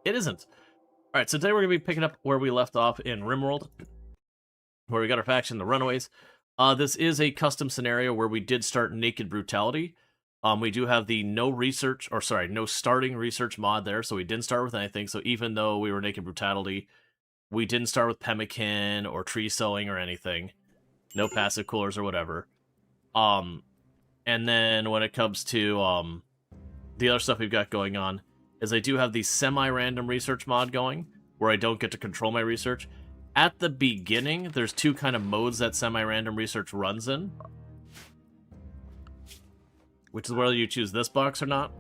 It isn't. Alright, so today we're going to be picking up where we left off in RimWorld, where we got our faction, the Runaways. This is a custom scenario where we did start Naked Brutality. We do have the no starting research mod there, so we didn't start with anything. So even though we were Naked Brutality, we didn't start with pemmican or tree sowing or anything. No passive coolers or whatever. And then when it comes to the other stuff we've got going on, is I do have the semi-random research mod going, where I don't get to control my research. At the beginning, there's two kind of modes that semi-random research runs in, which is whether you choose this box or not.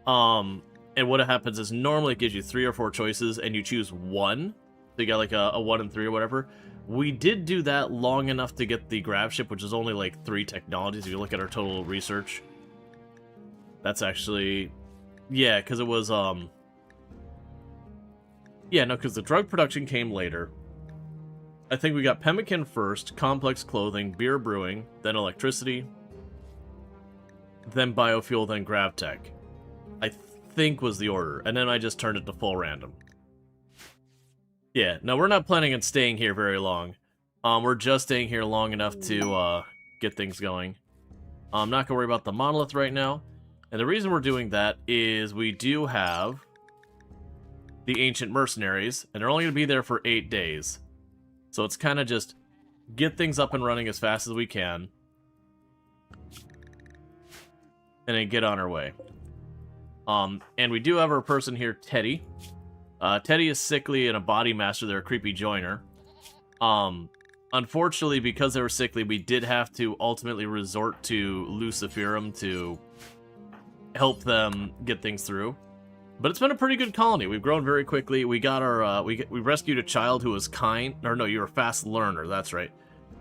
And what happens is normally it gives you 3 or 4 choices, and you choose one. So you got like a 1 and 3 or whatever. We did do that long enough to get the grab ship, which is only like 3 technologies. If you look at our total research, that's actually... Yeah, because it was, yeah, no, because the drug production came later. I think we got pemmican first, complex clothing, beer brewing, then electricity, then biofuel, then gravtech. I think was the order, and then I just turned it to full random. Yeah, no, we're not planning on staying here very long. We're just staying here long enough to, get things going. I'm not gonna worry about the monolith right now. And the reason we're doing that is we do have the Ancient Mercenaries, and they're only going to be there for 8 days. So it's kind of just get things up and running as fast as we can, and then get on our way. And we do have our person here, Teddy. Teddy is sickly and a body master. They're a creepy joiner. Unfortunately, because they were sickly, we did have to ultimately resort to Luciferum to help them get things through. But it's been a pretty good colony. We've grown very quickly. We got our, we rescued a child who was kind, or no, you were a fast learner, that's right.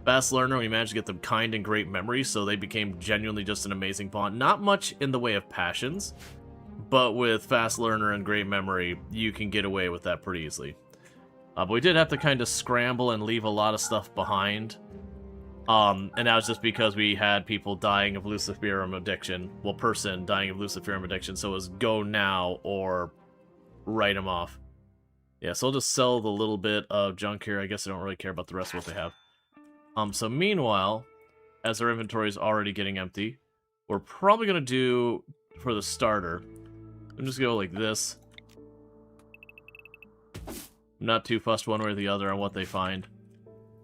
Fast learner, we managed to get them kind and great memories, so they became genuinely just an amazing bond. Not much in the way of passions, but with fast learner and great memory, you can get away with that pretty easily. But we did have to kind of scramble and leave a lot of stuff behind. And that was just because we had people dying of Luciferum addiction. Well, person dying of Luciferum addiction, so it was go now or write them off. Yeah, so I'll just sell the little bit of junk here. I guess I don't really care about the rest of what they have. So meanwhile, as our inventory is already getting empty, we're probably going to do, for the starter, I'm just going to go like this. I'm not too fussed one way or the other on what they find.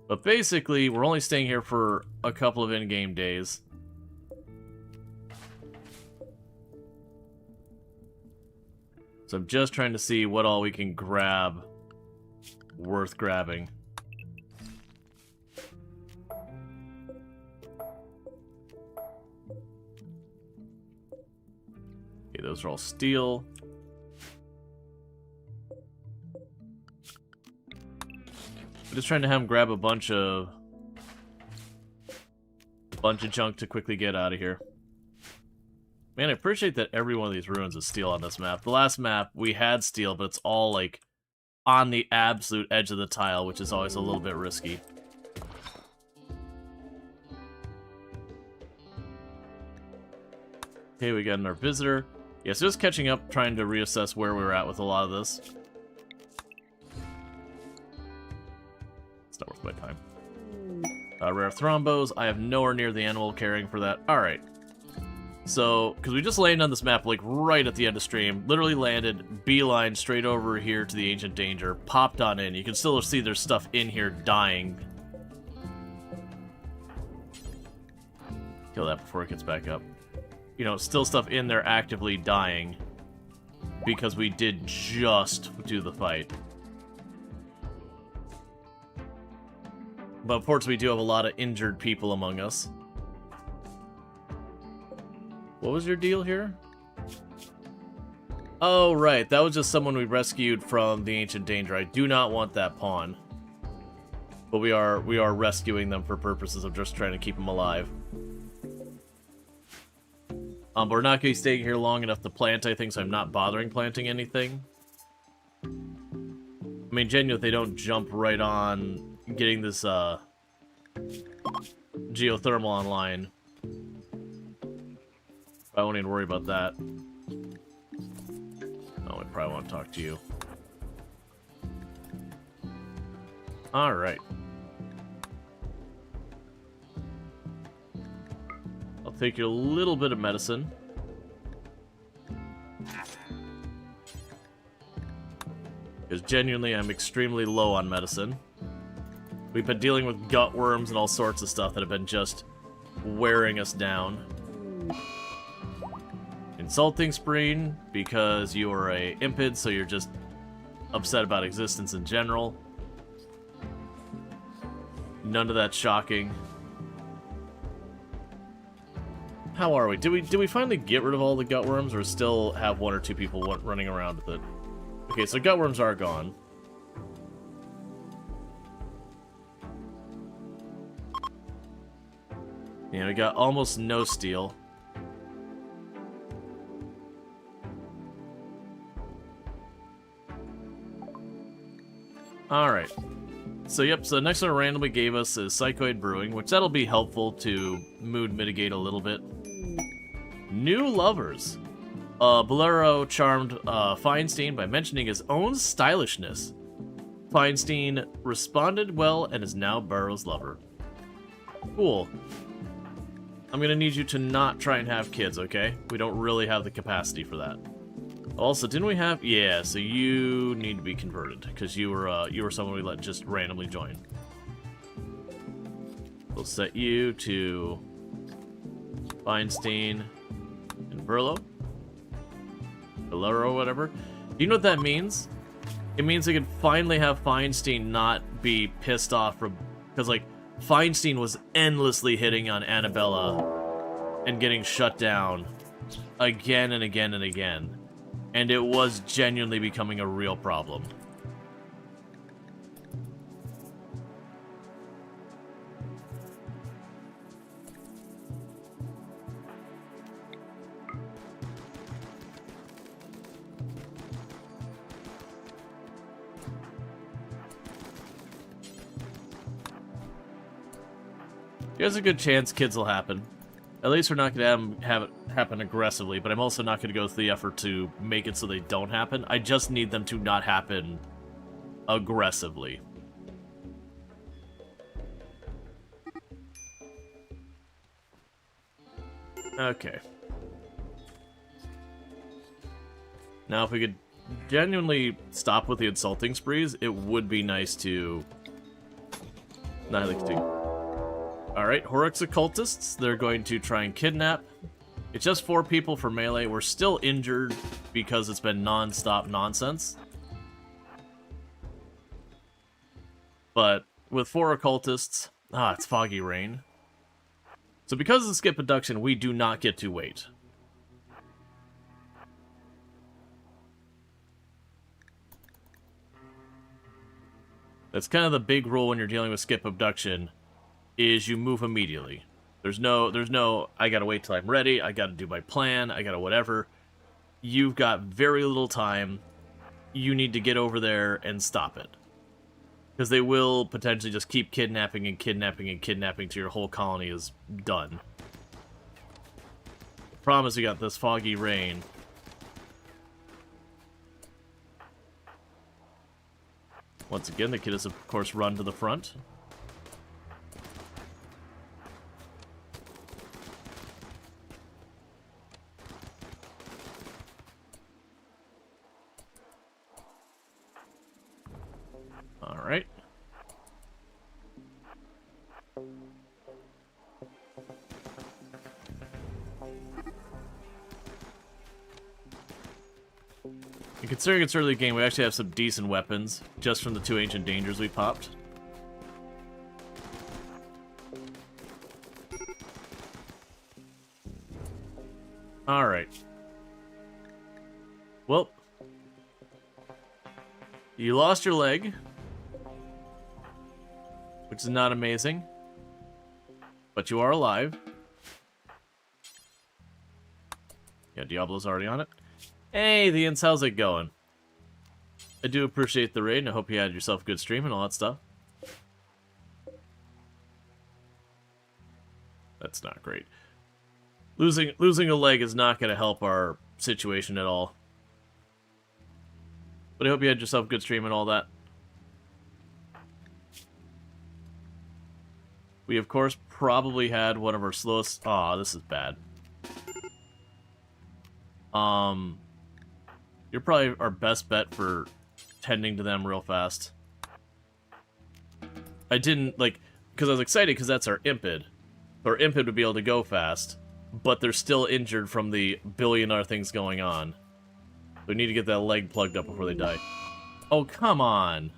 But basically, we're only staying here for a couple of in-game days. So I'm just trying to see what all we can grab worth grabbing. Okay, those are all steel. Just trying to have him grab a bunch of junk to quickly get out of here. Man, I appreciate that every one of these ruins is steel on this map. The last map, we had steel, but it's all, like, on the absolute edge of the tile, which is always a little bit risky. Okay, we got our visitor. Yeah, so just catching up, trying to reassess where we were at with a lot of this. It's not worth my time. Rare thrombos. I have nowhere near the animal caring for that. Alright. So, because we just landed on this map, like, right at the end of stream. Literally landed, beeline straight over here to the Ancient Danger. Popped on in. You can still see there's stuff in here dying. Kill that before it gets back up. You know, still stuff in there actively dying. Because we did just do the fight. But unfortunately, we do have a lot of injured people among us. What was your deal here? Oh, right. That was just someone we rescued from the Ancient Danger. I do not want that pawn. But we are rescuing them for purposes of just trying to keep them alive. But we're not going to be staying here long enough to plant anything, so I'm not bothering planting anything. I mean, genuinely, if they don't jump right on getting this, geothermal online, I won't even worry about that. Oh, I probably want to talk to you. Alright. I'll take you a little bit of medicine. Because genuinely, I'm extremely low on medicine. We've been dealing with gut worms and all sorts of stuff that have been just wearing us down. Insulting Spreen, because you are a impid, so you're just upset about existence in general. None of that shocking. How are we? Did we finally get rid of all the gut worms, or still have one or two people running around with it? Okay, so gut worms are gone. Yeah, we got almost no steel. Alright. So yep, so the next one it randomly gave us is Psychoid Brewing, which that'll be helpful to mood mitigate a little bit. New lovers. Bolero charmed Feinstein by mentioning his own stylishness. Feinstein responded well and is now Burrow's lover. Cool. I'm gonna need you to not try and have kids, okay? We don't really have the capacity for that. Also, didn't we have... Yeah, so you need to be converted, because you were someone we let just randomly join. We'll set you to Feinstein and Burlow. Bolero or whatever. Do you know what that means? It means we can finally have Feinstein not be pissed off from... Because, like, Feinstein was endlessly hitting on Annabella and getting shut down again and again and again. And it was genuinely becoming a real problem. There's a good chance kids will happen. At least we're not going to have it happen aggressively, but I'm also not going to go through the effort to make it so they don't happen. I just need them to not happen aggressively. Okay. Now, if we could genuinely stop with the insulting sprees, it would be nice to... Not like to... Alright, Horrocks Occultists, they're going to try and kidnap. It's just 4 people for melee. We're still injured because it's been non-stop nonsense. But with 4 Occultists... it's Foggy Rain. So because of the skip abduction, we do not get to wait. That's kind of the big rule when you're dealing with skip abduction. Is you move immediately. There's no, I gotta wait till I'm ready, I gotta do my plan, I gotta whatever. You've got very little time. You need to get over there and stop it. Because they will potentially just keep kidnapping and kidnapping and kidnapping till your whole colony is done. I promise you got this Foggy Rain. Once again, the kid is, of course, run to the front. Alright. And considering it's early game, we actually have some decent weapons, just from the 2 ancient dangers we popped. Alright. Well, you lost your leg, which is not amazing, but you are alive. Yeah, Diablo's already on it. Hey, the Ints, how's it going? I do appreciate the raid, and I hope you had yourself a good stream and all that stuff. That's not great. Losing a leg is not going to help our situation at all. But I hope you had yourself a good stream and all that. We, of course, probably had one of our slowest... Aw, this is bad. You're probably our best bet for tending to them real fast. I didn't, like... Because I was excited because that's our Impid. Our Impid would be able to go fast, but they're still injured from the billion other things going on. We need to get that leg plugged up before they die. Oh, come on.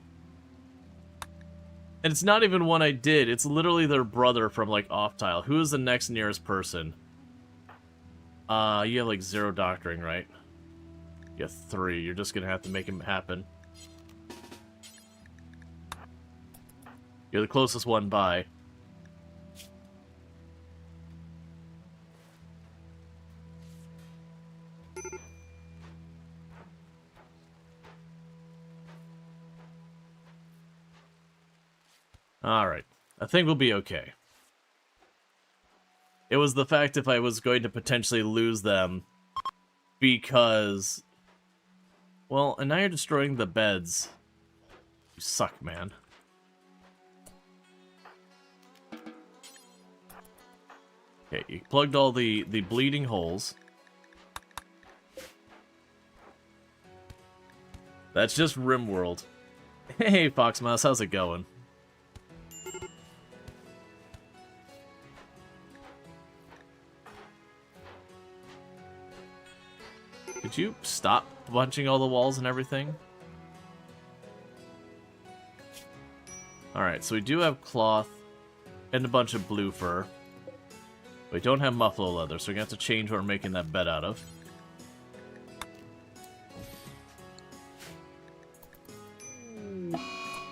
And it's not even one I did. It's literally their brother from, like, off-tile. Who is the next nearest person? You have, like, 0 doctoring, right? You have 3. You're just gonna have to make him happen. You're the closest one by. Alright. I think we'll be okay. It was the fact if I was going to potentially lose them because... Well, and now you're destroying the beds. You suck, man. Okay, you plugged all the bleeding holes. That's just RimWorld. Hey, Foxmouse, how's it going? Could you stop punching all the walls and everything? Alright, so we do have cloth and a bunch of blue fur. We don't have muffalo leather, so we're going to have to change what we're making that bed out of.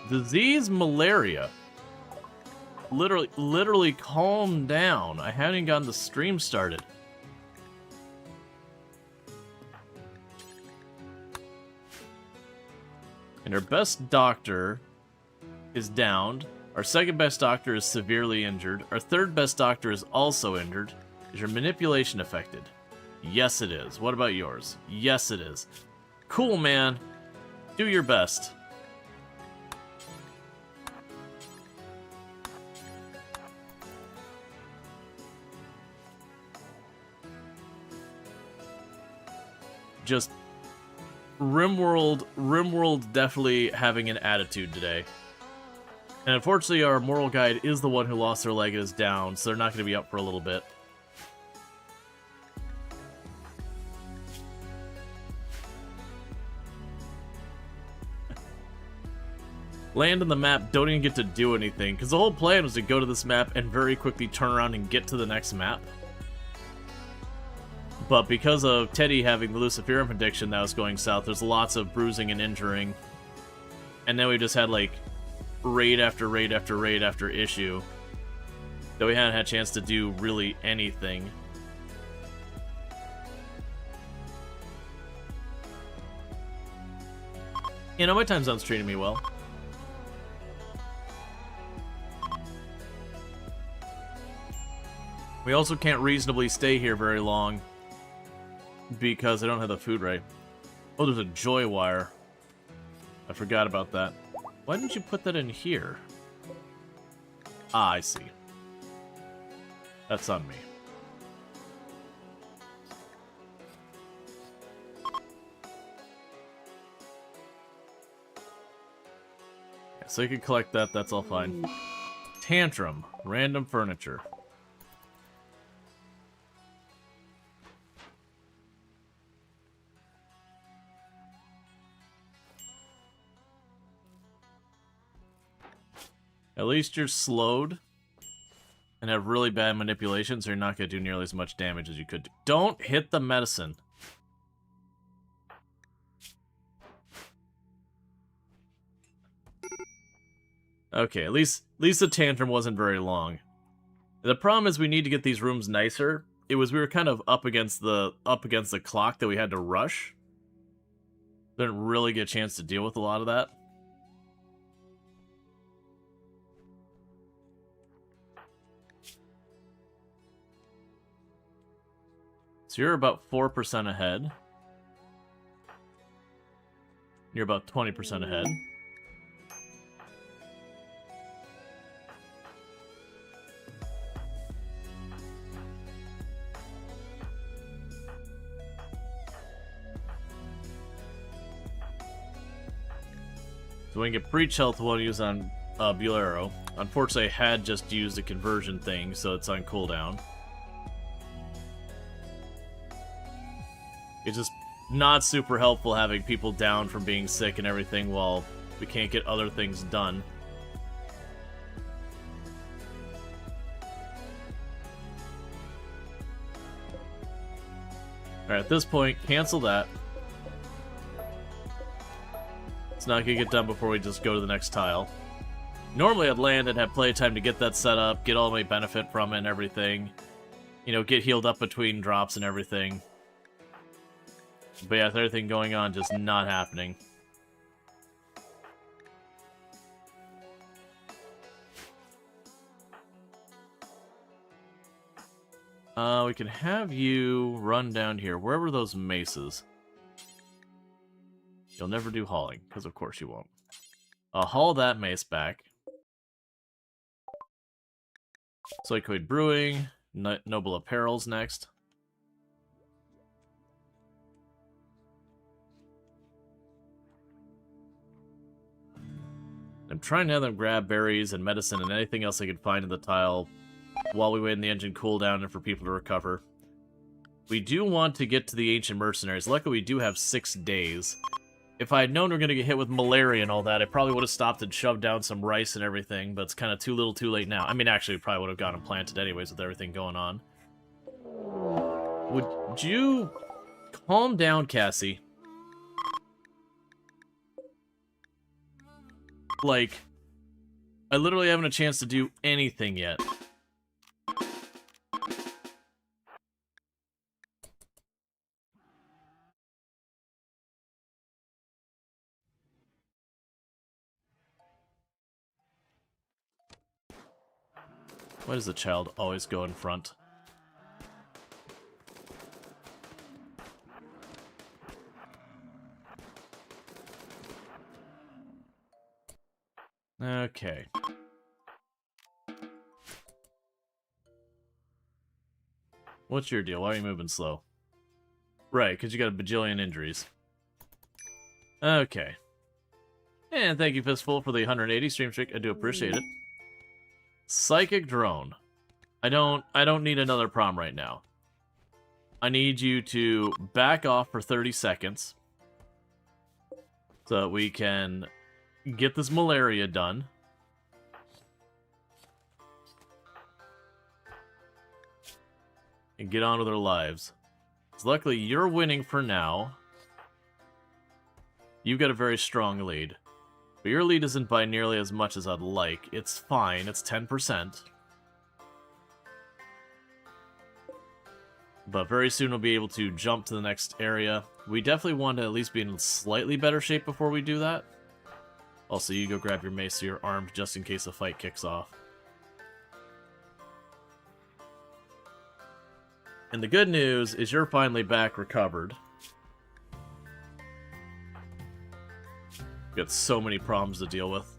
Disease malaria. Literally calm down. I haven't even gotten the stream started. And our best doctor is downed. Our second best doctor is severely injured. Our third best doctor is also injured. Is your manipulation affected? Yes, it is. What about yours? Yes, it is. Cool, man. Do your best. Just RimWorld definitely having an attitude today. And unfortunately, our moral guide is the one who lost their leg and is down, so they're not going to be up for a little bit. Land on the map, don't even get to do anything, because the whole plan was to go to this map and very quickly turn around and get to the next map. But because of Teddy having the Luciferum addiction that was going south, there's lots of bruising and injuring. And then we just had, like, raid after raid after raid after issue that we hadn't had a chance to do really anything. You know, my time zone's treating me well. We also can't reasonably stay here very long because I don't have the food right. Oh, there's a joy wire. I forgot about that. Why didn't you put that in here? Ah, I see. That's on me. Yeah, so you can collect that, that's all fine. Tantrum. Random furniture. At least you're slowed and have really bad manipulation, so you're not going to do nearly as much damage as you could do. Don't hit the medicine. Okay, at least the tantrum wasn't very long. The problem is we need to get these rooms nicer. It was we were kind of up against the clock that we had to rush. Didn't really get a chance to deal with a lot of that. So you're about 4% ahead. You're about 20% ahead. So we can get breach health while used on Bulero. Unfortunately, I had just used a conversion thing, so it's on cooldown. It's just not super helpful having people down from being sick and everything while we can't get other things done. Alright, at this point, cancel that. It's not gonna get done before we just go to the next tile. Normally I'd land and have playtime to get that set up, get all my benefit from it and everything. You know, get healed up between drops and everything. But yeah, with everything going on, just not happening. We can have you run down here. Where were those maces? You'll never do hauling, because of course you won't. I'll haul that mace back. Psychoid Brewing, Noble Apparel's next. I'm trying to have them grab berries and medicine and anything else I could find in the tile while we wait in the engine cooldown and for people to recover. We do want to get to the Ancient Mercenaries. Luckily, we do have 6 days. If I had known we were going to get hit with malaria and all that, I probably would have stopped and shoved down some rice and everything, but it's kind of too little too late now. I mean, actually, we probably would have gotten planted anyways with everything going on. Would you calm down, Cassie? Like, I literally haven't a chance to do anything yet. Why does the child always go in front? Okay. What's your deal? Why are you moving slow? Right, because you got a bajillion injuries. Okay. And thank you, Fistful, for the 180 stream streak. I do appreciate it. Psychic Drone. I don't need another prom right now. I need you to back off for 30 seconds. So that we can get this malaria done. And get on with our lives. So luckily, you're winning for now. You've got a very strong lead. But your lead isn't by nearly as much as I'd like. It's fine, it's 10%. But very soon we'll be able to jump to the next area. We definitely want to at least be in slightly better shape before we do that. Also, you go grab your mace so you're armed just in case a fight kicks off. And the good news is you're finally back recovered. Got so many problems to deal with.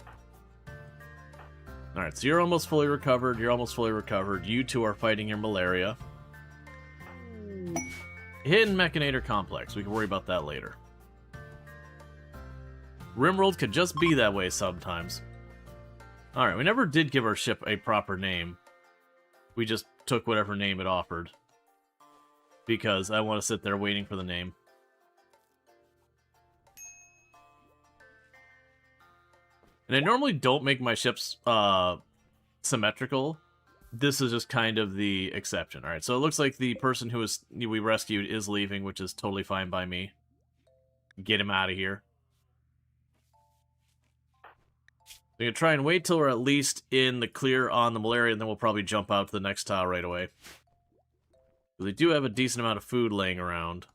Alright, so you're almost fully recovered. You're almost fully recovered. You two are fighting your malaria. Hidden Mechanator Complex. We can worry about that later. RimWorld could just be that way sometimes. Alright, we never did give our ship a proper name. We just took whatever name it offered. Because I want to sit there waiting for the name. And I normally don't make my ships symmetrical. This is just kind of the exception. Alright, so it looks like the person who we rescued is leaving, which is totally fine by me. Get him out of here. We're going to try and wait till we're at least in the clear on the malaria, and then we'll probably jump out to the next tile right away. They do have a decent amount of food laying around.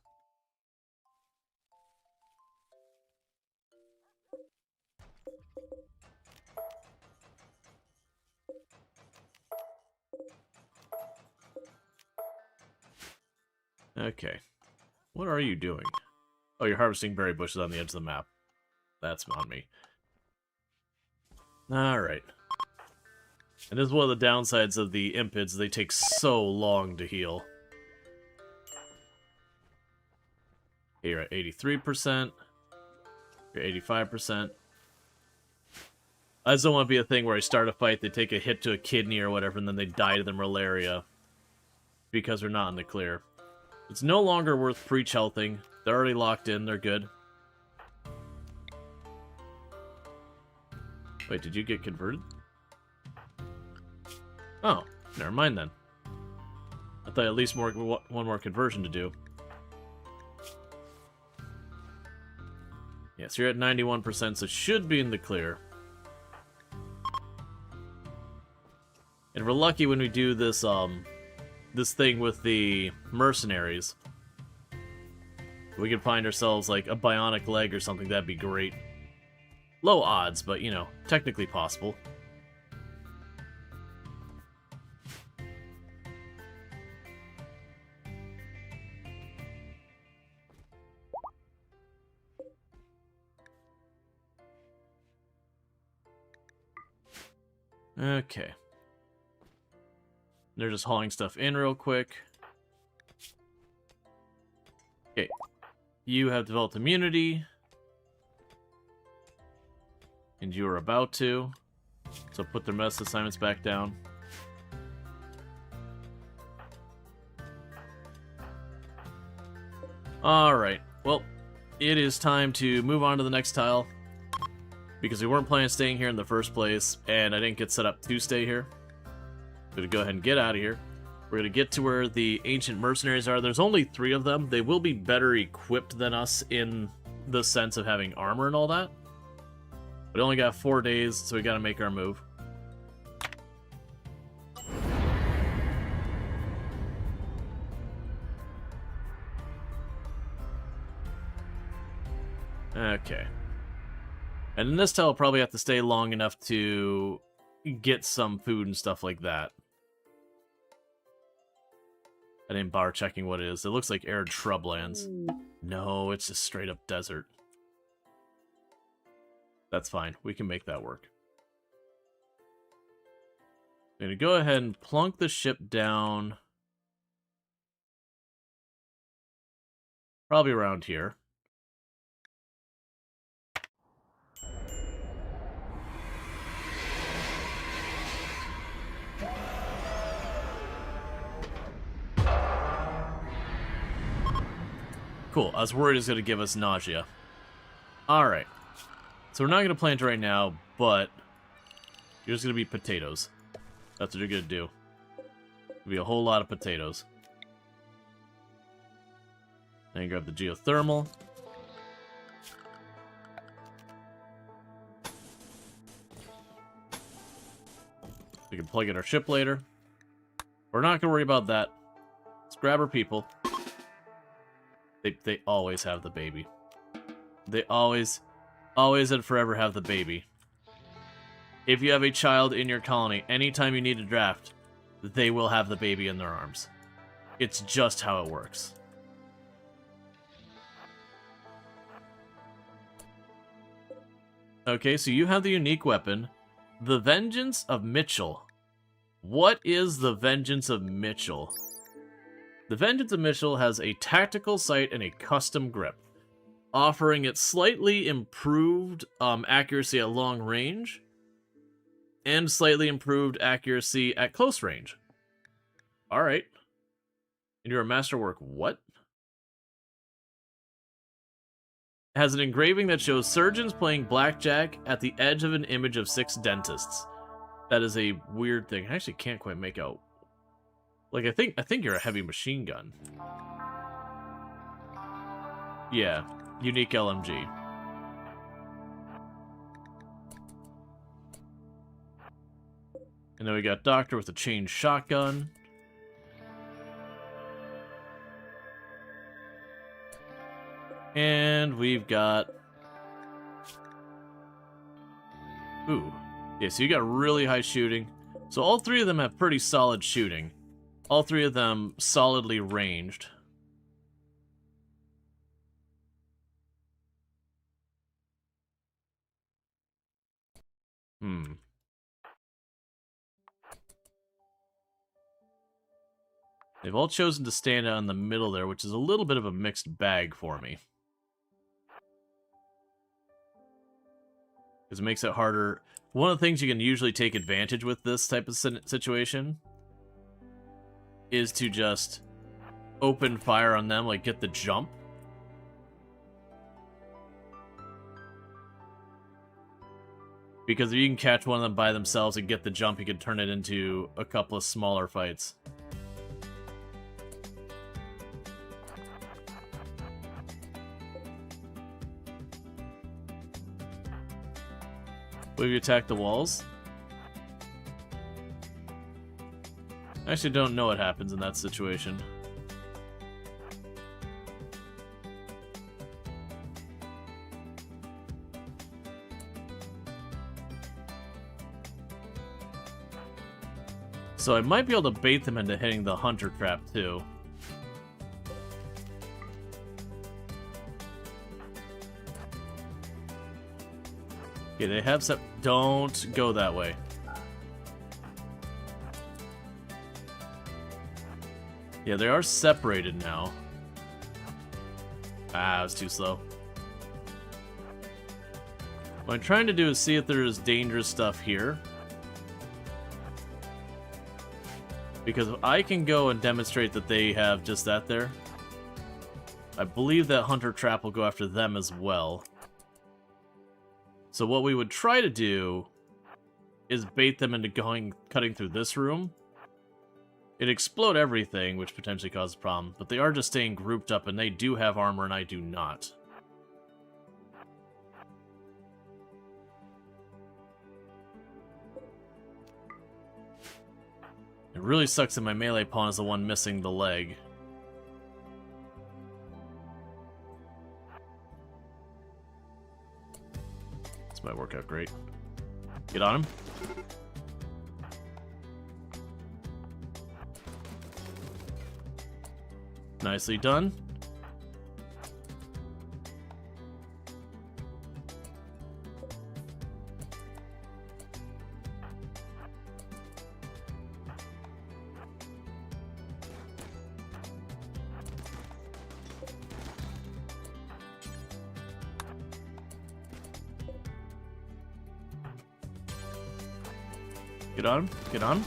Okay. What are you doing? Oh, you're harvesting berry bushes on the edge of the map. That's on me. Alright. And this is one of the downsides of the impids. They take so long to heal. Okay, you're at 83%. You're 85%. I just don't want to be a thing where I start a fight, they take a hit to a kidney or whatever, and then they die to the malaria. Because they're not in the clear. It's no longer worth pre-healthing. They're already locked in, they're good. Wait, did you get converted? Oh, never mind then. I thought at least one more conversion to do. Yes, you're at 91%, so should be in the clear. And we're lucky when we do this, this thing with the mercenaries. We can find ourselves, like, a bionic leg or something, that'd be great. Low odds, but, you know, technically possible. Okay. They're just hauling stuff in real quick. Okay. You have developed immunity. And you are about to. So put their mess assignments back down. Alright. Well, it is time to move on to the next tile. Because we weren't planning on staying here in the first place, and I didn't get set up to stay here. I'm going to go ahead and get out of here. We're going to get to where the ancient mercenaries are. There's only 3 of them. They will be better equipped than us in the sense of having armor and all that. But only got 4 days, so we got to make our move. Okay. And in this tile, I'll probably have to stay long enough to get some food and stuff like that. I didn't bother checking what it is. It looks like arid shrublands. No, it's just straight up desert. That's fine. We can make that work. I'm going to go ahead and plunk the ship down. Probably around here. Cool. I was worried it was going to give us nausea. Alright. So we're not going to plant it right now, but you're just going to be potatoes. That's what you're going to do. It'll be a whole lot of potatoes. Then you grab the geothermal. We can plug in our ship later. We're not going to worry about that. Let's grab our people. They always have the baby. They always and forever have the baby. If you have a child in your colony, anytime you need a draft, they will have the baby in their arms. It's just how it works. Okay, so you have the unique weapon, the Vengeance of Mitchell. What is the Vengeance of Mitchell? The Vengeance of Mitchell has a tactical sight and a custom grip, offering it slightly improved accuracy at long range, and slightly improved accuracy at close range. Alright. And you're a masterwork what? It has an engraving that shows surgeons playing blackjack at the edge of an image of 6 dentists. That is a weird thing. I actually can't quite make out. Like, I think you're a heavy machine gun. Yeah, unique LMG. And then we got Doctor with a chain shotgun. And we've got... Ooh. Yeah, so you got really high shooting. So all 3 of them have pretty solid shooting. All 3 of them solidly ranged. They've all chosen to stand out in the middle there, which is a little bit of a mixed bag for me. Because it makes it harder. One of the things you can usually take advantage with this type of situation is to just open fire on them, like get the jump. Because if you can catch one of them by themselves and get the jump, you can turn it into a couple of smaller fights. Will you attack the walls? I actually don't know what happens in that situation. So I might be able to bait them into hitting the hunter trap too. Okay, they have don't go that way. Yeah, they are separated now. Ah, I was too slow. What I'm trying to do is see if there's dangerous stuff here. Because if I can go and demonstrate that they have just that there, I believe that hunter trap will go after them as well. So what we would try to do is bait them into cutting through this room. It'd explode everything, which potentially causes a problem, but they are just staying grouped up, and they do have armor, and I do not. It really sucks that my melee pawn is the one missing the leg. This might work out great. Get on him. Nicely done. Get on him. Get on him.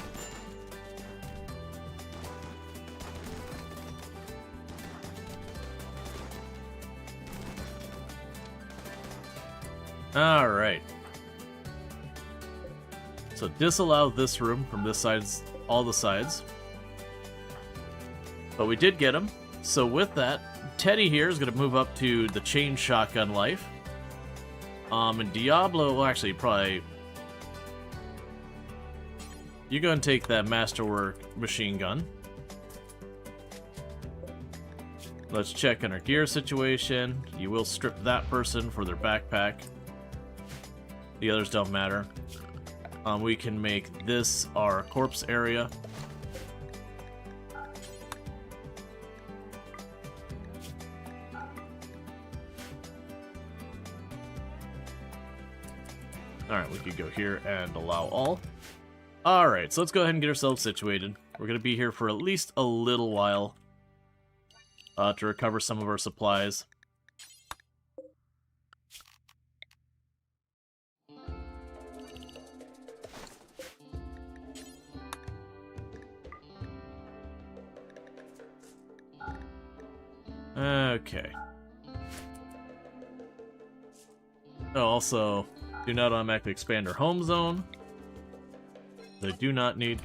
Alright. So disallow this room from this side, all the sides. But we did get him. So with that, Teddy here is going to move up to the chain shotgun life. And Diablo, well actually probably... You go and take that Masterwork machine gun. Let's check on our gear situation. You will strip that person for their backpack. The others don't matter. We can make this our corpse area. Alright, we could go here and allow all. Alright, so let's go ahead and get ourselves situated. We're going to be here for at least a little while to recover some of our supplies. Okay. Oh, also, do not automatically expand our home zone. They do not need...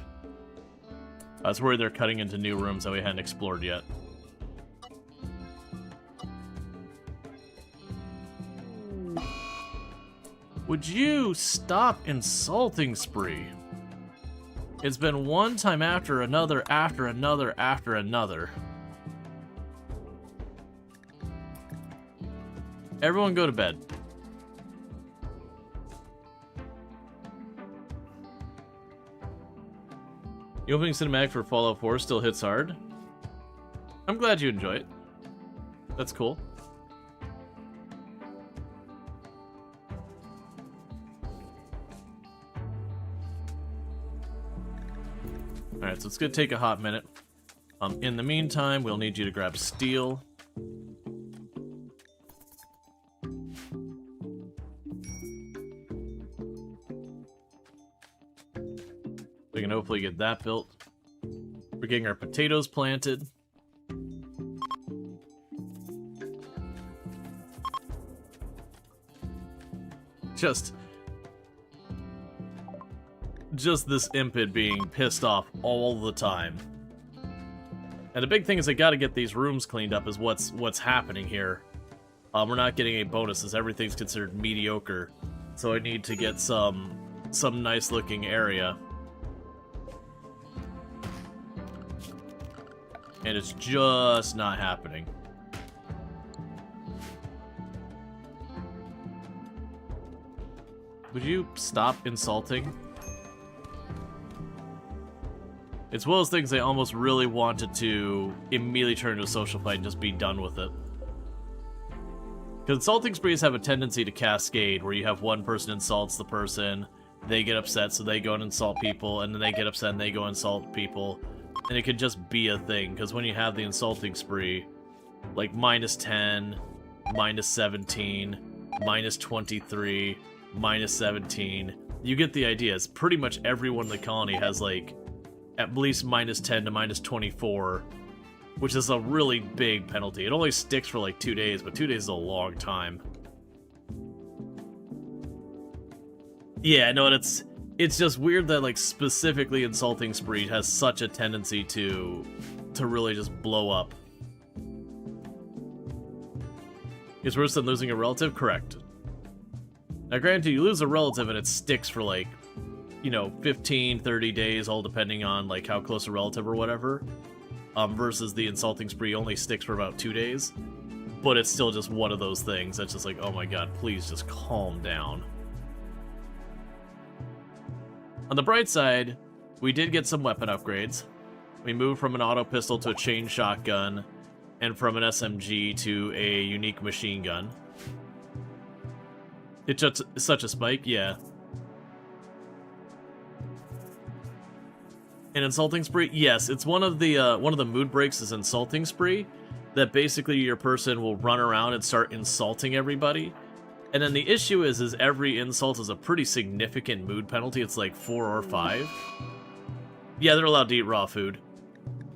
I was worried they're cutting into new rooms that we hadn't explored yet. Would you stop insulting, Spree? It's been one time after another, after another, after another. Everyone go to bed. The opening cinematic for Fallout 4 still hits hard. I'm glad you enjoy it. That's cool. Alright, so it's gonna take a hot minute. In the meantime, we'll need you to grab steel. We can hopefully get that built. We're getting our potatoes planted. Just this impid being pissed off all the time. And the big thing is I gotta get these rooms cleaned up is what's happening here. We're not getting any bonuses. Everything's considered mediocre. So I need to get some nice looking area. And it's just not happening. Would you stop insulting? It's one of those things I almost really wanted to immediately turn into a social fight and just be done with it. Because insulting sprees have a tendency to cascade, where you have one person insults the person, they get upset, so they go and insult people, and then they get upset and they go insult people. And it could just be a thing, because when you have the insulting spree, like -10, -17, -23, -17, you get the idea. It's pretty much everyone in the colony has, like, at least -10 to -24, which is a really big penalty. It only sticks for, like, 2 days, but 2 days is a long time. Yeah, no, it's just weird that, like, specifically insulting spree has such a tendency to really just blow up. It's worse than losing a relative? Correct. Now, granted, you lose a relative and it sticks for, like, you know, 15, 30 days, all depending on, like, how close a relative or whatever, versus the insulting spree only sticks for about 2 days. But it's still just one of those things that's just like, oh my god, please just calm down. On the bright side, we did get some weapon upgrades. We moved from an auto pistol to a chain shotgun, and from an SMG to a unique machine gun. It's just such a spike, yeah. An insulting spree? Yes, it's one of the mood breaks is insulting spree, that basically your person will run around and start insulting everybody. And then the issue is every insult is a pretty significant mood penalty. It's like 4 or 5. Yeah, they're allowed to eat raw food.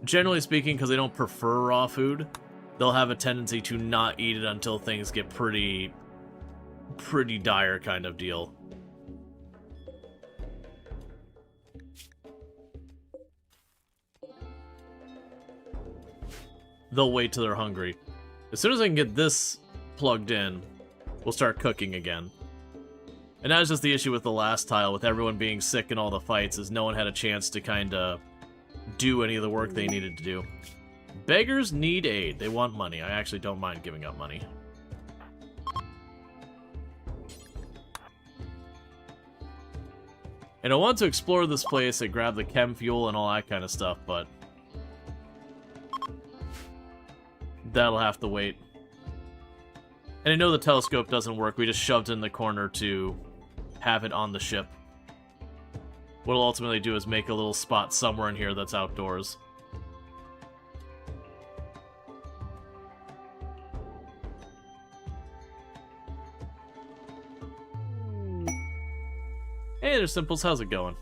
Generally speaking, because they don't prefer raw food, they'll have a tendency to not eat it until things get pretty dire kind of deal. They'll wait till they're hungry. As soon as I can get this plugged in, we'll start cooking again. And that was just the issue with the last tile, with everyone being sick in all the fights, is no one had a chance to kind of do any of the work they needed to do. Beggars need aid. They want money. I actually don't mind giving up money. And I want to explore this place and grab the chem fuel and all that kind of stuff, but that'll have to wait. And I know the telescope doesn't work. We just shoved it in the corner to have it on the ship. What it'll ultimately do is make a little spot somewhere in here that's outdoors. Hey there, Simples. How's it going?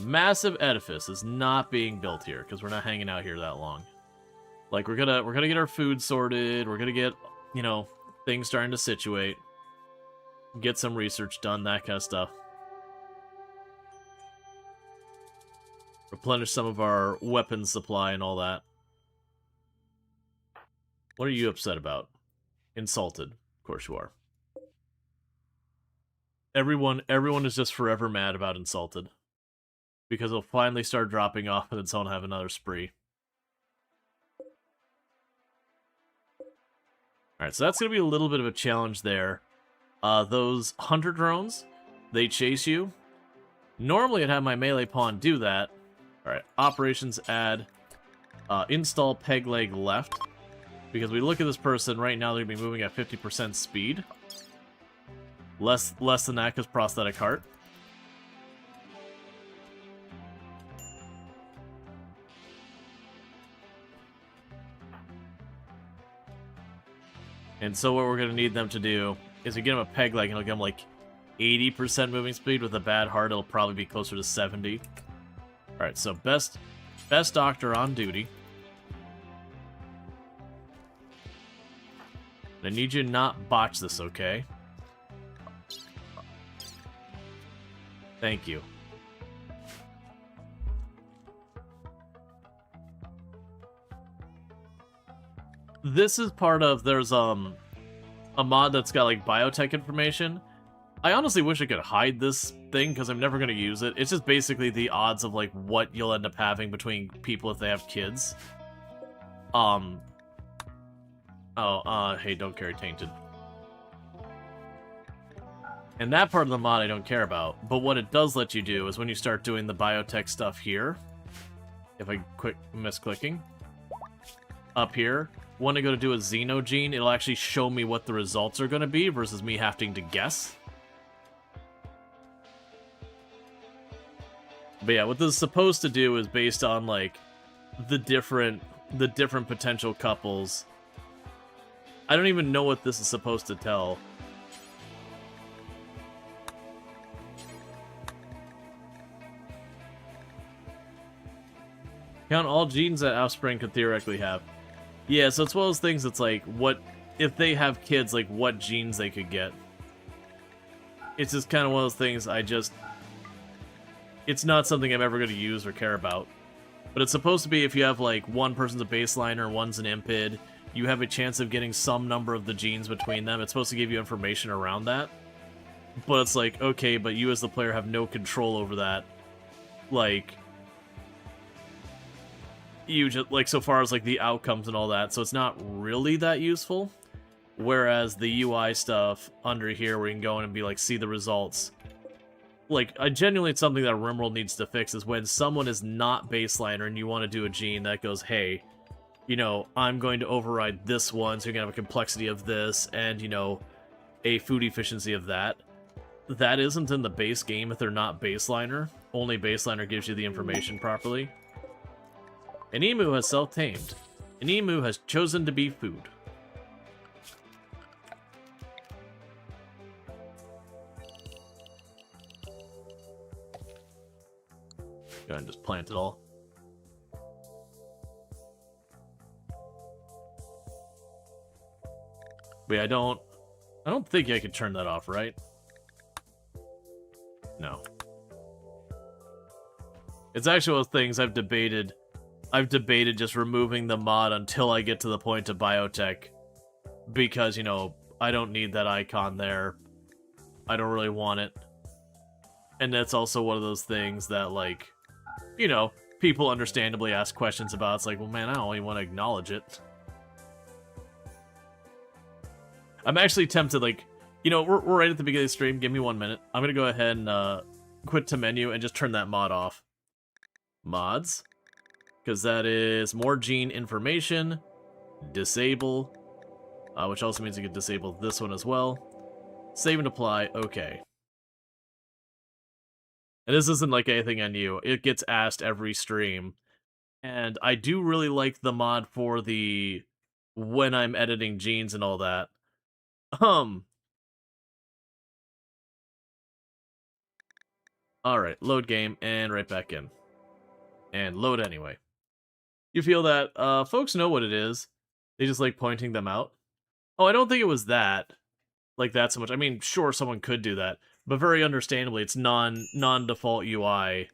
Massive edifice is not being built here because we're not hanging out here that long. Like, we're gonna get our food sorted. We're gonna get, you know, things starting to situate, get some research done, that kind of stuff. Replenish some of our weapons supply and all that. What are you upset about? Insulted. Of course you are. Everyone is just forever mad about insulted. Because it'll finally start dropping off and then someone will have another spree. Alright, so that's going to be a little bit of a challenge there. Those hunter drones, they chase you. Normally I'd have my melee pawn do that. Alright, operations add, install peg leg left. Because we look at this person, right now they're going to be moving at 50% speed. Less than that because prosthetic heart. And so what we're going to need them to do is we get them a peg leg, and it'll give them like 80% moving speed. With a bad heart, it'll probably be closer to 70. Alright, so best doctor on duty. I need you to not botch this, okay? Thank you. This is part of, there's a mod that's got like biotech information. I honestly wish I could hide this thing because I'm never going to use it. It's just basically the odds of like what you'll end up having between people if they have kids. Hey, don't carry tainted. And that part of the mod I don't care about, but what it does let you do is when you start doing the biotech stuff here, if I misclicking, up here, when I go to do a xenogene, it'll actually show me what the results are going to be versus me having to guess. But yeah, what this is supposed to do is based on like the different potential couples. I don't even know what this is supposed to tell. Count all genes that offspring could theoretically have. Yeah, so it's one of those things that's like, what if they have kids, like what genes they could get. It's just kind of one of those things it's not something I'm ever going to use or care about. But it's supposed to be if you have like one person's a baseliner, one's an impid, you have a chance of getting some number of the genes between them. It's supposed to give you information around that. But it's like, okay, but you as the player have no control over that. Like, you just, like, so far as like the outcomes and all that, so it's not really that useful. Whereas the UI stuff under here where you can go in and be like, see the results. Like, genuinely it's something that RimWorld needs to fix, is when someone is not baseliner and you want to do a gene that goes, hey, you know, I'm going to override this one, so you're going to have a complexity of this, and, you know, a food efficiency of that. That isn't in the base game if they're not baseliner. Only baseliner gives you the information properly. An emu has self-tamed. An emu has chosen to be food. Go ahead and just plant it all. Wait, I don't think I could turn that off, right? No. It's actually one of those things I've debated just removing the mod until I get to the point of biotech. Because, you know, I don't need that icon there. I don't really want it. And that's also one of those things that, like, you know, people understandably ask questions about. It's like, well, man, I don't even want to acknowledge it. I'm actually tempted, like, you know, we're right at the beginning of the stream. Give me 1 minute. I'm going to go ahead and quit to menu and just turn that mod off. Mods. Because that is more gene information. Disable. Which also means you can disable this one as well. Save and apply. Okay. And this isn't like anything on you. It gets asked every stream. And I do really like the mod for the when I'm editing genes and all that. Alright, load game, and right back in. And load anyway. You feel that folks know what it is. They just like pointing them out. Oh, I don't think it was that. Like that so much. I mean, sure, someone could do that. But very understandably, it's non-default UI.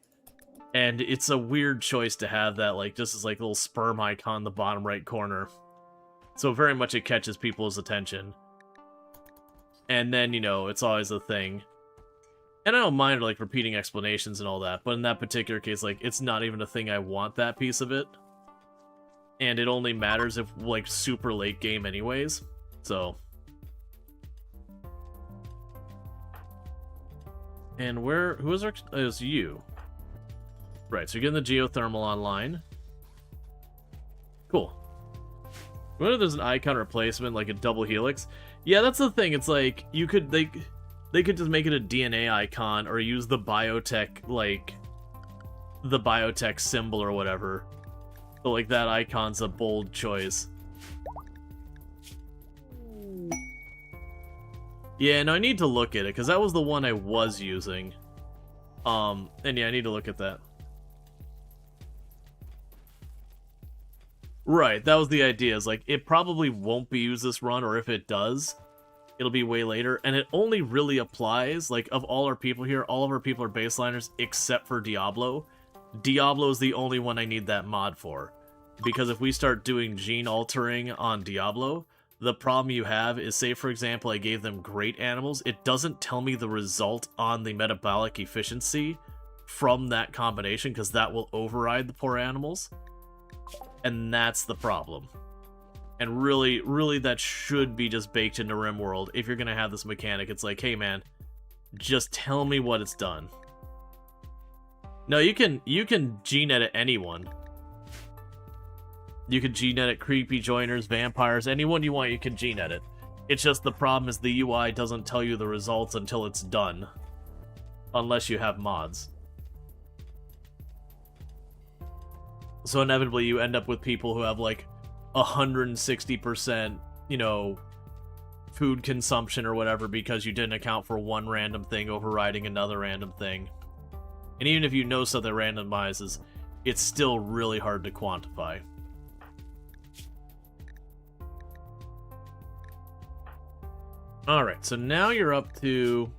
And it's a weird choice to have that, like, just as like a little sperm icon in the bottom right corner. So very much it catches people's attention. And then, you know, it's always a thing. And I don't mind, like, repeating explanations and all that, but in that particular case, like, it's not even a thing I want that piece of it. And it only matters if, like, super late game anyways. So. And who was our, it was you. Right, so you're getting the geothermal online. Cool. Whether there's an icon replacement, like a double helix. Yeah, that's the thing. It's like, you could, they could just make it a DNA icon or use the biotech, like, the biotech symbol or whatever. So, like, that icon's a bold choice. Yeah, no, I need to look at it, because that was the one I was using. And yeah, I need to look at that. Right, that was the idea, is like, it probably won't be used this run, or if it does, it'll be way later, and it only really applies, like, of all our people here, all of our people are baseliners, except for Diablo. Diablo is the only one I need that mod for. Because if we start doing gene altering on Diablo, the problem you have is, say for example, I gave them great animals, it doesn't tell me the result on the metabolic efficiency from that combination, because that will override the poor animals. And that's the problem. And really that should be just baked into RimWorld. If you're gonna have this mechanic, it's like, hey man, just tell me what it's done. No, you can gene edit anyone. You can gene edit creepy joiners, vampires, anyone you want you can gene edit. It's just the problem is the UI doesn't tell you the results until it's done. Unless you have mods. So inevitably you end up with people who have like 160%, you know, food consumption or whatever because you didn't account for one random thing overriding another random thing. And even if you know something randomizes, it's still really hard to quantify. Alright, so now you're up to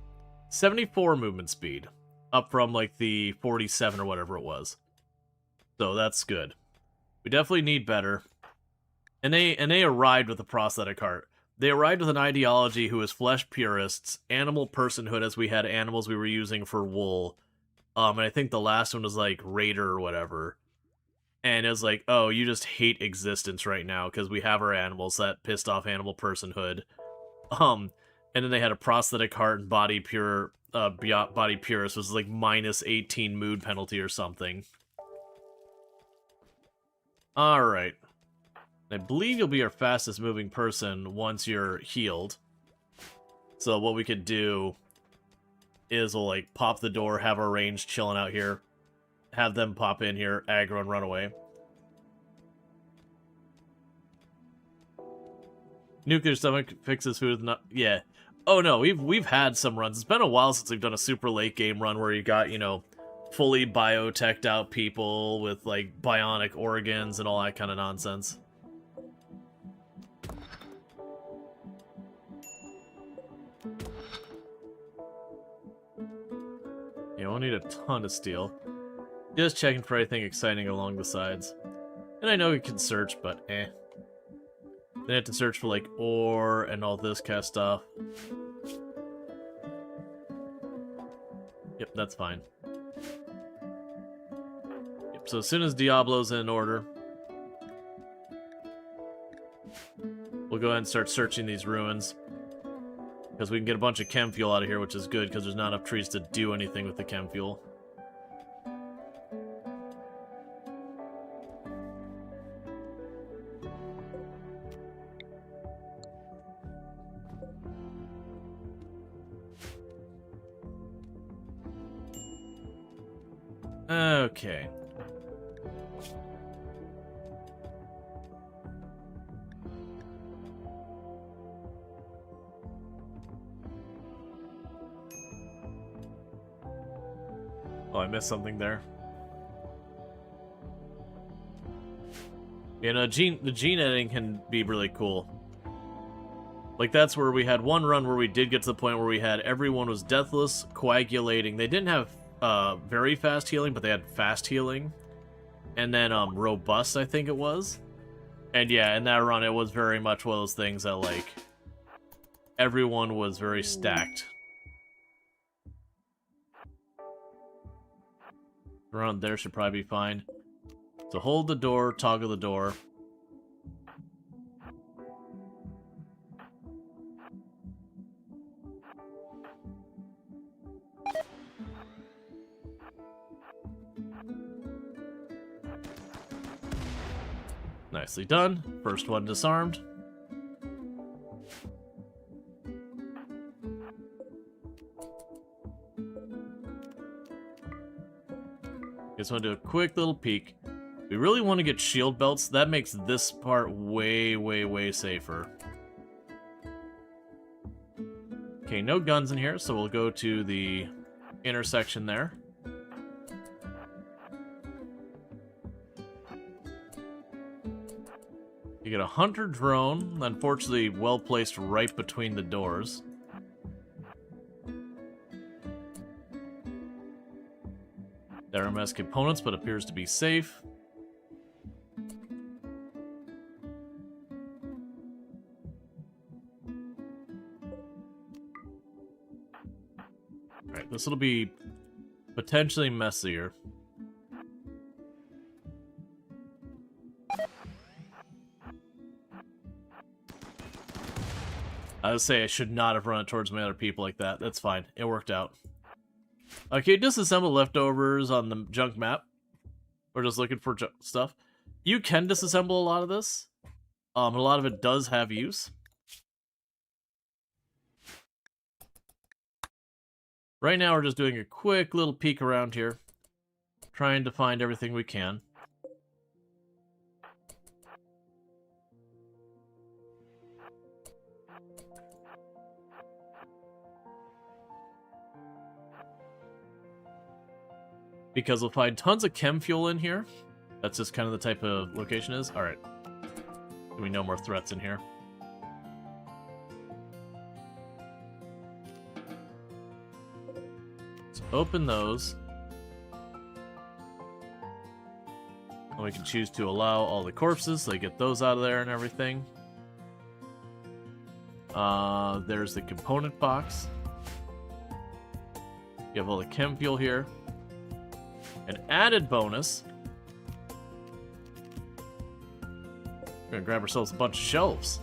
74 movement speed. Up from like the 47 or whatever it was. So that's good. We definitely need better. And they arrived with a prosthetic heart. They arrived with an ideology who is flesh purists, animal personhood as we had animals we were using for wool. And I think the last one was like Raider or whatever. And it was like, oh, you just hate existence right now because we have our animals that pissed off animal personhood. And then they had a prosthetic heart and body purist was like minus 18 mood penalty or something. Alright. I believe you'll be our fastest moving person once you're healed. So what we could do is we'll like pop the door, have our range chilling out here, have them pop in here, aggro and run away. Nuclear stomach fixes food with not yeah. Oh no, we've had some runs. It's been a while since we've done a super late game run where you got, you know, fully bioteched out people with like bionic organs and all that kind of nonsense. Yeah, we'll need a ton of steel. Just checking for anything exciting along the sides. And I know we can search, but eh. Then I have to search for like ore and all this kind of stuff. Yep, that's fine. Yep, so as soon as Diablo's in order, we'll go ahead and start searching these ruins. Because we can get a bunch of chem fuel out of here, which is good, because there's not enough trees to do anything with the chem fuel. Okay. Oh, I missed something there. You know, the gene editing can be really cool. Like, that's where we had one run where we did get to the point where we had everyone was deathless, coagulating. They didn't have very fast healing, but they had fast healing. And then robust, I think it was. And yeah, in that run, it was very much one of those things that, like, everyone was very stacked. Around there should probably be fine. So hold the door, toggle the door. Nicely done. First one disarmed. Just want to do a quick little peek. We really want to get shield belts. That makes this part way, way, way safer. Okay, no guns in here, so we'll go to the intersection there. You get a hunter drone, unfortunately well placed right between the doors. There are components, but appears to be safe. Alright, this will be potentially messier. I would say I should not have run it towards my other people like that. That's fine. It worked out. Okay, disassemble leftovers on the junk map. We're just looking for stuff. You can disassemble a lot of this. A lot of it does have use. Right now we're just doing a quick little peek around here. Trying to find everything we can. Because we'll find tons of chem fuel in here. That's just kind of the type of location it is. Alright. We know more threats in here. Let's open those. And we can choose to allow all the corpses, so they get those out of there and everything. There's the component box. You have all the chem fuel here. An added bonus. We're gonna grab ourselves a bunch of shelves.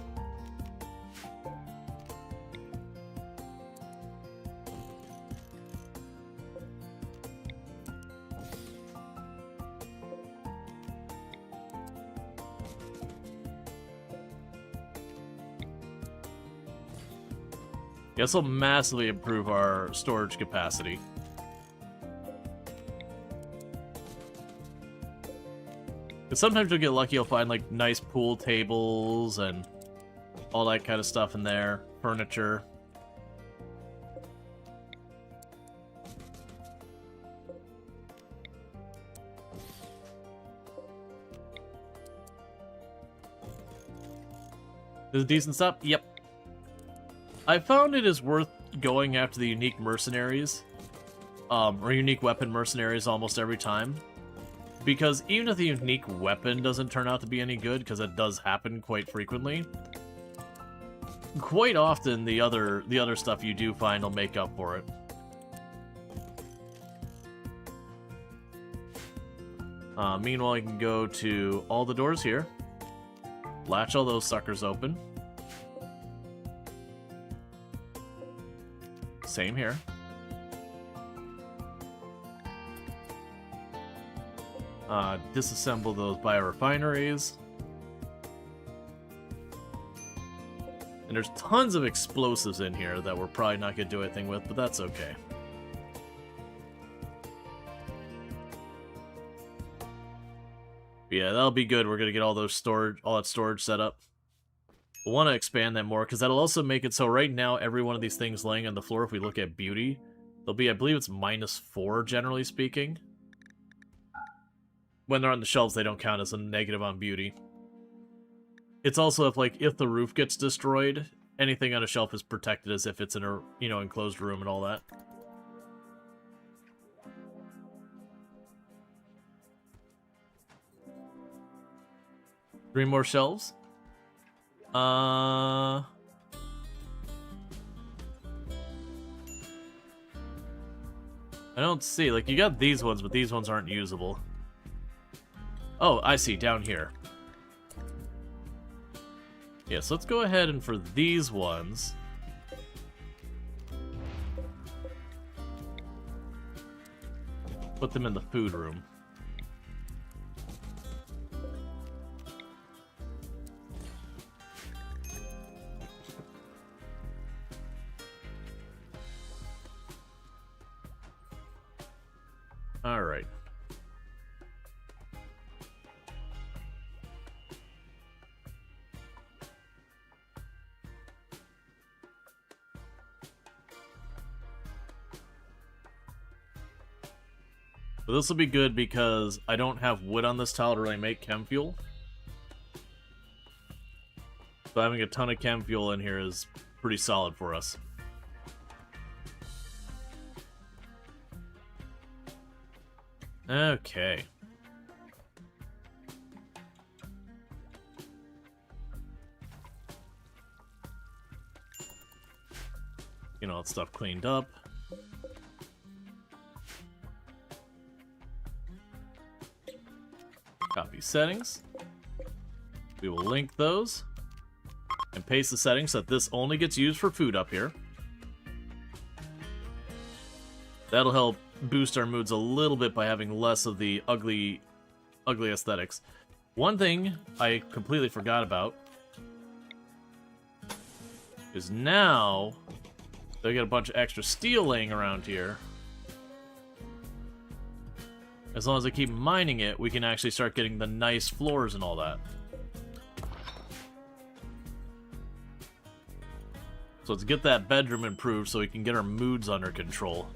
This will massively improve our storage capacity. Because sometimes you'll get lucky, you'll find like nice pool tables and all that kind of stuff in there, furniture. This is decent stuff? Yep. I found it is worth going after the unique mercenaries, or unique weapon mercenaries almost every time. Because even if the unique weapon doesn't turn out to be any good, because it does happen quite frequently, quite often the other stuff you do find will make up for it. Meanwhile, you can go to all the doors here, latch all those suckers open. Same here. Disassemble those biorefineries. And there's tons of explosives in here that we're probably not going to do anything with, but that's okay. But yeah, that'll be good. We're going to get all that storage set up. We'll want to expand that more, because that'll also make it so right now every one of these things laying on the floor, if we look at beauty, they'll be, I believe it's -4, generally speaking. When they're on the shelves, they don't count as a negative on beauty. It's also if the roof gets destroyed, anything on a shelf is protected as if it's in a enclosed room and all that. Three more shelves. I don't see, you got these ones, but these ones aren't usable. Oh, I see, down here. Yeah, so let's go ahead and for these ones... put them in the food room. Alright. But this will be good because I don't have wood on this tile to really make chem fuel. So having a ton of chem fuel in here is pretty solid for us. Okay. You know, all that stuff cleaned up. Copy settings. We will link those. And paste the settings so that this only gets used for food up here. That'll help boost our moods a little bit by having less of the ugly aesthetics. One thing I completely forgot about is now they got a bunch of extra steel laying around here. As long as I keep mining it, we can actually start getting the nice floors and all that. So let's get that bedroom improved so we can get our moods under control.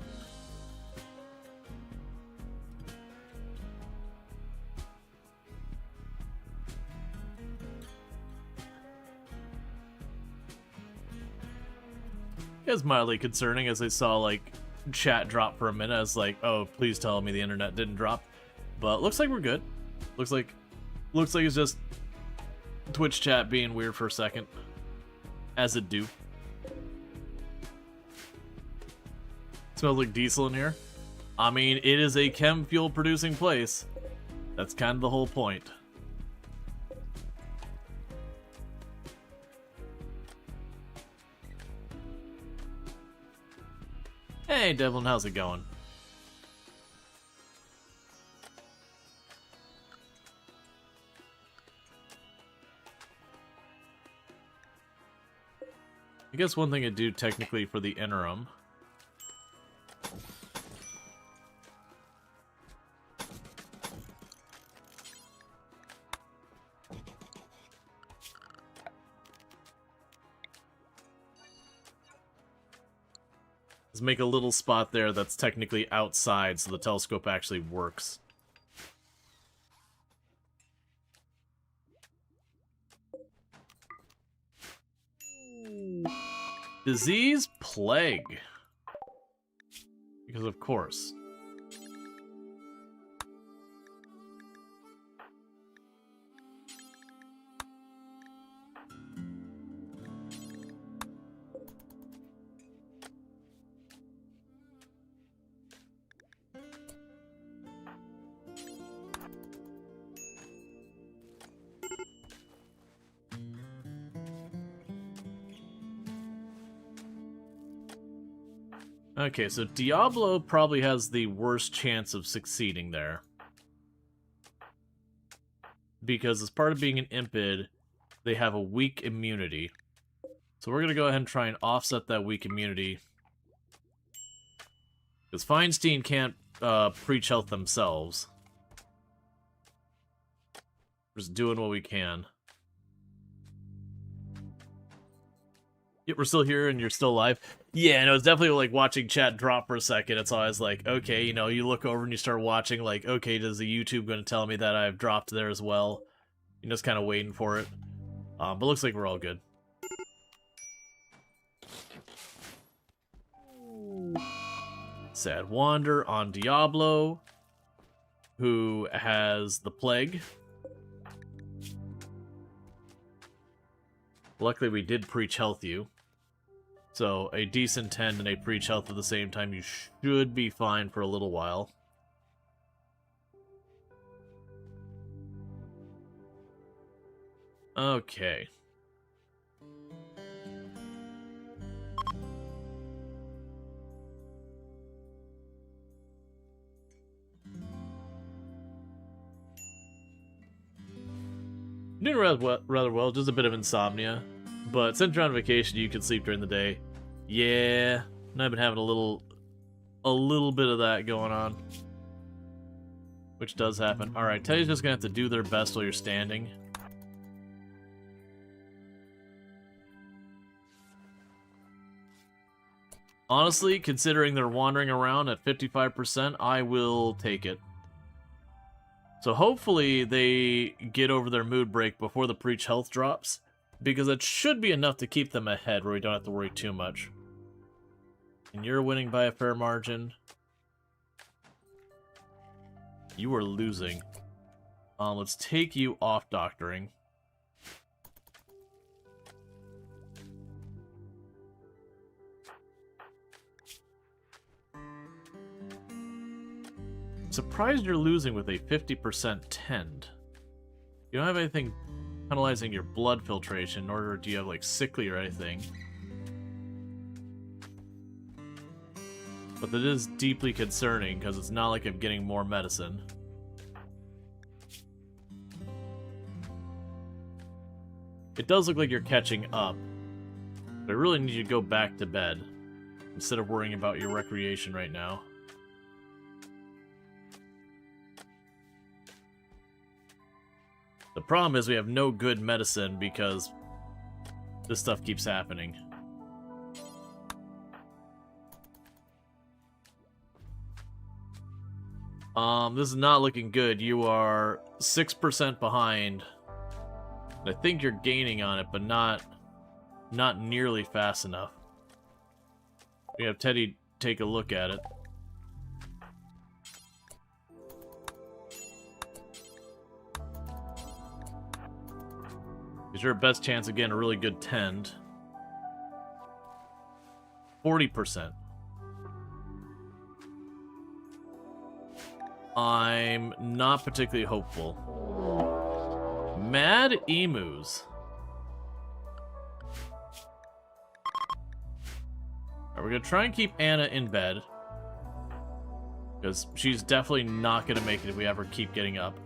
It's mildly concerning as I saw, like, chat drop for a minute. I was like, oh, please tell me the internet didn't drop. But looks like we're good. Looks like it's just Twitch chat being weird for a second. As it do. Smells like diesel in here. I mean, it is a chem fuel producing place. That's kind of the whole point. Hey Devlin, how's it going? I guess one thing I do technically for the interim is make a little spot there that's technically outside so the telescope actually works. Disease plague. Because of course. Okay, so Diablo probably has the worst chance of succeeding there. Because as part of being an Impid, they have a weak immunity. So we're going to go ahead and try and offset that weak immunity. Because Feinstein can't preach health themselves. Just doing what we can. Yep, we're still here and you're still alive. Yeah, no, it's definitely like watching chat drop for a second. It's always like, okay, you know, you look over and you start watching, like, okay, does the YouTube going to tell me that I've dropped there as well? You're just kind of waiting for it. But looks like we're all good. Sad Wander on Diablo, who has the plague. Luckily, we did preach health you. So, a decent 10 and a preach health at the same time, you should be fine for a little while. Okay. Doing rather well, just a bit of insomnia. But since you're on vacation, you can sleep during the day. Yeah, and I've been having a little bit of that going on. Which does happen. Alright, Teddy's just gonna have to do their best while you're standing. Honestly, considering they're wandering around at 55%, I will take it. So hopefully they get over their mood break before the preach health drops, because it should be enough to keep them ahead where we don't have to worry too much. And you're winning by a fair margin. You are losing. Let's take you off doctoring. Surprised you're losing with a 50% tend. You don't have anything penalizing your blood filtration, nor do you have, like, sickly or anything. But that is deeply concerning, because it's not like I'm getting more medicine. It does look like you're catching up, but I really need you to go back to bed, instead of worrying about your recreation right now. The problem is we have no good medicine because this stuff keeps happening. This is not looking good. You are 6% behind. I think you're gaining on it, but not nearly fast enough. We have Teddy take a look at it. Is your best chance of getting a really good tend? 40%. I'm not particularly hopeful. Mad emus. Alright, we're gonna try and keep Anna in bed, because she's definitely not gonna make it if we ever keep getting up.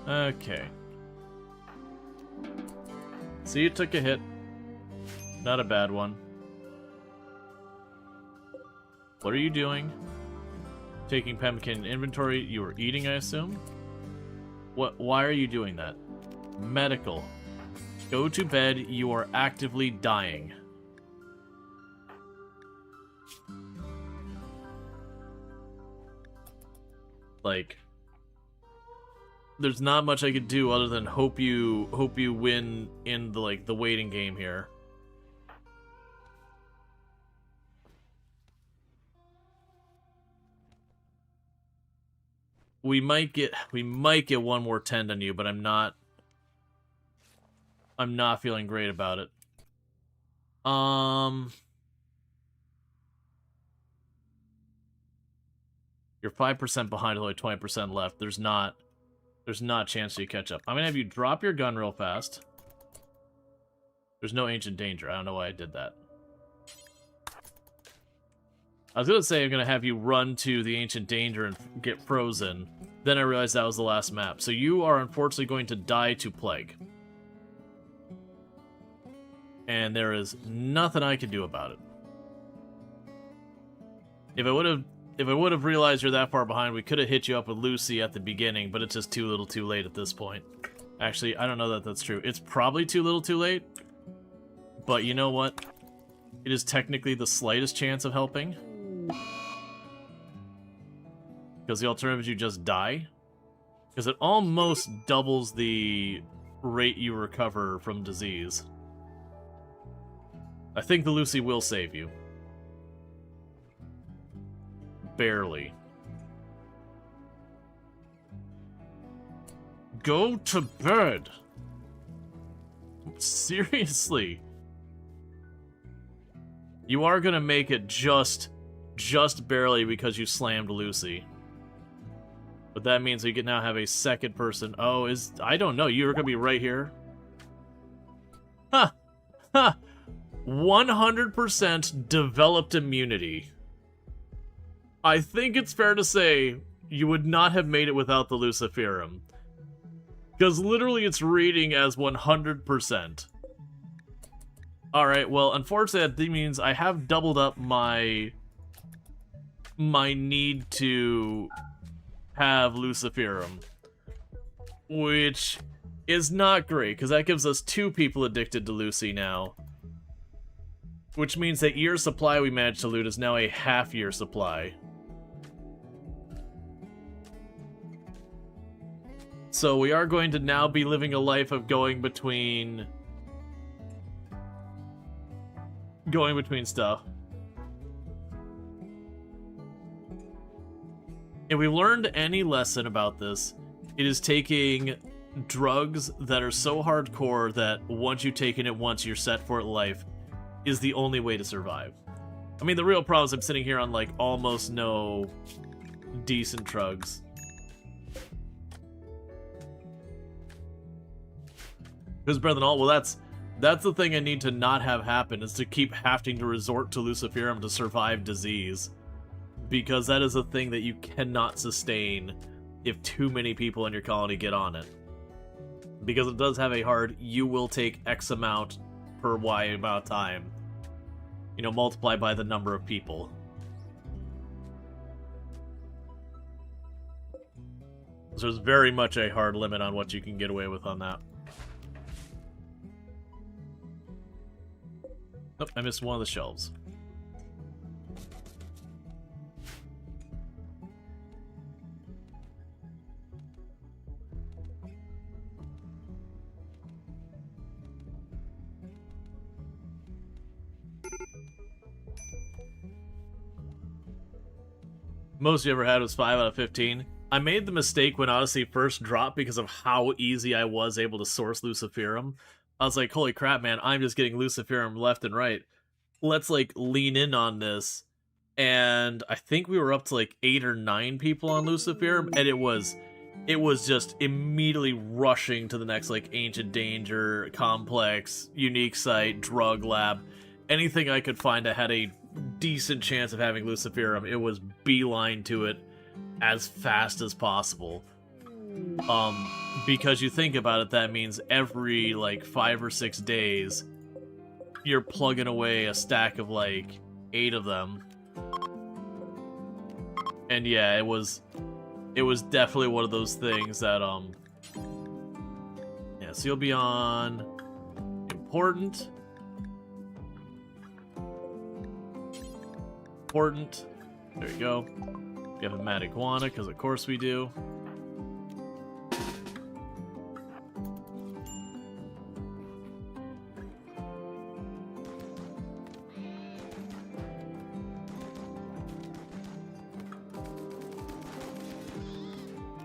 Okay. So you took a hit. Not a bad one. What are you doing? Taking Pemmican inventory. You were eating, I assume? Why are you doing that? Medical. Go to bed. You are actively dying. Like, there's not much I could do other than hope you win in the waiting game here. We might get one more tend on you, but I'm not feeling great about it. You're 5% behind, only 20% left. There's not a chance you catch up. I'm gonna have you drop your gun real fast. There's no ancient danger. I don't know why I did that. I was gonna say I'm gonna have you run to the ancient danger and get frozen. Then I realized that was the last map. So you are unfortunately going to die to plague. And there is nothing I can do about it. If I would have realized you're that far behind, we could have hit you up with Lucy at the beginning, but it's just too little too late at this point. Actually, I don't know that that's true. It's probably too little too late, but you know what? It is technically the slightest chance of helping. Because the alternative is you just die. Because it almost doubles the rate you recover from disease. I think the Lucy will save you. Barely. Go to bed. Seriously. You are gonna make it just barely because you slammed Lucy. But that means we can now have a second person. Oh, I don't know. You're gonna be right here. 100% developed immunity. I think it's fair to say you would not have made it without the Luciferum. Because literally it's reading as 100%. Alright, well, unfortunately that means I have doubled up my need to have Luciferum. Which is not great, because that gives us 2 people addicted to Lucy now. Which means that year supply we managed to loot is now a half-year supply. So we are going to now be living a life of going between stuff. If we learned any lesson about this, it is taking drugs that are so hardcore that once you've taken it once, you're set for it life, is the only way to survive. I mean, the real problem is I'm sitting here on, like, almost no decent drugs. Because better than all, well, that's the thing I need to not have happen, is to keep having to resort to Luciferum to survive disease. Because that is a thing that you cannot sustain if too many people in your colony get on it. Because it does have a hard, you will take X amount per Y amount of time. You know, multiplied by the number of people. So there's very much a hard limit on what you can get away with on that. Oh, I missed one of the shelves. Most you ever had was 5 out of 15. I made the mistake when Odyssey first dropped because of how easy I was able to source Luciferum. I was like, holy crap, man, I'm just getting Luciferum left and right. Let's, like, lean in on this. And I think we were up to, like, 8 or 9 people on Luciferum, and it was just immediately rushing to the next, like, Ancient Danger, Complex, Unique Site, Drug Lab. Anything I could find that had a decent chance of having Luciferum, it was beeline to it as fast as possible. Because you think about it, that means every, like, 5 or 6 days, you're plugging away a stack of, like, 8 of them. And yeah, it was definitely one of those things that, yeah, so you'll be on important. Important. There you go. We have a mad iguana, because of course we do.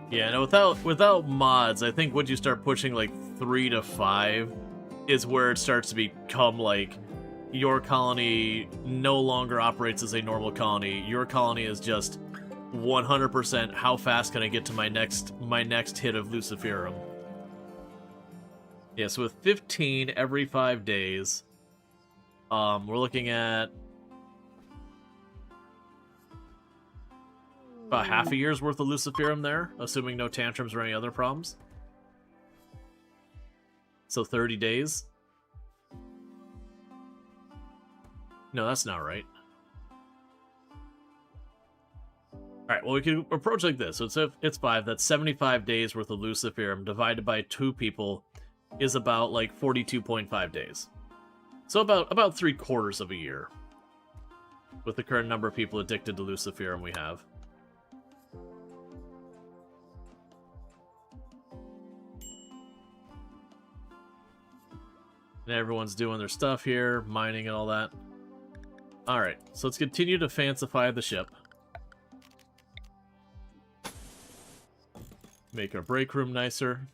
Yeah, no, without mods, I think once you start pushing like 3 to 5 is where it starts to become like your colony no longer operates as a normal colony. Your colony is just 100% how fast can I get to my next hit of Luciferum. Yeah, so with 15 every 5 days, we're looking at about half a year's worth of Luciferum there, assuming no tantrums or any other problems. So 30 days. No, that's not right. Alright, well, we can approach like this. So it's 5. That's 75 days worth of Luciferum divided by 2 people is about, like, 42.5 days. So about 3/4 of a year with the current number of people addicted to Luciferum we have. And everyone's doing their stuff here, mining and all that. Alright, so let's continue to fancify the ship. Make our break room nicer.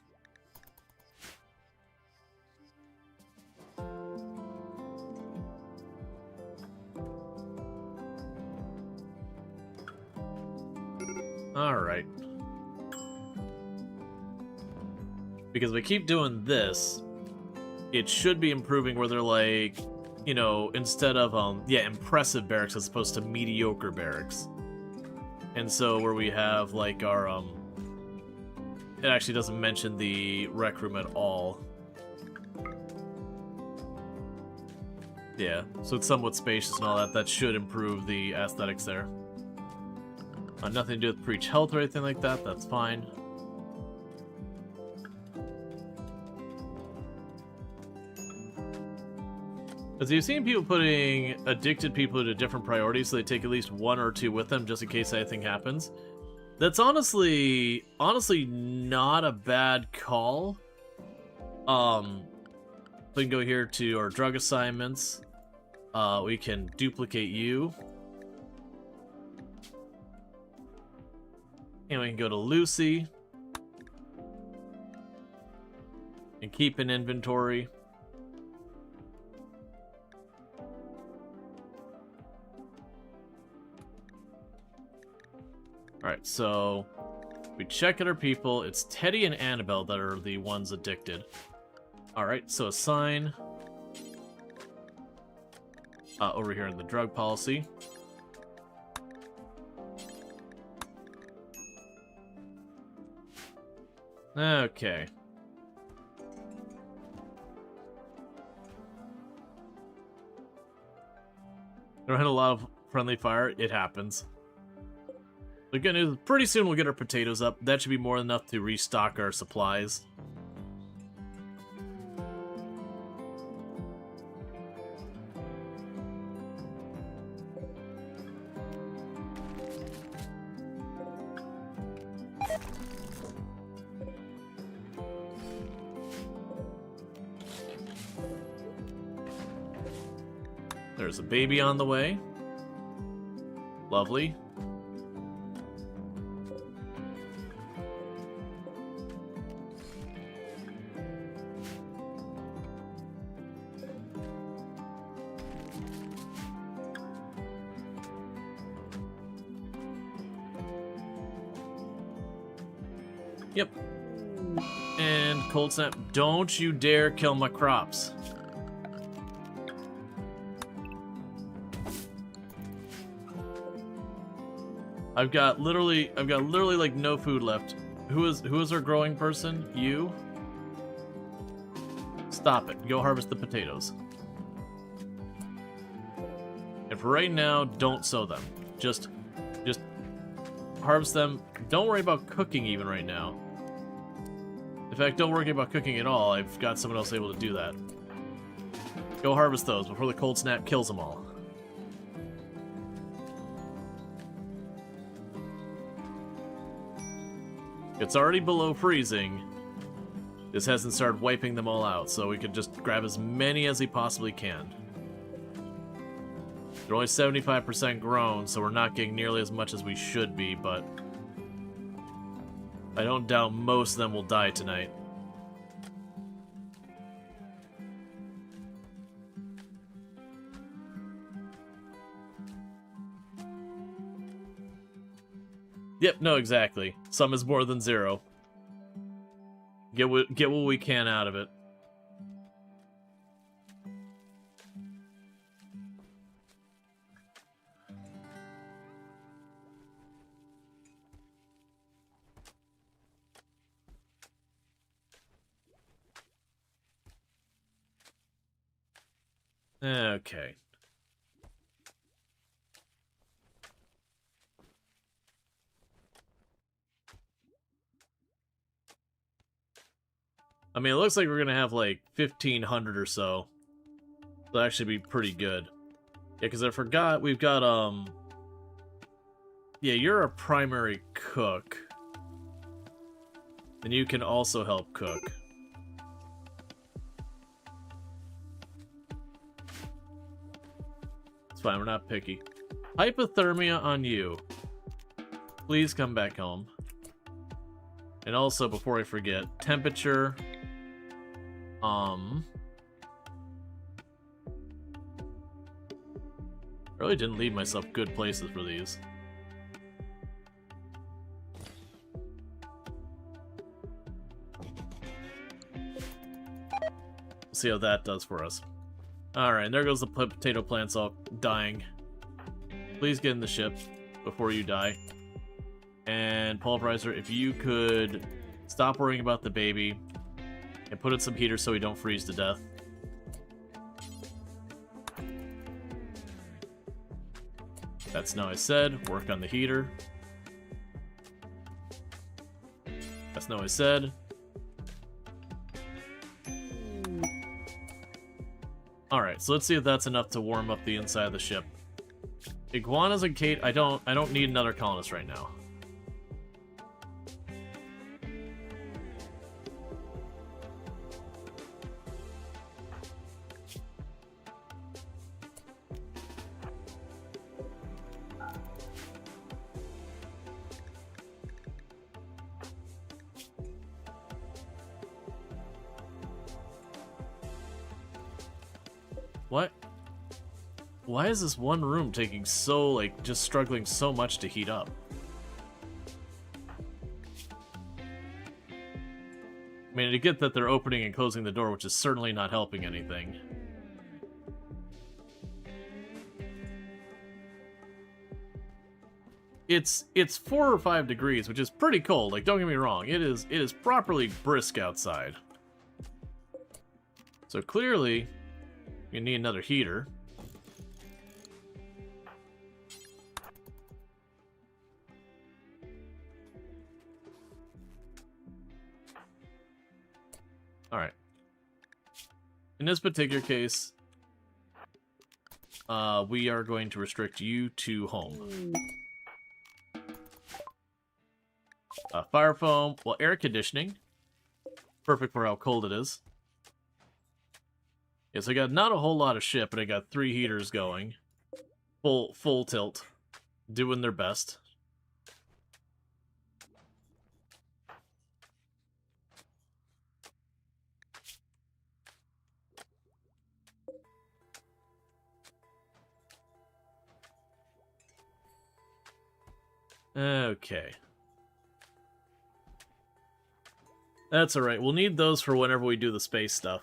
Alright. Because we keep doing this, it should be improving where they're like, you know, instead of, yeah, impressive barracks as opposed to mediocre barracks. And so where we have, like, our, it actually doesn't mention the rec room at all. Yeah, so it's somewhat spacious and all that. That should improve the aesthetics there. Nothing to do with preach health or anything like that. That's fine. As you've seen people putting addicted people into different priorities, so they take at least one or two with them just in case anything happens. That's honestly not a bad call. We can go here to our drug assignments. We can duplicate you. And we can go to Lucy. And keep an inventory. Alright, so we check at our people. It's Teddy and Annabelle that are the ones addicted. Alright, so assign over here in the drug policy. Okay. There had a lot of friendly fire. It happens. The good news, pretty soon we'll get our potatoes up. That should be more than enough to restock our supplies. There's a baby on the way. Lovely. Yep. And cold snap, don't you dare kill my crops. I've got literally like no food left. Who is our growing person? You? Stop it. Go harvest the potatoes. And for right now, don't sow them. Just harvest them. Don't worry about cooking even right now. In fact, don't worry about cooking at all. I've got someone else able to do that. Go harvest those before the cold snap kills them all. It's already below freezing. This hasn't started wiping them all out, so we could just grab as many as we possibly can. They're only 75% grown, so we're not getting nearly as much as we should be, but I don't doubt most of them will die tonight. Yep, no, exactly. Some is more than zero. Get what we can out of it. Okay. I mean, it looks like we're gonna have like 1,500 or so. That'll actually be pretty good. Yeah, because I forgot we've got yeah, you're a primary cook. And you can also help cook. It's fine, we're not picky. Hypothermia on you. Please come back home. And also, before I forget, temperature. I really didn't leave myself good places for these. see how that does for us. Alright, and there goes the potato plants all dying. Please get in the ship before you die. And Pulverizer, if you could stop worrying about the baby and put in some heaters so we don't freeze to death. That's no I said. Work on the heater. That's no I said. Alright, so let's see if that's enough to warm up the inside of the ship. Iguanas and Kate, I don't need another colonist right now. What? Why is this one room taking so, like, just struggling so much to heat up? I mean, I get that they're opening and closing the door, which is certainly not helping anything. It's 4 or 5 degrees, which is pretty cold. Like, don't get me wrong, it is properly brisk outside. So clearly, you need another heater. Alright. In this particular case, we are going to restrict you to home. Fire foam, well, air conditioning. Perfect for how cold it is. Yes, I got not a whole lot of ship, but I got 3 heaters going. Full tilt. Doing their best. Okay. That's alright. We'll need those for whenever we do the space stuff.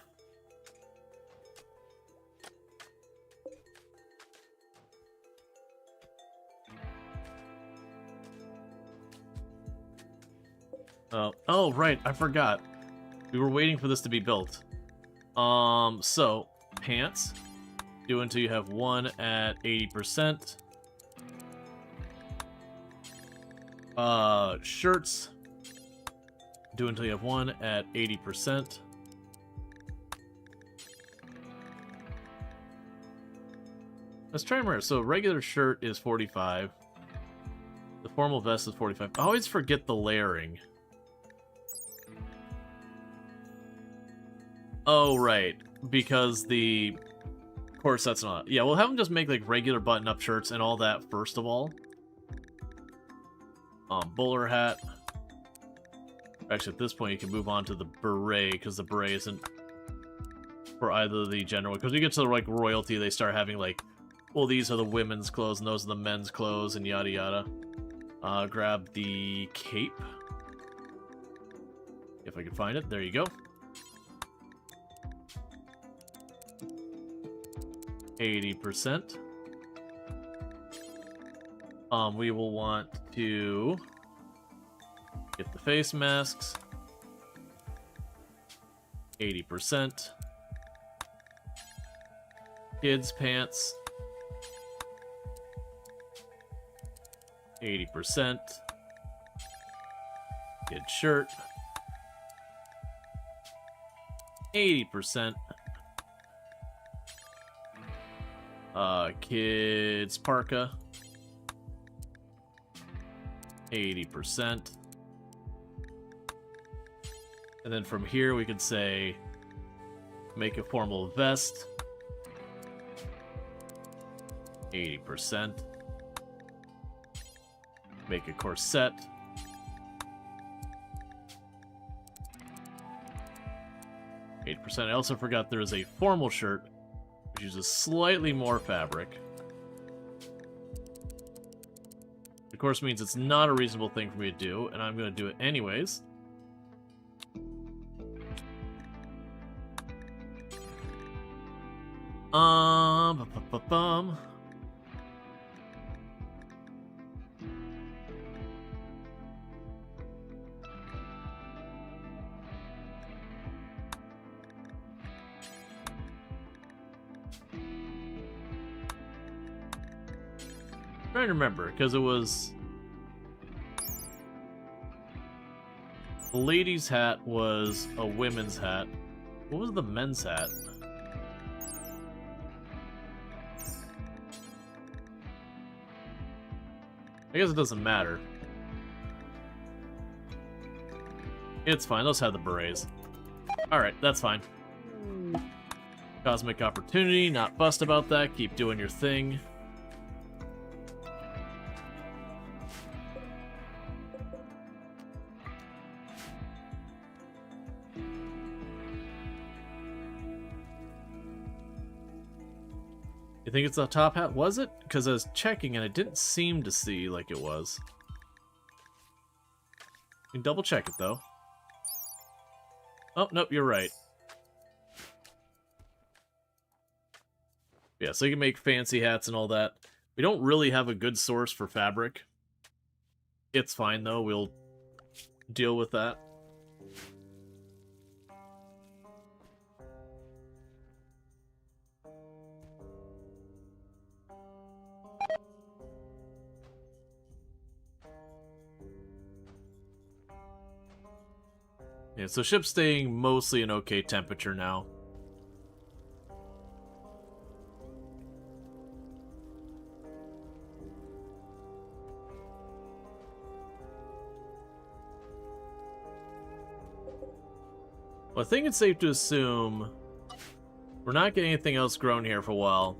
Oh, right, I forgot. We were waiting for this to be built. So, pants. Do until you have one at 80%. Shirts. Do until you have one at 80%. Let's try and remember. So, regular shirt is 45. The formal vest is 45. I always forget the layering. Oh, right. Because the corset's not. Yeah, we'll have them just make like regular button-up shirts and all that first of all. Bowler hat. Actually, at this point, you can move on to the beret, because the beret isn't for either the general. Because you get to, like, royalty, they start having, like, well, these are the women's clothes, and those are the men's clothes, and yada yada. Grab the cape. If I can find it. There you go. 80%. We will want to get the face masks. 80%. Kids pants. 80%. Kid shirt. 80%. Kids parka. 80%. And then from here we could say make a formal vest. 80%. Make a corset. 80%. I also forgot there is a formal shirt, which uses slightly more fabric. Of course means it's not a reasonable thing for me to do, and I'm going to do it anyways. Bum. Trying to remember, because it was... The lady's hat was a women's hat. What was the men's hat? I guess it doesn't matter. It's fine, let's have the berets. Alright, that's fine. Cosmic opportunity, not fussed about that, keep doing your thing. You think it's the top hat? Was it? Because I was checking and it didn't seem to see like it was. You can double check it though. Oh, nope, you're right. Yeah, so you can make fancy hats and all that. We don't really have a good source for fabric. It's fine though, we'll deal with that. Yeah, so ship's staying mostly in okay temperature now. Well, I think it's safe to assume we're not getting anything else grown here for a while.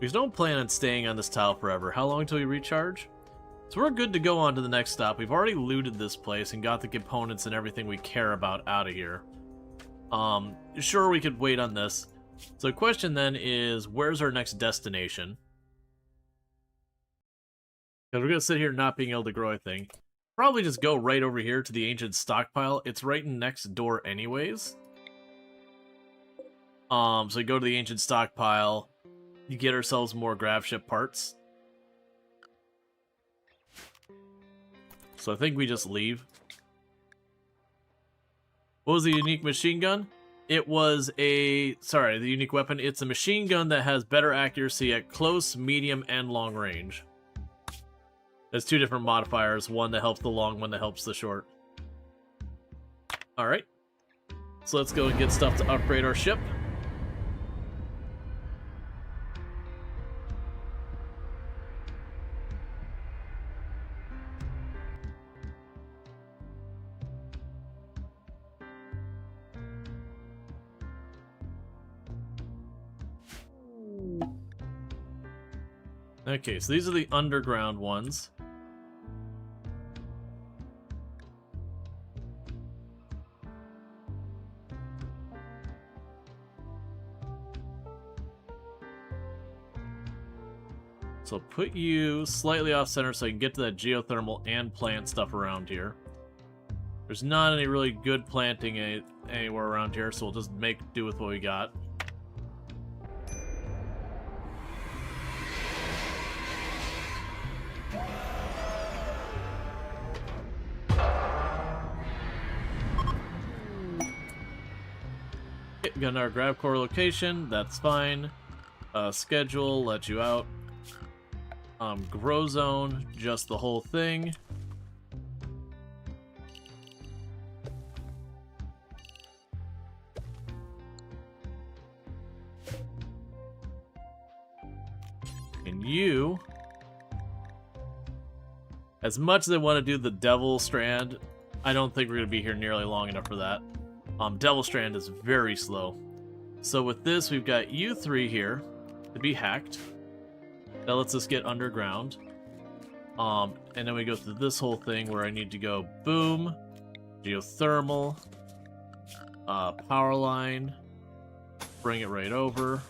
We just don't plan on staying on this tile forever. How long until we recharge? So we're good to go on to the next stop. We've already looted this place and got the components and everything we care about out of here. Sure, we could wait on this. So the question then is, where's our next destination? Because we're going to sit here not being able to grow anything. Probably just go right over here to the ancient stockpile. It's right next door anyways. So you go to the ancient stockpile. You get ourselves more grav ship parts. So I think we just leave. What was the unique machine gun? It was a... Sorry, the unique weapon. It's a machine gun that has better accuracy at close, medium, and long range. There's two different modifiers. One that helps the long, one that helps the short. Alright. So let's go and get stuff to upgrade our ship. Okay, so these are the underground ones. So put you slightly off center so I can get to that geothermal and plant stuff around here. There's not any really good planting anywhere around here, so we'll just make do with what we got. Okay, got our grab core location, that's fine. Schedule, let you out. Grow zone, just the whole thing. And you, as much as I want to do the Devil Strand, I don't think we're going to be here nearly long enough for that. Devil Strand is very slow. So with this, we've got you three here to be hacked. That lets us get underground. And then we go through this whole thing where I need to go boom, geothermal, power line, bring it right over.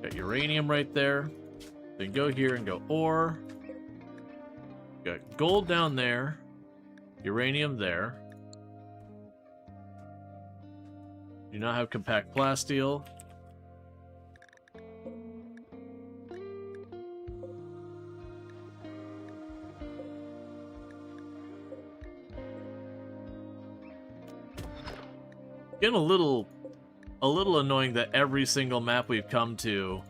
Got uranium right there. Then go here and go ore. Got gold down there, uranium there. Do not have compact plasteel. Getting a little annoying that every single map we've come to,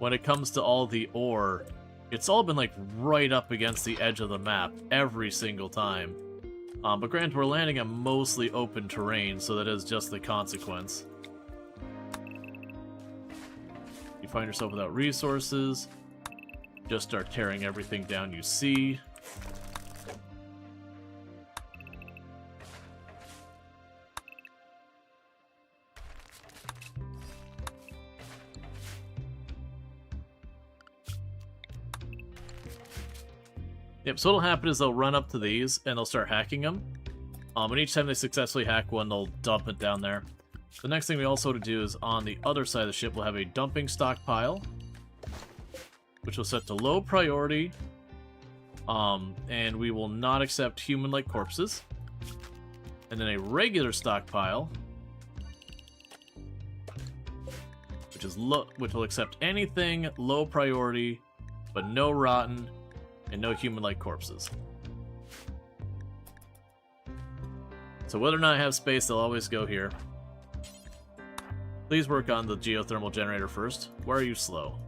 when it comes to all the ore, it's all been like right up against the edge of the map every single time. But granted, we're landing on mostly open terrain, so that is just the consequence. You find yourself without resources, just start tearing everything down you see. Yep, so what'll happen is they'll run up to these, and they'll start hacking them. And each time they successfully hack one, they'll dump it down there. The next thing we also want to do is, on the other side of the ship, we'll have a dumping stockpile, which will set to low priority, and we will not accept human-like corpses. And then a regular stockpile, which will accept anything low priority, but no rotten, and no human-like corpses. So whether or not I have space, they'll always go here. Please work on the geothermal generator first. Why are you slow?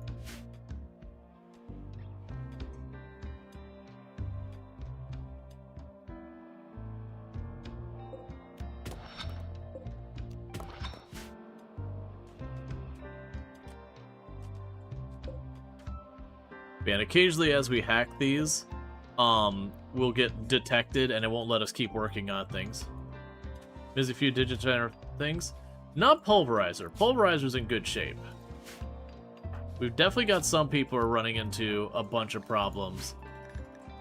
And occasionally as we hack these, we'll get detected and it won't let us keep working on things. There's a few digitizer things. Not Pulverizer. Pulverizer's in good shape. We've definitely got some people who are running into a bunch of problems,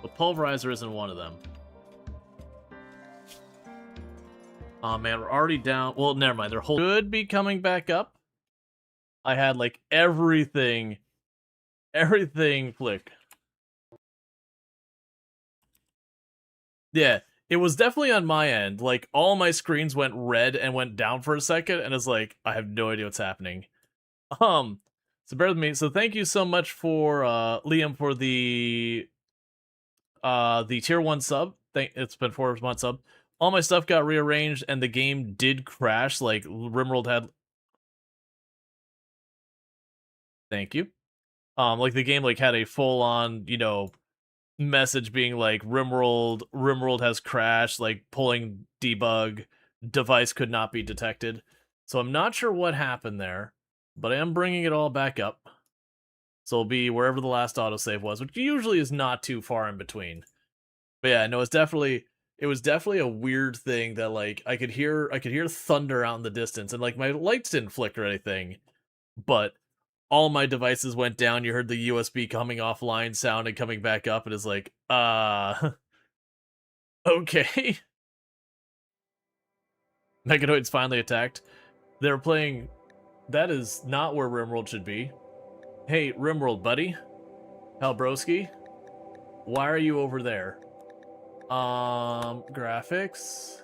but Pulverizer isn't one of them. Oh man, we're already down. Well, never mind. Their whole should be coming back up. I had like everything flick. Yeah, it was definitely on my end. Like, all my screens went red and went down for a second, and it's like, I have no idea what's happening. So bear with me. So thank you so much for, Liam, for the tier 1 sub. It's been 4 months sub. All my stuff got rearranged, and the game did crash, like, RimWorld had... Thank you. Like, the game, like, had a full-on, you know, message being like, RimWorld has crashed, like, pulling debug, device could not be detected. So I'm not sure what happened there, but I am bringing it all back up. So it'll be wherever the last autosave was, which usually is not too far in between. But yeah, no, it was definitely a weird thing that, like, I could hear thunder out in the distance, and like my lights didn't flicker or anything, but all my devices went down. You heard the USB coming offline sound and coming back up, and it's like, okay. Meganoid's finally attacked. They're playing... That is not where RimWorld should be. Hey, RimWorld, buddy. Halbroski? Why are you over there? Graphics?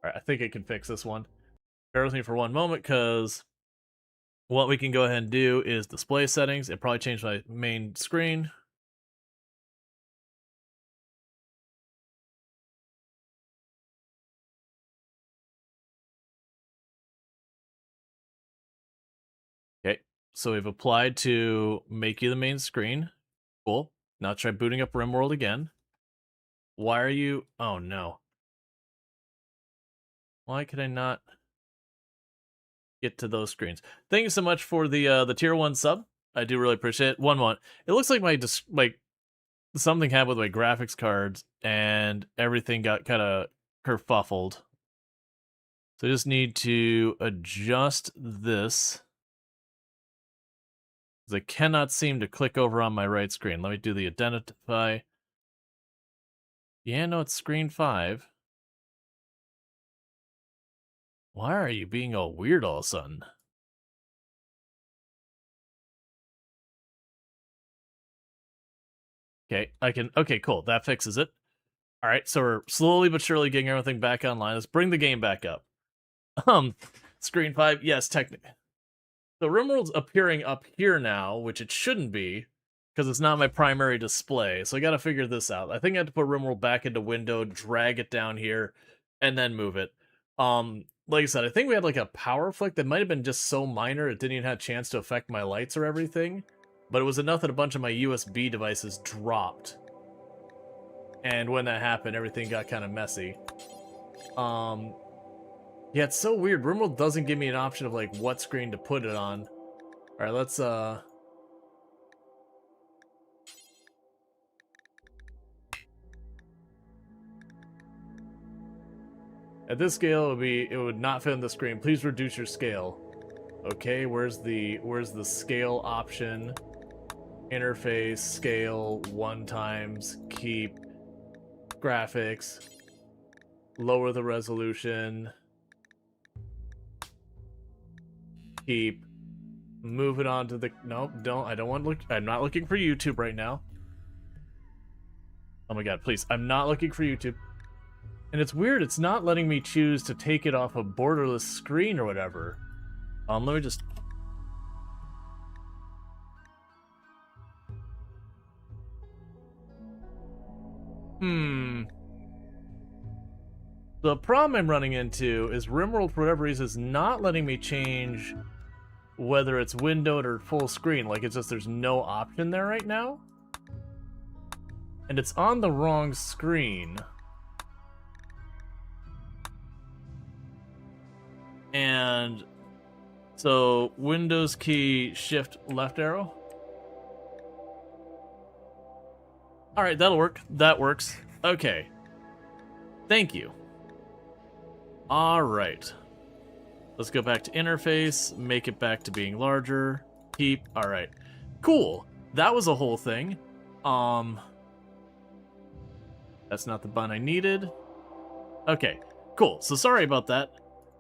Alright, I think I can fix this one. Bear with me for one moment, because what we can go ahead and do is display settings. It probably changed my main screen. Okay, so we've applied to make you the main screen. Cool. Now try booting up RimWorld again. Why are you... Oh, no. Why could I not get to those screens? Thank you so much for the tier 1 sub. I do really appreciate it. One moment. It looks like something happened with my graphics cards, and everything got kind of kerfuffled. So I just need to adjust this, because I cannot seem to click over on my right screen. Let me do the identify. Yeah, no, it's screen 5. Why are you being all weird all of a sudden? Okay, okay, cool. That fixes it. Alright, so we're slowly but surely getting everything back online. Let's bring the game back up. Screen 5, yes, technically. So RimWorld's appearing up here now, which it shouldn't be, because it's not my primary display. So I gotta figure this out. I think I have to put RimWorld back into window, drag it down here, and then move it. Like I said, I think we had like a power flick that might have been just so minor it didn't even have a chance to affect my lights or everything. But it was enough that a bunch of my USB devices dropped. And when that happened, everything got kind of messy. Yeah, it's so weird. RimWorld doesn't give me an option of like what screen to put it on. Alright, let's at this scale it would not fit on the screen. Please reduce your scale. Okay, where's the scale option? Interface, scale, 1x, keep, graphics, lower the resolution, keep, move it on to the, nope, I don't want to look, I'm not looking for YouTube right now. Oh my god, please, I'm not looking for YouTube. And it's weird, it's not letting me choose to take it off a borderless screen or whatever. Let me just... The problem I'm running into is RimWorld, for whatever reason, is not letting me change whether it's windowed or full screen. Like, it's just there's no option there right now. And it's on the wrong screen. And so Windows key, shift left arrow. Alright, that'll work. That works. Okay. Thank you. Alright. Let's go back to interface, make it back to being larger. Keep. Alright. Cool. That was a whole thing. That's not the button I needed. Okay. Cool. So sorry about that.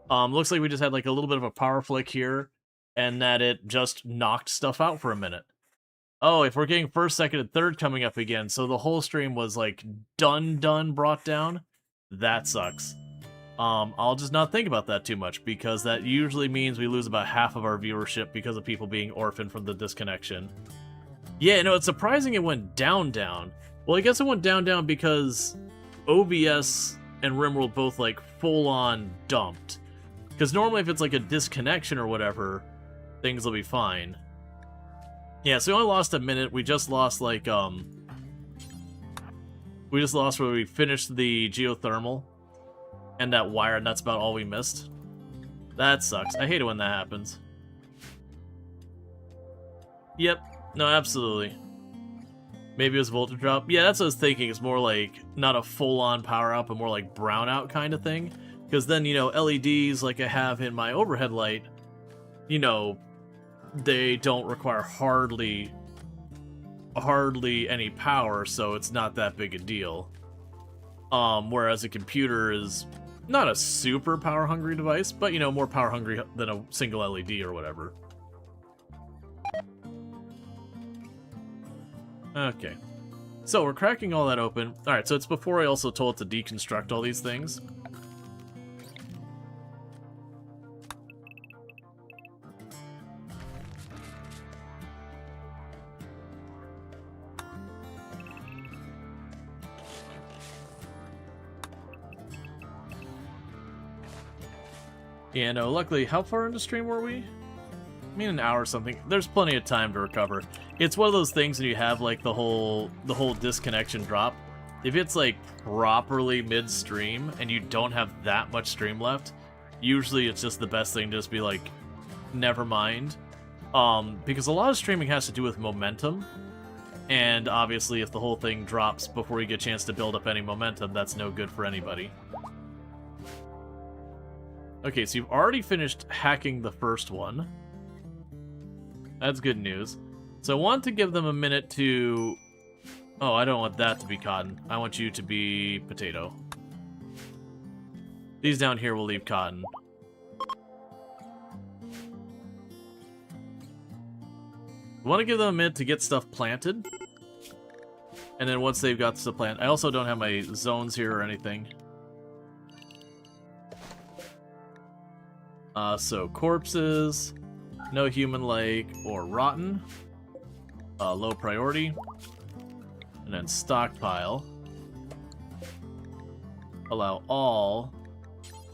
Looks like we just had like a little bit of a power flick here, and that it just knocked stuff out for a minute. Oh, if we're getting first, second, and third coming up again, so the whole stream was like done brought down. That sucks. I'll just not think about that too much, because that usually means we lose about half of our viewership because of people being orphaned from the disconnection. Yeah, no, it's surprising it went down. Well, I guess it went down because OBS and RimWorld both like full-on dumped. Because normally if it's like a disconnection or whatever, things will be fine. Yeah, so we only lost a minute. We just lost like, we just lost where we finished the geothermal and that wire, and that's about all we missed. That sucks. I hate it when that happens. Yep. No, absolutely. Maybe it was voltage drop. Yeah, that's what I was thinking. It's more like not a full-on power out, but more like brownout kind of thing. Because then, you know, LEDs like I have in my overhead light, you know, they don't require hardly any power, so it's not that big a deal. Whereas a computer is not a super power-hungry device, but, you know, more power-hungry than a single LED or whatever. Okay. So, we're cracking all that open. Alright, so it's before I also told it to deconstruct all these things. Yeah, no, luckily, how far into stream were we? I mean, an hour or something. There's plenty of time to recover. It's one of those things when you have, like, the whole disconnection drop. If it's, like, properly mid-stream, and you don't have that much stream left, usually it's just the best thing to just be like, never mind. Because a lot of streaming has to do with momentum, and obviously if the whole thing drops before you get a chance to build up any momentum, that's no good for anybody. Okay, so you've already finished hacking the first one. That's good news. So I want to give them a minute to... Oh, I don't want that to be cotton. I want you to be potato. These down here will leave cotton. I want to give them a minute to get stuff planted. And then once they've got the plant, I also don't have my zones here or anything. So corpses, no human like or rotten, low priority, and then stockpile. Allow all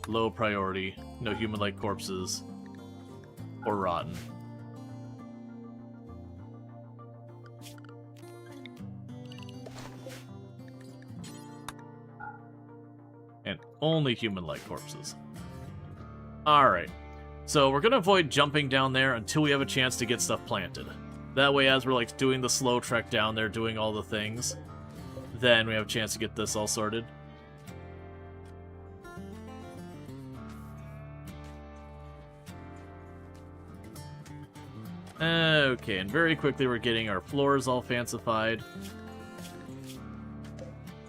low priority, no human like corpses or rotten. And only human-like corpses. Alright. So we're gonna avoid jumping down there until we have a chance to get stuff planted. That way, as we're like doing the slow trek down there, doing all the things, then we have a chance to get this all sorted. Okay, and very quickly we're getting our floors all fancified.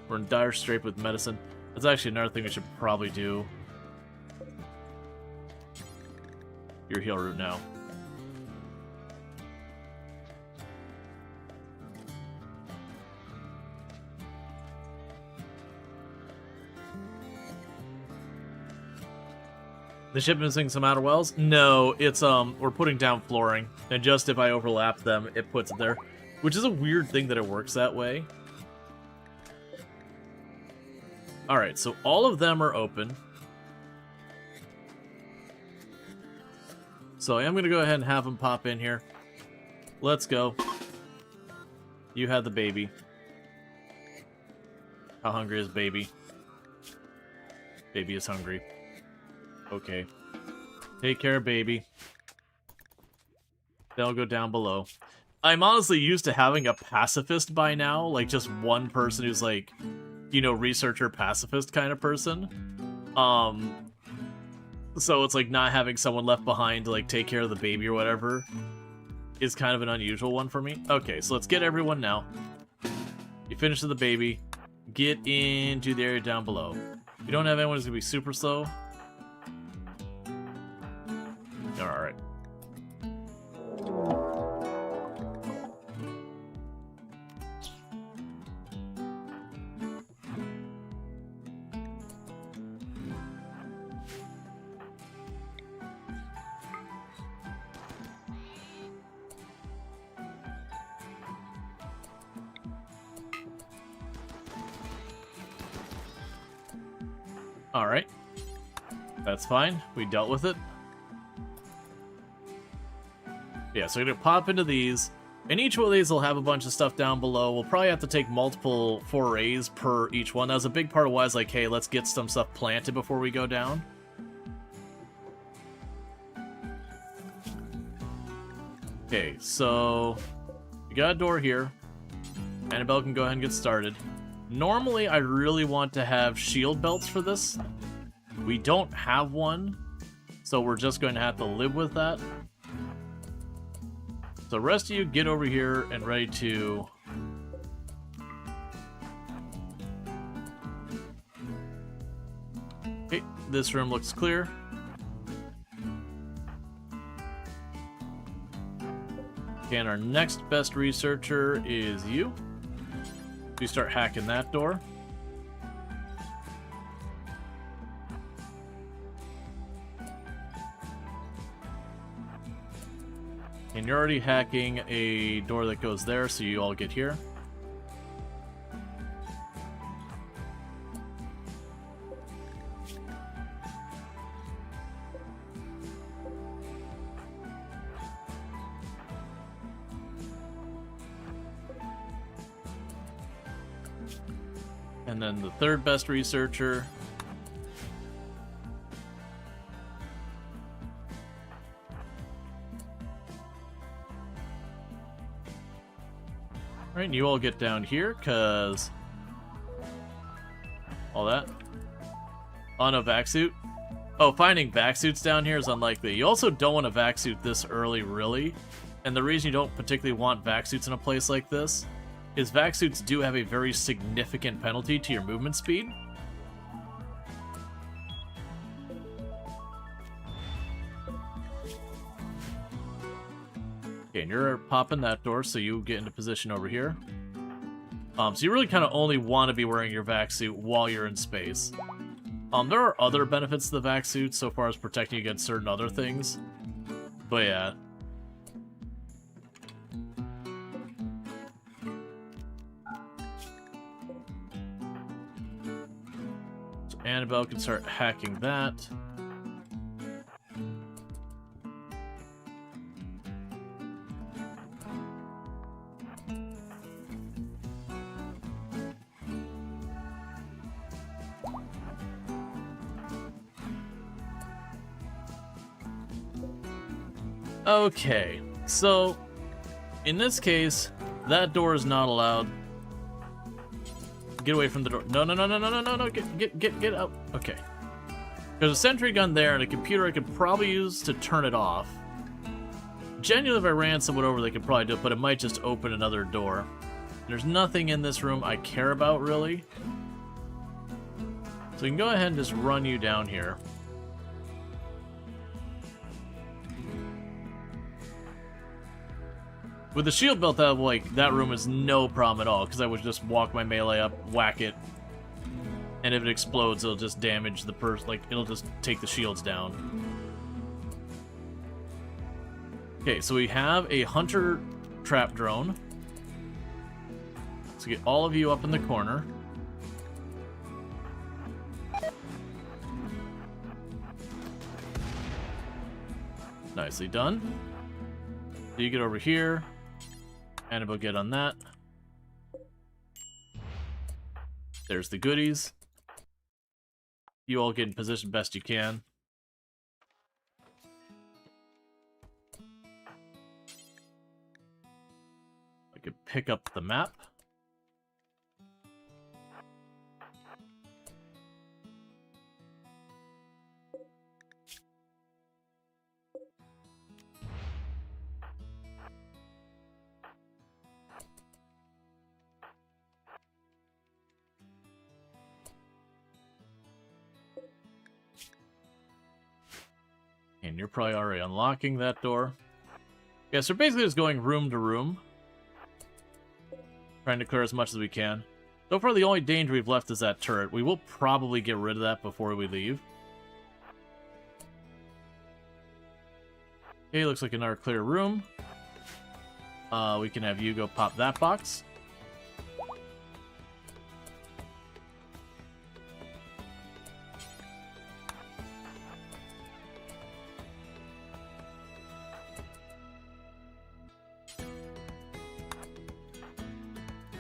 We're in dire strait with medicine. That's actually another thing we should probably do. Your heal route now. The ship missing some outer wells? No, it's we're putting down flooring, and just if I overlap them, it puts it there. Which is a weird thing that it works that way. Alright, so all of them are open. So I am going to go ahead and have them pop in here. Let's go. You had the baby. How hungry is baby? Baby is hungry. Okay. Take care of baby. They'll go down below. I'm honestly used to having a pacifist by now. Like, just one person who's like, you know, researcher pacifist kind of person. So it's like not having someone left behind to like take care of the baby or whatever is kind of an unusual one for me. Okay, so let's get everyone now. You finish with the baby. Get into the area down below. You don't have anyone who's gonna be super slow. Alright. Alright. That's fine. We dealt with it. Yeah, so we're going to pop into these. And each one of these will have a bunch of stuff down below. We'll probably have to take multiple forays per each one. That was a big part of why I was like, hey, let's get some stuff planted before we go down. Okay, so we got a door here. Annabelle can go ahead and get started. Normally, I really want to have shield belts for this. We don't have one, so we're just going to have to live with that. So the rest of you, get over here and ready to... Okay, this room looks clear. Okay, and our next best researcher is you. You start hacking that door. And you're already hacking a door that goes there, so you all get here. And then the third best researcher. Alright, and you all get down here, because... all that. On a vac suit. Oh, finding vac suits down here is unlikely. You also don't want a vac suit this early, really. And the reason you don't particularly want vac suits in a place like this is vac suits do have a very significant penalty to your movement speed. Okay, and you're popping that door, so you get into position over here. So you really kind of only want to be wearing your vac suit while you're in space. There are other benefits to the vac suit so far as protecting against certain other things. But yeah. So Annabelle can start hacking that. Okay, so in this case, that door is not allowed. Get away from the door. No, no, no, no, no, no, no, no, get out. Okay. There's a sentry gun there and a computer I could probably use to turn it off. Genuinely, if I ran someone over, they could probably do it, but it might just open another door. There's nothing in this room I care about, really. So we can go ahead and just run you down here. With the shield built up, like, that room is no problem at all, because I would just walk my melee up, whack it, and if it explodes, it'll just damage the person, like, it'll just take the shields down. Okay, so we have a hunter trap drone. So get all of you up in the corner. Nicely done. So you get over here. Annabelle, get on that. There's the goodies. You all get in position best you can. I could pick up the map. And you're probably already unlocking that door. Yeah, so basically just going room to room. Trying to clear as much as we can. So far the only danger we've left is that turret. We will probably get rid of that before we leave. Okay, looks like another clear room. We can have you go pop that box.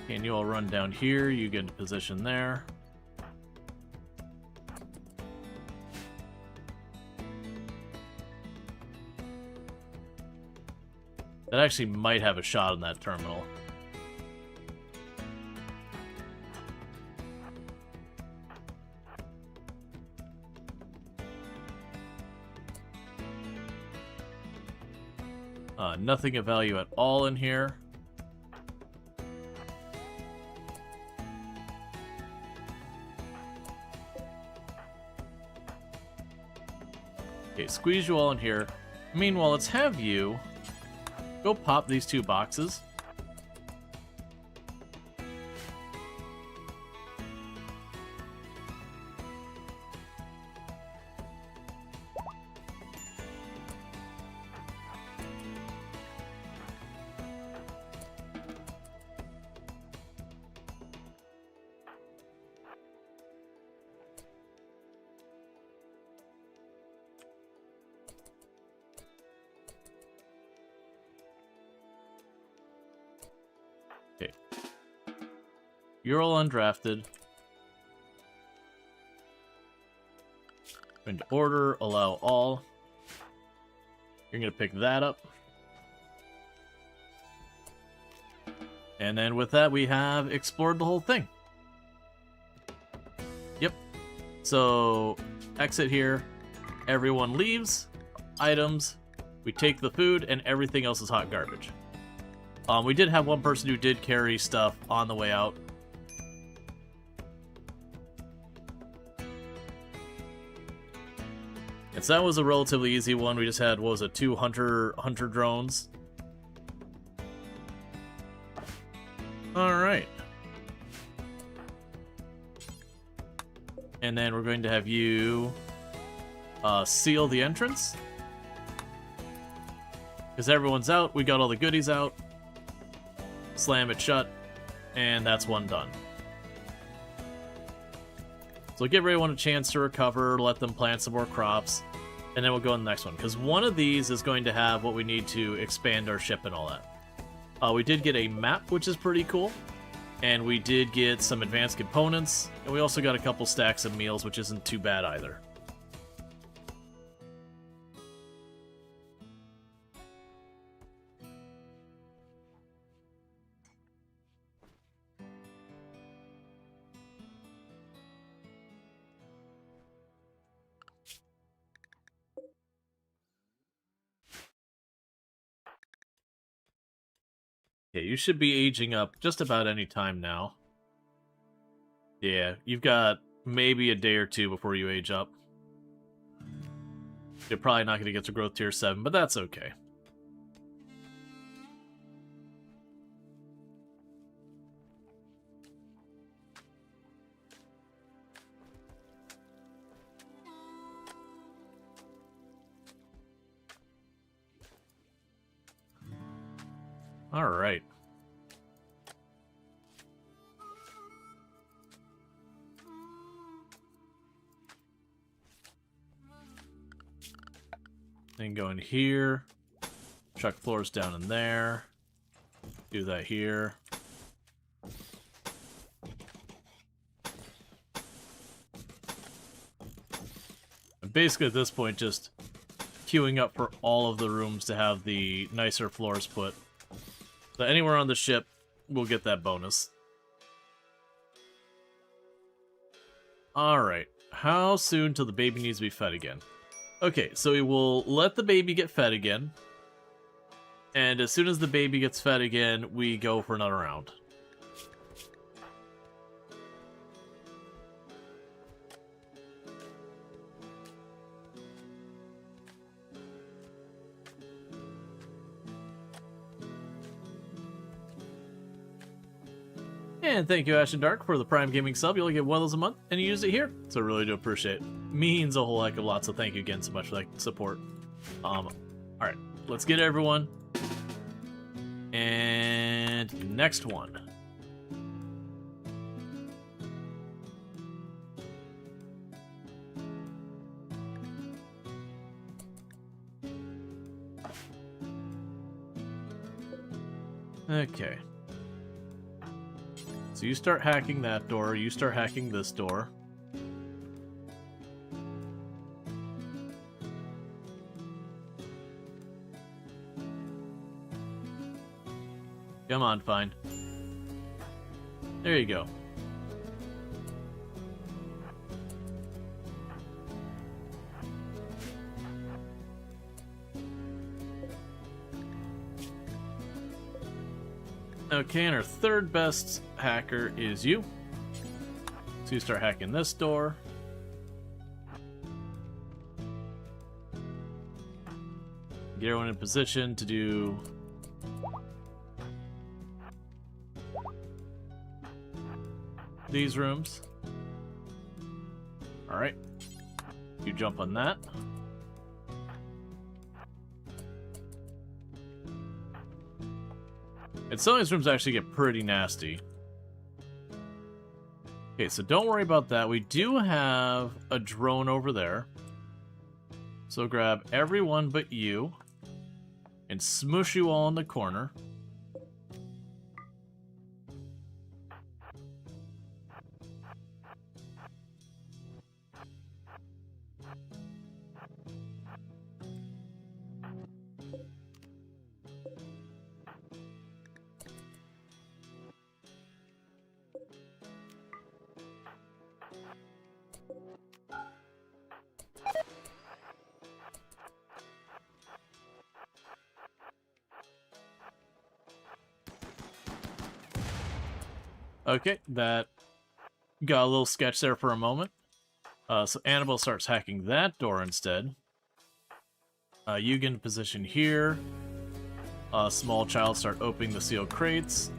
And you all run down here, you get into position there. That actually might have a shot on that terminal. Nothing of value at all in here. Okay, squeeze you all in here. Meanwhile, let's have you go pop these two boxes. Okay. You're all undrafted. Into order, allow all. You're gonna pick that up. And then with that, we have explored the whole thing. Yep. So, exit here. Everyone leaves. Items. We take the food, and everything else is hot garbage. We did have one person who did carry stuff on the way out. And so that was a relatively easy one. We just had, what was it, 2 hunter drones. Alright. And then we're going to have you seal the entrance. Because everyone's out, we got all the goodies out. Slam it shut, and that's one done. So give everyone a chance to recover, let them plant some more crops, and then we'll go on the next one. Because one of these is going to have what we need to expand our ship and all that. We did get a map, which is pretty cool. And we did get some advanced components. And we also got a couple stacks of meals, which isn't too bad either. Yeah, you should be aging up just about any time now. Yeah, you've got maybe a day or two before you age up. You're probably not going to get to growth tier 7, but that's okay. All right. Then go in here. Chuck floors down in there. Do that here. And basically at this point, just queuing up for all of the rooms to have the nicer floors put. So anywhere on the ship will get that bonus. Alright, how soon till the baby needs to be fed again? Okay, so we will let the baby get fed again. And as soon as the baby gets fed again, we go for another round. And thank you, Ash and Dark, for the Prime Gaming sub. You only get one of those a month, and you use it here. So I really do appreciate it. Means a whole heck of a lot, so thank you again so much for that support. Alright, let's get everyone. And next one. Okay. So you start hacking that door, you start hacking this door. Come on, fine. There you go. Okay, and our third best hacker is you. So you start hacking this door. Get everyone in position to do these rooms. Alright. You jump on that. And some of these rooms actually get pretty nasty. Okay, so don't worry about that. We do have a drone over there. So grab everyone but you and smoosh you all in the corner. Okay, that got a little sketch there for a moment. So Annabelle starts hacking that door instead. You get in position here. Small child start opening the sealed crates.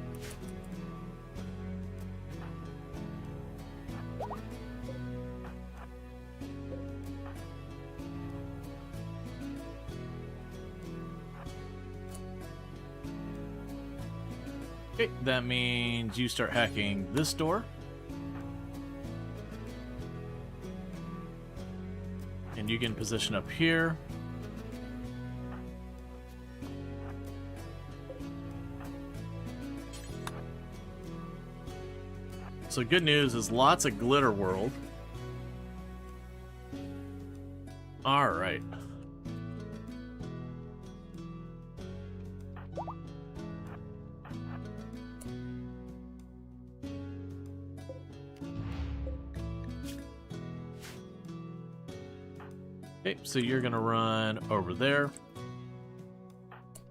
Okay, that means you start hacking this door. And you can position up here. So good news is lots of glitter world. All right. Okay, so you're gonna run over there.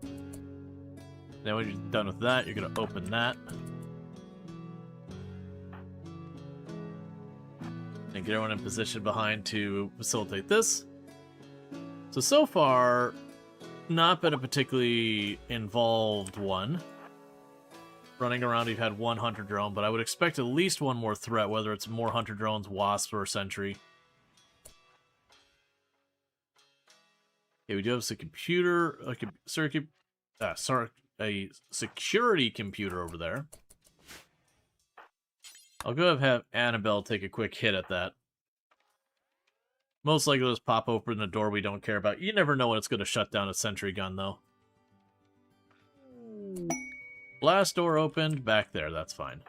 Then when you're done with that, you're gonna open that. And get everyone in position behind to facilitate this. So far, not been a particularly involved one. Running around, we've had one hunter drone, but I would expect at least one more threat, whether it's more hunter drones, wasps, or sentry. Okay, we do have a computer, a security computer over there. I'll go ahead and have Annabelle take a quick hit at that. Most likely it'll just pop open the door we don't care about. You never know when it's going to shut down a sentry gun, though. Blast door opened, back there, that's fine.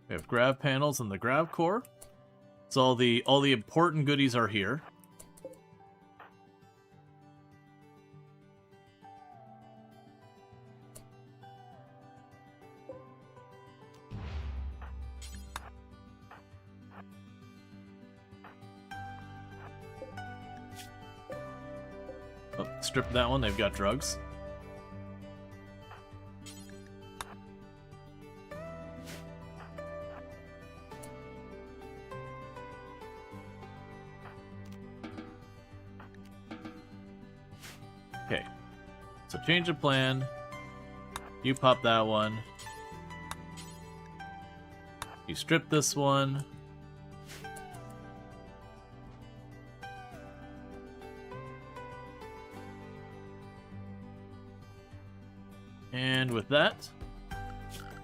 We have grav panels and the grav core. So all the important goodies are here. Oh, strip that one, they've got drugs. Okay, so change of plan. You pop that one. You strip this one. And with that,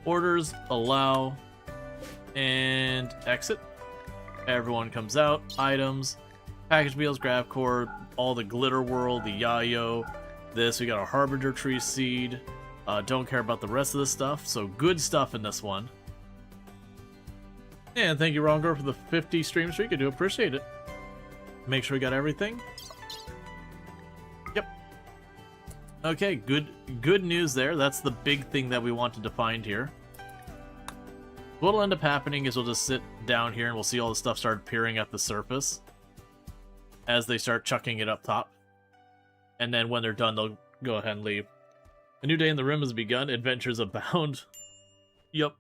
orders, allow, and exit. Everyone comes out. Items, package wheels, grav core, all the glitter world, the yayo, this. We got our harbinger tree seed. Don't care about the rest of the stuff. So good stuff in this one. And thank you, Rongo, for the 50 stream streak. I do appreciate it. Make sure we got everything. Yep. Okay, good news there. That's the big thing that we wanted to find here. What'll end up happening is we'll just sit down here and we'll see all the stuff start appearing at the surface as they start chucking it up top. And then when they're done, they'll go ahead and leave. A new day in the Rim has begun. Adventures abound. Yep.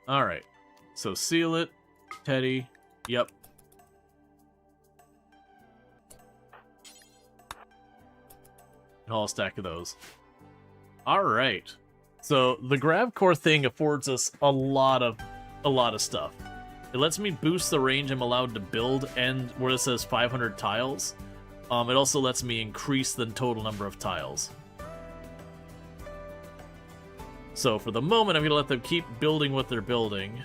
Alright. So seal it. Teddy. Yep. And all a stack of those. Alright. So the grav core thing affords us a lot of stuff. It lets me boost the range I'm allowed to build, and where it says 500 tiles, it also lets me increase the total number of tiles. So for the moment, I'm going to let them keep building what they're building.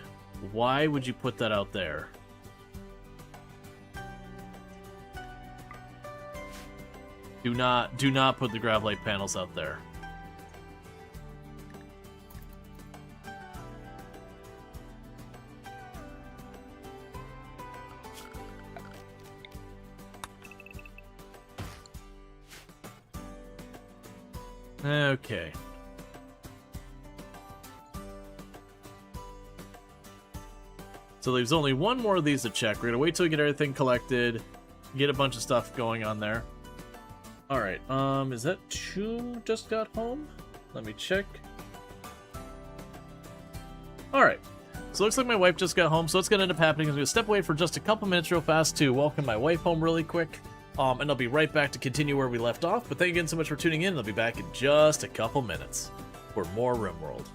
Why would you put that out there? Do not put the grav light panels out there. Okay. So there's only one more of these to check. We're gonna wait till we get everything collected, get a bunch of stuff going on there. Alright, is that 2 just got home? Let me check. Alright, So it looks like my wife just got home, so what's going to end up happening is I'm going to step away for just a couple minutes real fast to welcome my wife home really quick, and I'll be right back to continue where we left off. But thank you again so much for tuning in, and I'll be back in just a couple minutes for more RimWorld.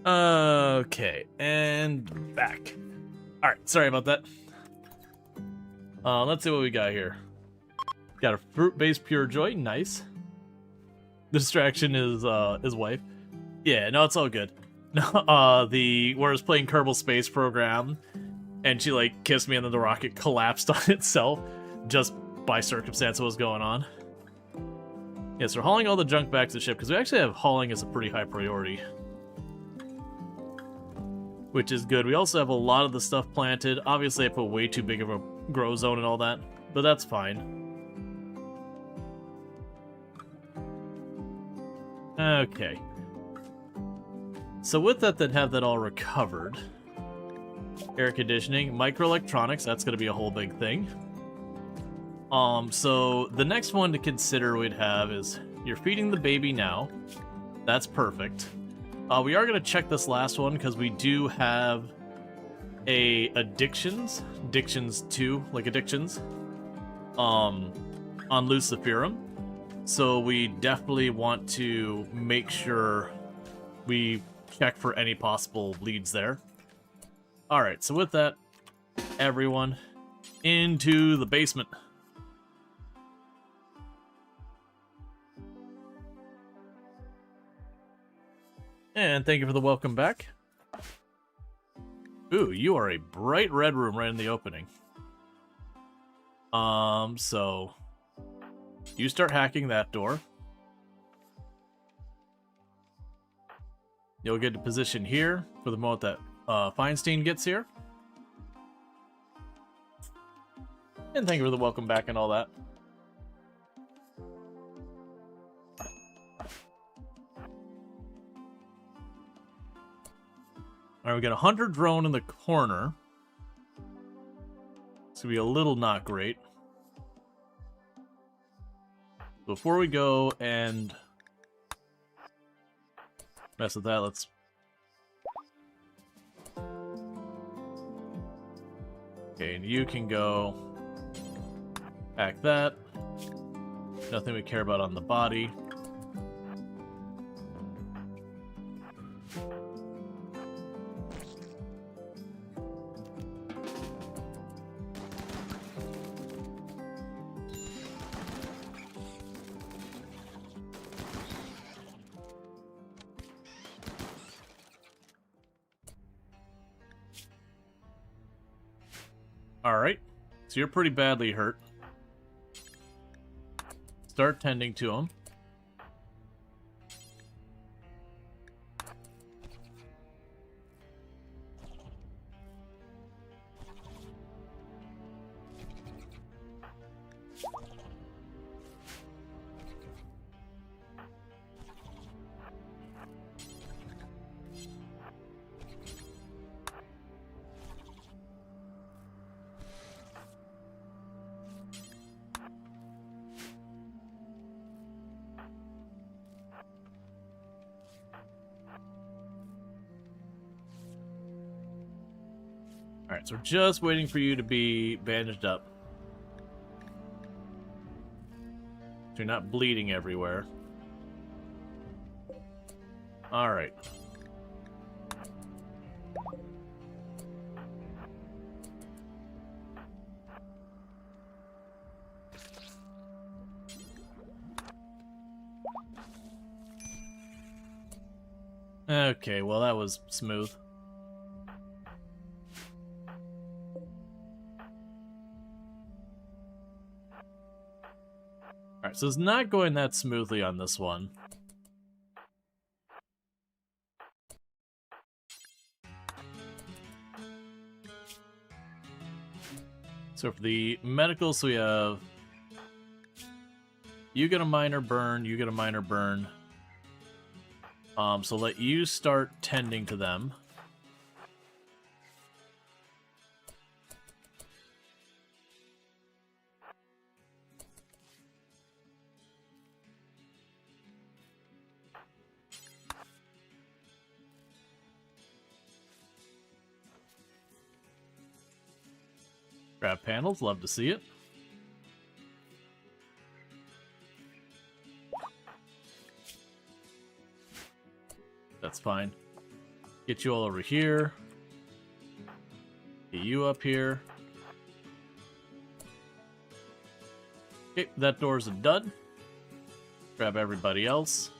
Okay, and back. Alright, sorry about that. Let's see what we got here. Got a fruit-based pure joy, nice. The distraction is his wife. Yeah, no, it's all good. No, where I was playing Kerbal Space Program, and she like kissed me, and then the rocket collapsed on itself, just by circumstance of what was going on. Yeah, so we're hauling all the junk back to the ship, because we actually have hauling as a pretty high priority. Which is good. We also have a lot of the stuff planted. Obviously, I put way too big of a grow zone and all that, but that's fine. Okay. So with that, then have that all recovered. Air conditioning, microelectronics, that's going to be a whole big thing. So the next one to consider we'd have is you're feeding the baby now. That's perfect. We are going to check this last one because we do have addictions 2, like addictions, on Luciferum. So we definitely want to make sure we check for any possible leads there. Alright, so with that, everyone, into the basement. And thank you for the welcome back. Ooh, you are a bright red room right in the opening. So you start hacking that door. You'll get to position here for the moment that Feinstein gets here. And thank you for the welcome back and all that. Alright, we got a hunter drone in the corner. It's gonna be a little not great. Before we go and mess with that, let's... Okay, and you can go pack that. Nothing we care about on the body. Alright, so you're pretty badly hurt. Start tending to him. Alright, so we're just waiting for you to be bandaged up. So you're not bleeding everywhere. Alright. Okay, well that was smooth. Alright, so it's not going that smoothly on this one. So for the medical, so we have... You get a minor burn, you get a minor burn. So let you start tending to them. Grab panels, love to see it. That's fine. Get you all over here. Get you up here. Okay, that door's a dud. Grab everybody else.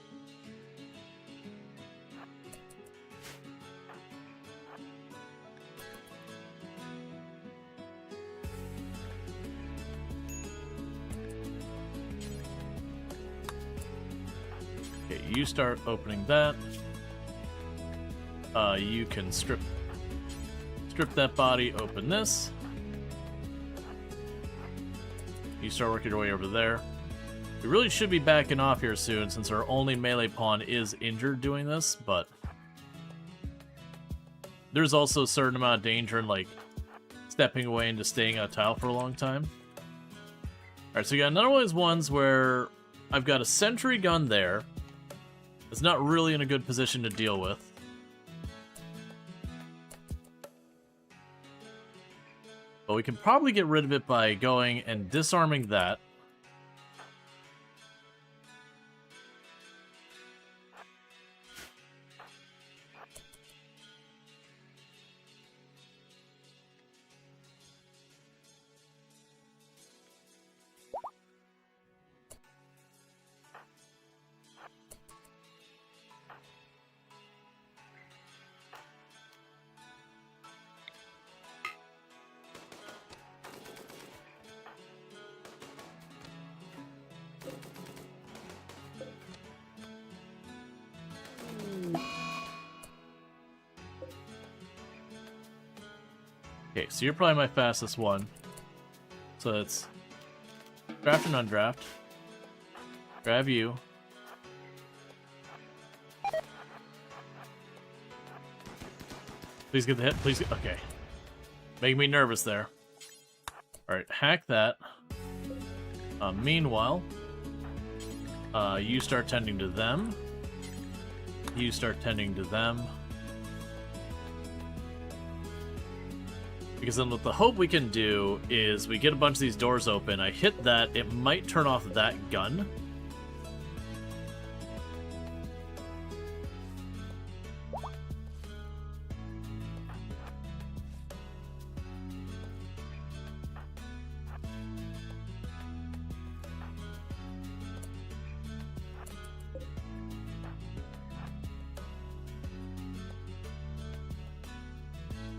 Okay, you start opening that. You can strip that body, open this. You start working your way over there. We really should be backing off here soon since our only melee pawn is injured doing this, but there's also a certain amount of danger in like stepping away and just staying on a tile for a long time. Alright, so we got another one of those ones where I've got a sentry gun there. It's not really in a good position to deal with. But we can probably get rid of it by going and disarming that. Okay, so you're probably my fastest one. So it's draft and undraft. Grab you. Please get the hit. Please get... Okay. Making me nervous there. Alright, hack that. Meanwhile, you start tending to them. You start tending to them. Because then what the hope we can do is we get a bunch of these doors open, I hit that, it might turn off that gun.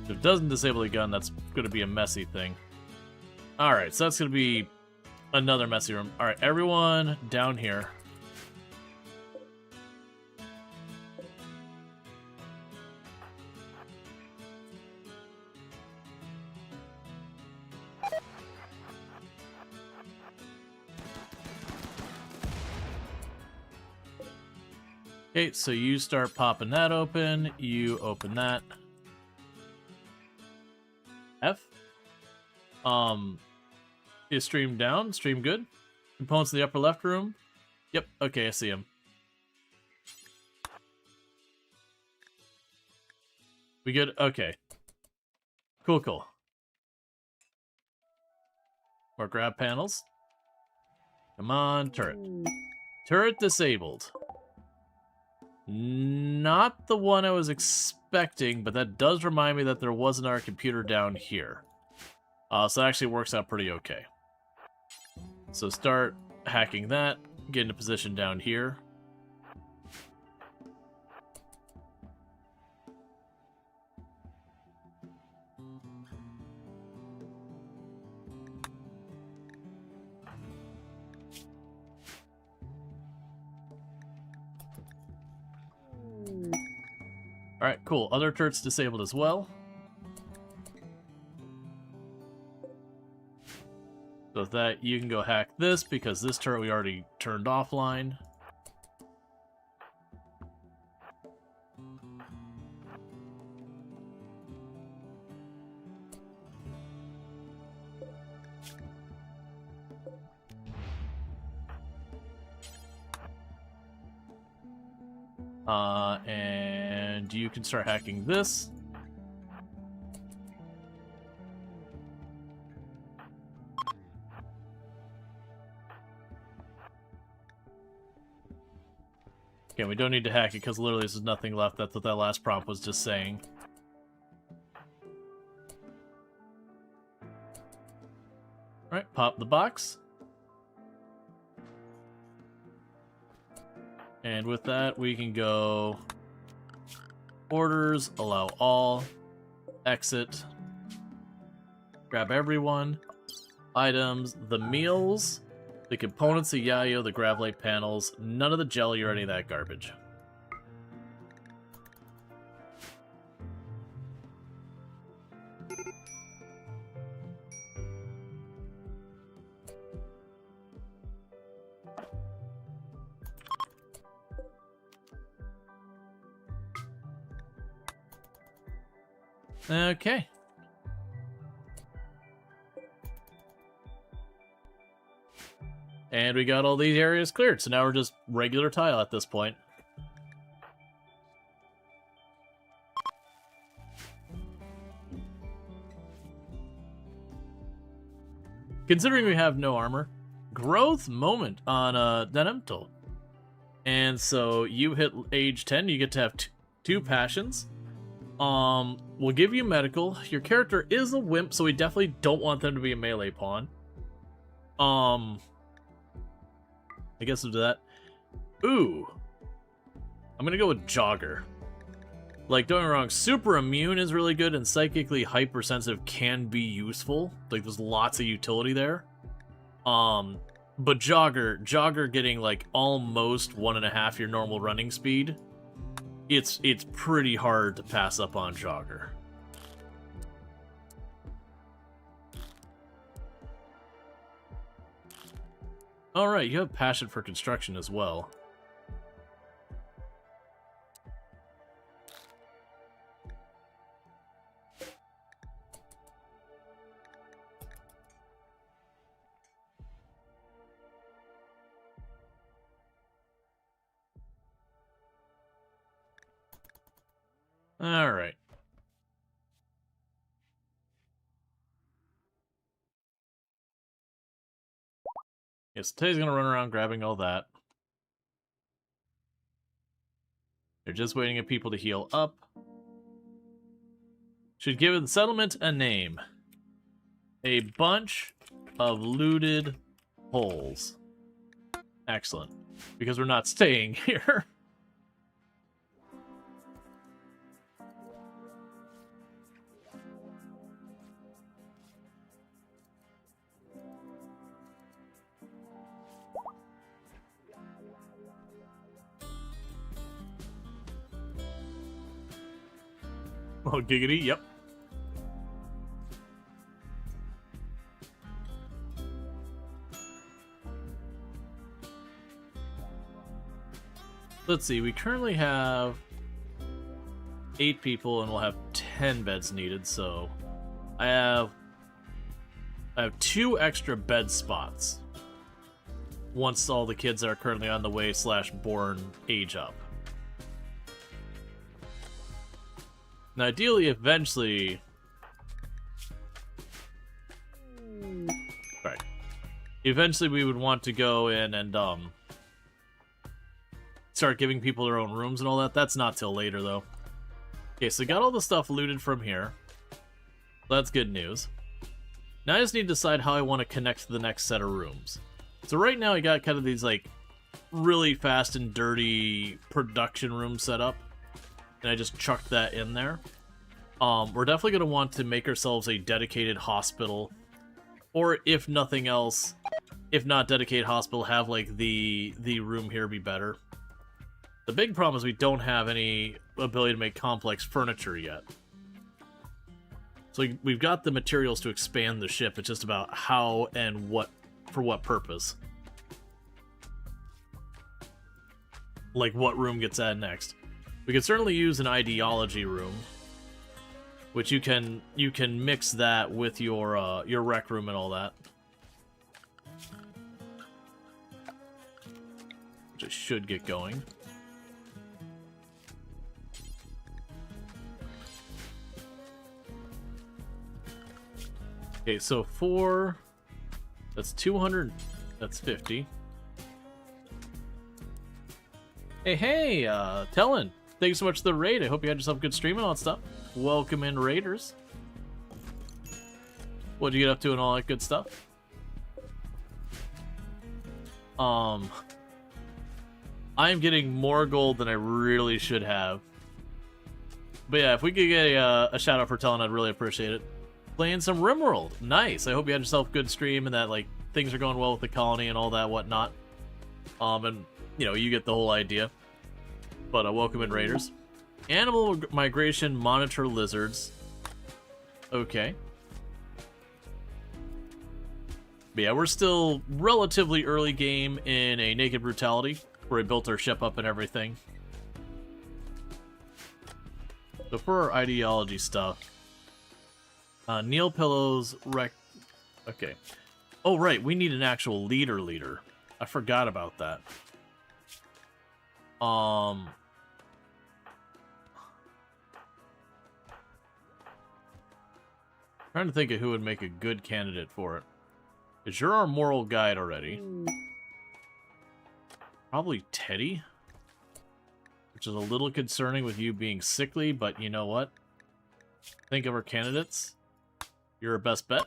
If it doesn't disable the gun, that's going to be a messy thing. Alright, so that's going to be another messy room. Alright, everyone down here. Okay, so you start popping that open, you open that. F. Is stream down? Stream good? Components in the upper left room? Yep, okay, I see him. We good? Okay. Cool, cool. More grab panels. Come on, turret. Turret disabled. Not the one I was expecting, but that does remind me that there was another computer down here. So that actually works out pretty okay. So start hacking that, get into position down here. Alright, cool. Other turrets disabled as well. So with that, you can go hack this, because this turret we already turned offline. And you can start hacking this. Okay, we don't need to hack it because literally there's nothing left. That's what that last prompt was just saying. Alright, pop the box. And with that, we can go orders, allow all, exit, grab everyone, items, the meals, the components, the yayo, the gravelite panels, none of the jelly or any of that garbage. Okay. And we got all these areas cleared, so now we're just regular tile at this point. Considering we have no armor, growth moment on Denimtal. And so you hit age 10, you get to have two passions. We'll give you medical. Your character is a wimp, so we definitely don't want them to be a melee pawn. I guess we'll do that. Ooh. I'm gonna go with Jogger. Like, don't get me wrong, super immune is really good, and psychically hypersensitive can be useful. Like, there's lots of utility there. But Jogger getting, like, almost 1.5 your normal running speed, it's pretty hard to pass up on Jogger. Alright, you have passion for construction as well. Alright. Yes, Tay's gonna run around grabbing all that. They're just waiting for people to heal up. Should give the settlement a name. A bunch of looted holes. Excellent. Because we're not staying here. Oh, giggity, yep. Let's see, we currently have 8 people and we'll have 10 beds needed, so I have 2 extra bed spots once all the kids that are currently on the way / born age up. Now, ideally, eventually... Right. Eventually, we would want to go in and, start giving people their own rooms and all that. That's not till later, though. Okay, so got all the stuff looted from here. That's good news. Now I just need to decide how I want to connect to the next set of rooms. So right now I got kind of these, like, really fast and dirty production rooms set up. And I just chucked that in there. We're definitely going to want to make ourselves a dedicated hospital. Or if nothing else, if not dedicated hospital, have, like, the room here be better. The big problem is we don't have any ability to make complex furniture yet. So we've got the materials to expand the ship. It's just about how and what, for what purpose. Like what room gets added next. We could certainly use an ideology room, which you can mix that with your rec room and all that. Which I should get going. Okay, so 4, that's 200, that's 50. Hey, Tellin, thanks so much for the raid. I hope you had yourself a good stream and all that stuff. Welcome in, Raiders. What'd you get up to and all that good stuff? I am getting more gold than I really should have. But yeah, if we could get a shout out for Tellin, I'd really appreciate it. Playing some RimWorld. Nice. I hope you had yourself a good stream and that like things are going well with the colony and all that whatnot. And you know, you get the whole idea. But welcome in, Raiders. Animal migration monitor lizards. Okay. But yeah, we're still relatively early game in a Naked Brutality, where we built our ship up and everything. So for our ideology stuff, Neil Pillows Okay. Oh right, we need an actual leader. I forgot about that. Trying to think of who would make a good candidate for it. Because you're our moral guide already. Probably Teddy. Which is a little concerning with you being sickly, but you know what? Think of our candidates. You're our best bet.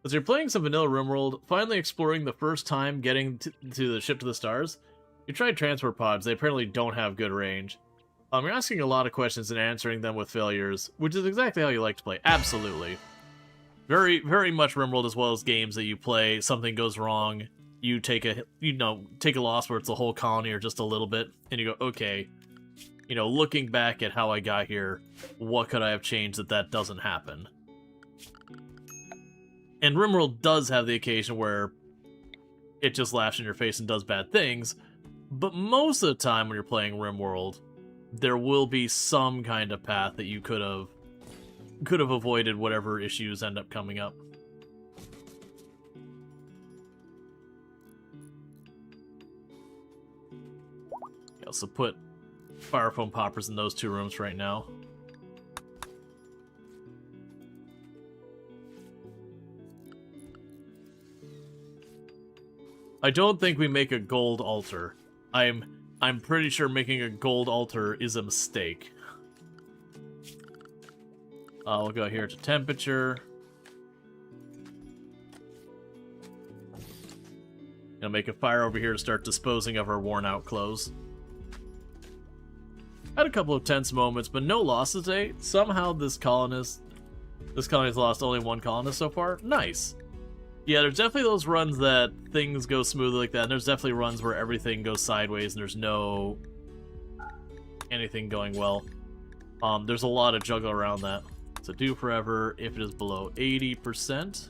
As you're playing some vanilla RimWorld, finally exploring the first time getting to the ship to the stars, you tried transport pods. They apparently don't have good range. You're asking a lot of questions and answering them with failures, which is exactly how you like to play. Absolutely. Very, very much RimWorld, as well as games that you play, something goes wrong, you take a loss where it's the whole colony or just a little bit, and you go, okay, you know, looking back at how I got here, what could I have changed that doesn't happen? And RimWorld does have the occasion where it just laughs in your face and does bad things, but most of the time when you're playing RimWorld, there will be some kind of path that you could have avoided whatever issues end up coming up. Yeah, so put fire foam poppers in those two rooms right now. I don't think we make a gold altar. I'm pretty sure making a gold altar is a mistake. We'll go here to temperature. And make a fire over here to start disposing of our worn out clothes. Had a couple of tense moments, but no losses today. Somehow this colony's lost only one colonist so far. Nice. Yeah, there's definitely those runs that things go smoothly like that, and there's definitely runs where everything goes sideways and there's no anything going well. There's a lot of juggle around that. So do forever if it is below 80%.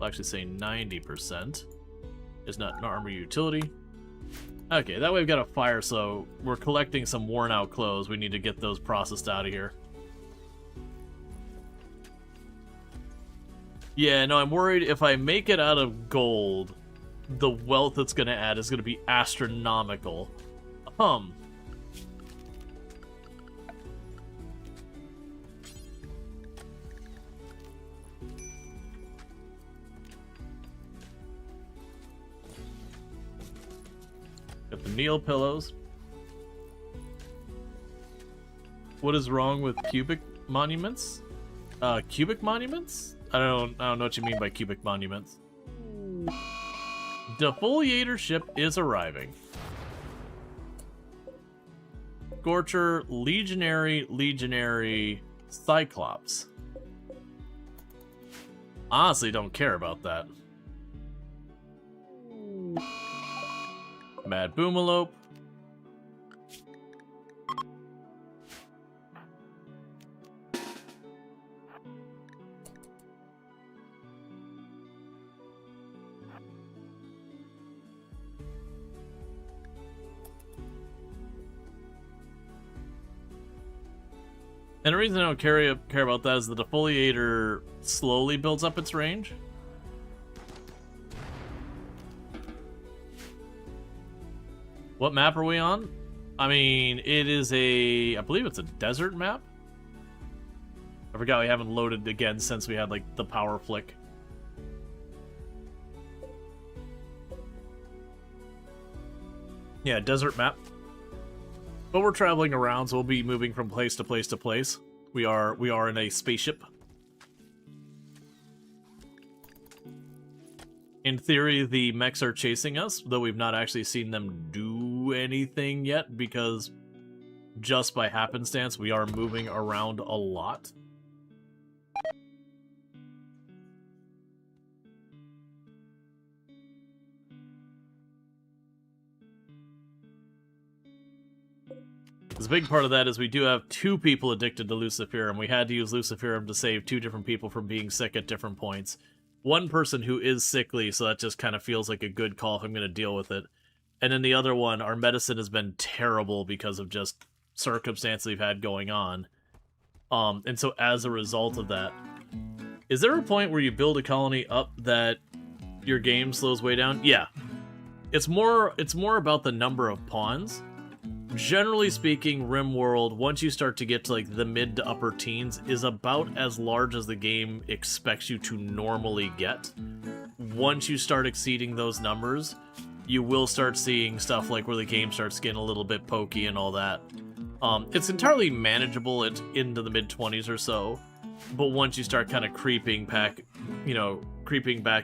I'll actually say 90%. Is not an armor utility. Okay, that way we've got a fire, so we're collecting some worn out clothes. We need to get those processed out of here. Yeah, no, I'm worried if I make it out of gold, the wealth it's going to add is going to be astronomical. Got the Neil pillows. What is wrong with cubic monuments? Cubic monuments? I don't know what you mean by cubic monuments. Defoliator ship is arriving. Scorcher, Legionary, Cyclops. Honestly, don't care about that. Mad Boomalope. And the reason I don't care about that is the defoliator slowly builds up its range. What map are we on? I mean, it is I believe it's a desert map. I forgot we haven't loaded again since we had, like, the power flick. Yeah, desert map. But we're traveling around, so we'll be moving from place to place to place. We are in a spaceship. In theory, the mechs are chasing us, though we've not actually seen them do anything yet, because just by happenstance, we are moving around a lot. The big part of that is we do have 2 people addicted to Luciferum. We had to use Luciferum to save 2 different people from being sick at different points. One person who is sickly, so that just kind of feels like a good call if I'm going to deal with it. And then the other one, our medicine has been terrible because of just circumstances we've had going on. And so as a result of that, is there a point where you build a colony up that your game slows way down? Yeah. It's more about the number of pawns. Generally speaking, RimWorld, once you start to get to like the mid to upper teens, is about as large as the game expects you to normally get. Once you start exceeding those numbers, you will start seeing stuff like where the game starts getting a little bit pokey and all that. It's entirely manageable into the mid-20s or so, but once you start kind of creeping back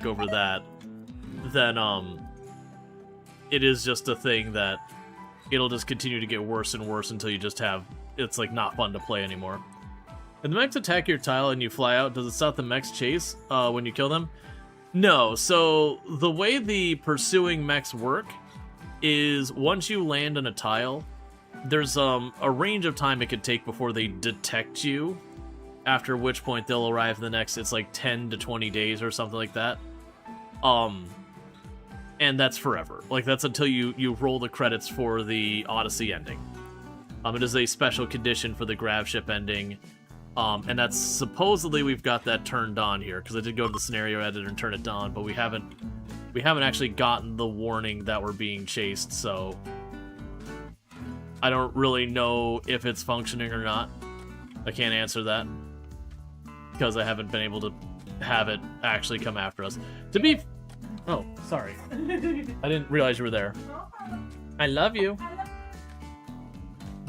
over that, then it is just a thing that it'll just continue to get worse and worse until you just have, it's like not fun to play anymore. When the mechs attack your tile and you fly out, does it stop the mechs chase when you kill them? No, so the way the pursuing mechs work is once you land on a tile, there's a range of time it could take before they detect you, after which point they'll arrive in the next, it's like 10 to 20 days or something like that. And that's forever. Like, that's until you roll the credits for the Odyssey ending. It is a special condition for the grav ship ending. And that's supposedly we've got that turned on here, because I did go to the scenario editor and turn it on, but we haven't actually gotten the warning that we're being chased, so I don't really know if it's functioning or not. I can't answer that, because I haven't been able to have it actually come after us. Oh, sorry. I didn't realize you were there. I love you.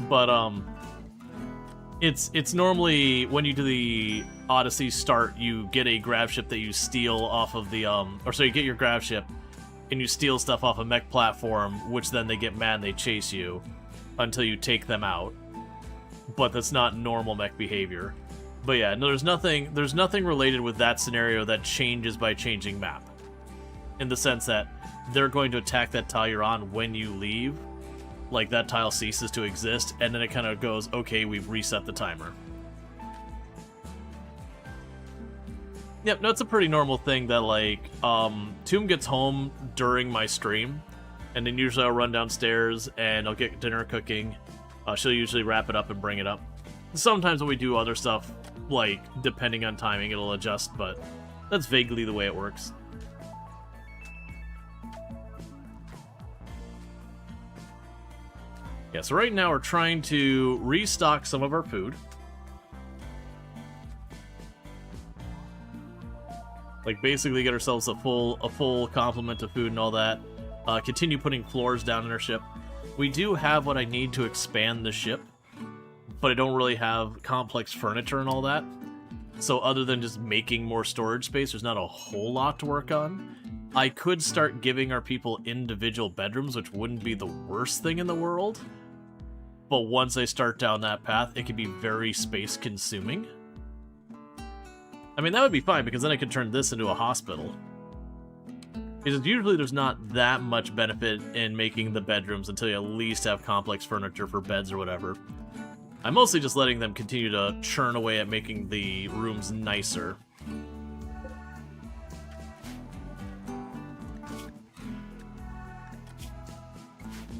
But, it's normally, when you do the Odyssey start, you get a grav ship that you steal off of the, you get your grav ship, and you steal stuff off a mech platform, which then they get mad and they chase you until you take them out. But that's not normal mech behavior. But yeah, no, there's nothing related with that scenario that changes by changing map. In the sense that they're going to attack that tile you're on when you leave. Like, that tile ceases to exist, and then it kind of goes, okay, we've reset the timer. Yep, no, it's a pretty normal thing that, like, Tomb gets home during my stream, and then usually I'll run downstairs, and I'll get dinner cooking. She'll usually wrap it up and bring it up. Sometimes when we do other stuff, like, depending on timing, it'll adjust, but that's vaguely the way it works. Yeah, so right now we're trying to restock some of our food. Like, basically get ourselves a full complement of food and all that. Continue putting floors down in our ship. We do have what I need to expand the ship, but I don't really have complex furniture and all that. So other than just making more storage space, there's not a whole lot to work on. I could start giving our people individual bedrooms, which wouldn't be the worst thing in the world. But once I start down that path, it can be very space-consuming. I mean, that would be fine, because then I could turn this into a hospital. Because usually there's not that much benefit in making the bedrooms until you at least have complex furniture for beds or whatever. I'm mostly just letting them continue to churn away at making the rooms nicer.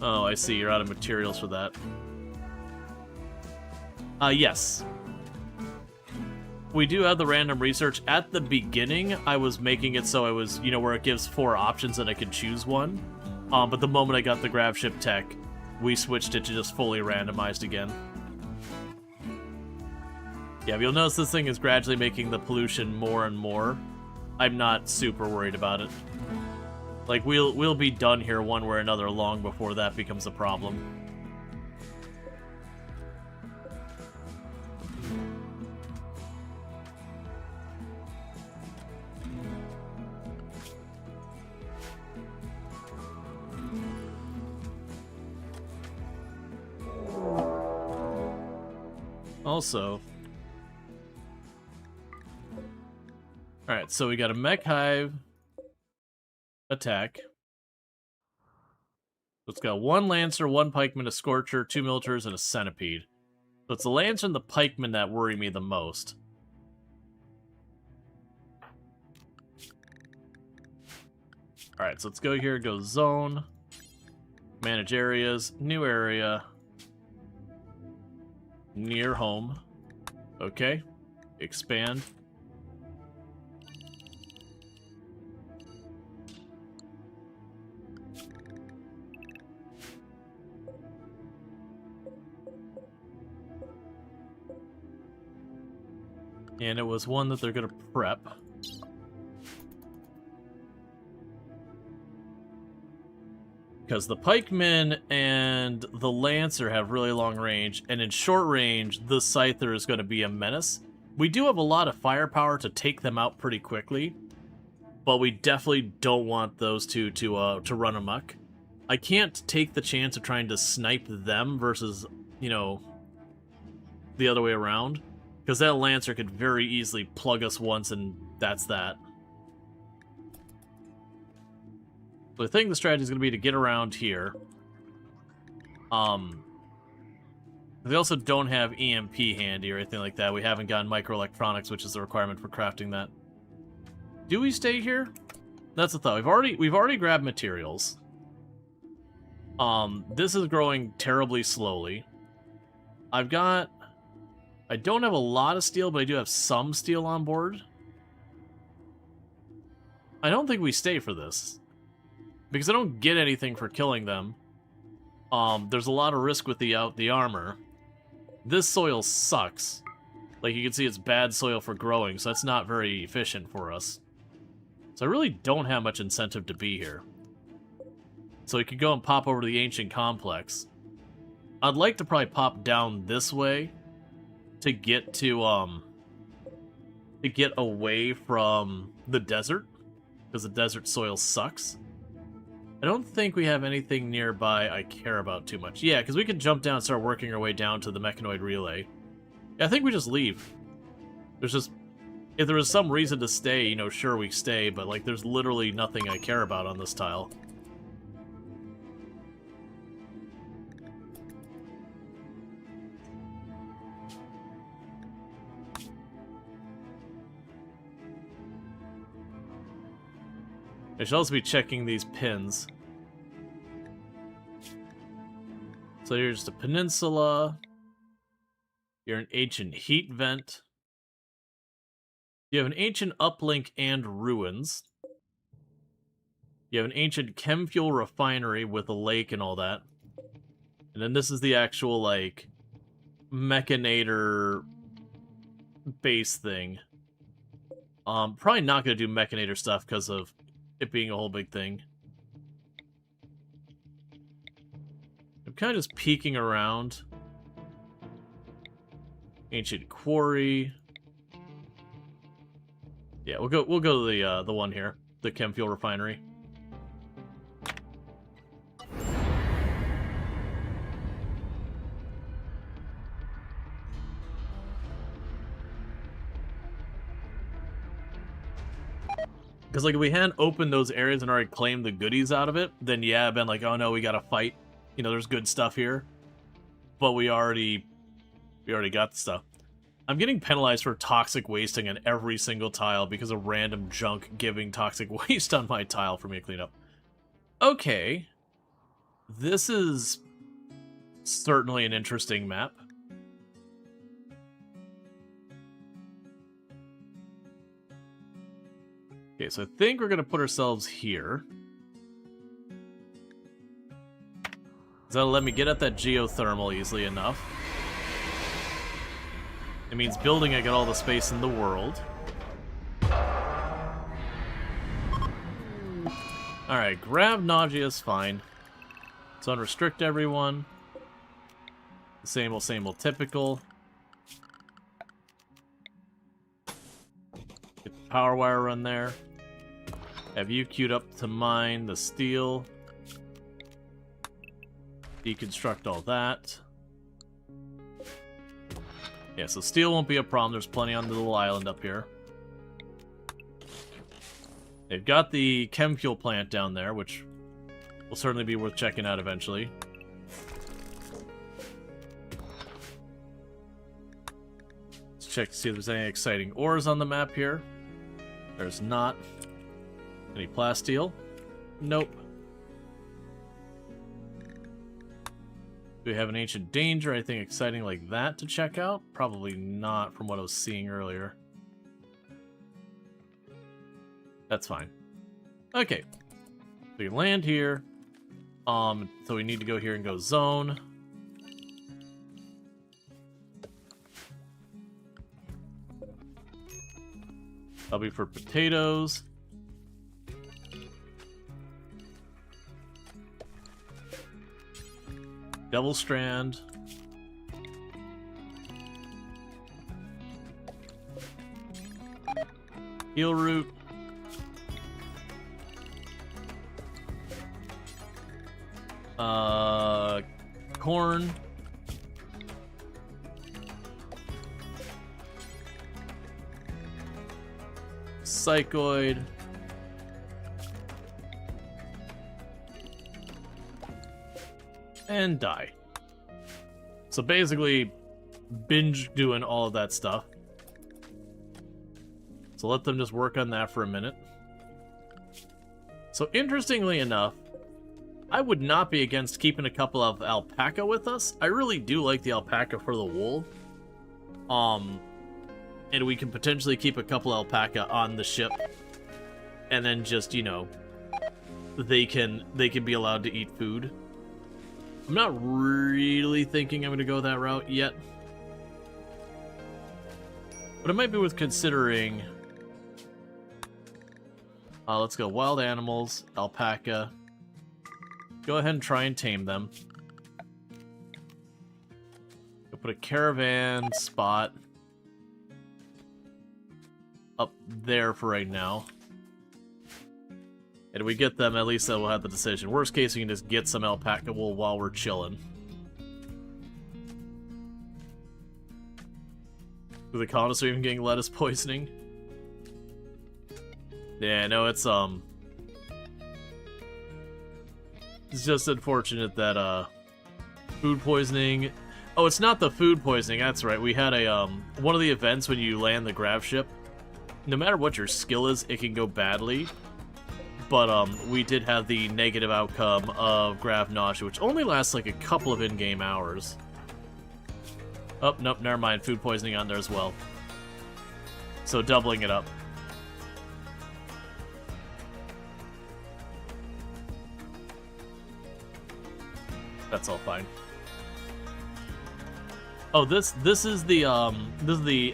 Oh, I see. You're out of materials for that. Yes. We do have the random research. At the beginning, I was making it so I was, where it gives 4 options and I could choose one. But the moment I got the grav ship tech, we switched it to just fully randomized again. Yeah, but you'll notice this thing is gradually making the pollution more and more. I'm not super worried about it. Like, we'll be done here one way or another long before that becomes a problem. Also, alright, so we got a mech hive attack. So it's got 1 lancer, 1 pikeman, a scorcher, 2 militars, and a centipede. So it's the lancer and the pikeman that worry me the most. Alright, so let's go here, go zone, manage areas, new area, near home. Okay. Expand. And it was one that they're going to prep. Because the pikemen and the lancer have really long range, and in short range, the scyther is going to be a menace. We do have a lot of firepower to take them out pretty quickly, but we definitely don't want those two to run amok. I can't take the chance of trying to snipe them versus, you know, the other way around, because that lancer could very easily plug us once, and that's that. So I think the strategy is going to be to get around here. They also don't have EMP handy or anything like that. We haven't gotten microelectronics, which is the requirement for crafting that. Do we stay here? That's the thought. We've already grabbed materials. This is growing terribly slowly. I don't have a lot of steel, but I do have some steel on board. I don't think we stay for this, because I don't get anything for killing them. There's a lot of risk with the armor. This soil sucks. Like, you can see it's bad soil for growing, so that's not very efficient for us. So I really don't have much incentive to be here. So we could go and pop over to the ancient complex. I'd like to probably pop down this way to get away from the desert, because the desert soil sucks. I don't think we have anything nearby I care about too much. Yeah, because we can jump down and start working our way down to the mechanoid relay. Yeah, I think we just leave. There's just... If there was some reason to stay, you know, sure, we stay, but, like, there's literally nothing I care about on this tile. I should also be checking these pins. So here's the peninsula. You're an ancient heat vent. You have an ancient uplink and ruins. You have an ancient chem fuel refinery with a lake and all that. And then this is the actual, like, mechanator base thing. Probably not going to do mechanator stuff because of it being a whole big thing. I'm kind of just peeking around. Ancient quarry. Yeah, we'll go to the one here, the chem fuel refinery. Because, like, if we hadn't opened those areas and already claimed the goodies out of it, then yeah, I've been like, oh no, we gotta fight. You know, there's good stuff here. But we already got the stuff. I'm getting penalized for toxic wasting on every single tile because of random junk giving toxic waste on my tile for me to clean up. Okay. This is certainly an interesting map. Okay, so I think we're going to put ourselves here. That'll let me get at that geothermal easily enough. It means building I get all the space in the world. Alright, grab nausea is fine. So unrestrict everyone. Same old, typical. Get the power wire run there. Have you queued up to mine the steel. Deconstruct all that. Yeah, so steel won't be a problem. There's plenty on the little island up here. They've got the chem fuel plant down there, which will certainly be worth checking out eventually. Let's check to see if there's any exciting ores on the map here. There's not. Any plasteel? Nope. Do we have an ancient danger, anything exciting like that to check out? Probably not from what I was seeing earlier. That's fine. Okay. We can land here. So we need to go here and go zone. That'll be for potatoes. Double strand. Heel root. Corn. Psychoid. And die. So basically, binge doing all of that stuff. So let them just work on that for a minute. So interestingly enough, I would not be against keeping a couple of alpaca with us. I really do like the alpaca for the wool. And we can potentially keep a couple alpaca on the ship. And then just, you know, they can be allowed to eat food. I'm not really thinking I'm going to go that route yet. But it might be worth considering. Let's go wild animals, alpaca. Go ahead and try and tame them. We'll put a caravan spot up there for right now. And if we get them, at least then we'll have the decision. Worst case, we can just get some alpaca wool while we're chilling. Is the colonists are even getting lettuce poisoning? Yeah, no, it's just unfortunate that, food poisoning... Oh, it's not the food poisoning, that's right. We had a, one of the events when you land the grav ship, no matter what your skill is, it can go badly. But, we did have the negative outcome of grav nausea, which only lasts like a couple of in-game hours. Oh, nope, never mind. Food poisoning on there as well. So doubling it up. That's all fine. Oh, this is the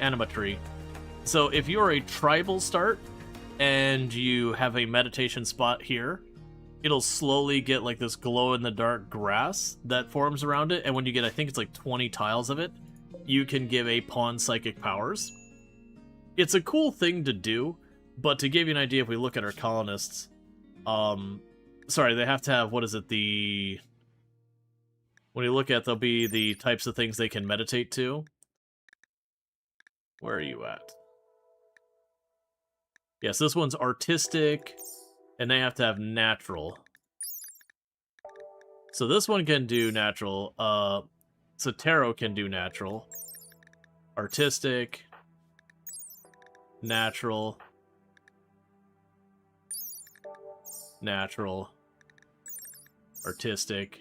anima tree. So if you're a tribal start and you have a meditation spot here, it'll slowly get like this glow-in-the-dark grass that forms around it, and when you get, I think it's like 20 tiles of it, you can give a pawn psychic powers. It's a cool thing to do, but to give you an idea, if we look at our colonists, sorry, they have to have, what is it, when you look at, there'll be the types of things they can meditate to. Where are you at? Yes, this one's artistic, and they have to have natural. So this one can do natural. So tarot can do natural. Artistic. Natural. Natural. Artistic.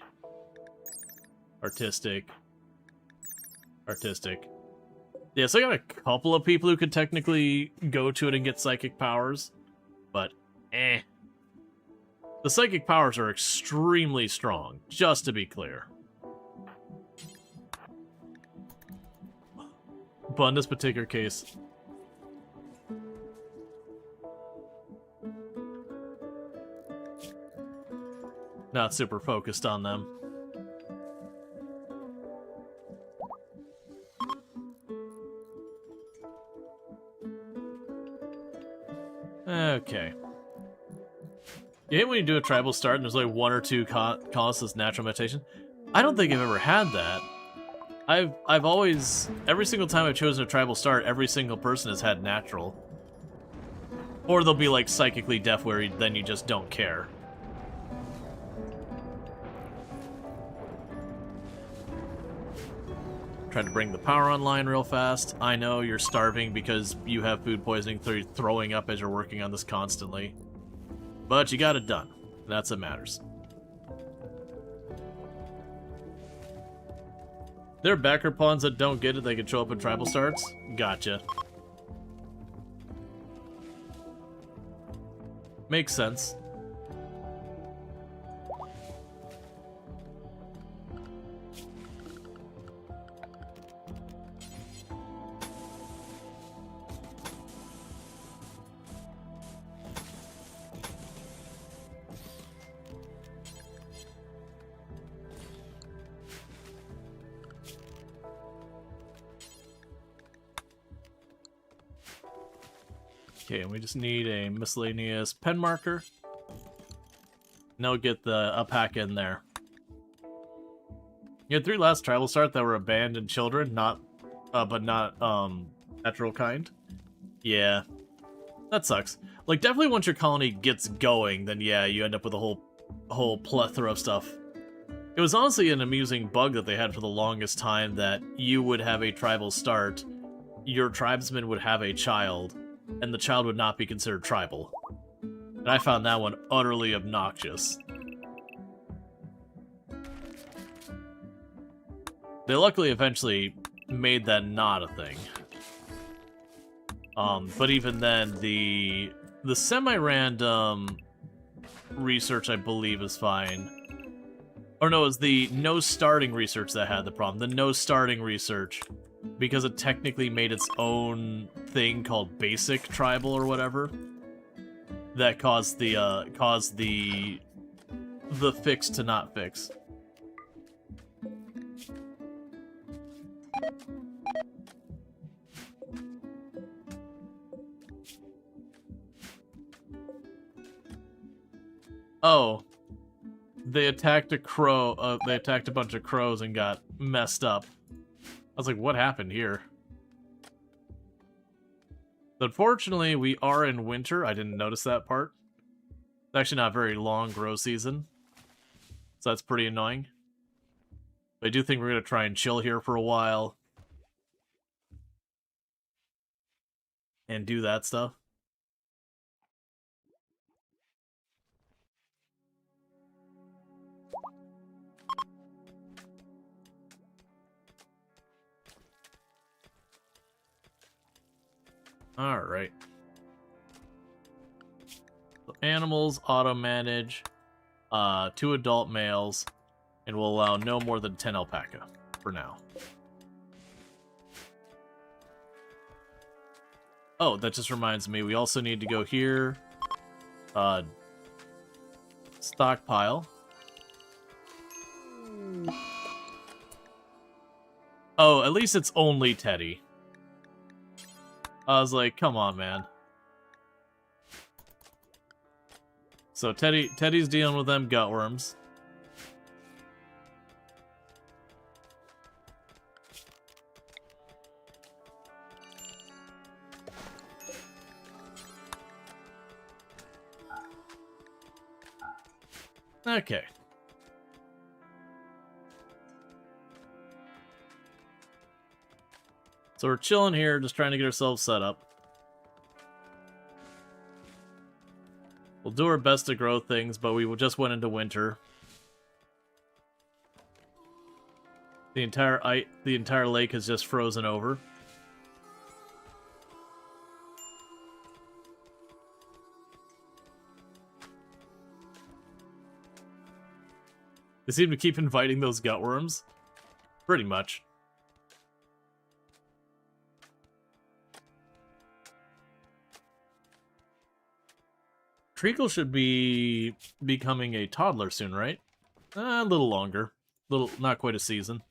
Artistic. Artistic. Yeah, so I got a couple of people who could technically go to it and get psychic powers, but eh. The psychic powers are extremely strong, just to be clear. But in this particular case... not super focused on them. Okay. You hate when you do a tribal start and there's like one or two colonists as natural mutation? I don't think I've ever had that. I've always, every single time I've chosen a tribal start, every single person has had natural. Or they'll be like psychically deaf where then you just don't care. Tried to bring the power online real fast. I know you're starving because you have food poisoning, so you're throwing up as you're working on this constantly. But you got it done. That's what matters. There are backer pawns that don't get it, they can show up in tribal starts? Gotcha. Makes sense. Okay, we just need a miscellaneous pen marker. Now get the uphack in there. You had 3 last tribal start that were abandoned children, but not natural kind. Yeah, that sucks. Like, definitely once your colony gets going, then yeah, you end up with a whole plethora of stuff. It was honestly an amusing bug that they had for the longest time that you would have a tribal start, your tribesman would have a child, and the child would not be considered tribal. And I found that one utterly obnoxious. They luckily eventually made that not a thing. But even then, the semi-random research, I believe, is fine. Or no, it was the no starting research that had the problem. The no starting research, because it technically made its own thing called basic tribal or whatever, that caused the fix to not fix. Oh, they attacked a crow. They attacked a bunch of crows and got messed up. I was like, what happened here? Unfortunately, we are in winter. I didn't notice that part. It's actually not a very long grow season, so that's pretty annoying. But I do think we're going to try and chill here for a while. And do that stuff. Alright. So animals, auto-manage, 2 adult males, and we'll allow no more than 10 alpaca for now. Oh, that just reminds me, we also need to go here, stockpile. Oh, at least it's only Teddy. I was like, come on, man. So Teddy's dealing with them gutworms. Okay. So we're chilling here, just trying to get ourselves set up. We'll do our best to grow things, but we just went into winter. The entire lake has just frozen over. They seem to keep inviting those gutworms. Pretty much. Treacle should be becoming a toddler soon, right? A little longer. Not quite a season.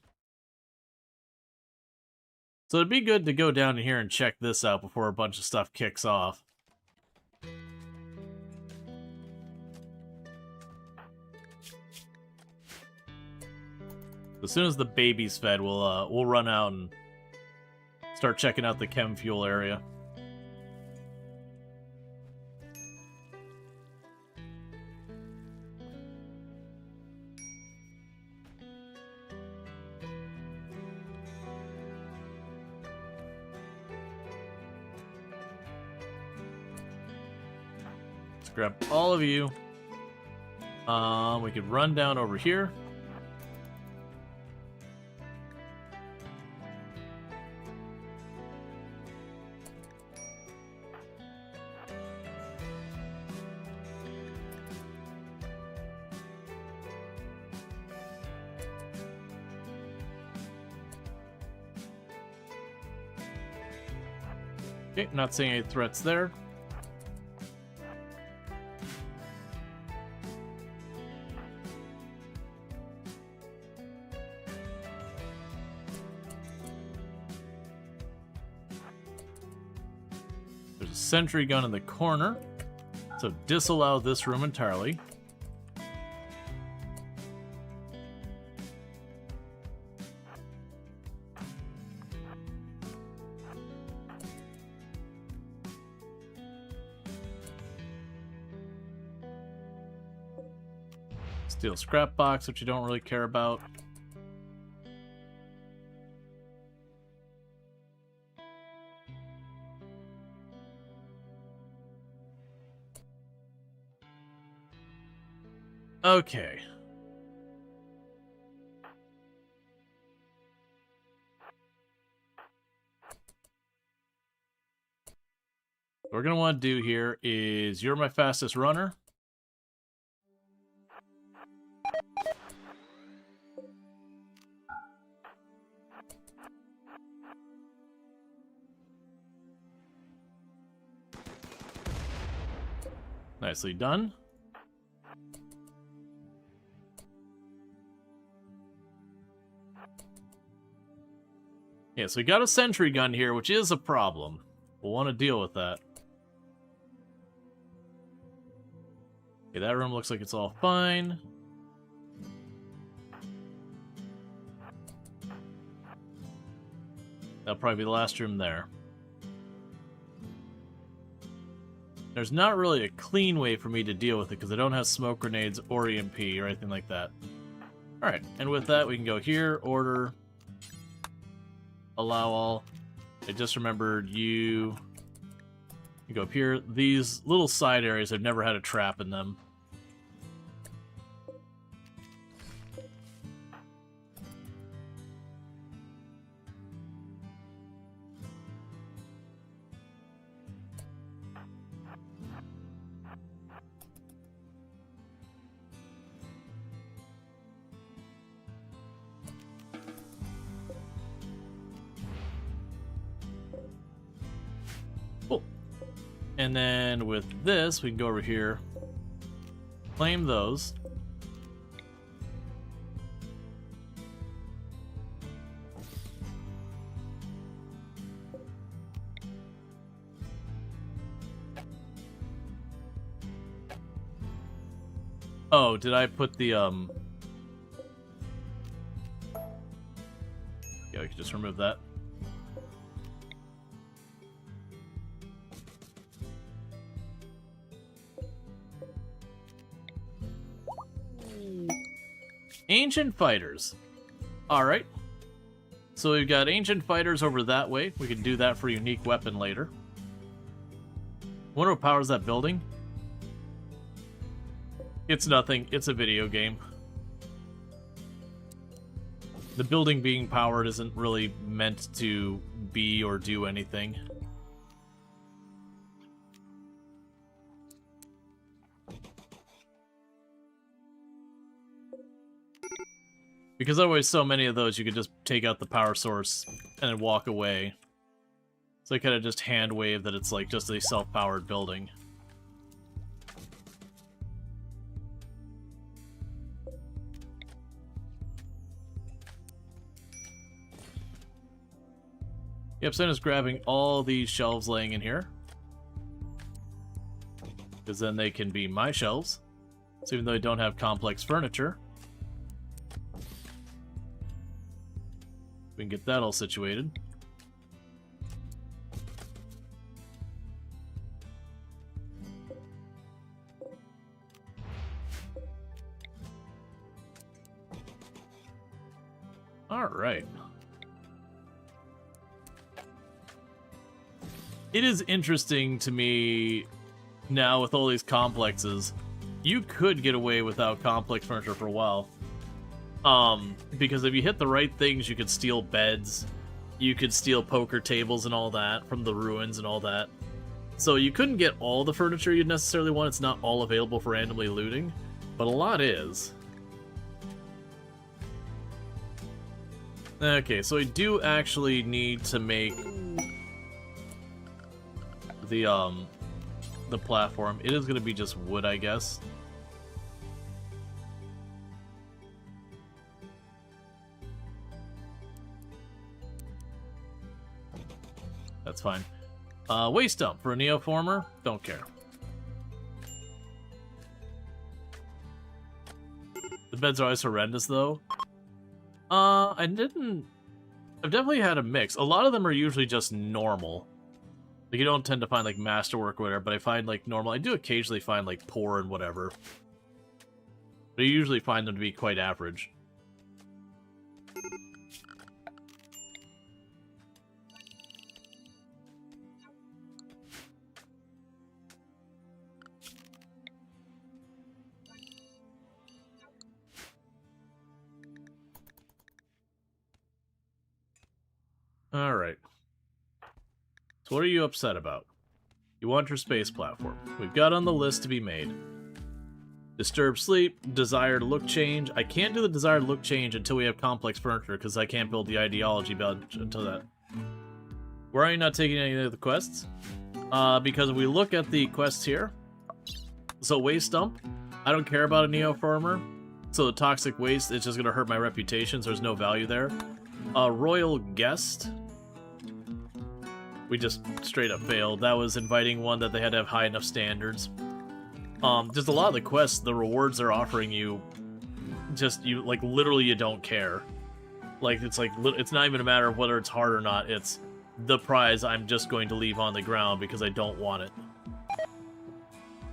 So it'd be good to go down here and check this out before a bunch of stuff kicks off. As soon as the baby's fed, we'll run out and start checking out the chem fuel area. Let's grab all of you. We could run down over here. Okay, not seeing any threats there. There's a sentry gun in the corner, so disallow this room entirely. Steel scrap box, which you don't really care about. Okay. What we're going to want to do here is, you're my fastest runner. Nicely done. Yeah, so we got a sentry gun here, which is a problem. We'll want to deal with that. Okay, that room looks like it's all fine. That'll probably be the last room there. There's not really a clean way for me to deal with it because I don't have smoke grenades or EMP or anything like that. Alright, and with that we can go here, order, allow all. I just remembered you go up here. These little side areas have never had a trap in them. Cool. And then with this, we can go over here, claim those. Oh, did I put the, yeah, we can just remove that. Ancient fighters. Alright. So we've got ancient fighters over that way. We can do that for a unique weapon later. Wonder what powers that building? It's nothing. It's a video game. The building being powered isn't really meant to be or do anything. Because otherwise so many of those, you could just take out the power source and then walk away. So I kind of just hand wave that it's like just a self-powered building. Yep, so I'm just grabbing all these shelves laying in here. Because then they can be my shelves. So even though I don't have complex furniture, we can get that all situated. Alright. It is interesting to me now with all these complexes. You could get away without complex furniture for a while. Because if you hit the right things, you could steal beds, you could steal poker tables and all that from the ruins and all that. So you couldn't get all the furniture you'd necessarily want. It's not all available for randomly looting, but a lot is. Okay, so I do actually need to make the platform. It is going to be just wood, I guess. That's fine. Waste dump for a neoformer? Don't care. The beds are always horrendous, though. I've definitely had a mix. A lot of them are usually just normal. Like, you don't tend to find, like, masterwork or whatever, but I find, like, normal. I do occasionally find, like, poor and whatever. But I usually find them to be quite average. Alright. So what are you upset about? You want your space platform. We've got on the list to be made. Disturbed sleep, desired look change. I can't do the desired look change until we have complex furniture, because I can't build the ideology bench until that. Why are you not taking any of the quests? Because if we look at the quests here, so waste dump, I don't care about a neoformer, so the toxic waste is just going to hurt my reputation, so there's no value there. Royal guest, we just straight up failed. That was inviting one that they had to have high enough standards. Just a lot of the quests, the rewards they're offering you, just, you, like, literally you don't care. Like, it's not even a matter of whether it's hard or not, it's the prize I'm just going to leave on the ground because I don't want it.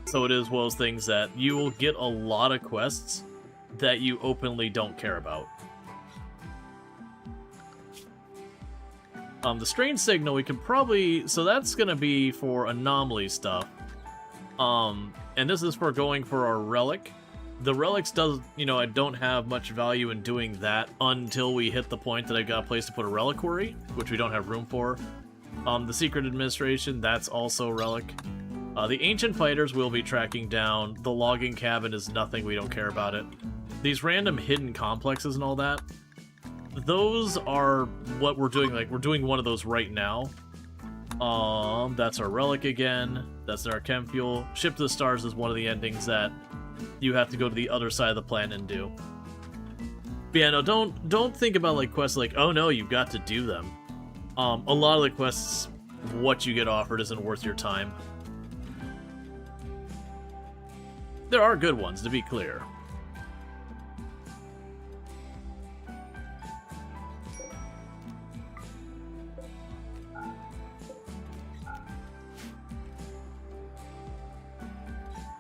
So it is one of those things that you will get a lot of quests that you openly don't care about. The strange signal we can probably... So that's going to be for anomaly stuff. And this is for going for our relic. The relics does... You know, I don't have much value in doing that until we hit the point that I've got a place to put a reliquary, which we don't have room for. The Secret Administration, that's also relic. The Ancient Fighters we'll be tracking down. The Logging Cabin is nothing, we don't care about it. These random hidden complexes and all that, those are what we're doing. Like, we're doing one of those right now. That's our relic again. That's our chem fuel. Ship to the Stars is one of the endings that you have to go to the other side of the planet and do. But yeah, no, don't think about, like, quests like, oh no, you've got to do them. A lot of the quests, what you get offered isn't worth your time. There are good ones, to be clear.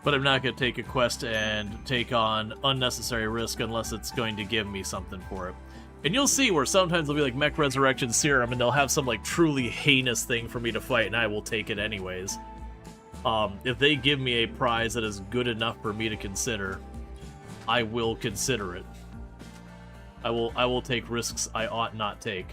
But I'm not going to take a quest and take on unnecessary risk unless it's going to give me something for it. And you'll see where sometimes it'll be like Mech Resurrection Serum and they'll have some like truly heinous thing for me to fight and I will take it anyways. If they give me a prize that is good enough for me to consider, I will consider it. I will take risks I ought not take.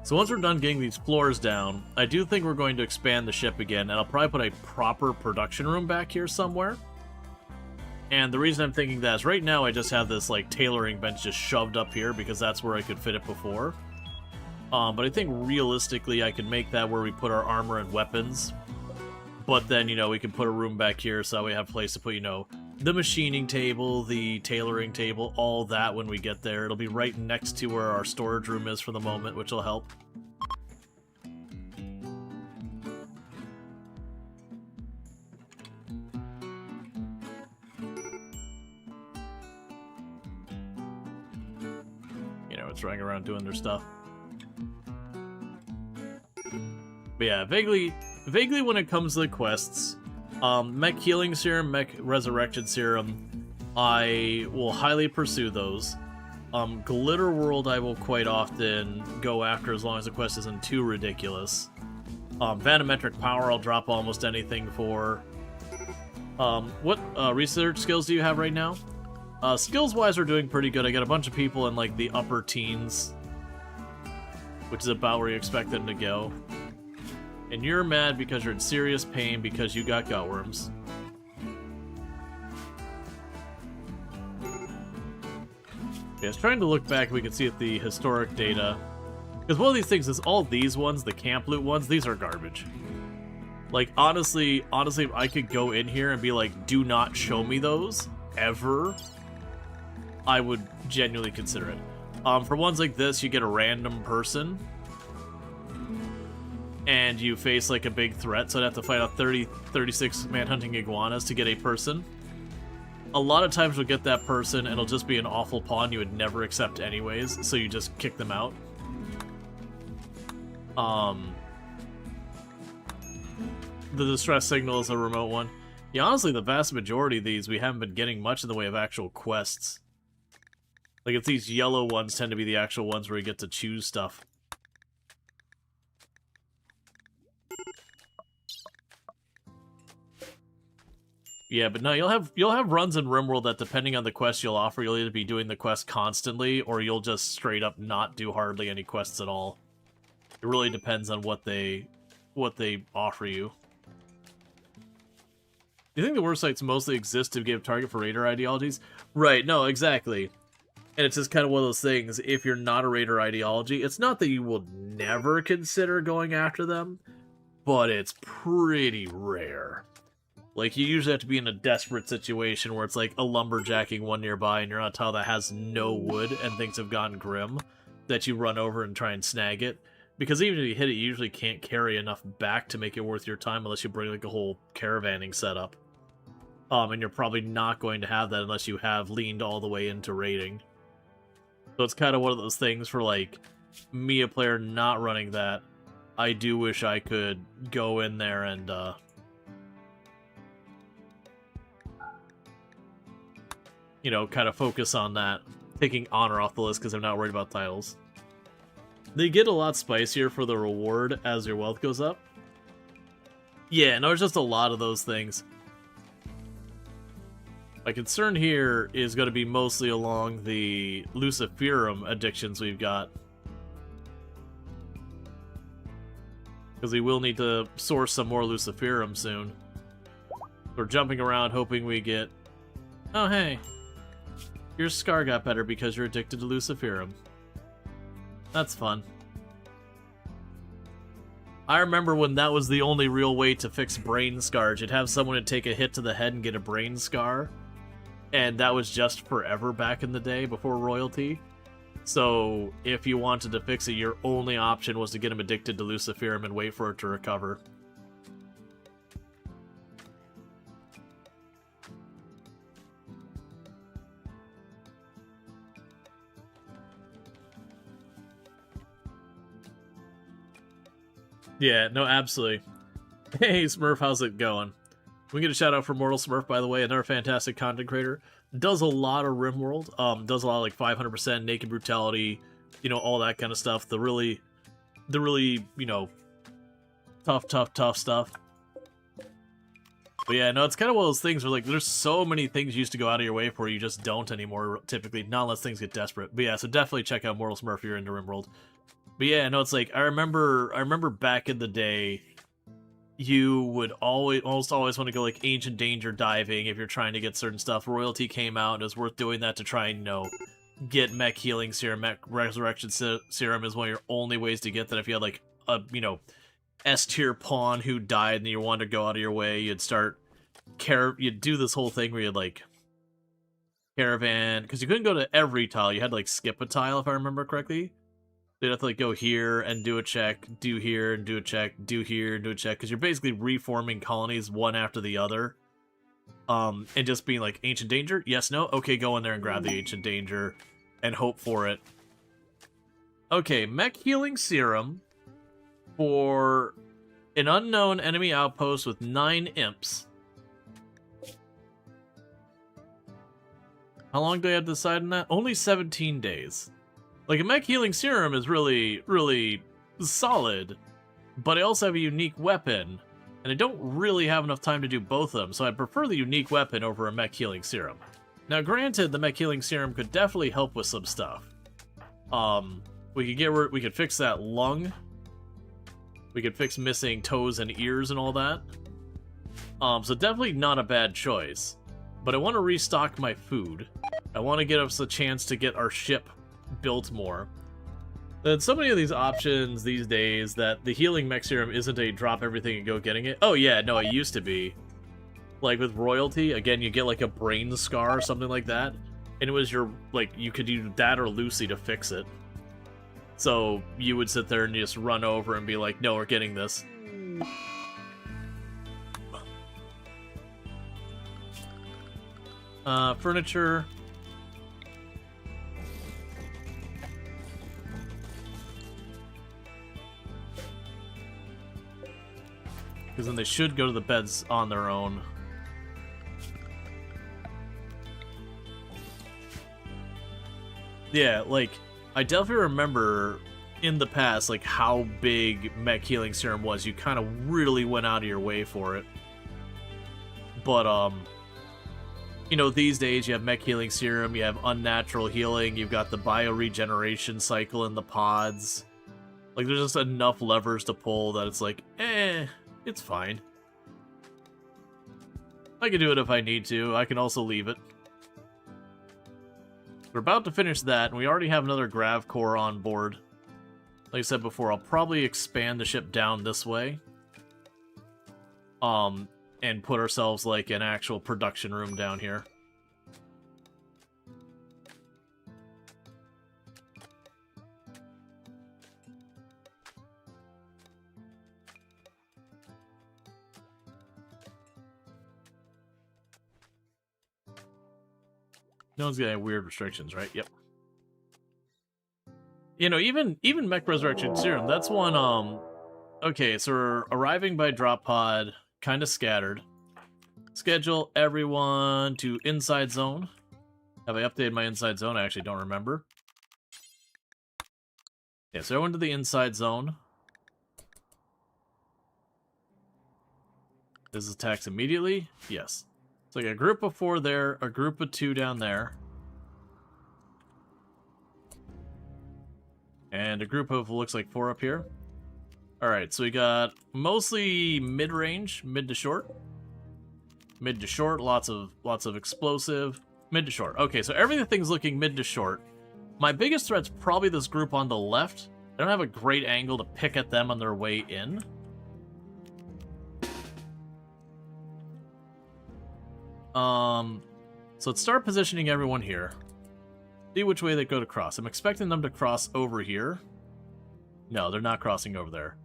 So once we're done getting these floors down, I do think we're going to expand the ship again, and I'll probably put a proper production room back here somewhere. And the reason I'm thinking that is right now I just have this like tailoring bench just shoved up here because that's where I could fit it before. But I think realistically I could make that where we put our armor and weapons. But then, you know, we can put a room back here so we have a place to put, you know, the machining table, the tailoring table, all that when we get there. It'll be right next to where our storage room is for the moment, which will help. You know, it's running around doing their stuff. But yeah, vaguely when it comes to the quests, Mech Healing Serum, Mech Resurrection Serum, I will highly pursue those. Glitter World I will quite often go after as long as the quest isn't too ridiculous. Vanometric Power I'll drop almost anything for. What research skills do you have right now? Skills-wise, we're doing pretty good. I got a bunch of people in, like, the upper teens, which is about where you expect them to go. And you're mad because you're in serious pain because you got gutworms. Yeah, I was trying to look back, we can see at the historic data. Because one of these things is all these ones, the camp loot ones, these are garbage. Like, honestly, I could go in here and be like, do not show me those, ever. I would genuinely consider it. For ones like this, you get a random person. And you face, like, a big threat, so I'd have to fight out 36 manhunting iguanas to get a person. A lot of times you'll get that person, and it'll just be an awful pawn you would never accept anyways, so you just kick them out. The distress signal is a remote one. Yeah, honestly, the vast majority of these, we haven't been getting much in the way of actual quests. Like, it's these yellow ones tend to be the actual ones where you get to choose stuff. Yeah, but no, you'll have runs in RimWorld that, depending on the quest you'll offer, you'll either be doing the quest constantly, or you'll just straight up not do hardly any quests at all. It really depends on what they offer you. Do you think the worst sites mostly exist to give target for raider ideologies? Right, no, exactly. And it's just kind of one of those things, if you're not a raider ideology, it's not that you will never consider going after them, but it's pretty rare. Like, you usually have to be in a desperate situation where it's like a lumberjacking one nearby and you're on a tile that has no wood and things have gone grim, that you run over and try and snag it. Because even if you hit it, you usually can't carry enough back to make it worth your time unless you bring, like, a whole caravanning setup. And you're probably not going to have that unless you have leaned all the way into raiding. So it's kind of one of those things for, like, me, a player not running that. I do wish I could go in there and, you know, kind of focus on that. Taking honor off the list because I'm not worried about titles. They get a lot spicier for the reward as your wealth goes up. Yeah, no, there's just a lot of those things. My concern here is going to be mostly along the Luciferum addictions we've got. Because we will need to source some more Luciferum soon. We're jumping around hoping we get... Oh, hey. Your scar got better because you're addicted to Luciferum. That's fun. I remember when that was the only real way to fix brain scars. You'd have someone to take a hit to the head and get a brain scar. And that was just forever back in the day, before royalty. So, if you wanted to fix it, your only option was to get him addicted to Luciferum and wait for it to recover. Yeah, no, absolutely. Hey, Smurf, how's it going? We get a shout out for Mortal Smurf, by the way, another fantastic content creator. Does a lot of RimWorld. Does a lot of, like, 500% naked brutality, you know, all that kind of stuff. The really, you know, tough stuff. But yeah, no, it's kind of one of those things where, like, there's so many things you used to go out of your way for, you just don't anymore, typically, not unless things get desperate. But yeah, so definitely check out Mortal Smurf if you're into RimWorld. But yeah, no, it's like, I remember back in the day, you would almost always want to go, like, Ancient Danger diving if you're trying to get certain stuff. Royalty came out, and it was worth doing that to try and, you know, get Mech Healing Serum. Mech Resurrection Serum is one of your only ways to get that if you had, like, a, you know, S-tier pawn who died and you wanted to go out of your way, you'd do this whole thing where you'd, like, caravan, because you couldn't go to every tile, you had to, like, skip a tile, if I remember correctly. You'd have to, like, go here and do a check, do here and do a check, do here and do a check, because you're basically reforming colonies one after the other. And just being like, Ancient Danger? Yes, no? Okay, go in there and grab the Ancient Danger and hope for it. Okay, Mech Healing Serum for an unknown enemy outpost with 9 imps. How long do I have to decide on that? Only 17 days. Like, a Mech Healing Serum is really, really solid, but I also have a unique weapon, and I don't really have enough time to do both of them, so I'd prefer the unique weapon over a Mech Healing Serum. Now, granted, the Mech Healing Serum could definitely help with some stuff. We could fix that lung. We could fix missing toes and ears and all that. So definitely not a bad choice. But I want to restock my food. I want to get us a chance to get our ship built more. There's so many of these options these days that the healing mech serum isn't a drop everything and go getting it. Oh yeah, no, it used to be. Like with royalty, again, you get like a brain scar or something like that. And it was your, like, you could use that or Lucy to fix it. So you would sit there and just run over and be like, no, we're getting this. Furniture. Because then they should go to the beds on their own. Yeah, like, I definitely remember in the past, like, how big Mech Healing Serum was. You kind of really went out of your way for it. But, you know, these days you have Mech Healing Serum, you have Unnatural Healing, you've got the Bio-Regeneration cycle in the pods. Like, there's just enough levers to pull that it's like, it's fine. I can do it if I need to. I can also leave it. We're about to finish that, and we already have another Grav Core on board. Like I said before, I'll probably expand the ship down this way. And put ourselves, like, an actual production room down here. No one's got any weird restrictions, right? Yep. You know, even Mech Resurrection Serum, that's one, okay, so we're arriving by drop pod, kind of scattered. Schedule everyone to inside zone. Have I updated my inside zone? I actually don't remember. Yeah, so everyone to the inside zone. This attacks immediately? Yes. It's like a group of 4 there, a group of 2 down there. And a group of, looks like 4 up here. Alright, so we got mostly mid-range, mid to short. Mid to short, lots of explosive. Mid to short. Okay, so everything's looking mid to short. My biggest threat's probably this group on the left. I don't have a great angle to pick at them on their way in. So let's start positioning everyone here. See which way they go to cross. I'm expecting them to cross over here. No, they're not crossing over there.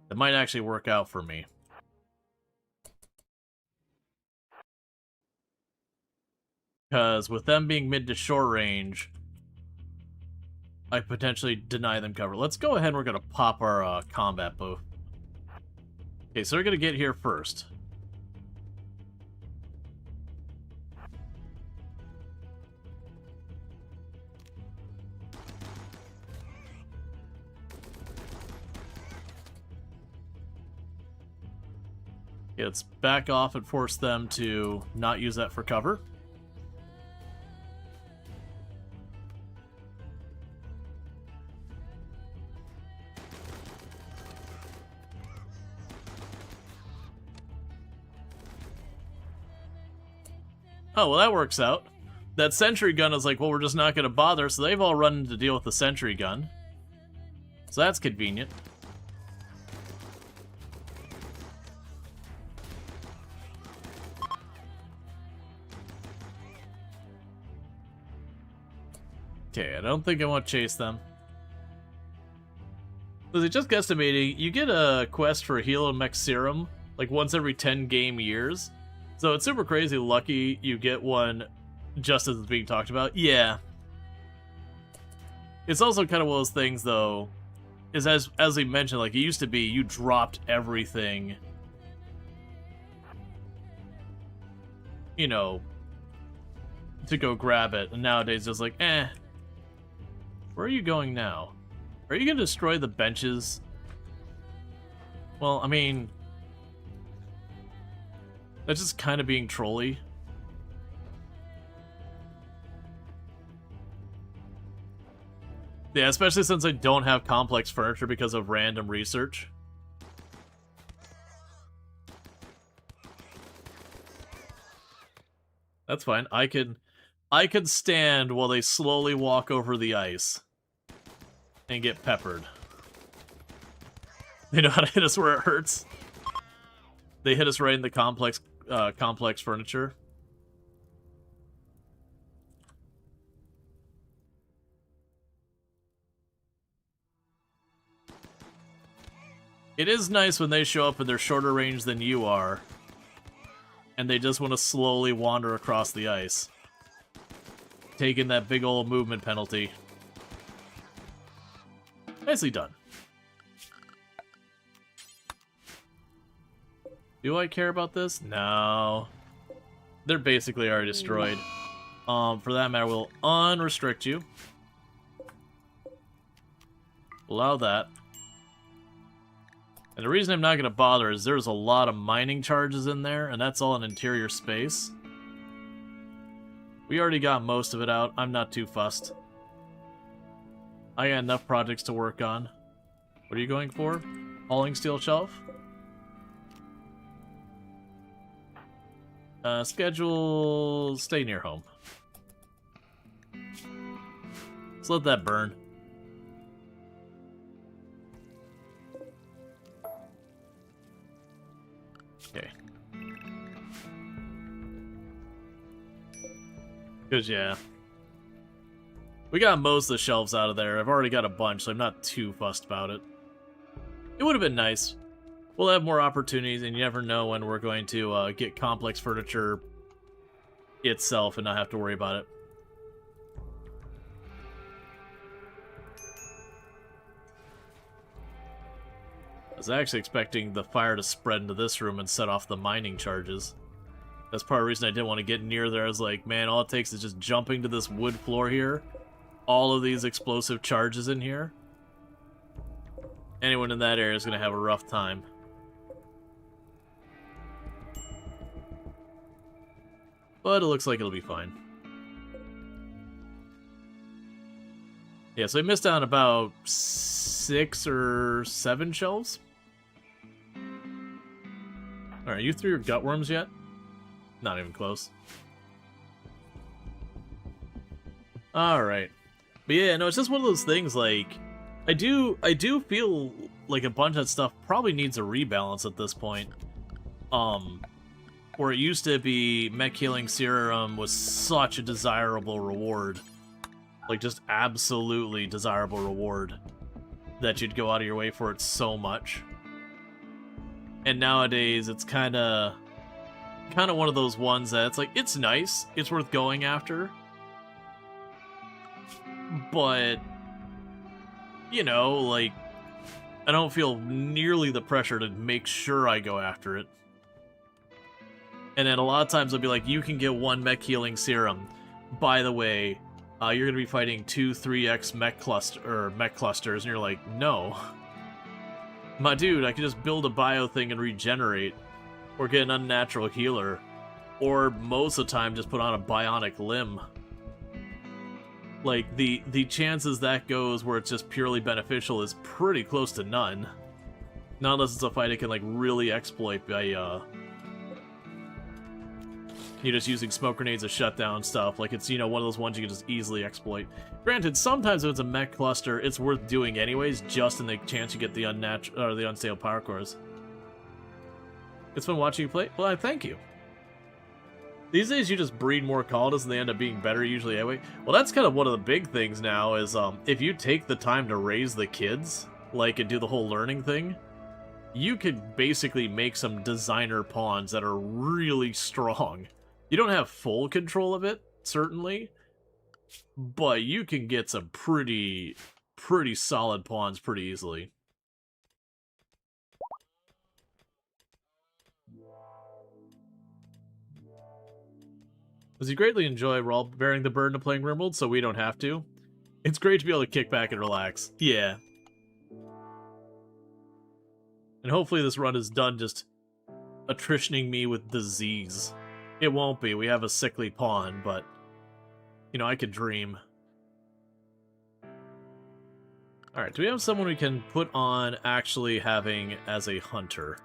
That might actually work out for me. Because with them being mid to short range, I potentially deny them cover. Let's go ahead and we're going to pop our combat booth. Okay, so they're going to get here first. Okay, let's back off and force them to not use that for cover. Oh, well, that works out. That sentry gun is like, well, we're just not going to bother, so they've all run to deal with the sentry gun. So that's convenient. Okay, I don't think I want to chase them. So just guesstimating, you get a quest for a Helo Mech Serum, like once every 10 game years. So it's super crazy lucky you get one just as it's being talked about. Yeah. It's also kind of one of those things, though, is as we mentioned, like it used to be, you dropped everything, you know, to go grab it. And nowadays it's like, eh. Where are you going now? Are you going to destroy the benches? Well, I mean, that's just kind of being trolly. Yeah, especially since I don't have complex furniture because of random research. That's fine. I can stand while they slowly walk over the ice and get peppered. They know how to hit us where it hurts. They hit us right in the complex furniture. It is nice when they show up and they're shorter range than you are, and they just want to slowly wander across the ice, taking that big old movement penalty. Nicely done. Do I care about this? No. They're basically already destroyed. For that matter, we'll unrestrict you. Allow that. And the reason I'm not going to bother is there's a lot of mining charges in there, and that's all in interior space. We already got most of it out. I'm not too fussed. I got enough projects to work on. What are you going for? Hauling steel shelf? Schedule... stay near home. Let's let that burn. Okay. Because, yeah. We got most of the shelves out of there. I've already got a bunch, so I'm not too fussed about it. It would have been nice. We'll have more opportunities, and you never know when we're going to get complex furniture itself and not have to worry about it. I was actually expecting the fire to spread into this room and set off the mining charges. That's part of the reason I didn't want to get near there. I was like, man, all it takes is just jumping to this wood floor here. All of these explosive charges in here. Anyone in that area is going to have a rough time. But it looks like it'll be fine. Yeah, so I missed out on about 6 or 7 shelves. Alright, you through your gutworms yet? Not even close. Alright. But yeah, no, it's just one of those things, like, I do feel like a bunch of that stuff probably needs a rebalance at this point. Where it used to be Mech Healing Serum was such a desirable reward. Like, just absolutely desirable reward. That you'd go out of your way for it so much. And nowadays, it's kind of one of those ones that it's like, it's nice, it's worth going after. But, you know, like, I don't feel nearly the pressure to make sure I go after it. And then a lot of times they'll be like, you can get 1 Mech Healing Serum. By the way, you're going to be fighting 2-3x mech clusters, and you're like, no. My dude, I can just build a bio thing and regenerate. Or get an unnatural healer. Or most of the time just put on a bionic limb. Like, the chances that goes where it's just purely beneficial is pretty close to none. Not unless it's a fight it can, like, really exploit by, you're just using smoke grenades to shut down stuff. Like, it's, you know, one of those ones you can just easily exploit. Granted, sometimes if it's a mech cluster, it's worth doing anyways, just in the chance you get the unnatural or the unstable power cores. It's fun watching you play. Well, I thank you. These days, you just breed more colonists and they end up being better usually anyway. Well, that's kind of one of the big things now is if you take the time to raise the kids, like, and do the whole learning thing, you could basically make some designer pawns that are really strong. You don't have full control of it, certainly, but you can get some pretty solid pawns pretty easily. Does he greatly enjoy Rual bearing the burden of playing RimWorld so we don't have to? It's great to be able to kick back and relax. Yeah. And hopefully this run is done just attritioning me with disease. It won't be. We have a sickly pawn, but, you know, I could dream. Alright, do we have someone we can put on actually having as a hunter?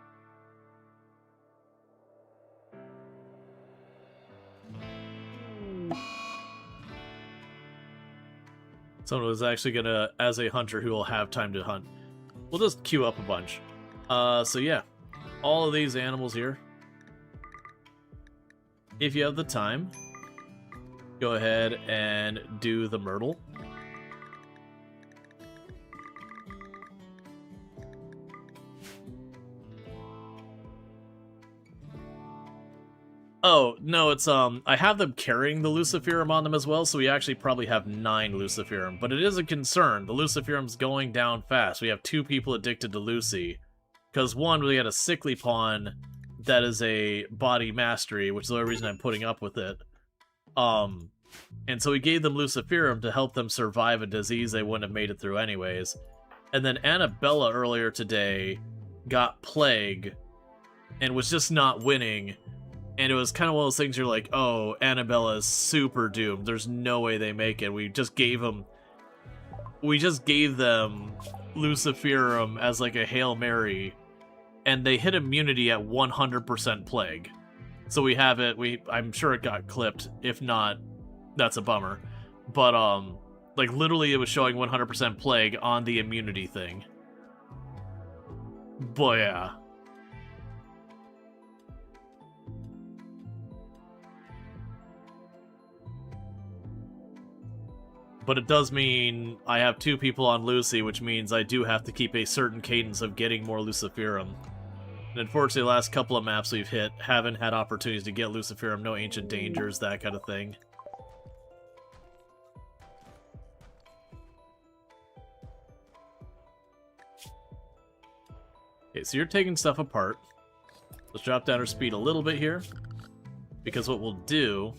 Someone who's actually gonna, as a hunter, who will have time to hunt. We'll just queue up a bunch. So yeah, all of these animals here. If you have the time, go ahead and do the myrtle. Oh, no, it's, I have them carrying the Luciferum on them as well, so we actually probably have 9 Luciferum, but it is a concern. The Luciferum's going down fast. We have 2 people addicted to Lucy. Because, one, we had a sickly pawn that is a body mastery, which is the only reason I'm putting up with it. And so we gave them Luciferum to help them survive a disease they wouldn't have made it through anyways. And then Annabella earlier today got plague and was just not winning. And it was kind of one of those things you're like, oh, Annabella is super doomed. There's no way they make it. We just gave them Luciferum as like a Hail Mary, and they hit immunity at 100% plague. So we have it. I'm sure it got clipped. If not, that's a bummer. But like literally, it was showing 100% plague on the immunity thing. But yeah. But it does mean I have 2 people on Lucy, which means I do have to keep a certain cadence of getting more Luciferum. And unfortunately, the last couple of maps we've hit haven't had opportunities to get Luciferum, no ancient dangers, that kind of thing. Okay, so you're taking stuff apart. Let's drop down our speed a little bit here. Because what we'll do...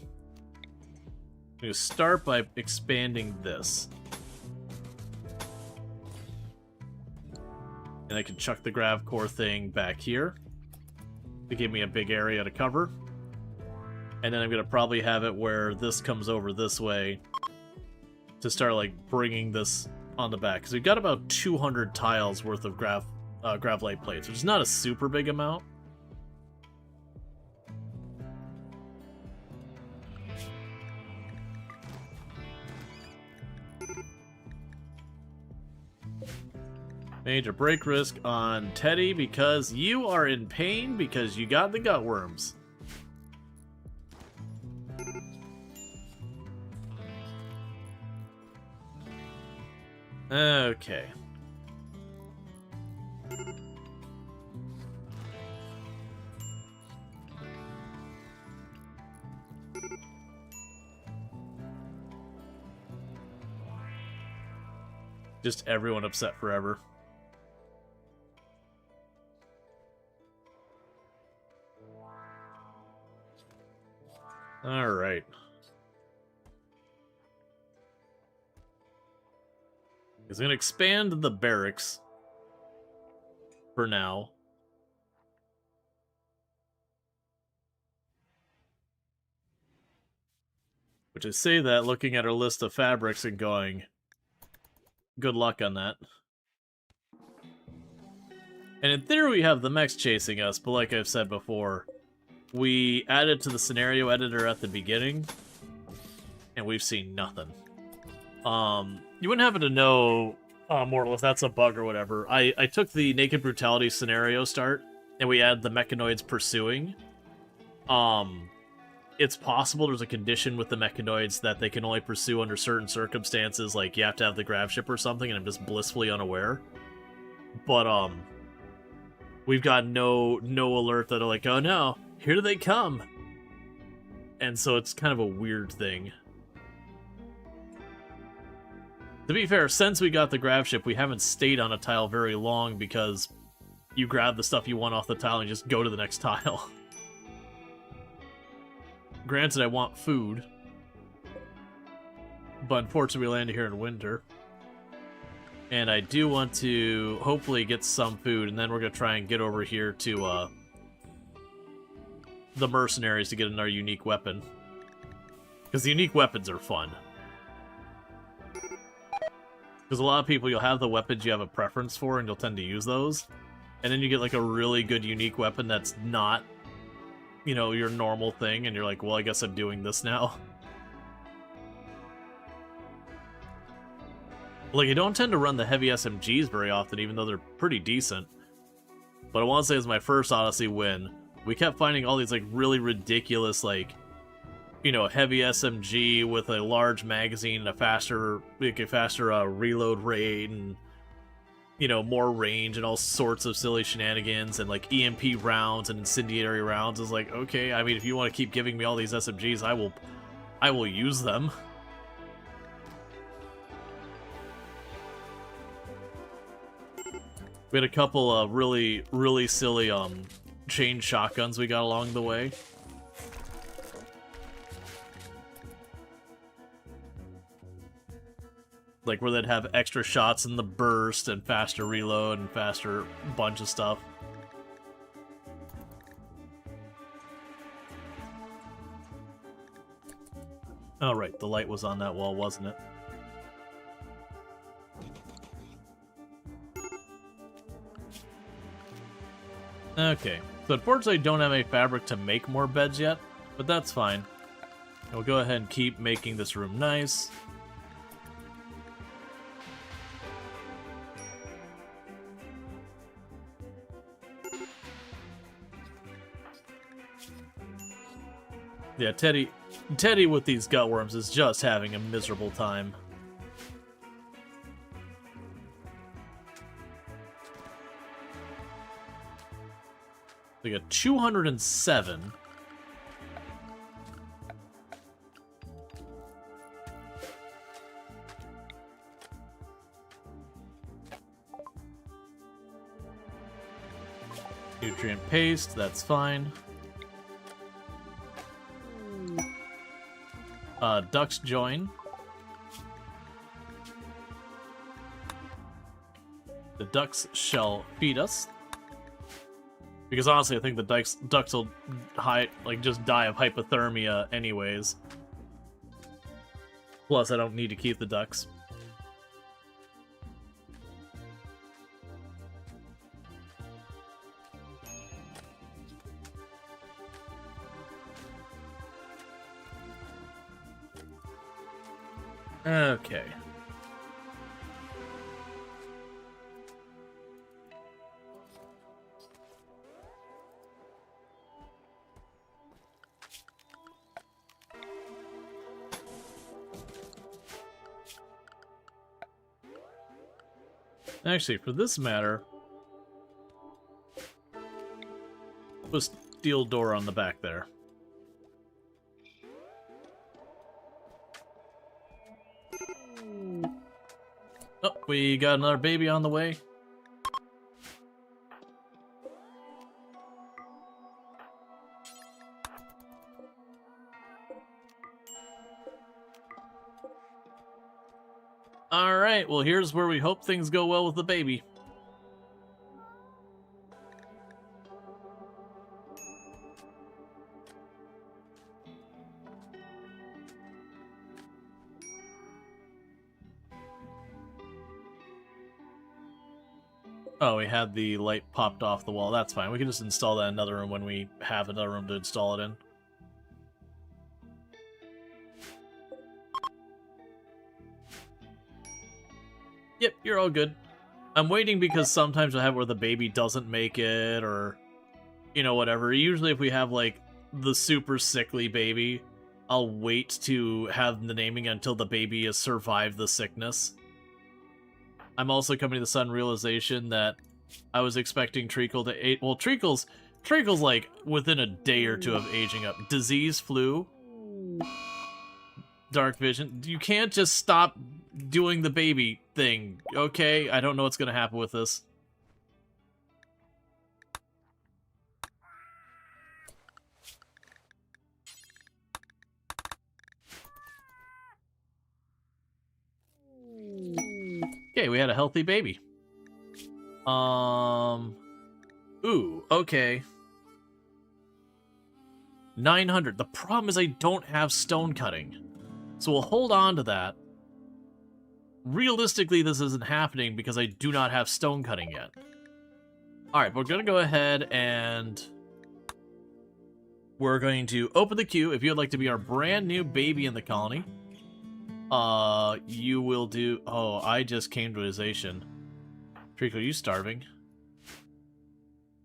I'm going to start by expanding this. And I can chuck the grav core thing back here to give me a big area to cover. And then I'm going to probably have it where this comes over this way to start like bringing this on the back. Because we've got about 200 tiles worth of gravlite plates, which is not a super big amount. Major break risk on Teddy because you are in pain because you got the gut worms. Okay. Just everyone upset forever. All right. He's going to expand the barracks for now. Which I say that looking at our list of fabrics and going, good luck on that. And in theory we have the mechs chasing us, but like I've said before, we added to the scenario editor at the beginning, and we've seen nothing. You wouldn't happen to know, Mortal, if that's a bug or whatever. I took the Naked Brutality scenario start, and we added the mechanoids pursuing. it's possible there's a condition with the mechanoids that they can only pursue under certain circumstances, like you have to have the grav ship or something, and I'm just blissfully unaware. But, we've got no alert that are like, oh no, here they come. And so it's kind of a weird thing. To be fair, since we got the grav ship, we haven't stayed on a tile very long because you grab the stuff you want off the tile and just go to the next tile. Granted, I want food, but unfortunately we landed here in winter. And I do want to hopefully get some food, and then we're going to try and get over here to the mercenaries to get another unique weapon. Because the unique weapons are fun. Because a lot of people, you'll have the weapons you have a preference for, and you'll tend to use those. And then you get like a really good unique weapon that's not, you know, your normal thing, and you're like, well, I guess I'm doing this now. Like, I don't tend to run the heavy SMGs very often, even though they're pretty decent. But I want to say it's my first Odyssey win. We kept finding all these, like, really ridiculous, like, you know, heavy SMG with a large magazine and a faster reload rate and, you know, more range and all sorts of silly shenanigans and, like, EMP rounds and incendiary rounds. Is like, okay, I mean, if you want to keep giving me all these SMGs, I will use them. We had a couple of really silly chain shotguns we got along the way. Like where they'd have extra shots in the burst and faster reload and faster bunch of stuff. Oh right, the light was on that wall, wasn't it? Okay, so unfortunately I don't have any fabric to make more beds yet, but that's fine. We'll go ahead and keep making this room nice. Yeah, Teddy with these gutworms is just having a miserable time. We got 207. Nutrient paste, that's fine. Ducks join. The ducks shall feed us. Because honestly, I think the ducks will just die of hypothermia anyways. Plus, I don't need to keep the ducks. Okay. Actually, for this matter, put a steel door on the back there. Oh, we got another baby on the way. Alright, well here's where we hope things go well with the baby. Oh, we had the light popped off the wall. That's fine. We can just install that in another room when we have another room to install it in. Yep, you're all good. I'm waiting because sometimes I have where the baby doesn't make it, or, you know, whatever. Usually if we have, like, the super sickly baby, I'll wait to have the naming until the baby has survived the sickness. I'm also coming to the sudden realization that I was expecting Treacle to age. Well, Treacle's like within a day or two of aging up. Disease, flu, dark vision. You can't just stop doing the baby thing, okay? I don't know what's gonna happen with this. Okay, we had a healthy baby. Ooh, okay. 900. The problem is I don't have stone cutting. So we'll hold on to that. Realistically, this isn't happening because I do not have stone cutting yet. Alright, we're going to go ahead and we're going to open the queue. If you would like to be our brand new baby in the colony, you will do... Oh, I just came to realization. Treacle, are you starving?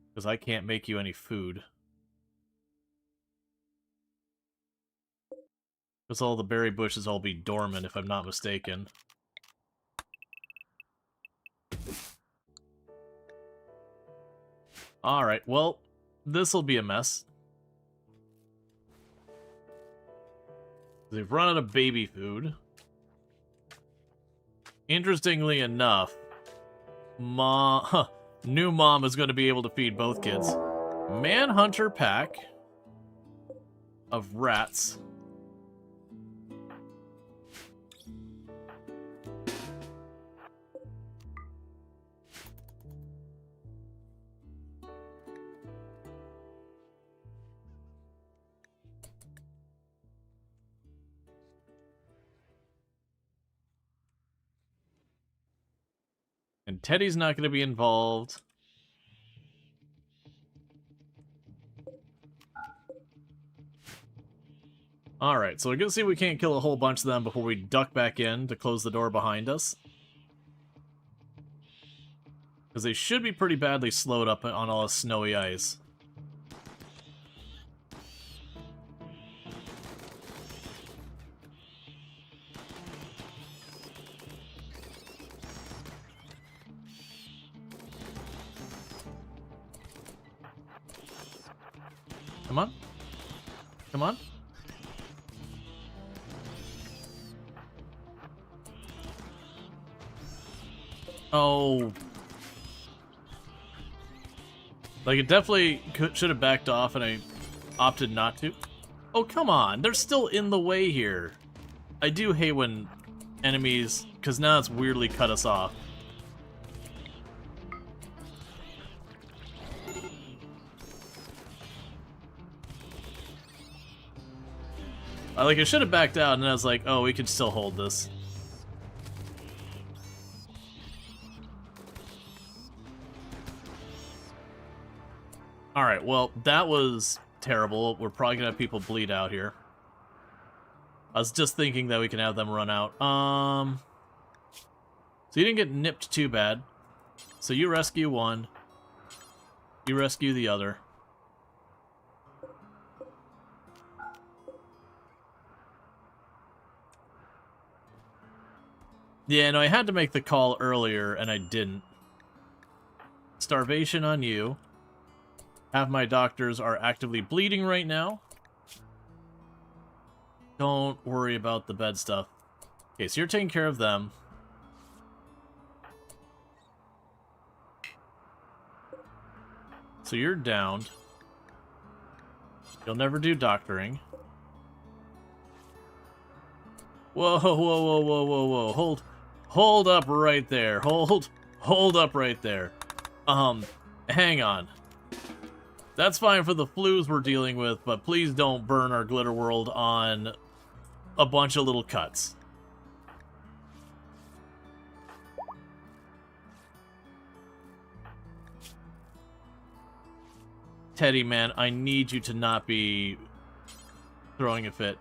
Because I can't make you any food. Because all the berry bushes all be dormant, if I'm not mistaken. Alright, well, this'll be a mess. They've run out of baby food. Interestingly enough, new mom is going to be able to feed both kids. Manhunter pack of rats. And Teddy's not going to be involved. Alright, so we're going to see if we can't kill a whole bunch of them before we duck back in to close the door behind us. Because they should be pretty badly slowed up on all the snowy ice. Come on. Come on. Oh. Like, it definitely should have backed off, and I opted not to. Oh, come on. They're still in the way here. I do hate when enemies... Because now it's weirdly cut us off. Like, I should have backed out, and then I was like, oh, we can still hold this. Alright, well, that was terrible. We're probably gonna have people bleed out here. I was just thinking that we can have them run out. So you didn't get nipped too bad. So you rescue one. You rescue the other. Yeah, no, I had to make the call earlier, and I didn't. Starvation on you. Half my doctors are actively bleeding right now. Don't worry about the bed stuff. Okay, so you're taking care of them. So you're downed. You'll never do doctoring. Whoa, whoa, whoa, whoa, whoa, whoa. Hold up right there. Hold up right there. Hang on. That's fine for the flus we're dealing with, but please don't burn our glitter world on a bunch of little cuts. Teddy, man, I need you to not be throwing a fit.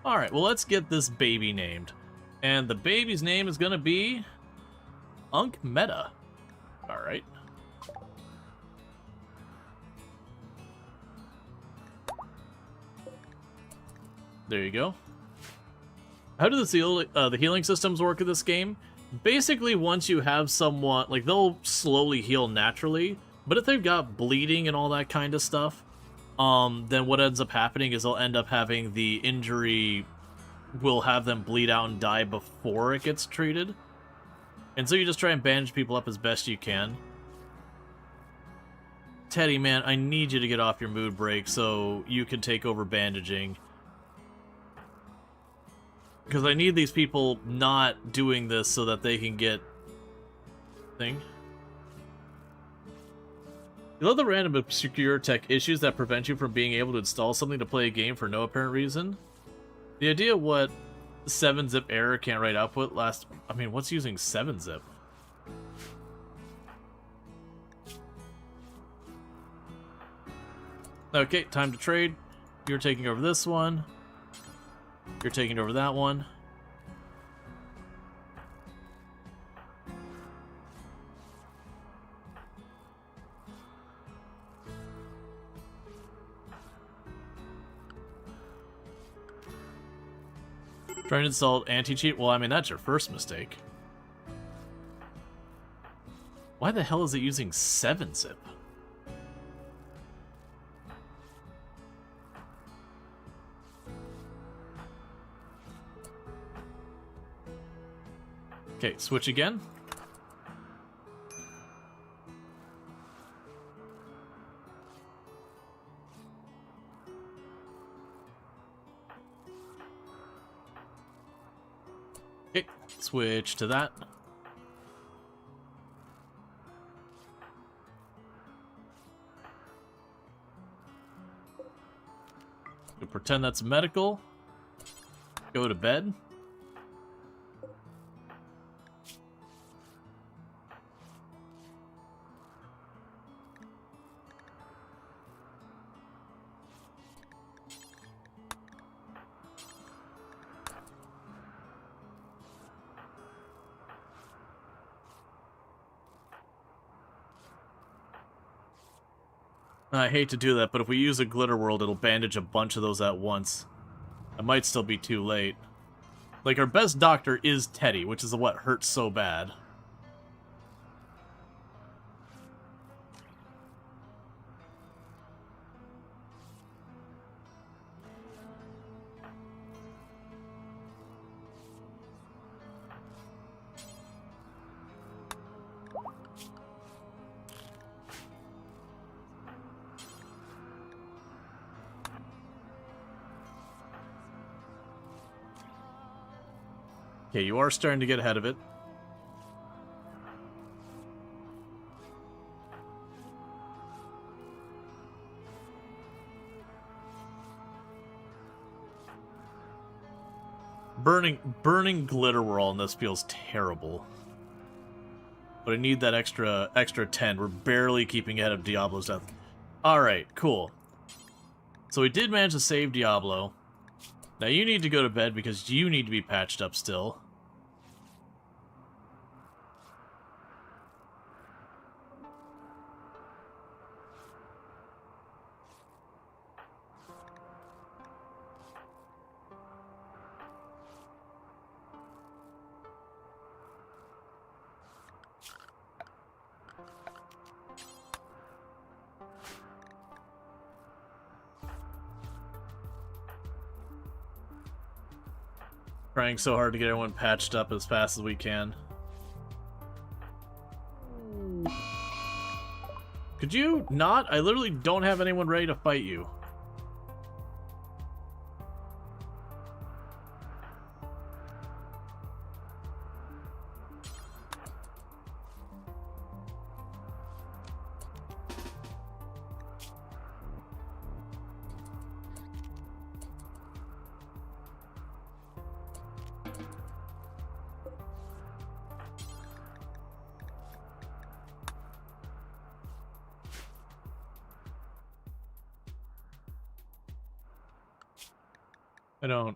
Alright, well, let's get this baby named. And the baby's name is gonna be... Unk Meta. Alright. There you go. How do the healing systems work in this game? Basically, once you have someone... Like, they'll slowly heal naturally, but if they've got bleeding and all that kind of stuff, then what ends up happening is they'll end up having the injury will have them bleed out and die before it gets treated. And so you just try and bandage people up as best you can. Teddy, man, I need you to get off your mood break so you can take over bandaging. Because I need these people not doing this so that they can get... thing. You love the random obscure tech issues that prevent you from being able to install something to play a game for no apparent reason. The idea what 7-zip error can't write output last... I mean, what's using 7-zip? Okay, time to trade. You're taking over this one. You're taking over that one. Trying to install anti-cheat? Well, I mean, that's your first mistake. Why the hell is it using 7-zip? Okay, switch again. Okay, switch to that. We'll pretend that's medical. Go to bed. I hate to do that, but if we use a glitter world, it'll bandage a bunch of those at once. It might still be too late. Like, our best doctor is Teddy, which is what hurts so bad. Okay, you are starting to get ahead of it. Burning glitter whirl in this feels terrible. But I need that extra 10. We're barely keeping ahead of Diablo's death. Alright, cool. So we did manage to save Diablo. Now you need to go to bed because you need to be patched up still. Trying so hard to get everyone patched up as fast as we can. Could you not? I literally don't have anyone ready to fight you. I don't...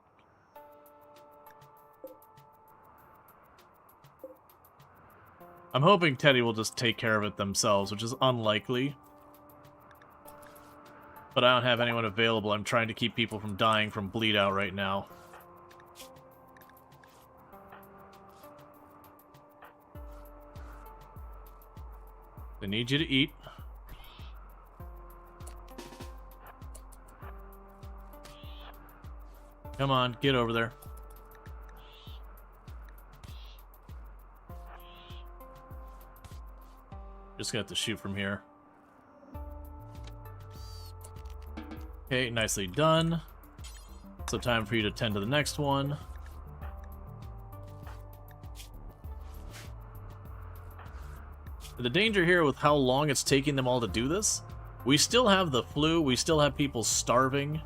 I'm hoping Teddy will just take care of it themselves, which is unlikely. But I don't have anyone available. I'm trying to keep people from dying from bleed out right now. I need you to eat. Come on, get over there. Just gonna have to shoot from here. Okay, nicely done. So time for you to tend to the next one. The danger here with how long it's taking them all to do this, we still have the flu, we still have people starving.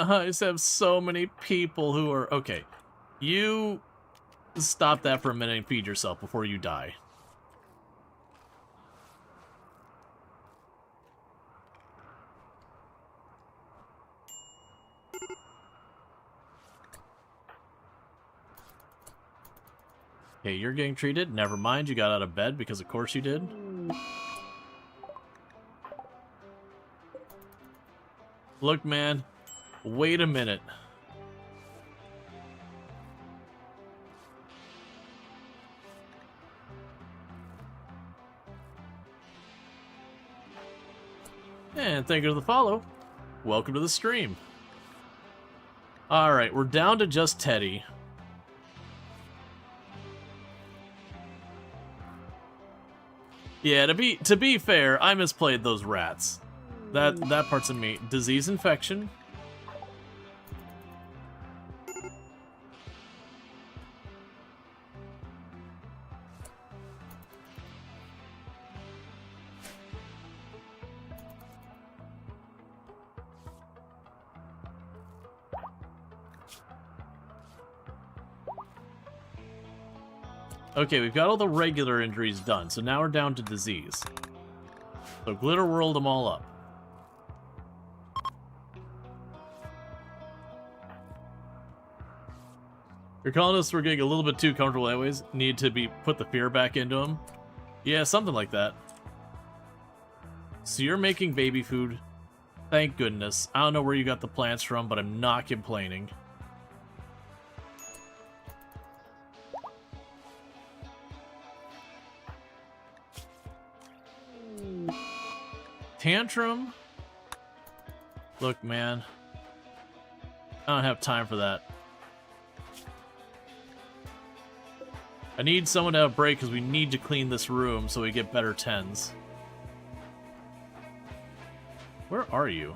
I just have so many people who are... Okay, you stop that for a minute and feed yourself before you die. Okay, you're getting treated. Never mind, you got out of bed because of course you did. Look, man. Wait a minute. And thank you for the follow. Welcome to the stream. Alright, we're down to just Teddy. Yeah, to be fair, I misplayed those rats. That part's in me. Disease infection. Okay, we've got all the regular injuries done, so now we're down to disease. So glitter whirled them all up. Your colonists were getting a little bit too comfortable anyways. Need to put the fear back into them. Yeah, something like that. So you're making baby food. Thank goodness. I don't know where you got the plants from, but I'm not complaining. Tantrum? Look, man. I don't have time for that. I need someone to have a break because we need to clean this room so we get better tens. Where are you?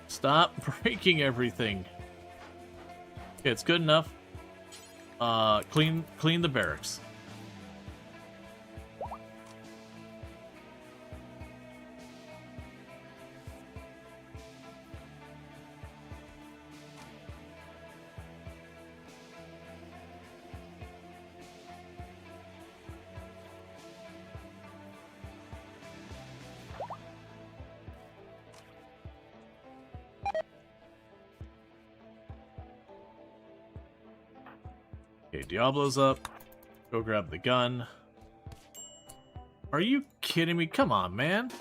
Stop breaking everything. Okay, it's good enough. Clean the barracks. Okay, Diablo's up. Go grab the gun. Are you kidding me? Come on, man.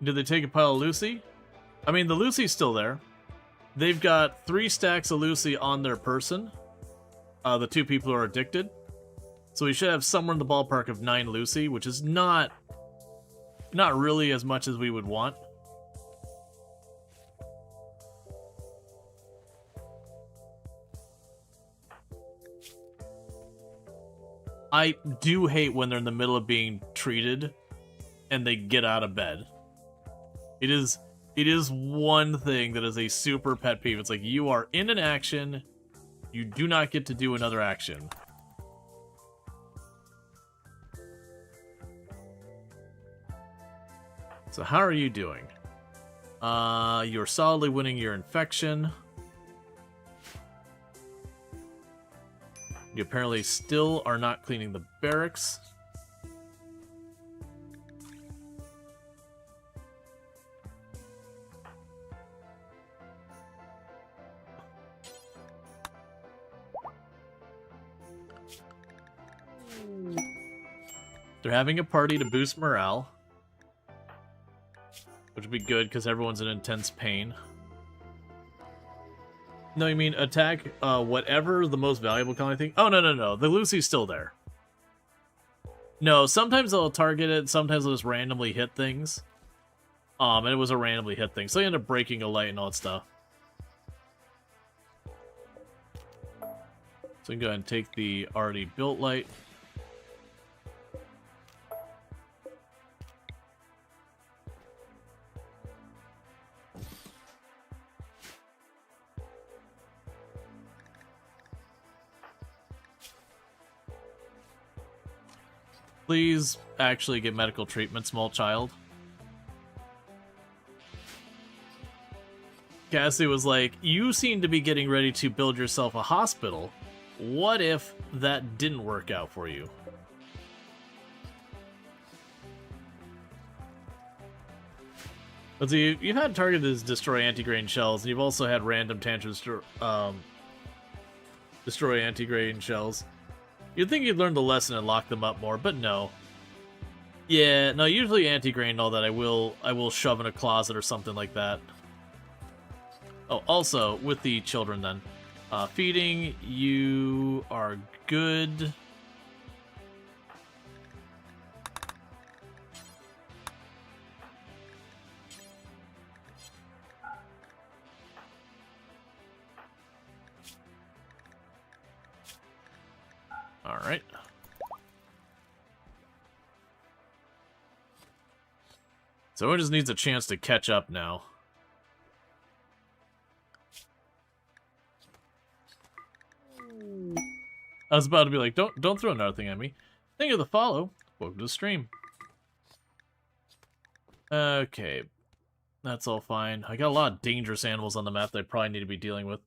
Did they take a pile of Lucy? I mean, the Lucy's still there. They've got 3 stacks of Lucy on their person. The 2 people who are addicted. So we should have somewhere in the ballpark of 9 Lucy, which is not really as much as we would want. I do hate when they're in the middle of being treated and they get out of bed. It is one thing that is a super pet peeve. It's like, you are in an action, you do not get to do another action. So how are you doing? You're solidly winning your infection. You apparently still are not cleaning the barracks. They're having a party to boost morale, which would be good because everyone's in intense pain. No, you mean attack whatever the most valuable colony thing? Oh, no. The Lucy's still there. No, sometimes they'll target it, sometimes they'll just randomly hit things. And it was a randomly hit thing, so you end up breaking a light and all that stuff. So we can go ahead and take the already built light. Please actually get medical treatment, small child. Cassie was like, you seem to be getting ready to build yourself a hospital. What if that didn't work out for you? Let's see, you've had targeted destroy anti-grain shells, and you've also had random tantrums destroy anti-grain shells. You'd think you'd learn the lesson and lock them up more, but no. Yeah, no, usually anti-grain and all that I will shove in a closet or something like that. Oh, also, with the children then. Feeding, you are good. Alright. So it just needs a chance to catch up now. I was about to be like, don't throw another thing at me. Thank you for the follow. Welcome to the stream. Okay. That's all fine. I got a lot of dangerous animals on the map that I probably need to be dealing with.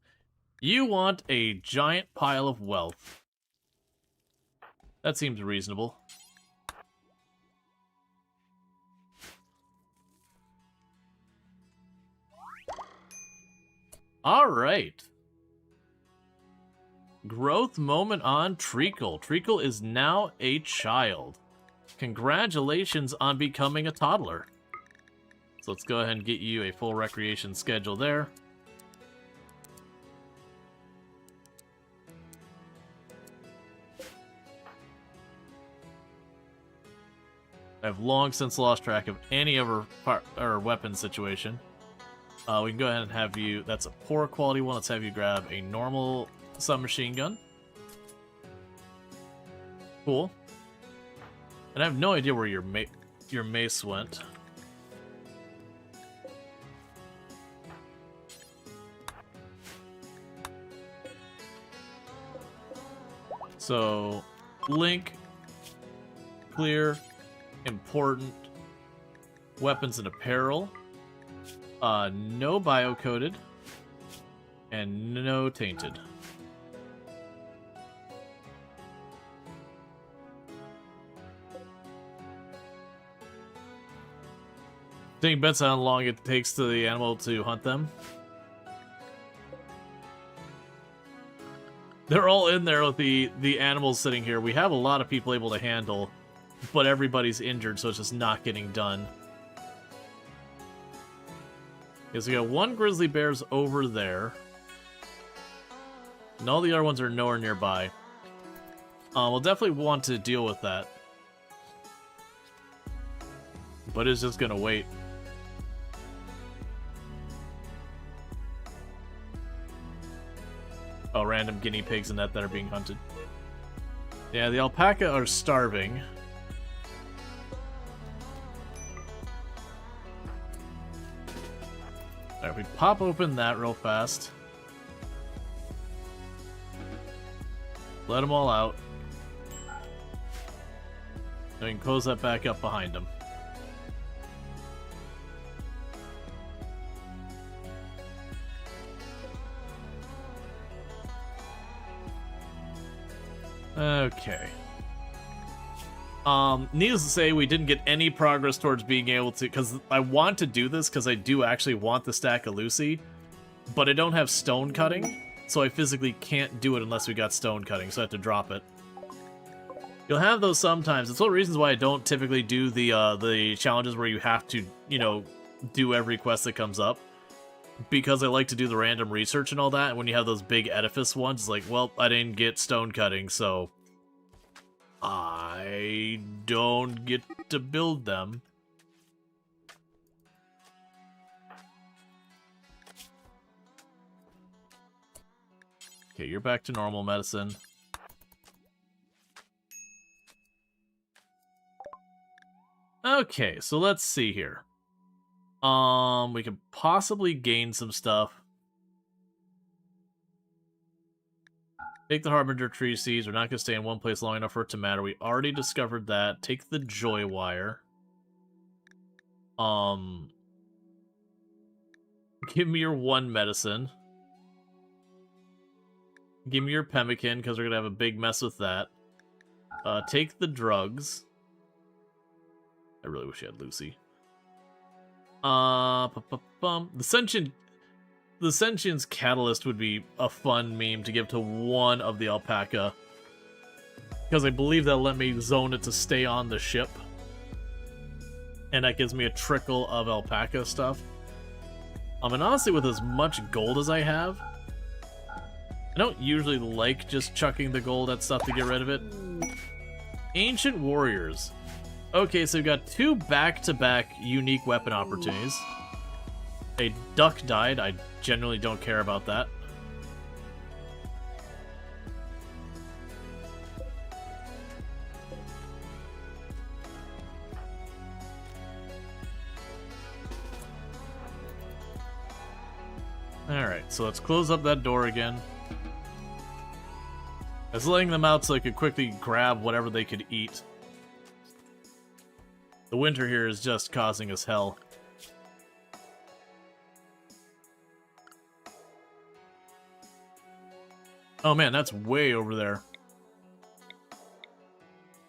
You want a giant pile of wealth. That seems reasonable. Alright. Growth moment on Treacle. Treacle is now a child. Congratulations on becoming a toddler. So let's go ahead and get you a full recreation schedule there. I've long since lost track of any other weapon situation. We can go ahead and have you... That's a poor quality one. Let's have you grab a normal submachine gun. Cool. And I have no idea where your mace went. So, Link, clear, important, weapons and apparel, no bio-coded, and no tainted. Taking bets on how long it takes to the animal to hunt them. They're all in there with the animals sitting here. We have a lot of people able to handle, but everybody's injured, so it's just not getting done. Okay, so we got one grizzly bear's over there. And all the other ones are nowhere nearby. We'll definitely want to deal with that. But it's just gonna wait. Oh, random guinea pigs and that are being hunted. Yeah, the alpaca are starving. Alright, we pop open that real fast. Let them all out. Then we can close that back up behind them. Okay. Needless to say, we didn't get any progress towards being able to, because I want to do this, because I do actually want the stack of Lucy, but I don't have stone cutting, so I physically can't do it unless we got stone cutting, so I have to drop it. You'll have those sometimes. It's one of the reasons why I don't typically do the challenges where you have to, you know, do every quest that comes up, because I like to do the random research and all that, and when you have those big edifice ones, it's like, well, I didn't get stone cutting, so I don't get to build them. Okay, you're back to normal medicine. Okay, so let's see here. We could possibly gain some stuff. Take the Harbinger tree seeds. We're not going to stay in one place long enough for it to matter. We already discovered that. Take the Joy Wire. Give me your one medicine. Give me your pemmican, because we're going to have a big mess with that. Take the drugs. I really wish I had Lucy. The Sentience Catalyst would be a fun meme to give to one of the alpaca, because I believe that'll let me zone it to stay on the ship, and that gives me a trickle of alpaca stuff. And honestly, with as much gold as I have, I don't usually like just chucking the gold at stuff to get rid of it. Ancient Warriors. Okay, so we've got 2 back-to-back unique weapon opportunities. A duck died. I generally don't care about that. Alright, so let's close up that door again. I was letting them out so I could quickly grab whatever they could eat. The winter here is just causing us hell. Oh man, that's way over there.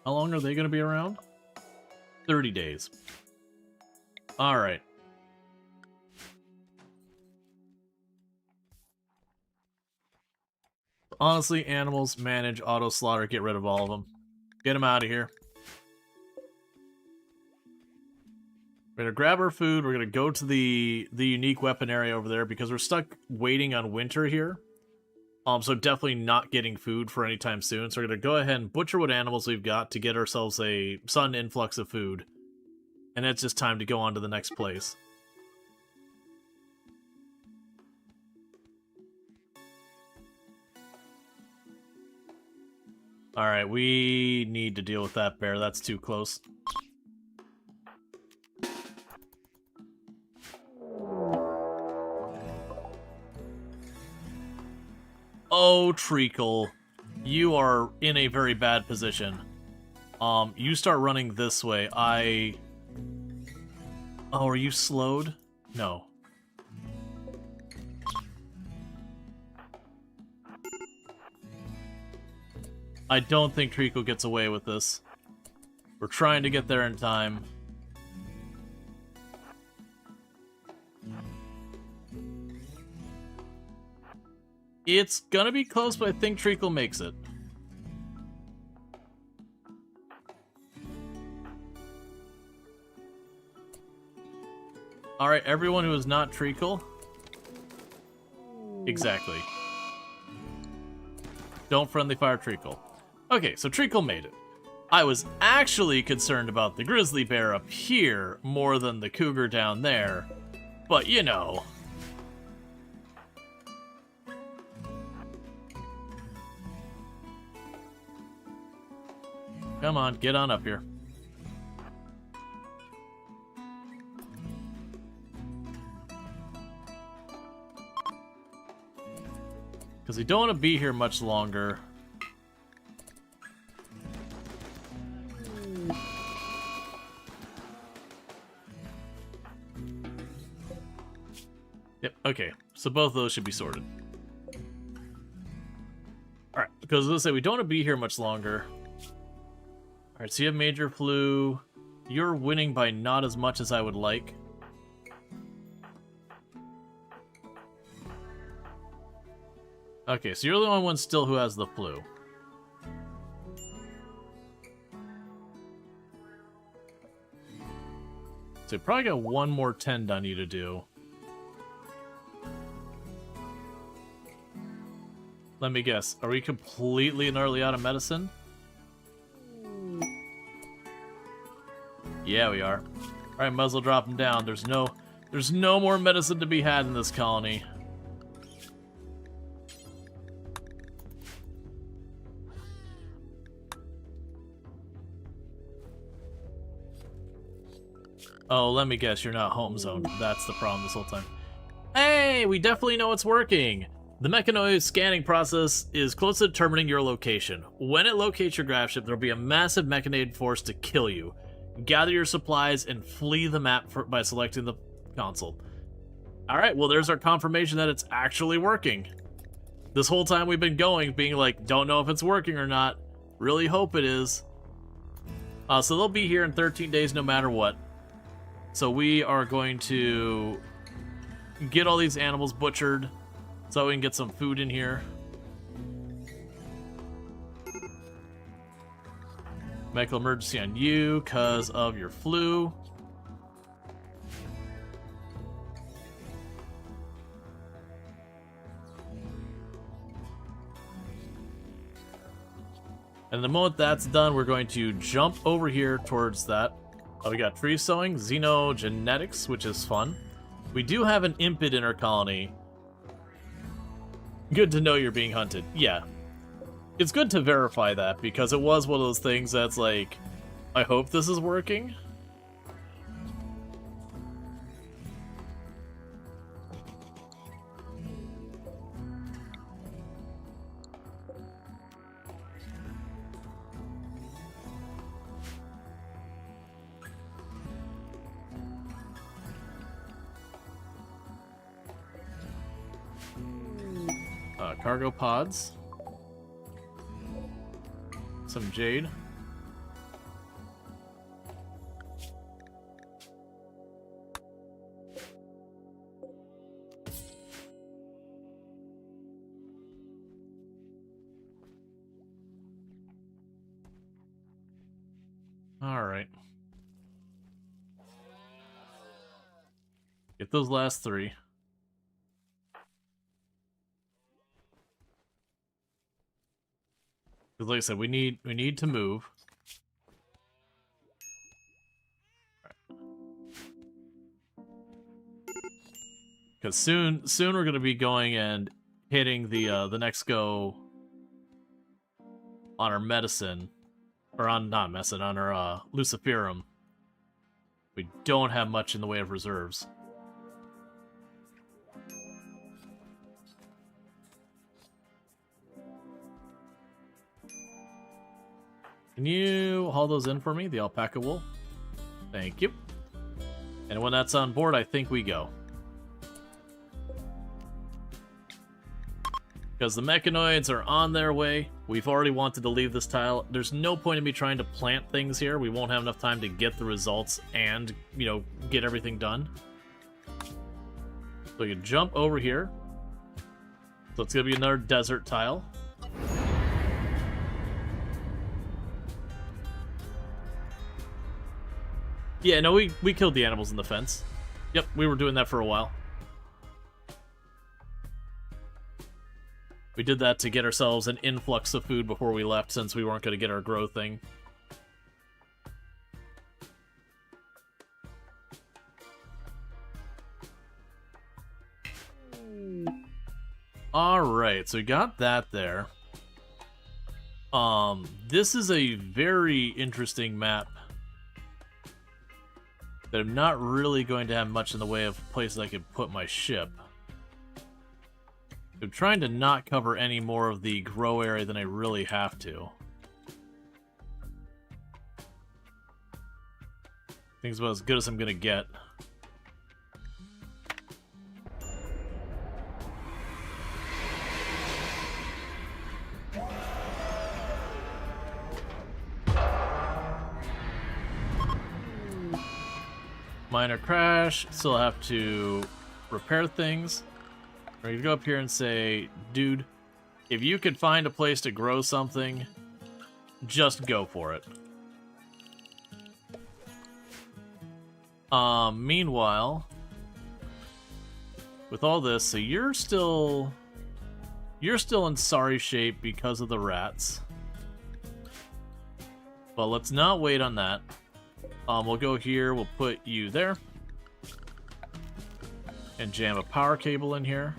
How long are they going to be around? 30 days. Alright. Honestly, animals, manage, auto-slaughter, get rid of all of them. Get them out of here. We're going to grab our food, we're going to go to the unique weapon area over there, because we're stuck waiting on winter here. So definitely not getting food for any time soon. So we're going to go ahead and butcher what animals we've got to get ourselves a sudden influx of food. And it's just time to go on to the next place. Alright, we need to deal with that bear. That's too close. Oh, Treacle, you are in a very bad position. You start running this way. Oh, are you slowed? No. I don't think Treacle gets away with this. We're trying to get there in time. It's gonna be close, but I think Treacle makes it. Alright, everyone who is not Treacle. Exactly. Don't friendly fire Treacle. Okay, so Treacle made it. I was actually concerned about the grizzly bear up here more than the cougar down there. But, you know. Come on, get on up here. Because we don't want to be here much longer. Yep, okay. So both of those should be sorted. Alright, because let's say we don't want to be here much longer. Alright, so you have major flu. You're winning by not as much as I would like. Okay, so you're the only one still who has the flu. So you probably got one more tend on you to do. Let me guess, are we completely and utterly out of medicine? Yeah, we are. Alright, might as well drop them down. There's no more medicine to be had in this colony. Oh, let me guess, you're not home zoned. That's the problem this whole time. Hey, we definitely know it's working! The mechanoid scanning process is close to determining your location. When it locates your graph ship, there will be a massive mechanoid force to kill you. Gather your supplies and flee the map by selecting the console. Alright, well there's our confirmation that it's actually working. This whole time we've been going, being like, don't know if it's working or not. Really hope it is. So they'll be here in 13 days no matter what. So we are going to get all these animals butchered so we can get some food in here. Medical emergency on you because of your flu. And the moment that's done, we're going to jump over here towards that. Oh, we got tree sowing, xenogenetics, which is fun. We do have an impid in our colony. Good to know you're being hunted. Yeah. It's good to verify that, because it was one of those things that's like, I hope this is working. Cargo pods. Some jade. All right. Get those last three. Because like I said, we need to move. Because soon we're gonna be going and hitting the next go on our medicine, or on not medicine, on our Luciferum. We don't have much in the way of reserves. Can you haul those in for me, the alpaca wool? Thank you. And when that's on board, I think we go. Because the mechanoids are on their way. We've already wanted to leave this tile. There's no point in me trying to plant things here. We won't have enough time to get the results and, you know, get everything done. So you can jump over here. So it's going to be another desert tile. Yeah, no, we killed the animals in the fence. Yep, we were doing that for a while. We did that to get ourselves an influx of food before we left, since we weren't going to get our grow thing. Alright, so we got that there. This is a very interesting map that I'm not really going to have much in the way of places I could put my ship. I'm trying to not cover any more of the grow area than I really have to. I think it's about as good as I'm gonna get. Minor crash, still have to repair things. We're gonna go up here and say, dude, if you could find a place to grow something, just go for it. Meanwhile, with all this, so you're still in sorry shape because of the rats. But let's not wait on that. We'll go here, we'll put you there. And jam a power cable in here.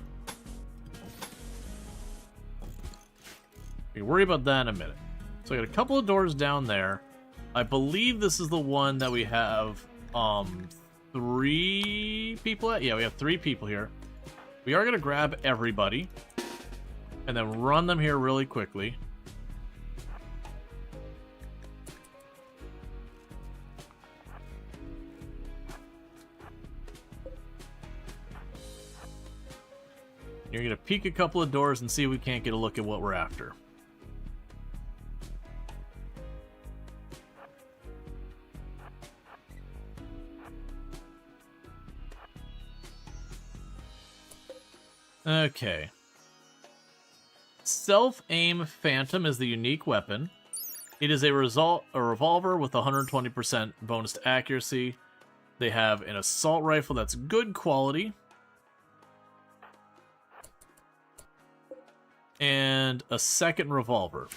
We can worry about that in a minute. So I got a couple of doors down there. I believe this is the one that we have 3 people at. Yeah, we have 3 people here. We are gonna grab everybody and then run them here really quickly. You're gonna peek a couple of doors and see if we can't get a look at what we're after. Okay. Self-aim Phantom is the unique weapon. It is a revolver with 120% bonus to accuracy. They have an assault rifle that's good quality. And a second revolver.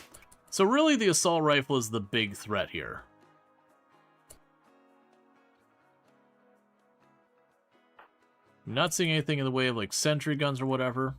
So really the assault rifle is the big threat here. I'm not seeing anything in the way of like sentry guns or whatever.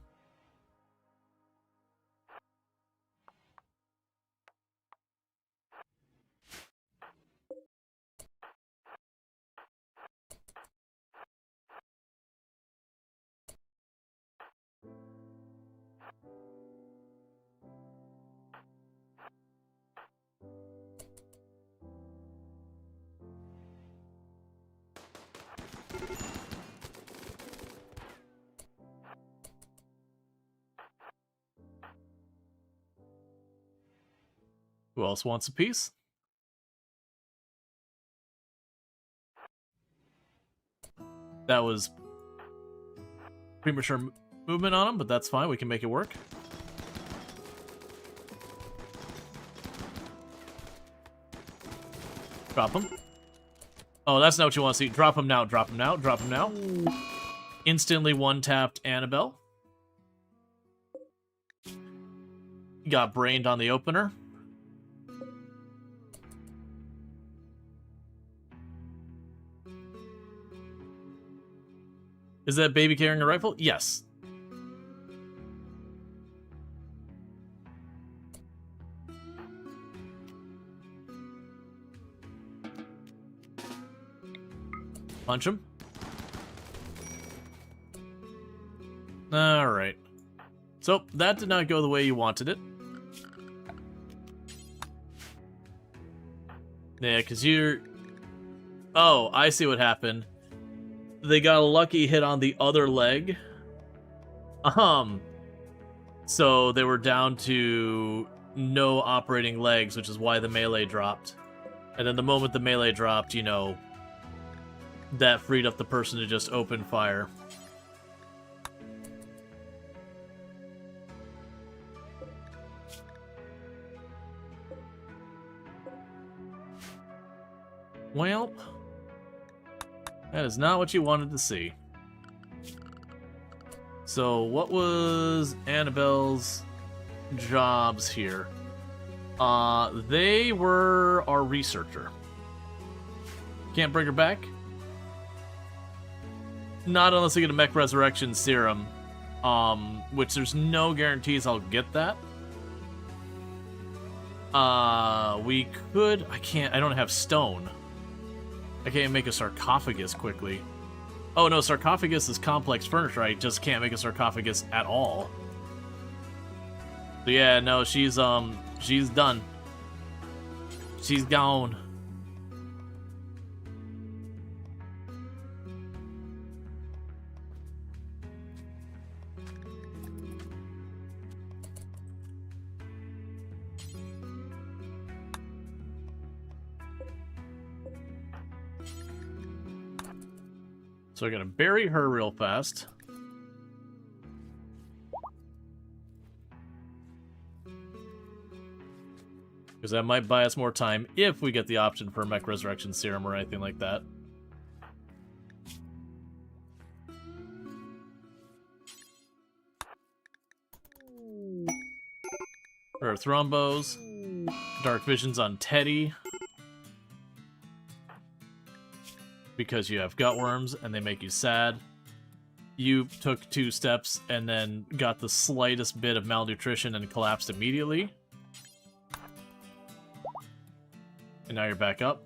Who else wants a piece? That was premature movement on him, but that's fine. We can make it work. Drop him. Oh, that's not what you want to see. Drop him now, drop him now, drop him now. Instantly one-tapped Annabelle. Got brained on the opener. Is that baby carrying a rifle? Yes. Punch him. Alright. So, that did not go the way you wanted it. Yeah, because you're... Oh, I see what happened. They got a lucky hit on the other leg. So they were down to no operating legs, which is why the melee dropped. And then the moment the melee dropped, you know, that freed up the person to just open fire. Well, that is not what you wanted to see. So, what was Annabelle's jobs here? They were our researcher. Can't bring her back? Not unless I get a Mech Resurrection Serum, which there's no guarantees I'll get that. We could... I don't have stone. I can't make a sarcophagus quickly. Oh no, sarcophagus is complex furniture. I just can't make a sarcophagus at all. So yeah, no, she's done. She's gone. So we're gonna bury her real fast. Because that might buy us more time if we get the option for a Mech Resurrection Serum or anything like that. Or Thrombos. Dark Visions on Teddy. Because you have gutworms and they make you sad. You took 2 steps and then got the slightest bit of malnutrition and collapsed immediately. And now you're back up.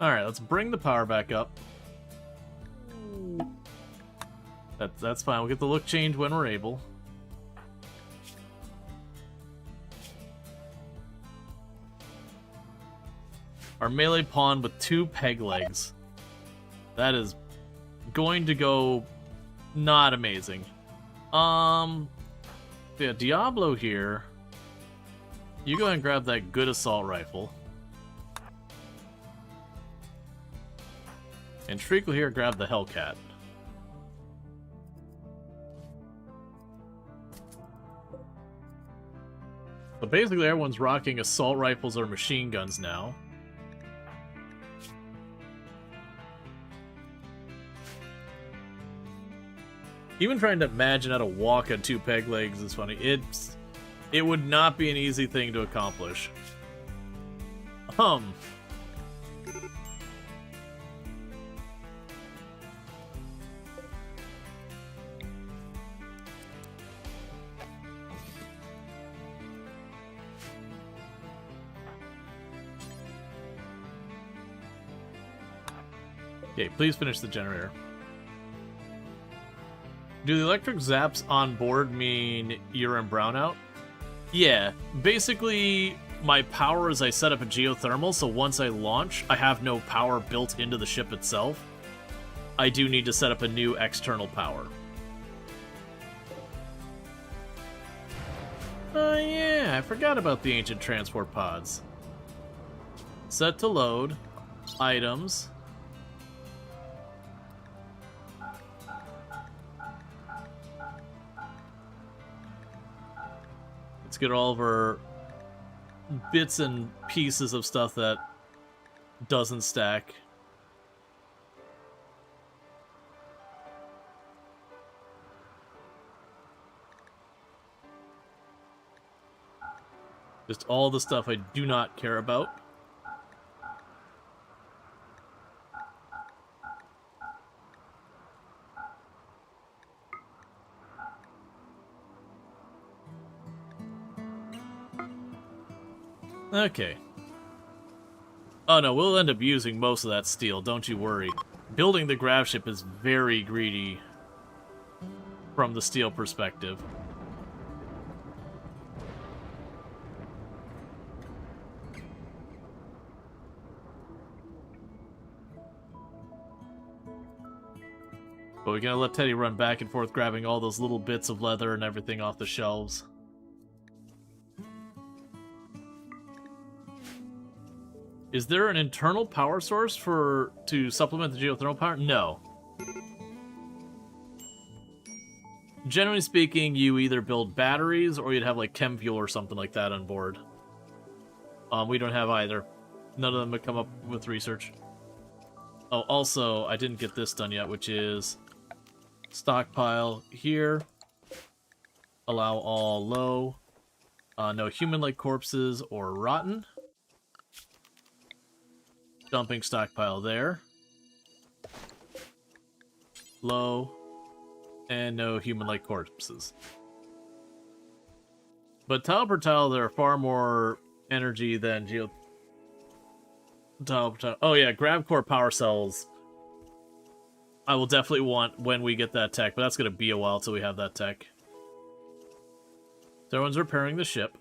Alright, let's bring the power back up. That's fine. We'll get the look change when we're able. Our melee pawn with 2 peg legs. That is going to go not amazing. Yeah, Diablo here. You go ahead and grab that good assault rifle. And Treacle here, grab the Hellcat. So basically everyone's rocking assault rifles or machine guns now. Even trying to imagine how to walk on 2 peg legs is funny. It would not be an easy thing to accomplish. Okay, please finish the generator. Do the electric zaps on board mean you're in brownout? Yeah, basically my power is I set up a geothermal, so once I launch, I have no power built into the ship itself. I do need to set up a new external power. Oh yeah, I forgot about the ancient transport pods. Set to load. Items. Let's get all of our bits and pieces of stuff that doesn't stack. Just all the stuff I do not care about. Okay. Oh no, we'll end up using most of that steel, don't you worry. Building the grav ship is very greedy from the steel perspective. But we're gonna let Teddy run back and forth grabbing all those little bits of leather and everything off the shelves. Is there an internal power source to supplement the geothermal power? No. Generally speaking, you either build batteries or you'd have like chem fuel or something like that on board. We don't have either. None of them have come up with research. Oh, also, I didn't get this done yet, which is stockpile here. Allow all low. No human-like corpses or rotten. Dumping stockpile there. Low. And no human-like corpses. But tile per tile, there are far more energy than geo... Tile per tile. Oh yeah, grab core power cells. I will definitely want when we get that tech, but that's going to be a while till we have that tech. So everyone's repairing the ship.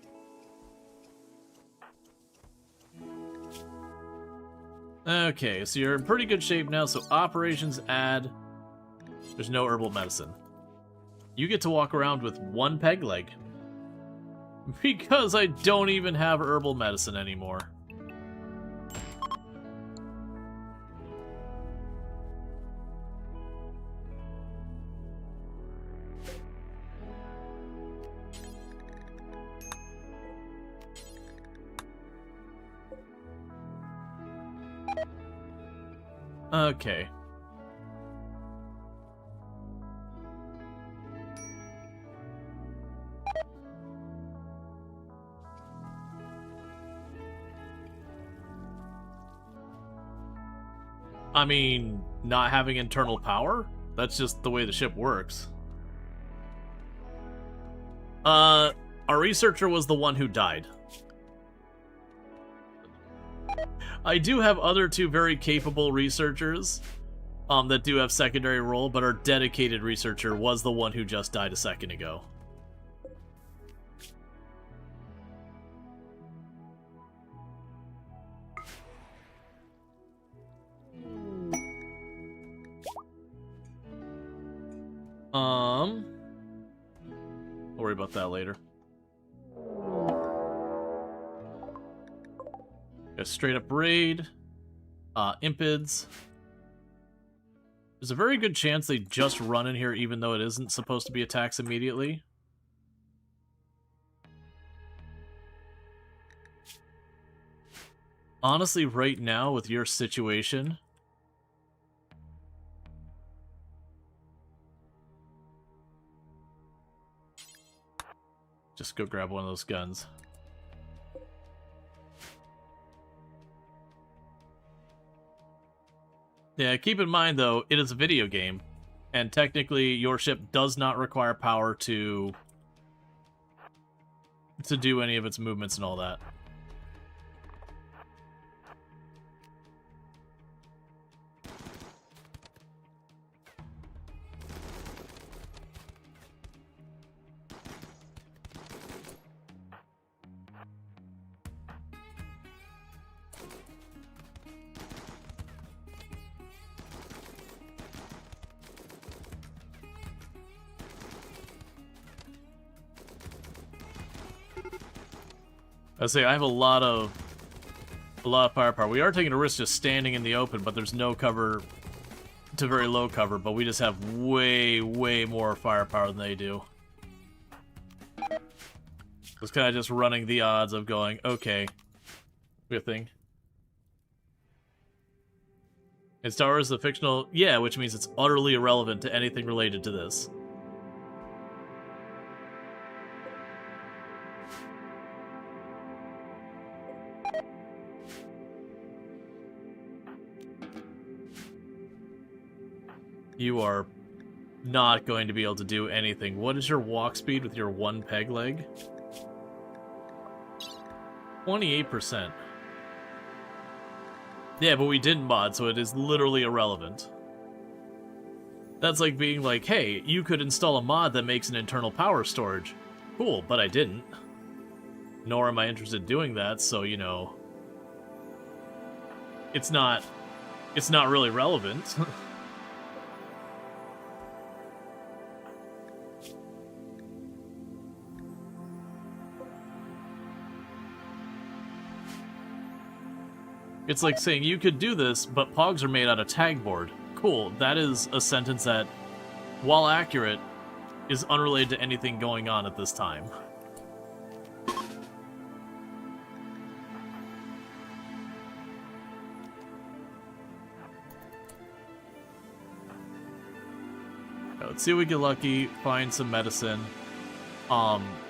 Okay, so you're in pretty good shape now, so operations add... There's no herbal medicine. You get to walk around with one peg leg. Because I don't even have herbal medicine anymore. Okay. I mean, not having internal power? That's just the way the ship works. Our researcher was the one who died. I do have other two very capable researchers that do have secondary role, but our dedicated researcher was the one who just died a second ago. We'll worry about that later. A straight up raid. Impids. There's a very good chance they just run in here even though it isn't supposed to be attacks immediately. Honestly, right now, with your situation... Just go grab one of those guns. Yeah, keep in mind, though, it is a video game. And technically, your ship does not require power to do any of its movements and all that. I say I have a lot of firepower. We are taking a risk just standing in the open, but there's no cover to very low cover, but we just have way more firepower than they do. It's kind of just running the odds of going, okay, good thing. And Star Wars is a fictional, yeah, which means it's utterly irrelevant to anything related to this. You are not going to be able to do anything. What is your walk speed with your one peg leg? 28%. Yeah, but we didn't mod, so it is literally irrelevant. That's like being like, hey, you could install a mod that makes an internal power storage. Cool, but I didn't. Nor am I interested in doing that, so, you know... It's not really relevant. It's like saying you could do this, but pogs are made out of tag board. Cool, that is a sentence that, while accurate, is unrelated to anything going on at this time. Let's see if we get lucky, find some medicine.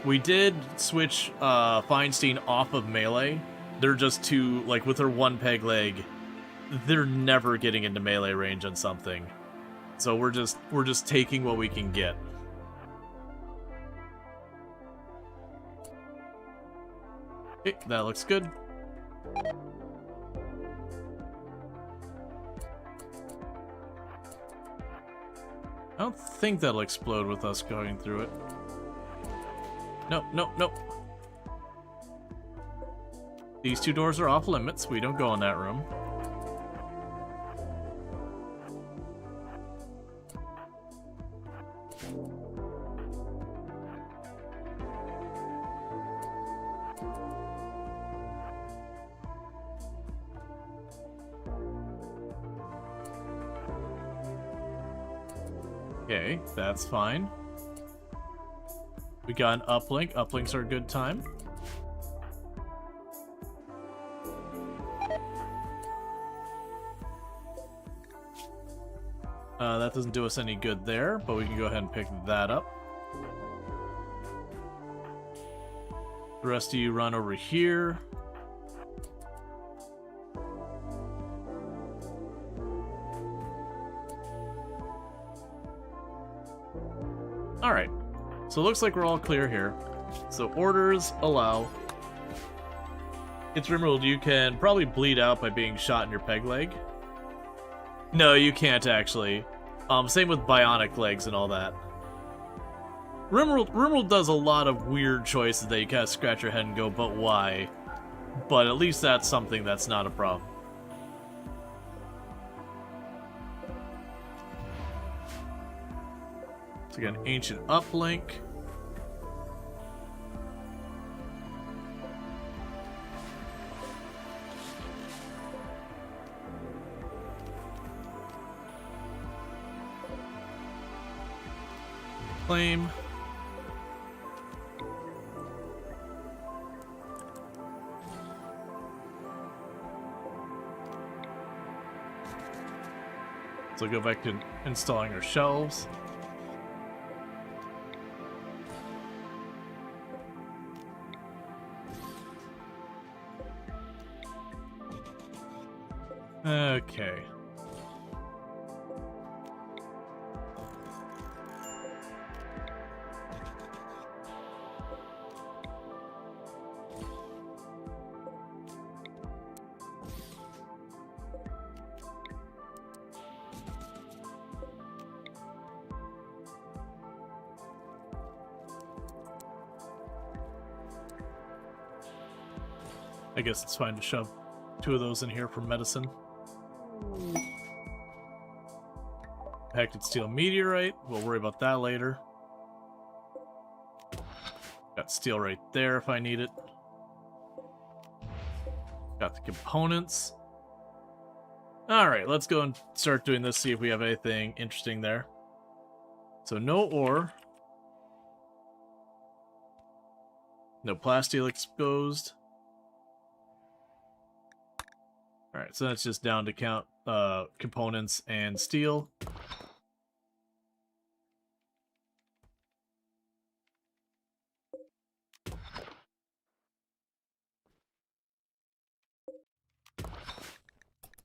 We did switch Feinstein off of melee. They're just too, like, with her one peg leg, they're never getting into melee range on something. So we're just taking what we can get. Okay, that looks good. I don't think that'll explode with us going through it. Nope, nope, nope. These two doors are off limits. We don't go in that room. Okay, that's fine. We got an uplink. Uplinks are a good time. That doesn't do us any good there, but we can go ahead and pick that up. The rest of you run over here. Alright, so it looks like we're all clear here. So orders allow. It's RimWorld, you can probably bleed out by being shot in your peg leg. No, you can't actually. Same with bionic legs and all that. RimWorld does a lot of weird choices that you kind of scratch your head and go, but why? But at least that's something that's not a problem. So again, ancient uplink. Claim. So go back to installing our shelves. Okay. I guess it's fine to shove 2 of those in here for medicine. Packed steel meteorite. We'll worry about that later. Got steel right there if I need it. Got the components. Alright, let's go and start doing this, see if we have anything interesting there. So no ore. No plasteel exposed. Alright, so that's just down to count components and steel.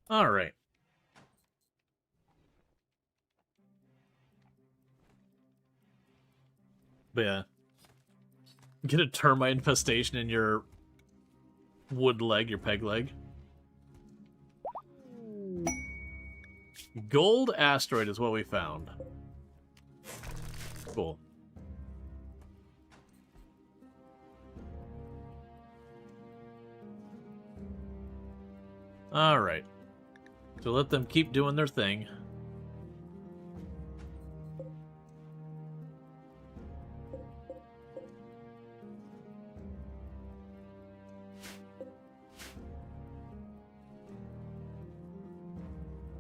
Alright. But yeah. Get a termite infestation in your wood leg, your peg leg. Gold asteroid is what we found. Cool. Alright. So let them keep doing their thing.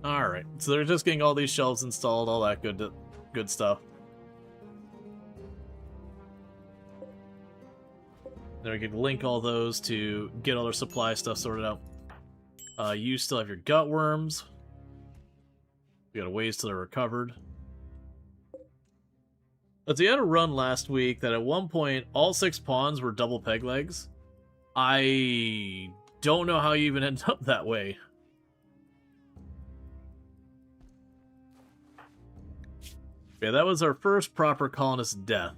Alright, so they're just getting all these shelves installed, all that good stuff. Then we can link all those to get all their supply stuff sorted out. You still have your gut worms. We got a ways till they're recovered. Let's see, I had a run last week that at one point all 6 pawns were double peg legs. I don't know how you even end up that way. Yeah, that was our first proper colonist death.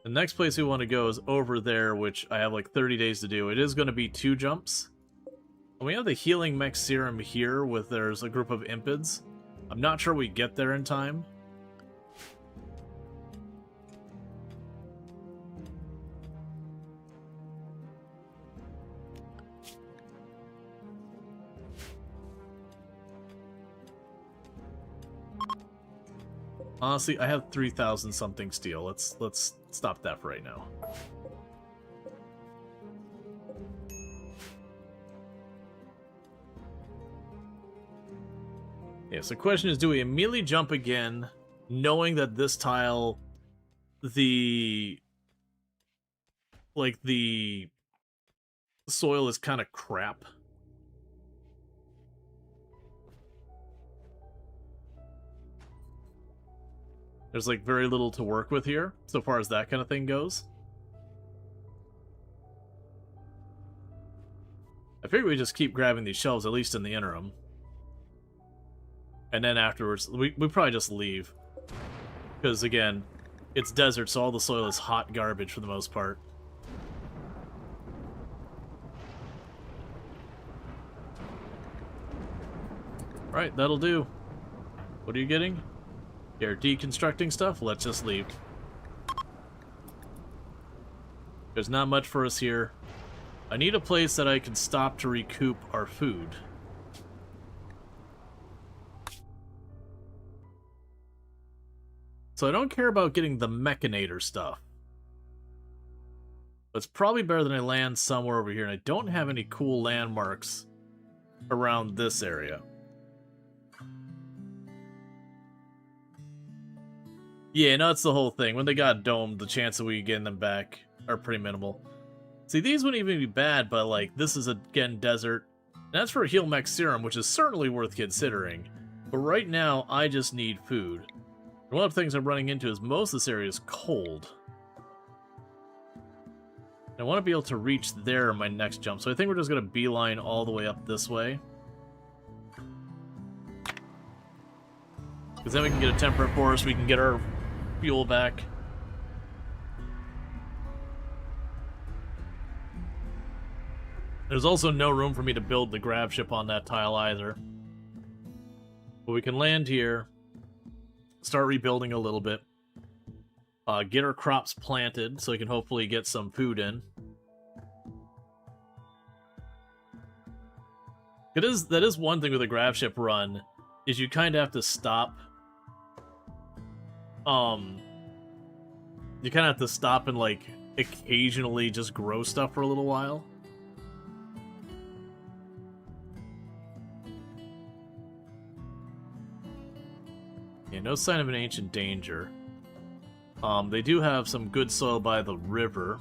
The next place we want to go is over there, which I have like 30 days to do. It is going to be 2 jumps. And we have the healing mech serum here with there's a group of impids. I'm not sure we get there in time. Honestly, I have 3,000 something steel. Let's stop that for right now. Yeah, so the question is, do we immediately jump again, knowing that this tile, the soil is kind of crap? There's like very little to work with here, so far as that kind of thing goes. I figure we just keep grabbing these shelves, at least in the interim. And then afterwards, we probably just leave. Because again, it's desert, so all the soil is hot garbage for the most part. Alright, that'll do. What are you getting? You're deconstructing stuff? Let's just leave. There's not much for us here. I need a place that I can stop to recoup our food. So I don't care about getting the Mechanator stuff. But it's probably better than I land somewhere over here, and I don't have any cool landmarks around this area. Yeah, no, that's the whole thing. When they got domed, the chance of we getting them back are pretty minimal. See, these wouldn't even be bad, but, like, this is, again, desert. And that's for a heal mech serum, which is certainly worth considering. But right now, I just need food. And one of the things I'm running into is most of this area is cold. And I want to be able to reach there in my next jump, so I think we're just going to beeline all the way up this way. Because then we can get a temperate forest, we can get our fuel back. There's also no room for me to build the grab ship on that tile either. But we can land here, start rebuilding a little bit, get our crops planted so we can hopefully get some food in. That is one thing with a grab ship run, is you kind of have to stop. You kind of have to stop and, like, occasionally just grow stuff for a little while. Yeah, no sign of an ancient danger. They do have some good soil by the river.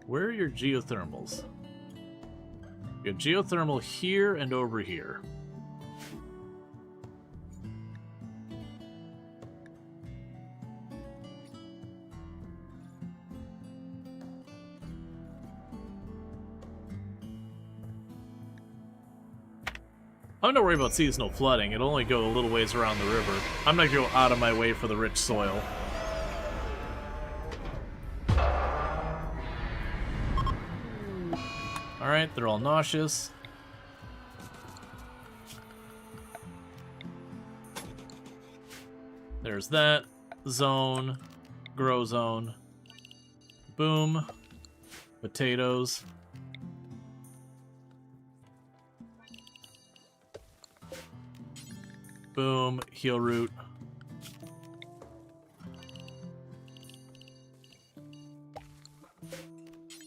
Where are your geothermals? You have geothermal here and over here. I'm not worried about seasonal flooding. It'll only go a little ways around the river. I'm not going to go out of my way for the rich soil. Alright, they're all nauseous. There's that. Zone. Grow zone. Boom. Potatoes. Boom, heal root.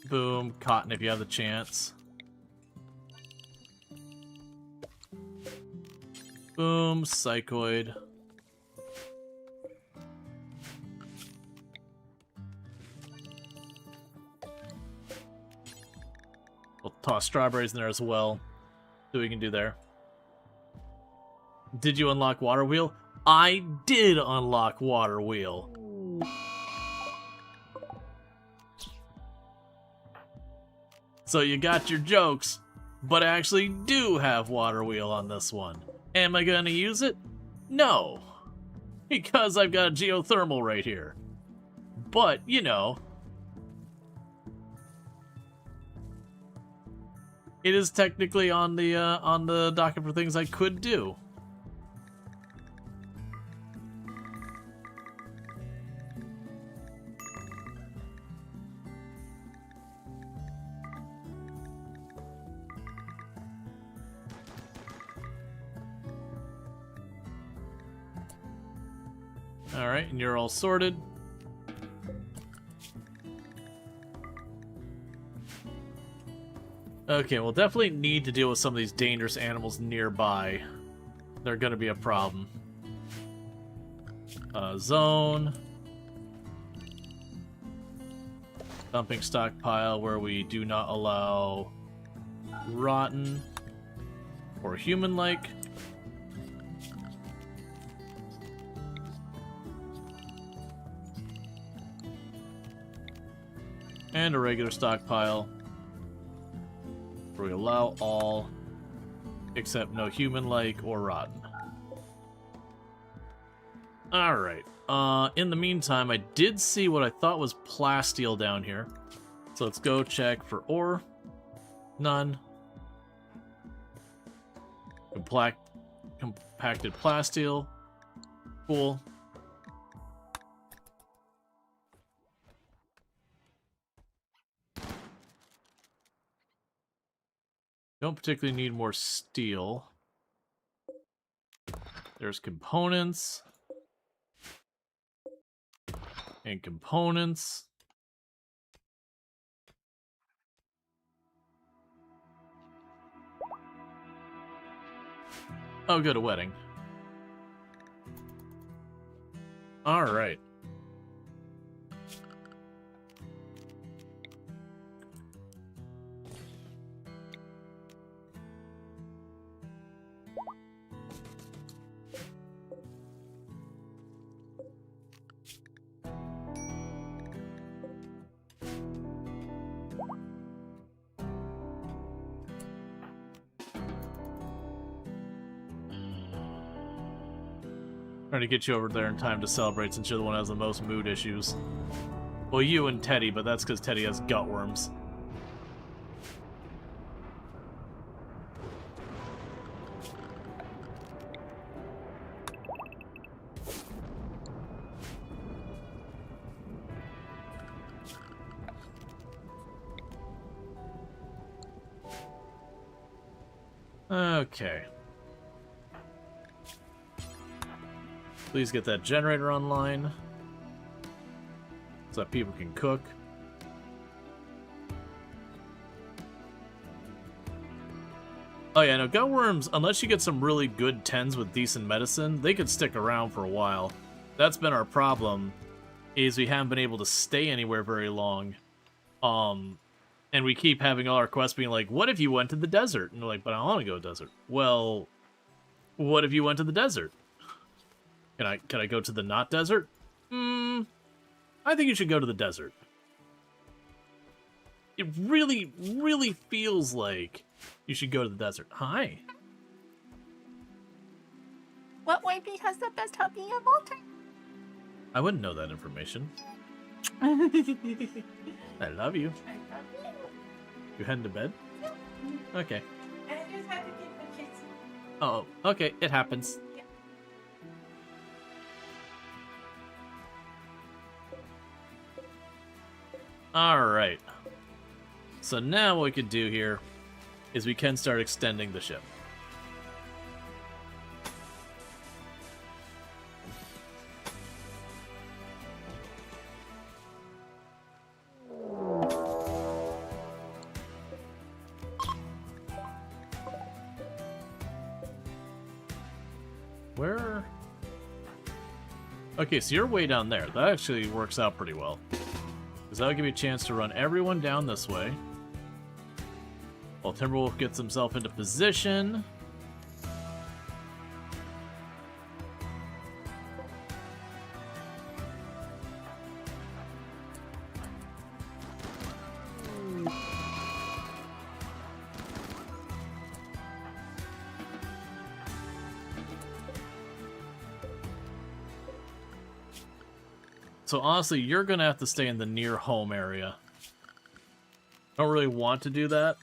Boom, cotton if you have the chance. Boom, psychoid. We'll toss strawberries in there as well. See what we can do there. Did you unlock Water Wheel? I did unlock Water Wheel. So you got your jokes, but I actually do have water wheel on this one. Am I gonna use it? No. Because I've got a geothermal right here. But, you know, it is technically on the docket for things I could do. Alright, and you're all sorted. Okay, we'll definitely need to deal with some of these dangerous animals nearby. They're gonna be a problem. Zone. Dumping stockpile where we do not allow rotten or human-like. And a regular stockpile where we allow all except no human-like or rotten. Alright. In the meantime, I did see what I thought was plasteel down here. So let's go check for ore. None. Compacted plasteel. Cool. Don't particularly need more steel. There's components. And components. Oh, good, a wedding. Alright. Trying to get you over there in time to celebrate since you're the one who has the most mood issues. Well, you and Teddy, but that's because Teddy has gut worms. Okay. Please get that generator online so that people can cook. Oh yeah, no, gutworms, unless you get some really good 10s with decent medicine, they could stick around for a while. That's been our problem, is we haven't been able to stay anywhere very long. And we keep having all our quests being like, what if you went to the desert? And we're like, but I don't want to go to the desert. Well, what if you went to the desert? Can I go to the not desert? I think you should go to the desert. It really, really feels like you should go to the desert. Hi. What wifey has the best hubby of all time? I wouldn't know that information. I love I love you. you. You heading to bed? Okay. I just had to get the kids. Oh, okay. It happens. Alright. So now what we could do here is we can start extending the ship. Where? Okay, so you're way down there. That actually works out pretty well. Because that'll give you a chance to run everyone down this way. While Timberwolf gets himself into position. So honestly, you're gonna have to stay in the near home area. I don't really want to do that,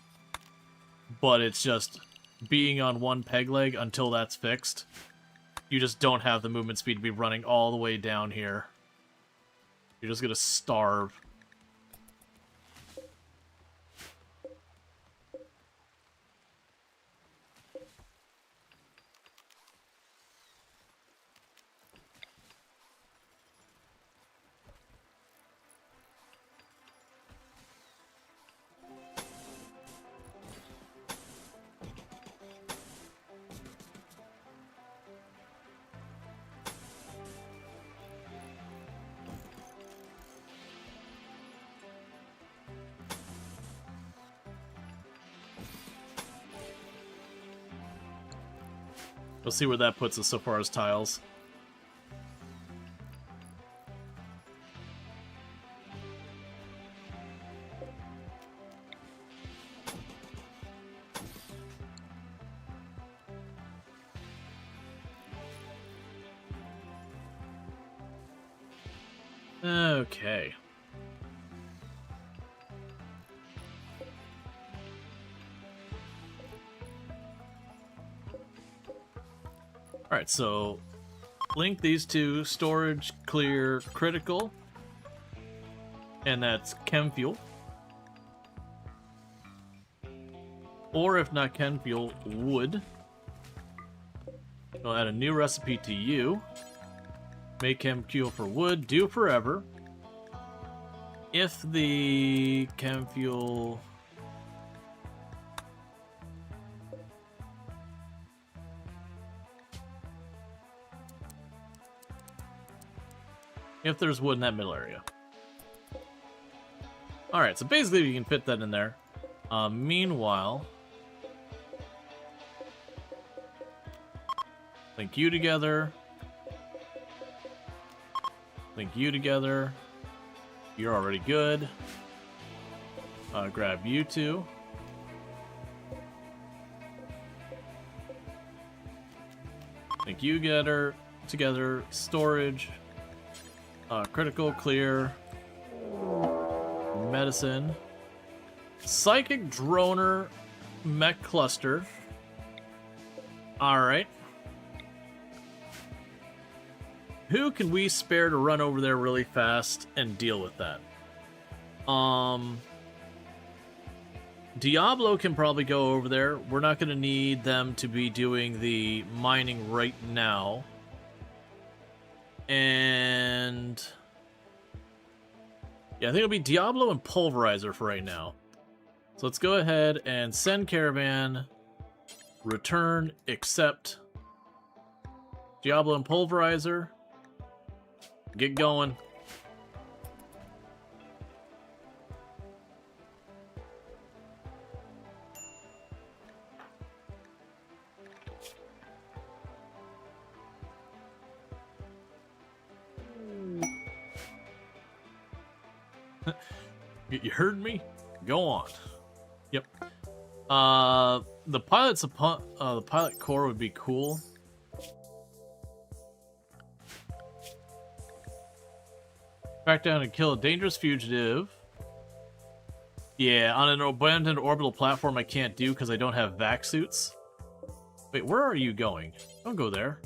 but it's just being on one peg leg until that's fixed. You just don't have the movement speed to be running all the way down here. You're just gonna starve. We'll see where that puts us so far as tiles. Okay. Alright, so link these two, storage, clear, critical, and that's chem fuel. Or if not chem fuel, wood. I'll add a new recipe to you. Make chem fuel for wood, do forever. If the chem fuel... If there's wood in that middle area. Alright, so basically you can fit that in there. Meanwhile... Link you together. Link you together. You're already good. Grab you two. Link you together. Storage. Critical, clear. Medicine. Psychic droner. Mech cluster. Alright. Who can we spare to run over there really fast and deal with that? Diablo can probably go over there. We're not going to need them to be doing the mining right now. And... yeah, I think it'll be Diablo and Pulverizer for right now. So let's go ahead and send Caravan. Return, accept. Diablo and Pulverizer. Get going. You heard me? Go on. Yep. The pilot core would be cool. Track down and kill a dangerous fugitive. Yeah, on an abandoned orbital platform I can't do because I don't have vac suits. Wait, where are you going? Don't go there.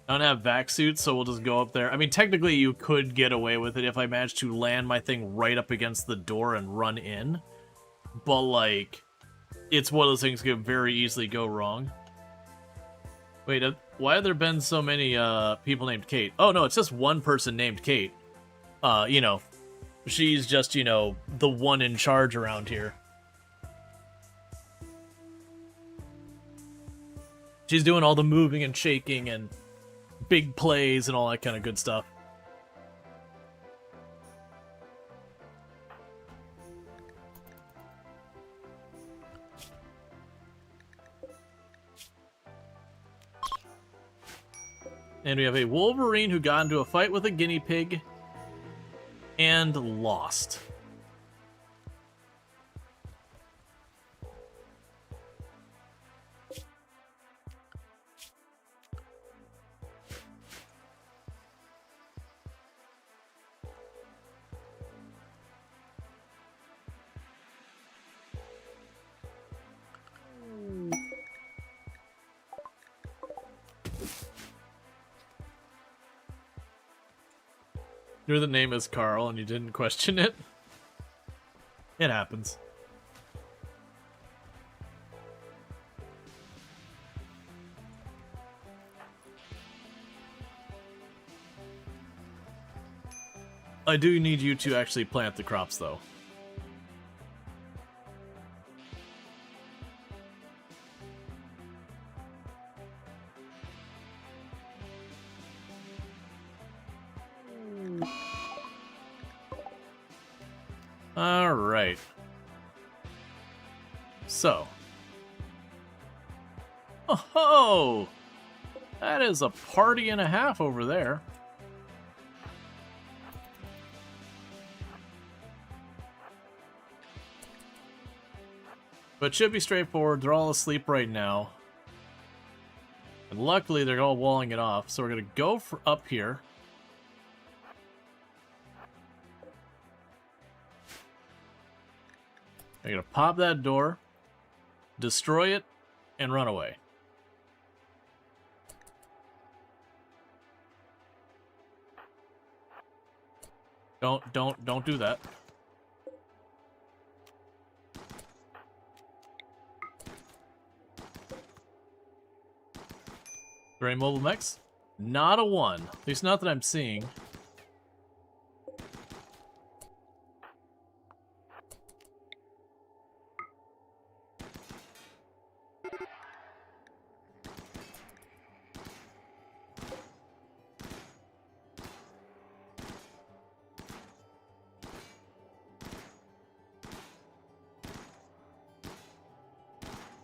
I don't have vac suits, so we'll just go up there. I mean, technically you could get away with it if I managed to land my thing right up against the door and run in. But, like, it's one of those things that can very easily go wrong. Wait, why have there been so many people named Kate? Oh, no, it's just one person named Kate. You know, she's just, you know, the one in charge around here. She's doing all the moving and shaking and big plays and all that kind of good stuff. And we have a Wolverine who got into a fight with a guinea pig and lost. Your the name is Carl and you didn't question it. It happens. I do need you to actually plant the crops, though. Alright. So. Oh! That is a party and a half over there. But it should be straightforward. They're all asleep right now. And luckily, they're all walling it off. So we're going to go for up here. I'm going to pop that door, destroy it, and run away. Don't do that. Are any mobile mechs? Not a one. At least not that I'm seeing.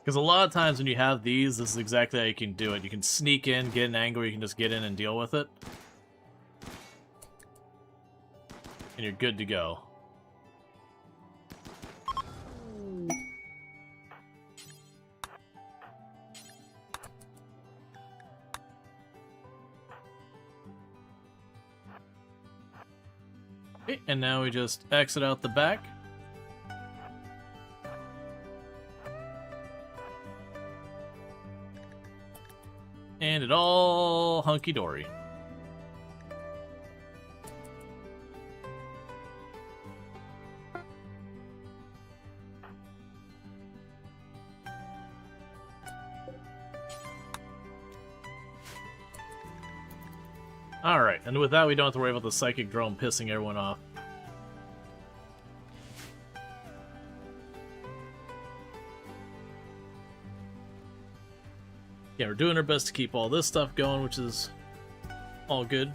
Because a lot of times when you have these, this is exactly how you can do it. You can sneak in, get an angle, you can just get in and deal with it. And you're good to go. Okay, and now we just exit out the back. And it all hunky-dory. Alright, and with that we don't have to worry about the psychic drone pissing everyone off. Yeah, we're doing our best to keep all this stuff going, which is all good.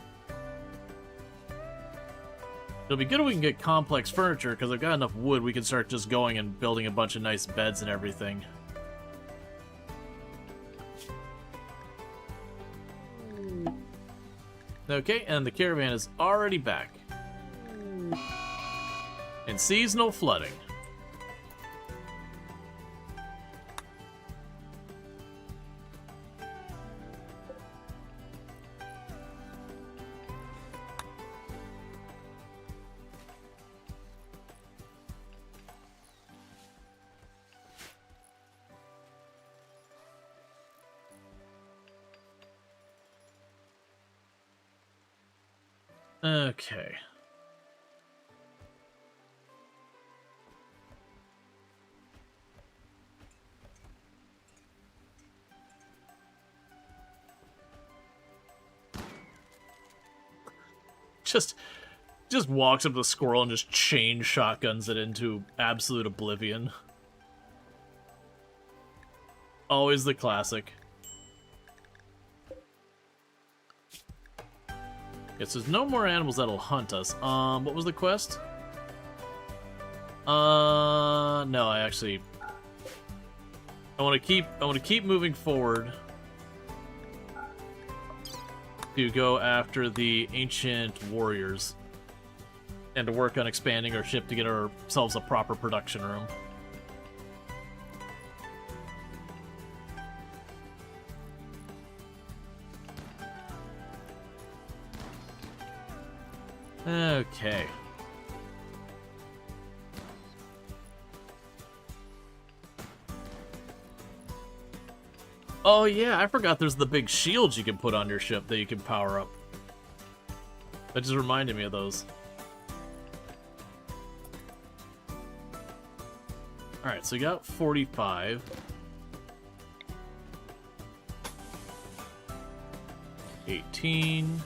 It'll be good if we can get complex furniture, because I've got enough wood we can start just going and building a bunch of nice beds and everything. Okay, and the caravan is already back. And seasonal flooding. Okay. Just walks up to the squirrel and just chain shotguns it into absolute oblivion. Always the classic. Yes, there's no more animals that'll hunt us. What was the quest? No, I want to keep moving forward to go after the ancient warriors and to work on expanding our ship to get ourselves a proper production room. Okay. Oh yeah, I forgot there's the big shields you can put on your ship that you can power up. That just reminded me of those. Alright, so we got 45. 18.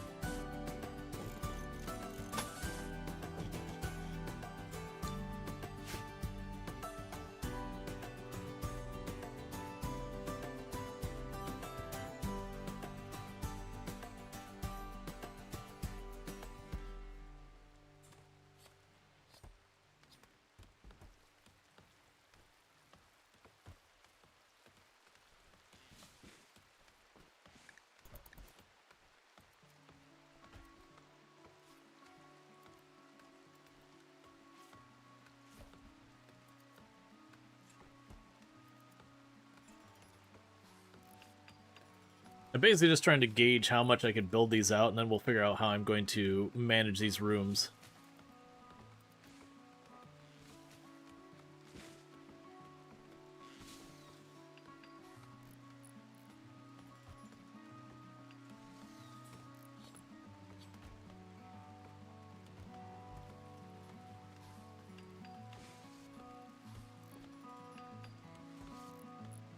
I'm basically just trying to gauge how much I can build these out, and then we'll figure out how I'm going to manage these rooms.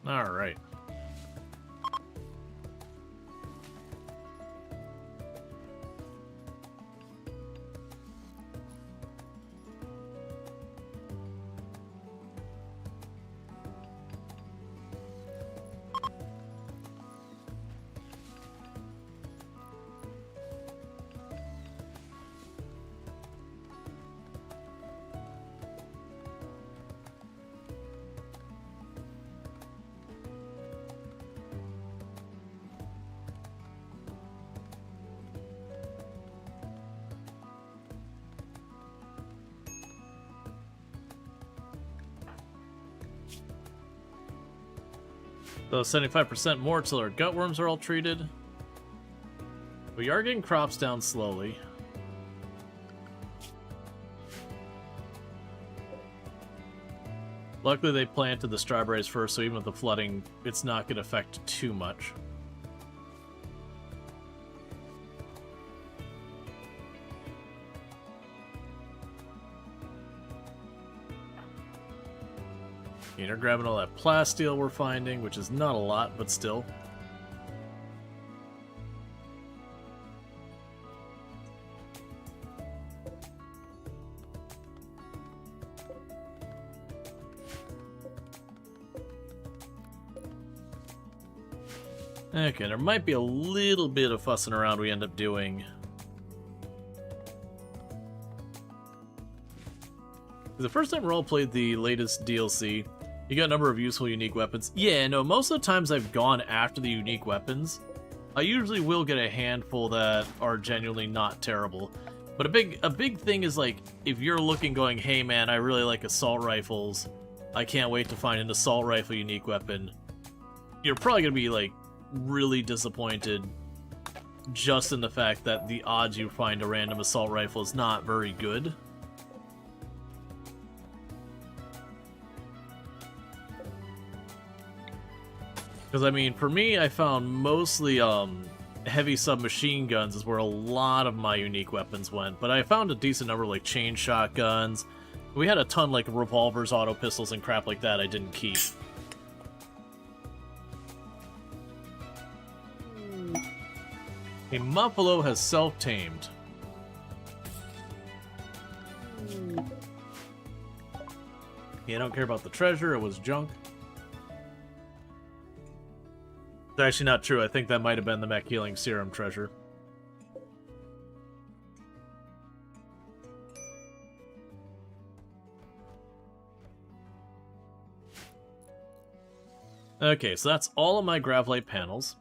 All right. So 75% more till our gutworms are all treated. We are getting crops down slowly. Luckily they planted the strawberries first, so even with the flooding, it's not going to affect too much. Okay, they're grabbing all that plasteel we're finding, which is not a lot, but still. Okay, there might be a little bit of fussing around we end up doing. The first time Rual played the latest DLC, you got a number of useful unique weapons. Yeah, no, most of the times I've gone after the unique weapons, I usually will get a handful that are genuinely not terrible. But a big thing is, like, if you're looking going, hey man, I really like assault rifles, I can't wait to find an assault rifle unique weapon, you're probably going to be, like, really disappointed just in the fact that the odds you find a random assault rifle is not very good. Because, I mean, for me, I found mostly heavy submachine guns is where a lot of my unique weapons went, but I found a decent number of, like, chain shotguns. We had a ton, like, revolvers, auto pistols, and crap like that I didn't keep. A Muffalo has self-tamed. Yeah, I don't care about the treasure, it was junk. It's actually not true, I think that might have been the Mech Healing Serum treasure. Okay, so that's all of my Gravlite panels.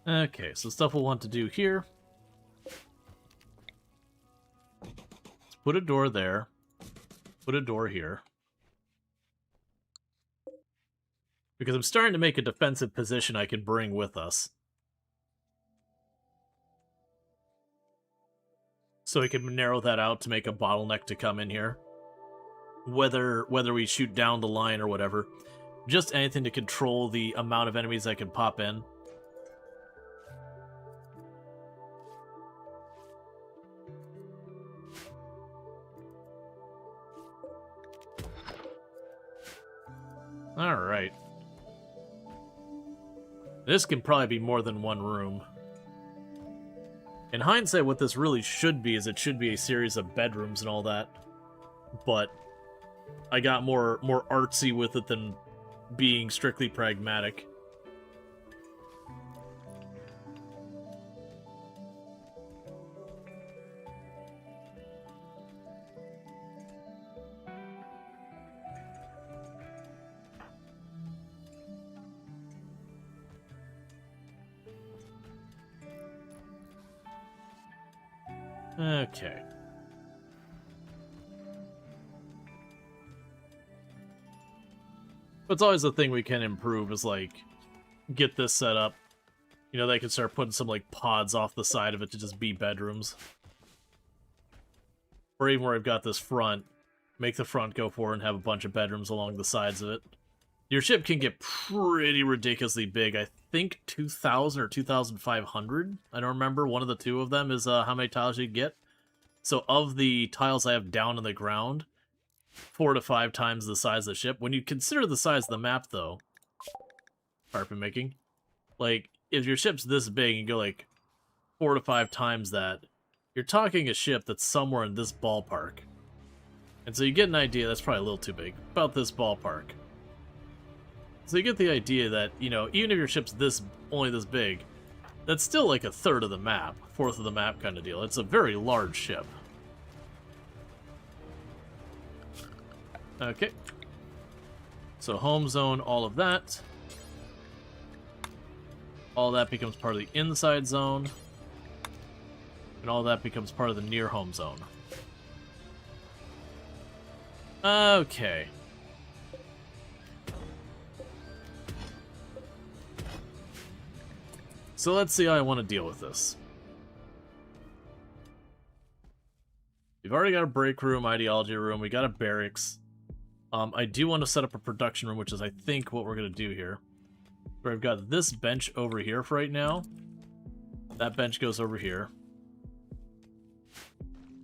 Okay, so stuff we'll want to do here. Let's put a door there. Put a door here. Because I'm starting to make a defensive position I can bring with us. So we can narrow that out to make a bottleneck to come in here. Whether we shoot down the line or whatever. Just anything to control the amount of enemies that can pop in. Alright. This can probably be more than one room. In hindsight, what this really should be is it should be a series of bedrooms and all that. But I got more artsy with it than being strictly pragmatic. Okay. But it's always the thing we can improve is, like, get this set up. You know, they can start putting some, like, pods off the side of it to just be bedrooms. Or even where I've got this front, make the front go forward and have a bunch of bedrooms along the sides of it. Your ship can get pretty ridiculously big. I think 2,000 or 2,500. I don't remember. One of the two of them is how many tiles you get. So of the tiles I have down on the ground, 4 to 5 times the size of the ship. When you consider the size of the map, though, carpet making, like, if your ship's this big and you go, like, 4 to 5 times that, you're talking a ship that's somewhere in this ballpark. And so you get an idea, that's probably a little too big, about this ballpark. So you get the idea that, you know, even if your ship's only this big, that's still like a third of the map, fourth of the map kind of deal. It's a very large ship. Okay. So home zone, all of that. All that becomes part of the inside zone. And all that becomes part of the near home zone. Okay. So let's see how I want to deal with this. We've already got a break room, ideology room, we got a barracks. I do want to set up a production room, which is, I think, what we're going to do here. Where I've got this bench over here for right now. That bench goes over here.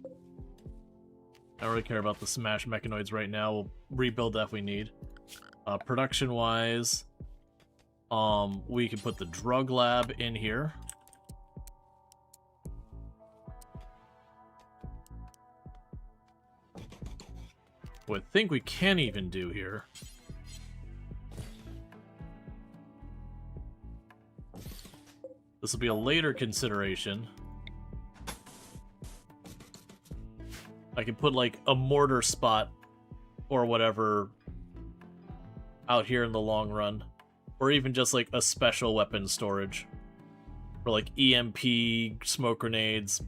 I don't really care about the smash mechanoids right now. We'll rebuild that if we need. Production-wise, we can put the drug lab in here. What I think we can even do here this will be a later consideration. I can put like a mortar spot or whatever out here in the long run, or even just like a special weapon storage for like EMP, smoke grenades.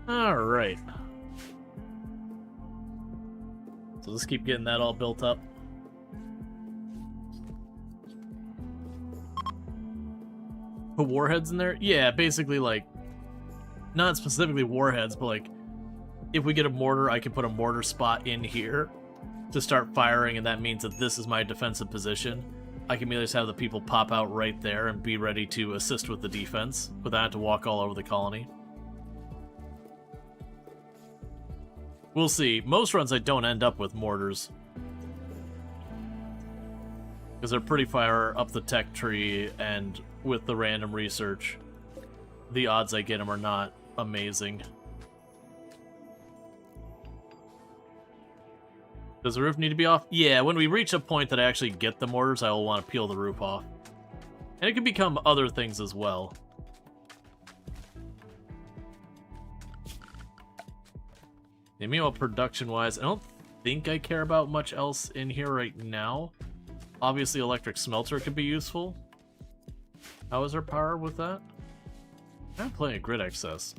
Alright. So let's keep getting that all built up. Put warheads in there? Yeah, basically like, not specifically warheads, but like, if we get a mortar, I can put a mortar spot in here to start firing, and that means that this is my defensive position. I can immediately just have the people pop out right there and be ready to assist with the defense without having to walk all over the colony. We'll see. Most runs I don't end up with mortars, because they're pretty far up the tech tree, and with the random research, the odds I get them are not amazing. Does the roof need to be off? Yeah, when we reach a point that I actually get the mortars, I will want to peel the roof off. And it can become other things as well. And meanwhile, production-wise, I don't think I care about much else in here right now. Obviously, electric smelter could be useful. How is our power with that? I'm playing a grid excess.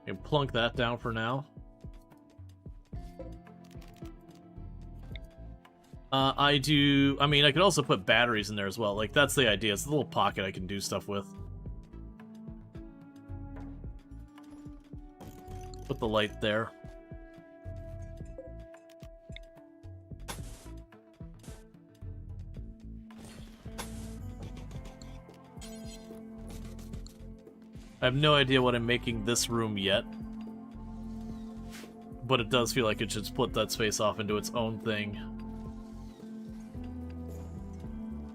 You can plunk that down for now. I mean, I could also put batteries in there as well. Like, that's the idea. It's a little pocket I can do stuff with. Put the light there. I have no idea what I'm making this room yet. But it does feel like it should split that space off into its own thing.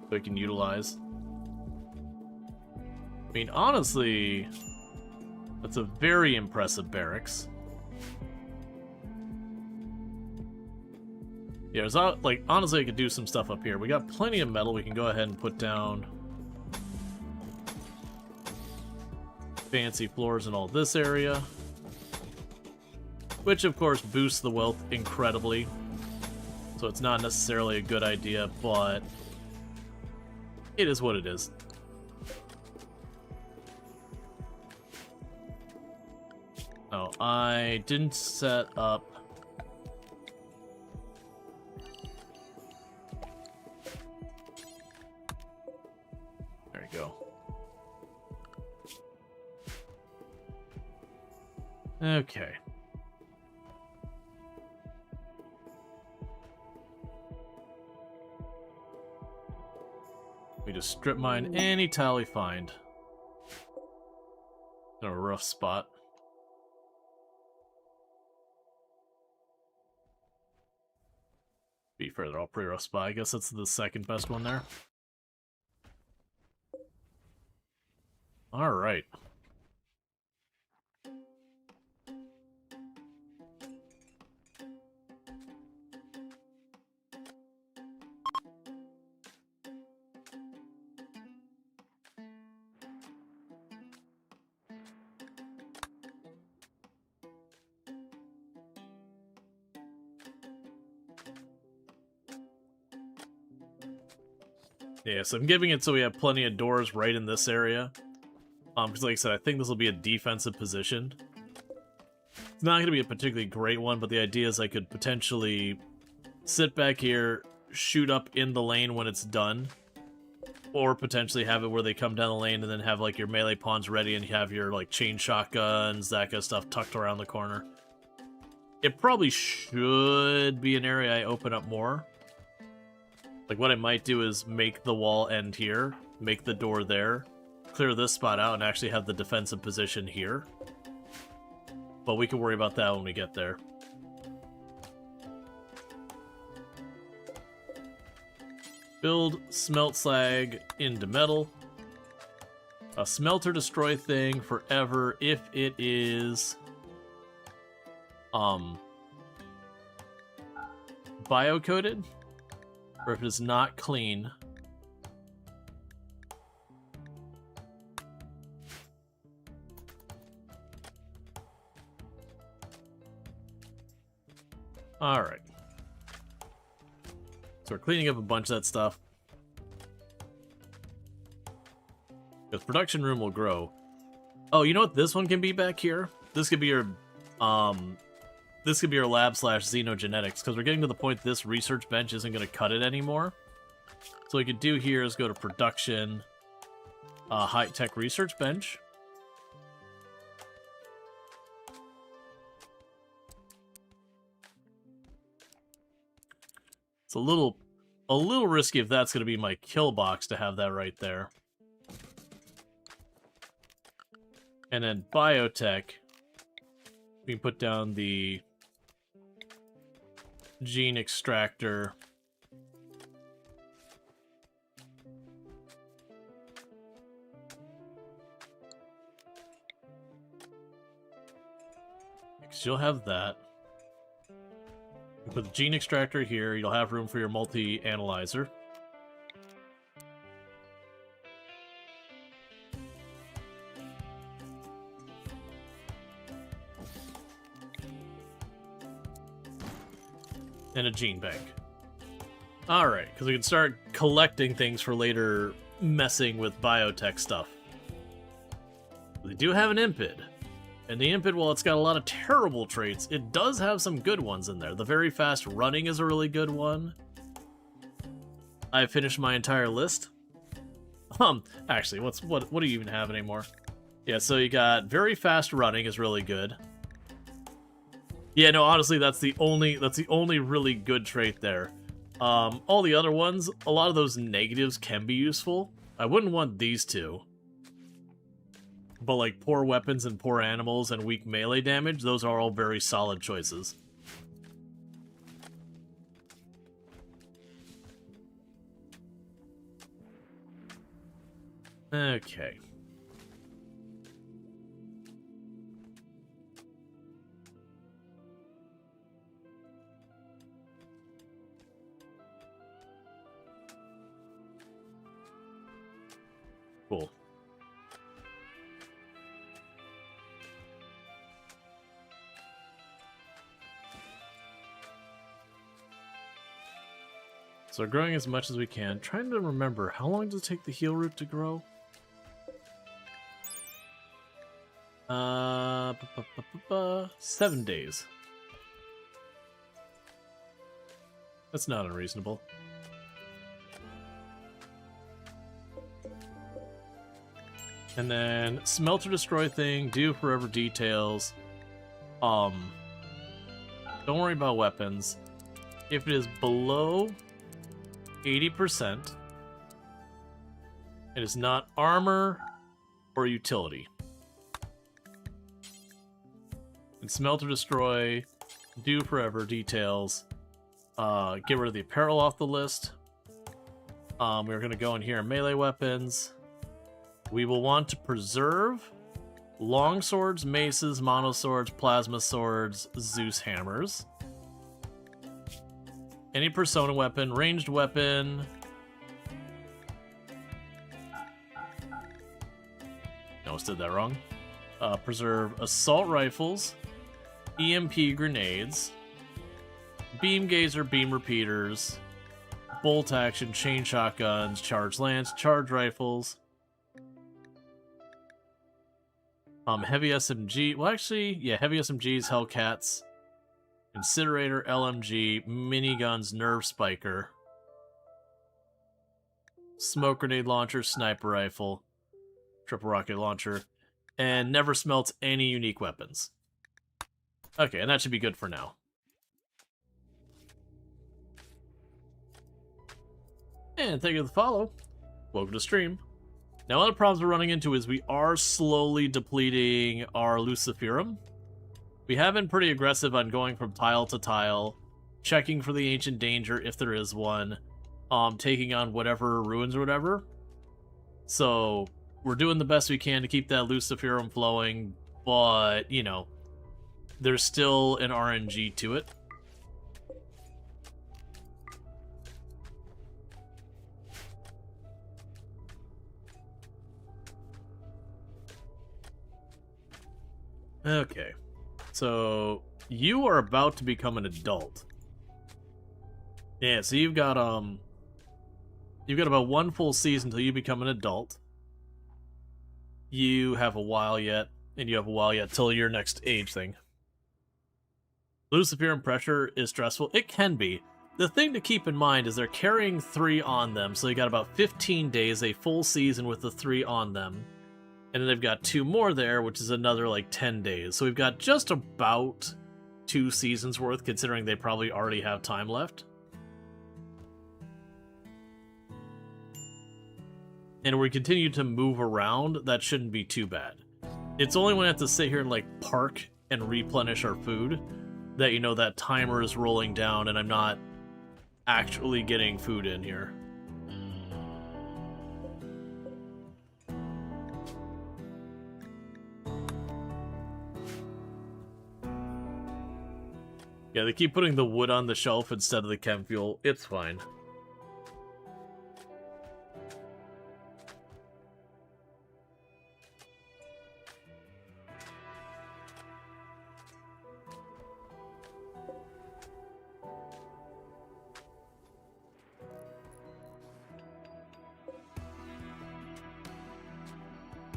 So we can utilize. I mean, honestly, that's a very impressive barracks. Yeah, there's like, honestly, I could do some stuff up here. We got plenty of metal we can go ahead and put down. Fancy floors in all this area. Which, of course, boosts the wealth incredibly. So it's not necessarily a good idea, but it is what it is. Oh, I didn't set up... There you go. Okay. We just strip mine any tile we find. In a rough spot. Be further, all pretty rough spot. I guess that's the second best one there. Alright. Yeah, so I'm giving it so we have plenty of doors right in this area. Because like I said, I think this will be a defensive position. It's not going to be a particularly great one, but the idea is I could potentially sit back here, shoot up in the lane when it's done, or potentially have it where they come down the lane and then have like your melee pawns ready and you have your like chain shotguns, that kind of stuff tucked around the corner. It probably should be an area I open up more. Like, what I might do is make the wall end here, make the door there, clear this spot out, and actually have the defensive position here. But we can worry about that when we get there. Build smelt slag into metal. A smelter destroy thing forever if it is... bio-coated. Or if it is not clean. Alright. So we're cleaning up a bunch of that stuff. Because production room will grow. Oh, you know what this one can be back here? This could be your this could be your lab / xenogenetics, because we're getting to the point this research bench isn't going to cut it anymore. So what we could do here is go to production, high-tech research bench. It's a little risky if that's going to be my kill box to have that right there. And then biotech, we can put down the gene extractor. Because you'll have that. You put the gene extractor here, you'll have room for your multi-analyzer. And a gene bank. Alright, because we can start collecting things for later messing with biotech stuff. We do have an Impid. And the Impid, while it's got a lot of terrible traits, it does have some good ones in there. The very fast running is a really good one. I finished my entire list. Actually, what do you even have anymore? Yeah, so you got very fast running is really good. Yeah, no, honestly, that's the only really good trait there. All the other ones, a lot of those negatives can be useful. I wouldn't want these two. But like poor weapons and poor animals and weak melee damage, those are all very solid choices. Okay. Cool. So we're growing as much as we can. Trying to remember, how long does it take the heal root to grow? 7 days. That's not unreasonable. And then smelter destroy thing, do forever details. Don't worry about weapons. If it is below 80%, it is not armor or utility. And smelter destroy, do forever details. Get rid of the apparel off the list. We're gonna go in here, melee weapons. We will want to preserve long swords, maces, monoswords, plasma swords, Zeus hammers. Any persona weapon, ranged weapon. I almost did that wrong. Preserve assault rifles, EMP grenades, beam gazer, beam repeaters, bolt action, chain shotguns, charge lance, charge rifles. Heavy SMG. Well, actually, yeah, heavy SMGs, Hellcats, Incinerator, LMG, miniguns, Nerve Spiker, smoke grenade launcher, sniper rifle, triple rocket launcher, and never smelts any unique weapons. Okay, and that should be good for now. And thank you for the follow. Welcome to stream. Now, one of the problems we're running into is we are slowly depleting our Luciferum. We have been pretty aggressive on going from tile to tile, checking for the ancient danger if there is one, taking on whatever ruins or whatever. So, we're doing the best we can to keep that Luciferum flowing, but, you know, there's still an RNG to it. Okay, so you are about to become an adult. Yeah, so you've got about one full season until you become an adult. You have a while yet, and you have a while yet till your next age thing. Luciferum pressure is stressful. It can be. The thing to keep in mind is they're carrying 3 on them, so you got about 15 days, a full season with the 3 on them. And then they've got 2 more there, which is another, like, 10 days. So we've got just about 2 seasons worth, considering they probably already have time left. And we continue to move around, that shouldn't be too bad. It's only when we have to sit here and, like, park and replenish our food that, you know, that timer is rolling down and I'm not actually getting food in here. Yeah, they keep putting the wood on the shelf instead of the chem fuel. It's fine.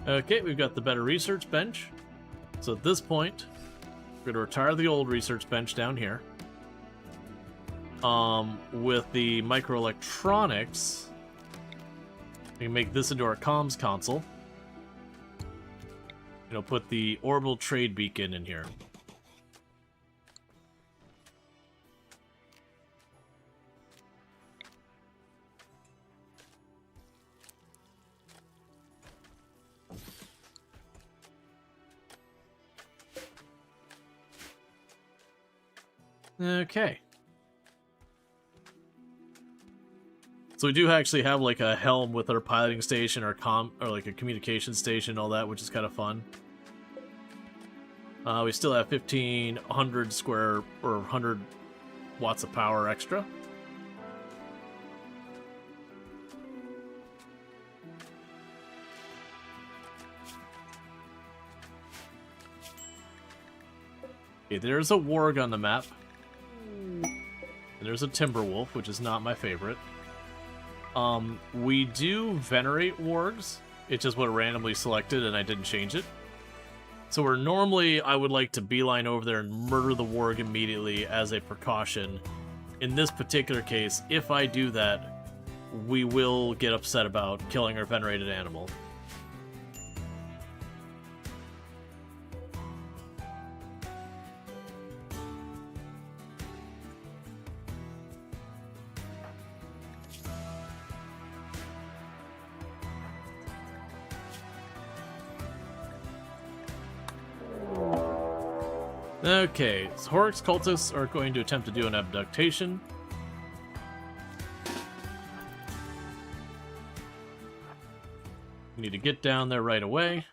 Okay, we've got the better research bench. So at this point, we're going to retire the old research bench down here. With the microelectronics, we can make this into our comms console. Put the orbital trade beacon in here. Okay. So we do actually have like a helm with our piloting station, or like a communication station, all that, which is kind of fun. We still have 1,500 square or 100 watts of power extra. Okay, there's a warg on the map. And there's a Timberwolf, which is not my favorite. We do venerate wargs. It's just what randomly selected, and I didn't change it. So where normally I would like to beeline over there and murder the warg immediately as a precaution, in this particular case, if I do that, we will get upset about killing our venerated animal. Okay, so Horrocks cultists are going to attempt to do an abduction. We need to get down there right away.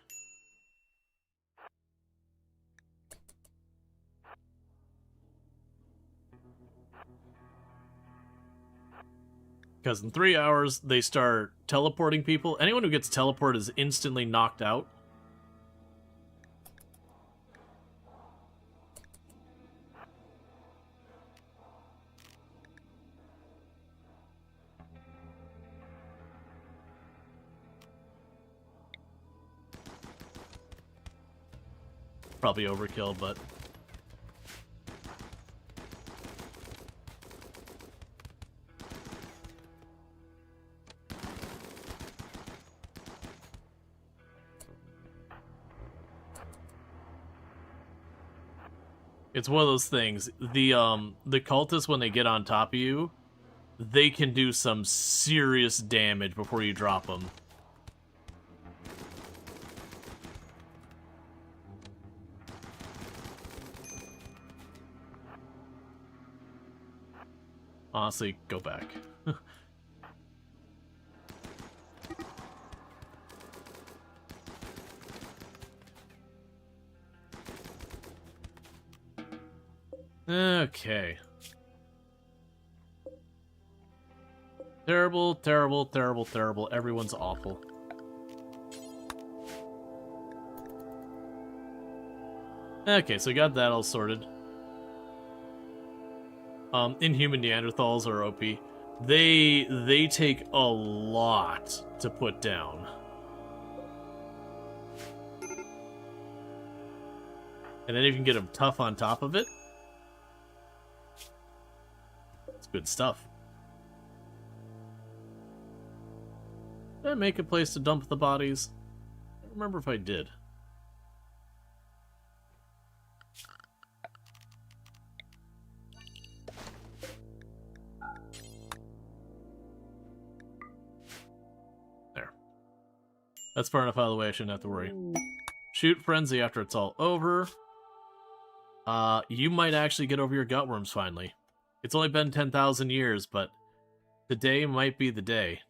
Because in 3 hours, they start teleporting people. Anyone who gets teleported is instantly knocked out. Probably overkill, but... It's one of those things. The cultists, when they get on top of you, they can do some serious damage before you drop them. Honestly, go back. Okay. Terrible, terrible, terrible, terrible. Everyone's awful. Okay, so we got that all sorted. Inhuman Neanderthals are OP. They take a lot to put down. And then you can get them tough on top of it. It's good stuff. Did I make a place to dump the bodies? I don't remember if I did. There. That's far enough out of the way, I shouldn't have to worry. Shoot Frenzy after it's all over. You might actually get over your gutworms finally. It's only been 10,000 years, but today might be the day.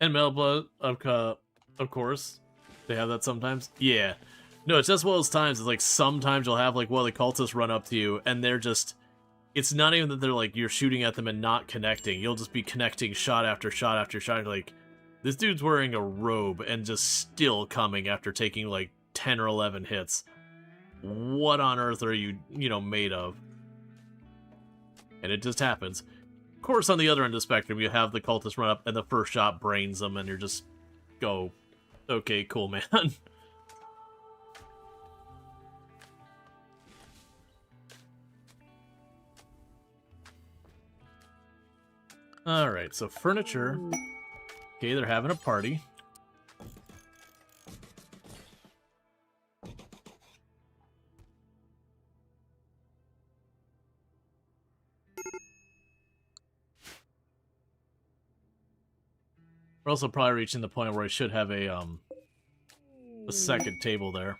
And Melblood, of course. They have that sometimes. Yeah. No, it's just one of those times. It's like sometimes you'll have like one of the cultists run up to you, and they're just... It's not even that they're like, you're shooting at them and not connecting. You'll just be connecting shot after shot after shot. Like, this dude's wearing a robe and just still coming after taking like 10 or 11 hits. What on earth are you, made of? And it just happens. course, on the other end of the spectrum, you have the cultists run up and the first shot brains them, and you're just go, okay, cool, man. Alright, so furniture. Okay, they're having a party. We're also probably reaching the point where I should have a second table there.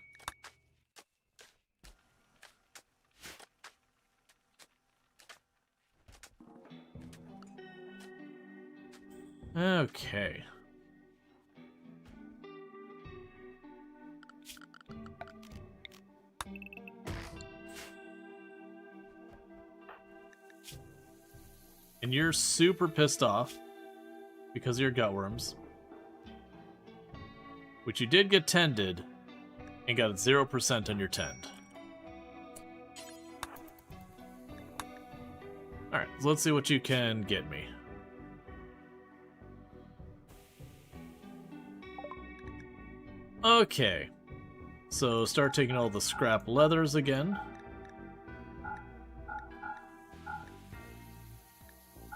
Okay. And you're super pissed off because of your gutworms, which you did get tended and got 0% on your tend. Alright, so let's see what you can get me. Okay, so start taking all the scrap leathers again.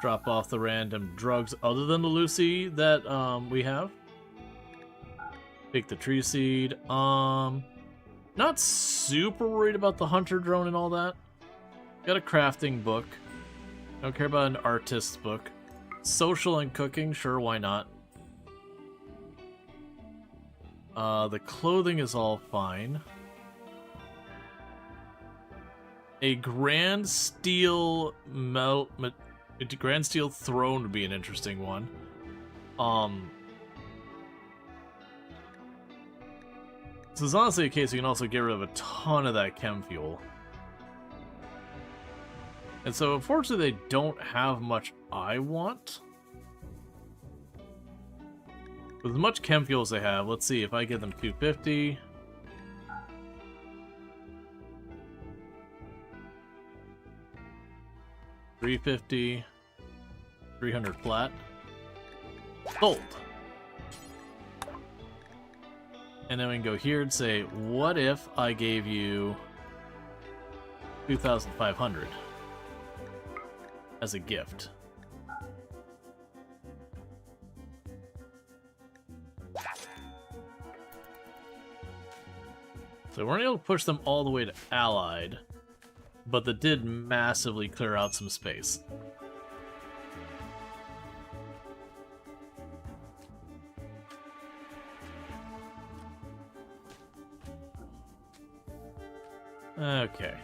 Drop off the random drugs other than the Lucy that we have. Take the tree seed. Not super worried about the hunter drone and all that. Got a crafting book. Don't care about an artist's book. Social and cooking, sure, why not? The clothing is all fine. A grand steel grand steel throne would be an interesting one. So it's honestly a case you can also get rid of a ton of that chem fuel. And so unfortunately they don't have much I want. With as much chem fuel as they have, let's see if I get them 250. $350, 300 flat. Sold. And then we can go here and say, what if I gave you 2,500 as a gift? So we're not able to push them all the way to Allied, but that did massively clear out some space. Okay.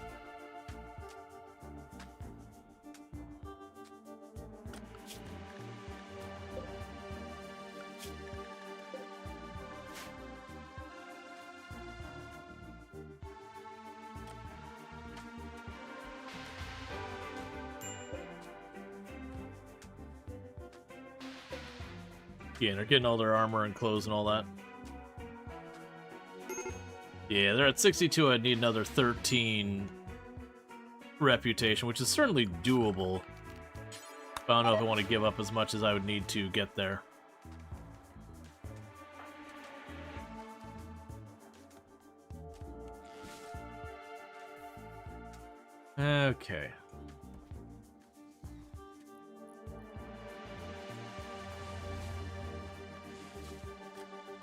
Yeah, they're getting all their armor and clothes and all that. Yeah, they're at 62. I'd need another 13 reputation, which is certainly doable. But I don't know if I want to give up as much as I would need to get there. Okay.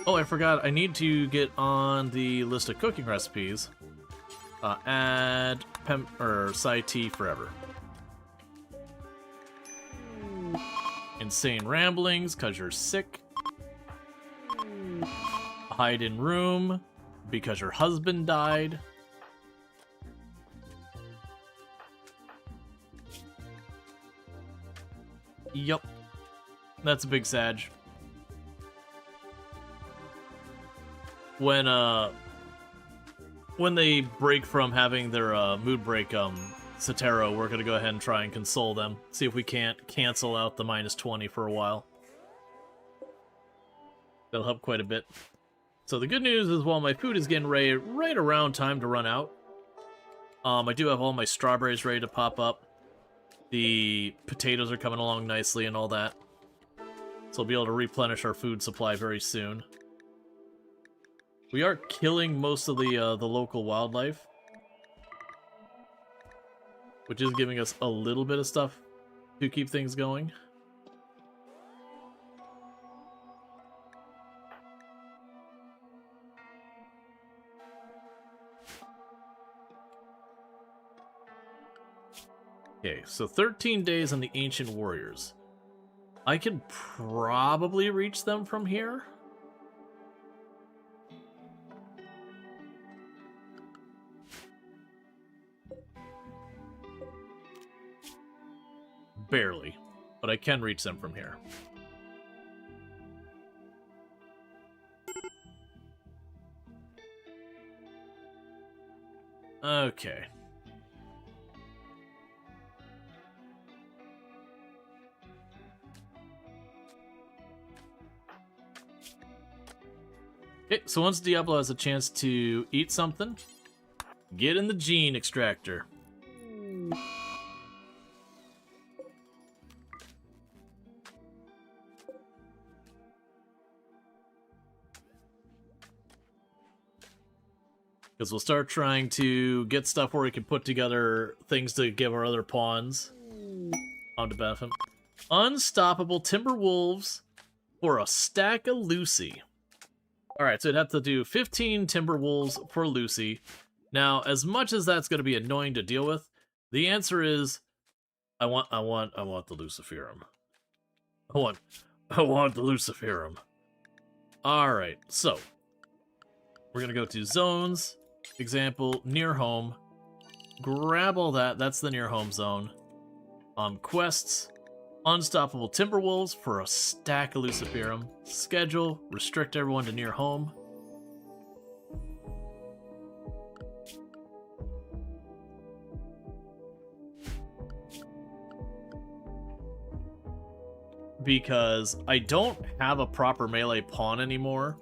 Oh, I forgot. I need to get on the list of cooking recipes. Add Sci-T forever. Insane ramblings, because you're sick. Hide in room, because your husband died. Yup. That's a big sag. When they break from having their mood break, Sotero, we're gonna go ahead and try and console them. See if we can't cancel out the -20 for a while. That'll help quite a bit. So the good news is, while my food is getting ready, right around time to run out, I do have all my strawberries ready to pop up. The potatoes are coming along nicely and all that. So we'll be able to replenish our food supply very soon. We are killing most of the local wildlife, which is giving us a little bit of stuff to keep things going. Okay, so 13 days on the Ancient Warriors. I can probably reach them from here. Barely, but I can reach them from here. Okay. Okay, so once Diablo has a chance to eat something, get in the gene extractor. Because we'll start trying to get stuff where we can put together things to give our other pawns on to benefit. Unstoppable Timberwolves for a stack of Lucy. Alright, so I'd have to do 15 Timberwolves for Lucy. Now, as much as that's going to be annoying to deal with, the answer is I want the Luciferum. I want the Luciferum. Alright, so we're going to go to zones. Example, near home. Grab all that. That's the near home zone. Quests. Unstoppable Timberwolves for a stack of Luciferum. Schedule. Restrict everyone to near home. Because I don't have a proper melee pawn anymore.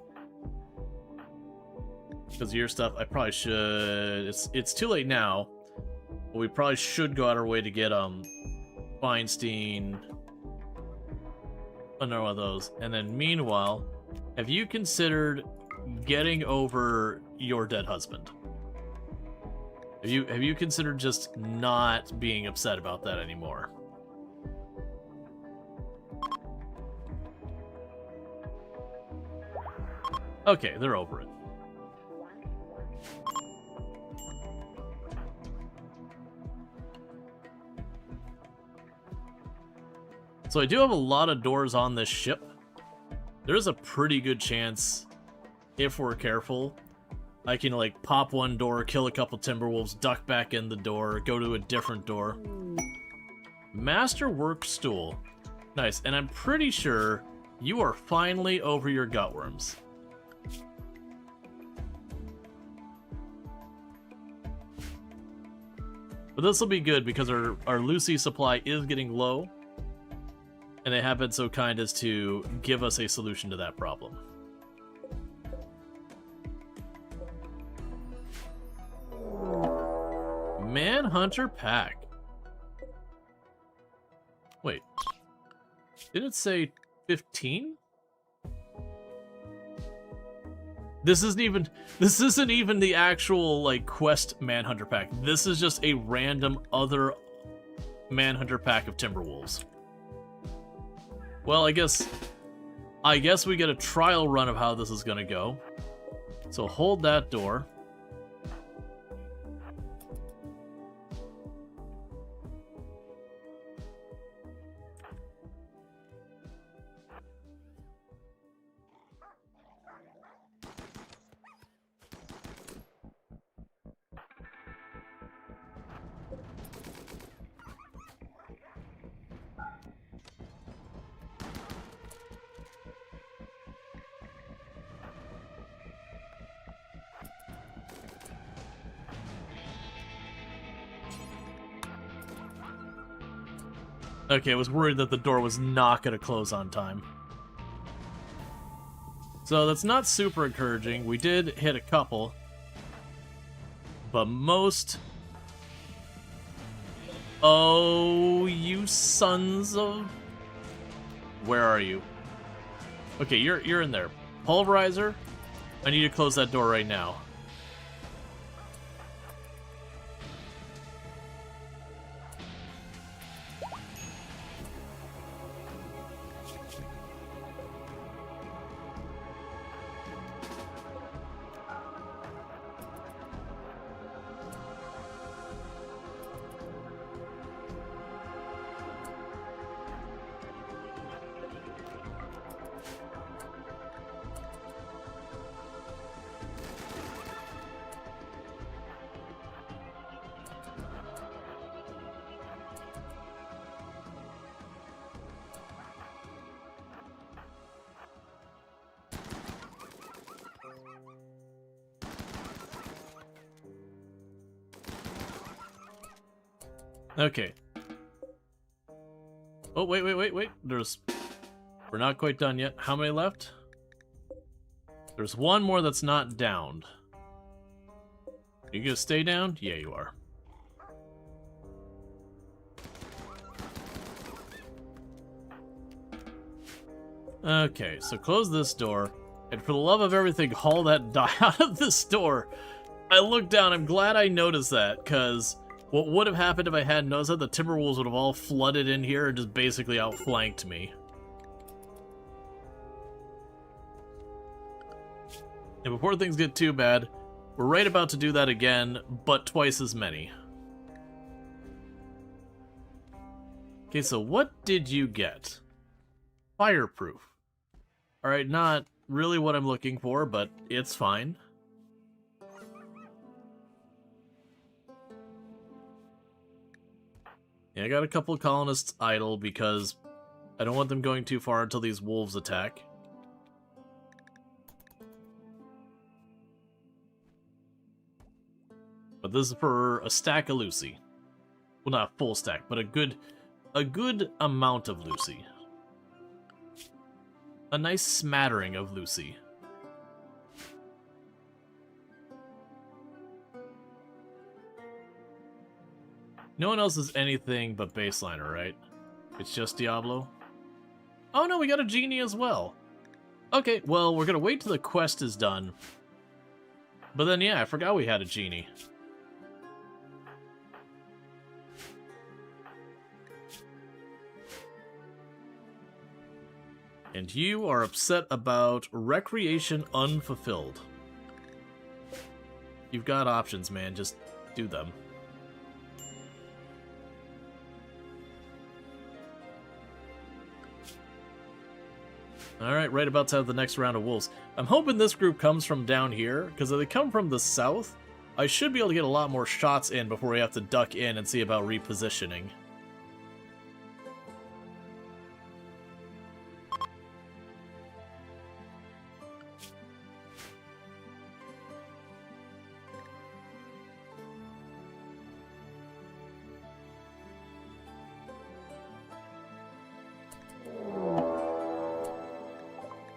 Because of your stuff, I probably should... It's too late now. But we probably should go out our way to get, Feinstein... another one of those. And then, meanwhile, have you considered getting over your dead husband? Have you considered just not being upset about that anymore? Okay, they're over it. So I do have a lot of doors on this ship. There's a pretty good chance, if we're careful, I can, like, pop one door, kill a couple Timberwolves, duck back in the door, go to a different door. Master Work Stool. Nice, and I'm pretty sure you are finally over your gutworms. But this will be good because our Lucy supply is getting low. And they have been so kind as to give us a solution to that problem. Manhunter Pack. Wait. Didn't it say 15? This isn't even the actual, like, quest Manhunter Pack. This is just a random other Manhunter Pack of Timberwolves. Well, I guess we get a trial run of how this is gonna go. So hold that door. Okay, I was worried that the door was not going to close on time. So that's not super encouraging. We did hit a couple. But most Oh, you sons of... Where are you? Okay, you're in there. Pulverizer, I need to close that door right now. Okay. Oh, wait. We're not quite done yet. How many left? There's one more that's not downed. You gonna stay down? Yeah, you are. Okay, so close this door. And for the love of everything, haul that die out of this door. I looked down. I'm glad I noticed that, because... what would have happened if I hadn't noticed that? The Timberwolves would have all flooded in here and just basically outflanked me. And before things get too bad, we're right about to do that again, but twice as many. Okay, so what did you get? Fireproof. Alright, not really what I'm looking for, but it's fine. Yeah, I got a couple of colonists idle because I don't want them going too far until these wolves attack. But this is for a stack of Lucy. Well, not a full stack, but a good amount of Lucy. A nice smattering of Lucy. No one else is anything but baseliner, right? It's just Diablo? Oh no, we got a genie as well. Okay, well, we're gonna wait till the quest is done. But then, yeah, I forgot we had a genie. And you are upset about recreation unfulfilled. You've got options, man. Just do them. Alright, right about to have the next round of wolves. I'm hoping this group comes from down here, because if they come from the south, I should be able to get a lot more shots in before we have to duck in and see about repositioning.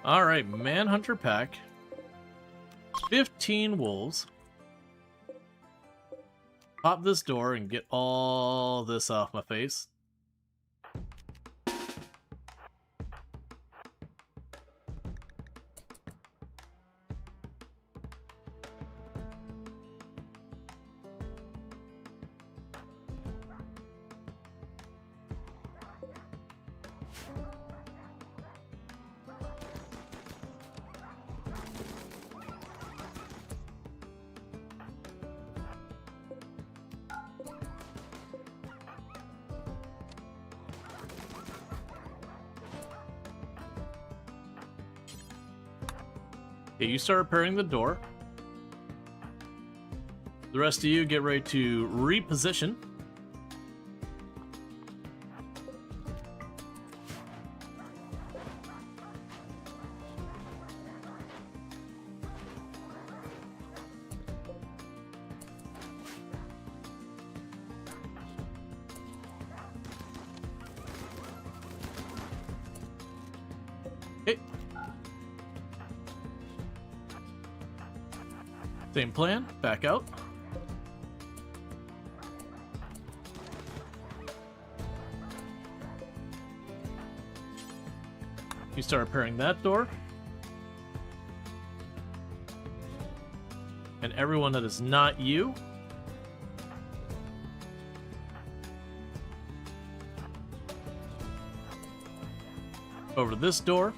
Alright, Manhunter pack. 15 wolves. Pop this door and get all this off my face. Okay, you start repairing the door. The rest of you get ready to reposition. Okay. Same plan, back out. You start repairing that door. And everyone that is not you. Over to this door.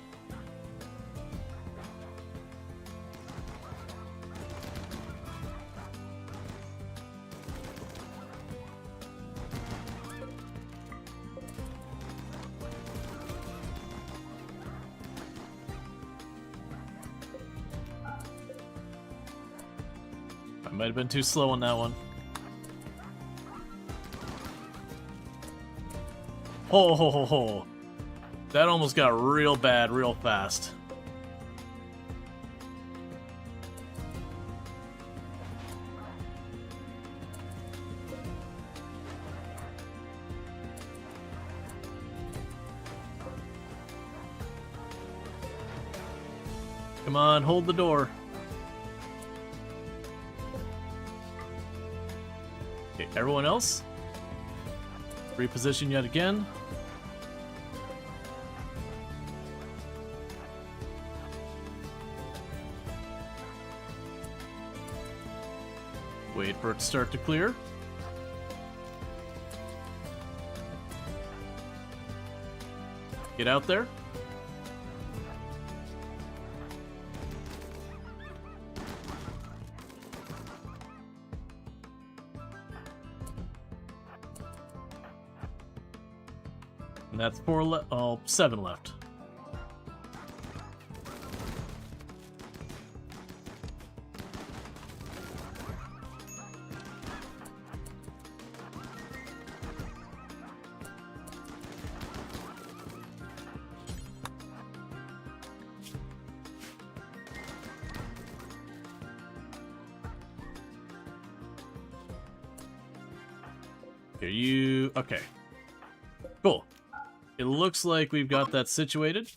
I might have been too slow on that one. Ho ho ho ho. That almost got real bad real fast. Come on, hold the door. Okay, everyone else? Reposition yet again. Wait for it to start to clear. Get out there. And that's 7 left. Okay. Cool. It looks like we've got that situated.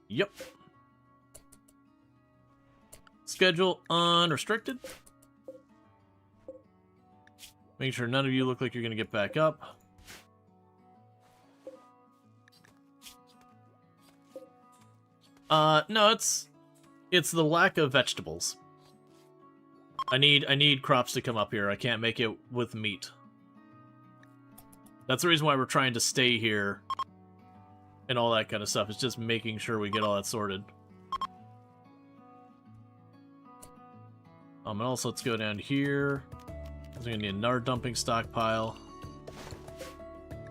Yep. Schedule unrestricted. Make sure none of you look like you're going to get back up. No, it's the lack of vegetables. I need crops to come up here. I can't make it with meat. That's the reason why we're trying to stay here and all that kind of stuff. It's just making sure we get all that sorted. And also let's go down here. We're gonna need another dumping stockpile.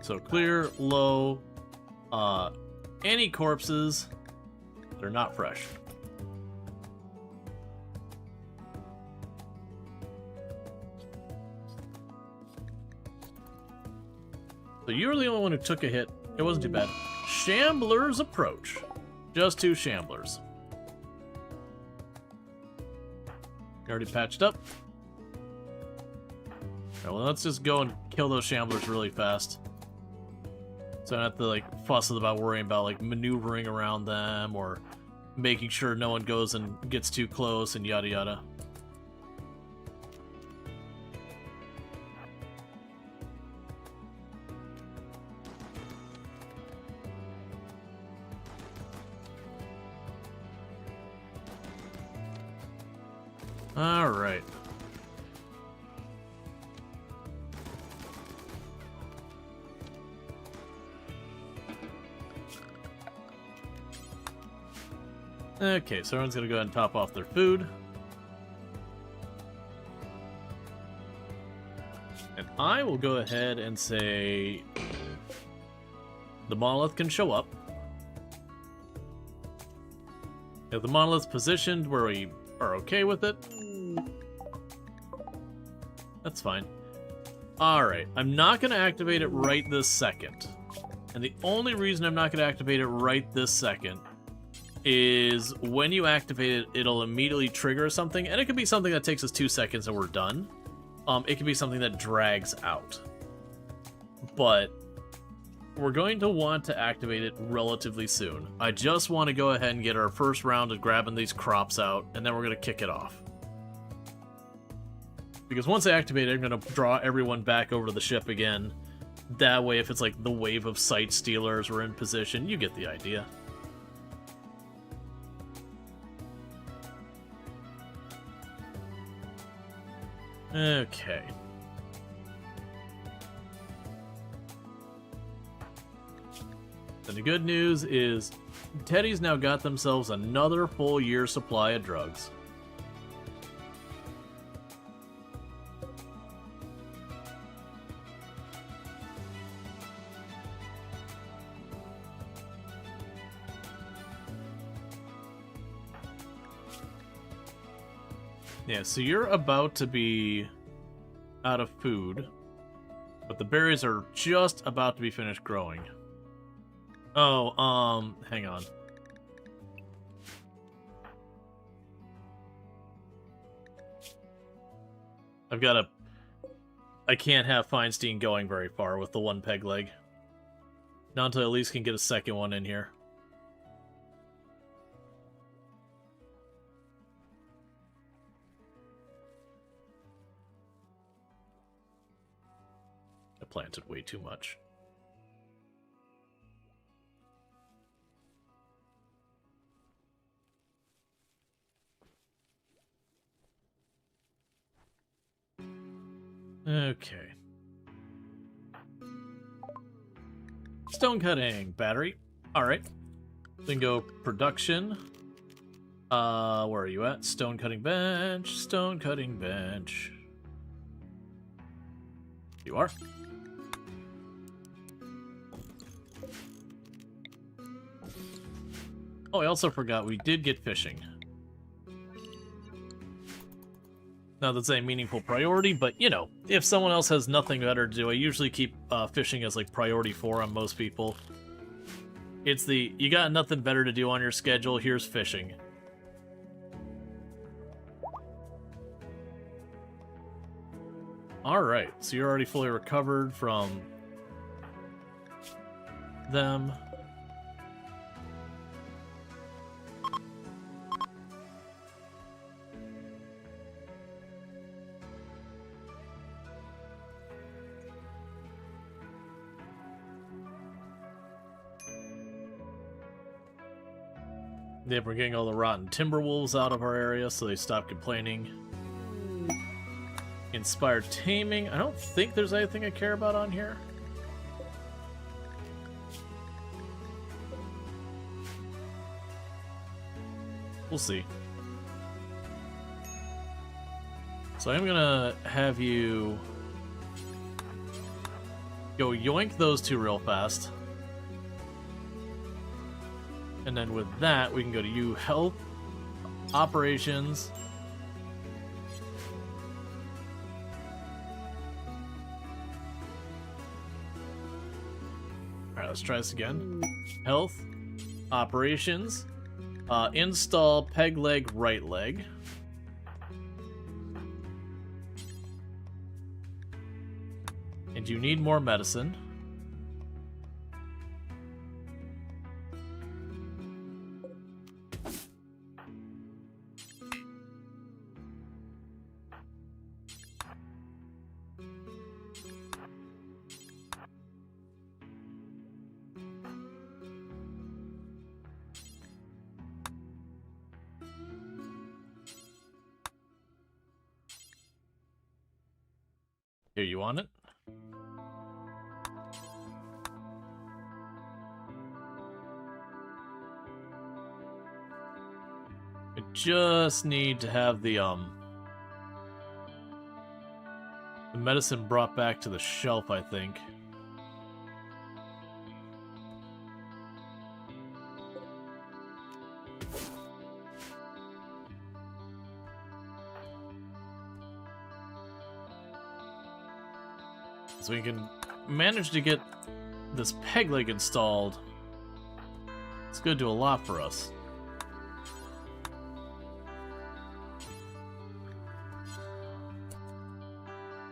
So clear, low, any corpses, they're not fresh. So you were the only one who took a hit. It wasn't too bad. Shamblers approach. Just 2 shamblers. You already patched up. Alright, well, let's just go and kill those shamblers really fast. So I don't have to, like, fuss about worrying about, like, maneuvering around them or making sure no one goes and gets too close and yada yada. Alright. Okay, so everyone's gonna go ahead and top off their food. And I will go ahead and say the monolith can show up. If the monolith's positioned where we are okay with it, that's fine. Alright, I'm not going to activate it right this second. And the only reason I'm not going to activate it right this second is when you activate it, it'll immediately trigger something, and it could be something that takes us 2 seconds and we're done. It could be something that drags out. But we're going to want to activate it relatively soon. I just want to go ahead and get our first round of grabbing these crops out, and then we're going to kick it off. Because once I activate it, I'm going to draw everyone back over to the ship again, That way, if it's like the wave of sight stealers were in position, you get the idea. Okay. And the good news is Teddy's now got themselves another full year supply of drugs. Yeah, so you're about to be out of food, but the berries are just about to be finished growing. Oh, hang on. I can't have Feinstein going very far with the one peg leg. Not until I at least can get a second one in here. I planted way too much. Okay. Stone cutting battery. All right. Then go production. Where are you at? Stone cutting bench. Stone cutting bench. You are. Oh, I also forgot we did get fishing. Not that's a meaningful priority, but, you know, if someone else has nothing better to do, I usually keep fishing as, like, priority 4 on most people. It's the, you got nothing better to do on your schedule, here's fishing. Alright, so you're already fully recovered from them. Yeah, we're getting all the rotten timber wolves out of our area, so they stop complaining. Inspired taming. I don't think there's anything I care about on here. We'll see. So I'm gonna have you go yoink those two real fast. And then with that, we can go to you, health, operations. Alright, let's try this again. Health, operations, install peg leg, right leg. And you need more medicine. Here, you want it? I just need to have the medicine brought back to the shelf, I think. So we can manage to get this peg leg installed. It's going to do a lot for us.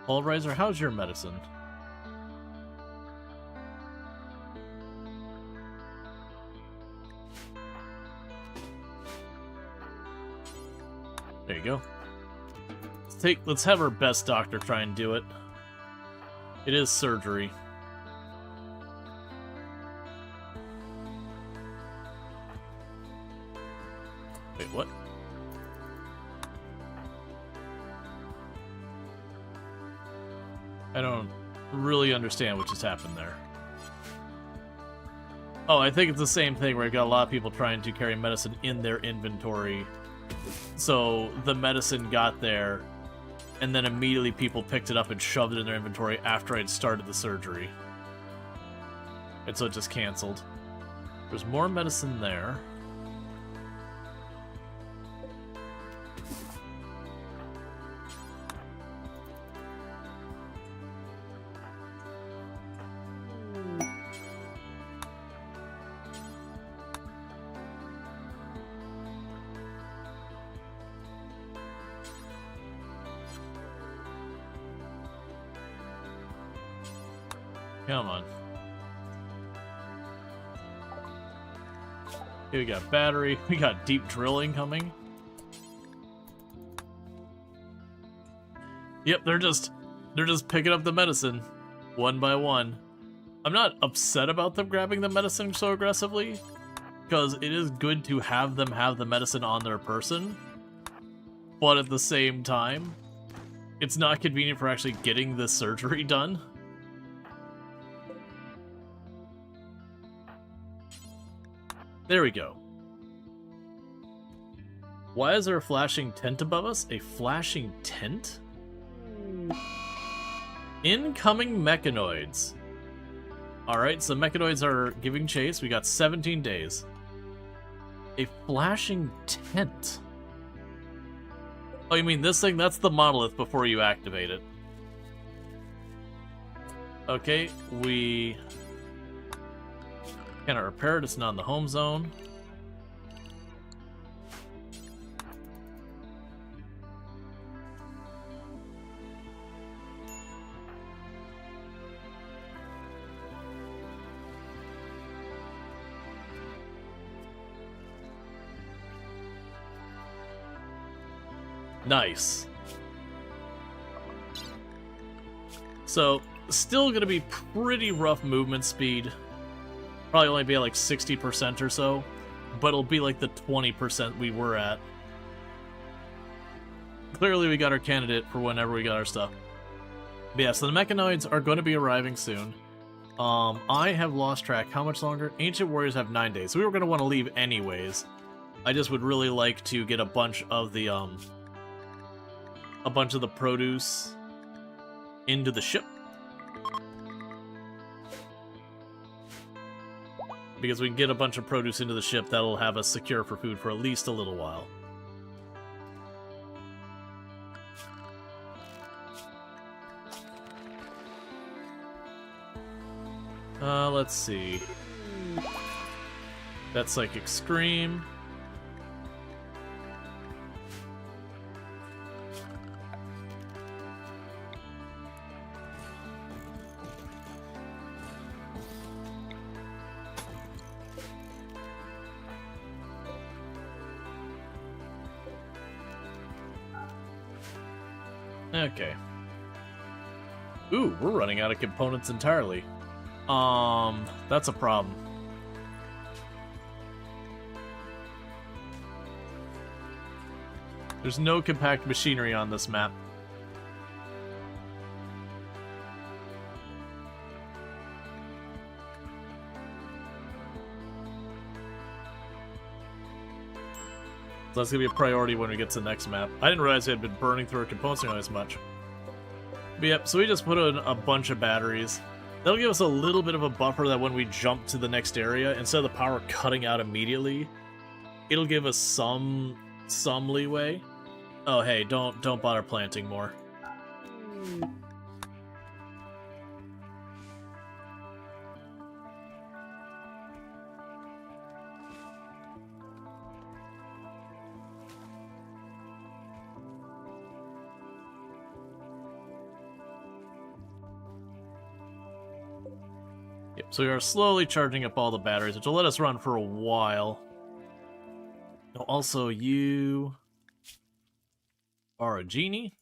All Riser, how's your medicine? There you go. Let's have our best doctor try and do it. It is surgery. Wait, what? I don't really understand what just happened there. Oh, I think it's the same thing where I've got a lot of people trying to carry medicine in their inventory. So the medicine got there, and then immediately people picked it up and shoved it in their inventory after I'd started the surgery. And so it just canceled. There's more medicine there. Come on. Here we got battery. We got deep drilling coming. Yep, they're just picking up the medicine one by one. I'm not upset about them grabbing the medicine so aggressively, because it is good to have them have the medicine on their person. But at the same time, it's not convenient for actually getting the surgery done. There we go. Why is there a flashing tent above us? A flashing tent? Incoming mechanoids. Alright, so mechanoids are giving chase. We got 17 days. A flashing tent. Oh, you mean this thing? That's the monolith before you activate it. Okay, we cannot repair it. It's not in the home zone. Nice. So, still gonna be pretty rough movement speed. Probably only be at like 60% or so, but it'll be like the 20% we were at. Clearly we got our candidate for whenever we got our stuff. But yeah, so the mechanoids are going to be arriving soon. I have lost track. How much longer? Ancient Warriors have 9 days, so we were going to want to leave anyways. I just would really like to get a bunch of the produce into the ship. Because we can get a bunch of produce into the ship, that'll have us secure for food for at least a little while. Let's see. That's Psychic Scream. Okay. Ooh, we're running out of components entirely. That's a problem. There's no compact machinery on this map. So that's gonna be a priority when we get to the next map. I didn't realize we had been burning through our components nearly as much. But yep, so we just put in a bunch of batteries. That'll give us a little bit of a buffer that when we jump to the next area, instead of the power cutting out immediately, it'll give us some leeway. Oh hey, don't bother planting more. Yep, so we are slowly charging up all the batteries, which will let us run for a while. Also, you are a genie.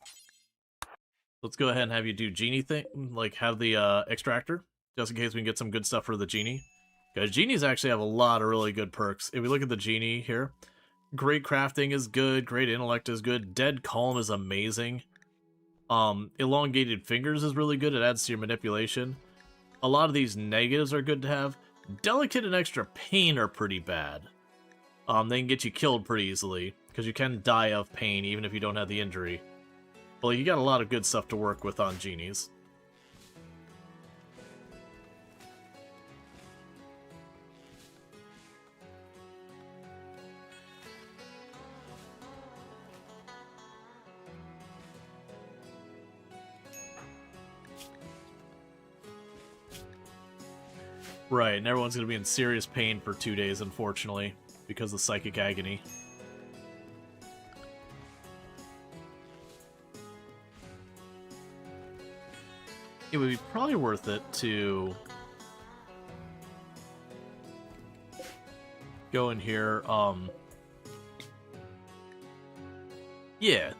Let's go ahead and have you do genie thing, like have the extractor, just in case we can get some good stuff for the genie. Because genies actually have a lot of really good perks. If we look at the genie here, Great crafting is good, great intellect is good, dead calm is amazing. Elongated fingers is really good, it adds to your manipulation. A lot of these negatives are good to have. Delicate and extra pain are pretty bad. They can get you killed pretty easily, because you can die of pain even if you don't have the injury. Well, you got a lot of good stuff to work with on genies. Right, and everyone's going to be in serious pain for 2 days, unfortunately, because of psychic agony. It would be probably worth it to go in here, yeah.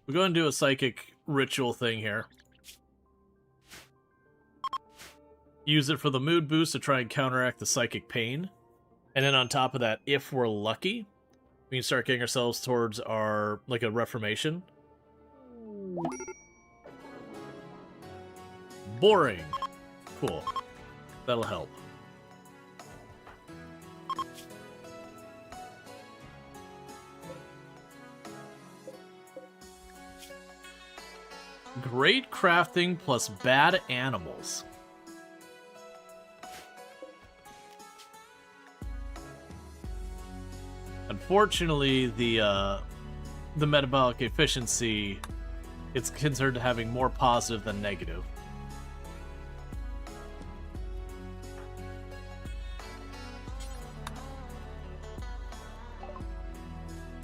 We'll go and do a psychic ritual thing here. Use it for the mood boost to try and counteract the psychic pain. And then on top of that, if we're lucky, we can start getting ourselves towards our, like, a reformation. Boring. Cool. That'll help. Great crafting plus bad animals. Unfortunately, the metabolic efficiency, it's considered having more positive than negative.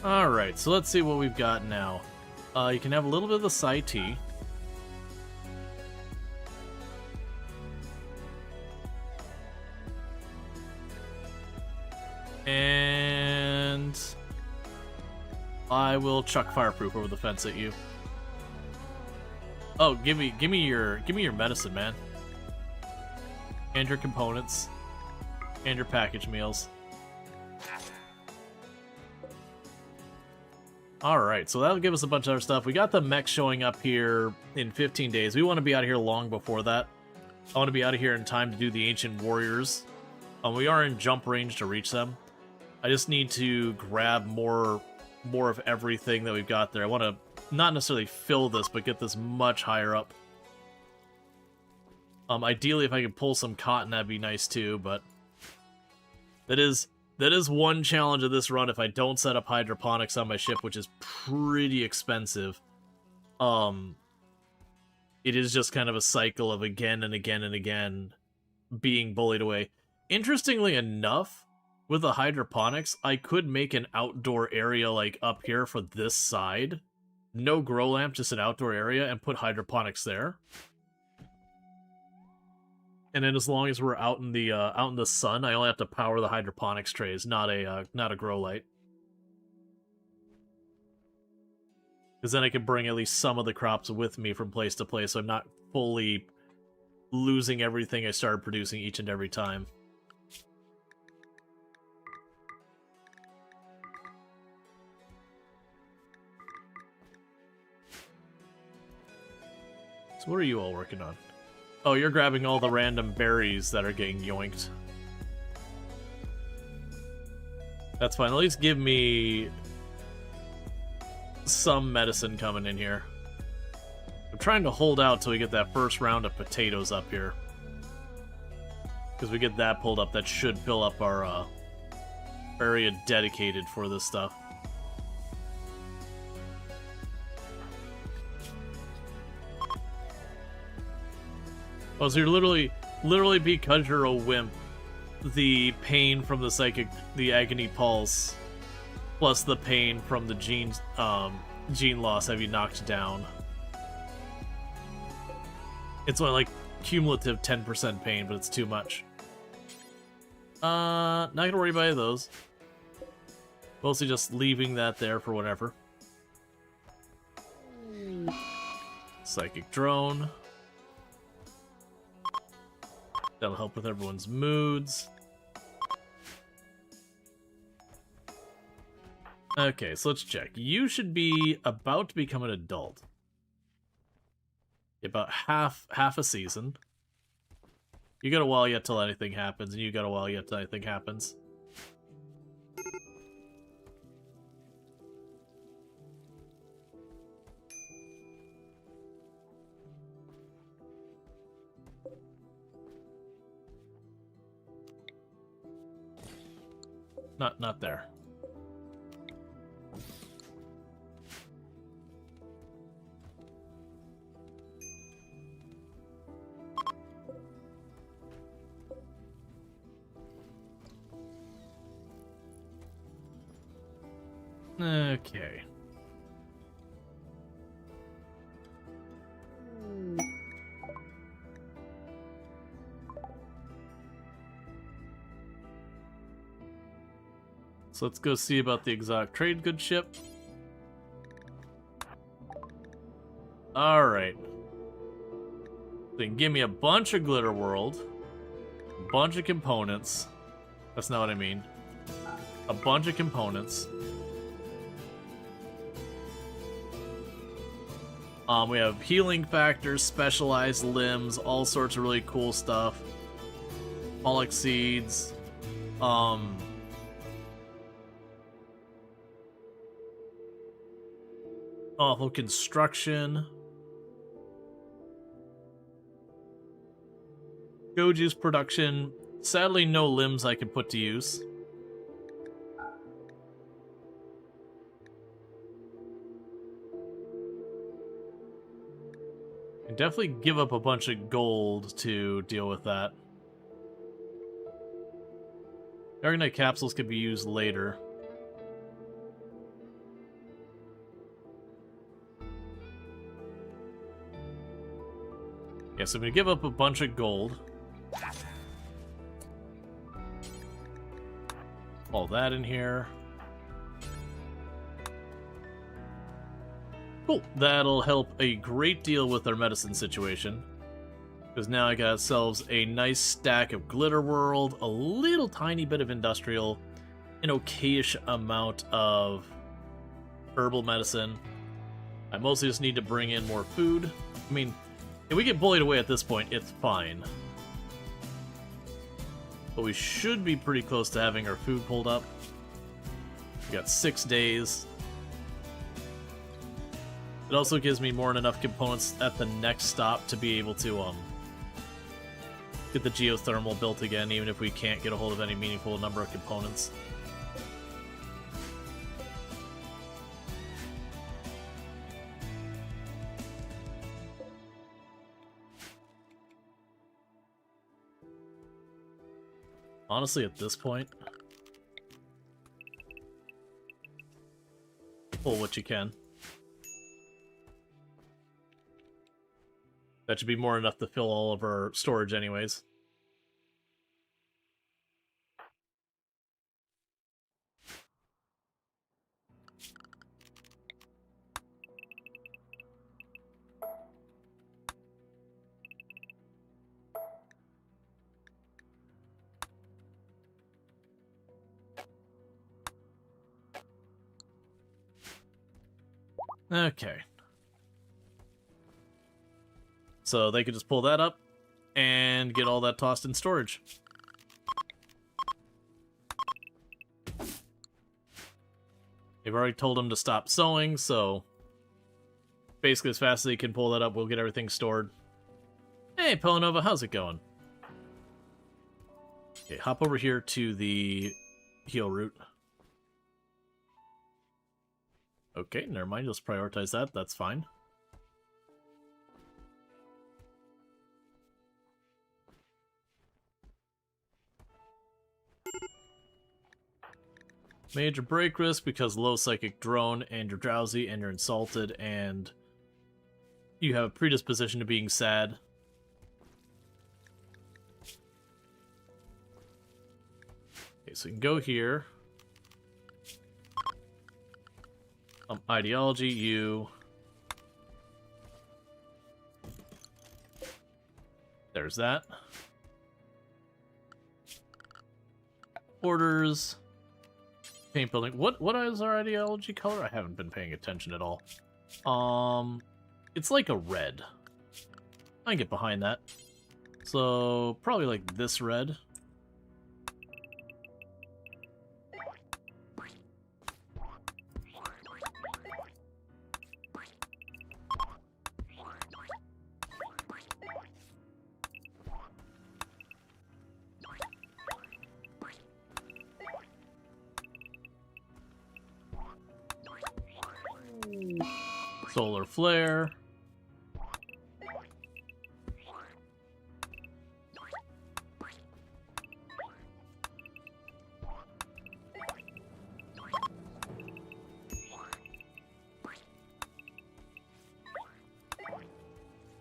Alright, so let's see what we've got now. You can have a little bit of the Psi T. And I will chuck Fireproof over the fence at you. Oh, give me your medicine, man. And your components. And your package meals. Alright, so that'll give us a bunch of other stuff. We got the Mechs showing up here in 15 days. We want to be out of here long before that. I want to be out of here in time to do the Ancient Warriors. We are in jump range to reach them. I just need to grab more of everything that we've got there. I want to not necessarily fill this, but get this much higher up. Ideally, if I could pull some cotton, that'd be nice too, but that is one challenge of this run if I don't set up hydroponics on my ship, which is pretty expensive. It is just kind of a cycle of again and again and again being bullied away. Interestingly enough, with the hydroponics, I could make an outdoor area like up here for this side. No grow lamp, just an outdoor area, and put hydroponics there. And then as long as we're out in the sun, I only have to power the hydroponics trays, not a grow light. Because then I can bring at least some of the crops with me from place to place, so I'm not fully losing everything I started producing each and every time. So what are you all working on? Oh, you're grabbing all the random berries that are getting yoinked. That's fine. At least give me some medicine coming in here. I'm trying to hold out till we get that first round of potatoes up here. Because we get that pulled up, that should fill up our area dedicated for this stuff. Oh, so you're literally because you're a wimp, the pain from the agony pulse, plus the pain from the gene loss have you knocked down. It's only like cumulative 10% pain, but it's too much. Not gonna worry about any of those. Mostly just leaving that there for whatever. Psychic drone. That'll help with everyone's moods. Okay, so let's check. You should be about to become an adult. About half a season. You got a while yet till anything happens, and you got a while yet till anything happens. Not there. Okay. So let's go see about the exotic trade goods ship. Alright. Then give me a bunch of Glitter World. A bunch of components. That's not what I mean. A bunch of components. We have healing factors, specialized limbs, all sorts of really cool stuff. Pollock seeds. Awful construction. Goju's production. Sadly, no limbs I can put to use. And definitely give up a bunch of gold to deal with that. Aragonite capsules could be used later. Yeah, so I'm going to give up a bunch of gold. All that in here. Cool. That'll help a great deal with our medicine situation. Because now I got ourselves a nice stack of Glitter World, a little tiny bit of industrial, an okayish amount of herbal medicine. I mostly just need to bring in more food. I mean, if we get bullied away at this point, it's fine. But we should be pretty close to having our food pulled up. We got 6 days. It also gives me more than enough components at the next stop to be able to get the geothermal built again, even if we can't get a hold of any meaningful number of components. Honestly, at this point, pull what you can. That should be more than enough to fill all of our storage anyways. Okay. So they could just pull that up and get all that tossed in storage. They've already told them to stop sewing, so basically as fast as they can pull that up, we'll get everything stored. Hey, Pelanova, how's it going? Okay, hop over here to the heal route. Okay, never mind, let's prioritize that, that's fine. Major break risk because low psychic drone and you're drowsy and you're insulted and you have a predisposition to being sad. Okay, so you can go here. Ideology, you. There's that. Paint building. What is our ideology color? I haven't been paying attention at all. It's like a red. I can get behind that. So probably like this red. Solar flare.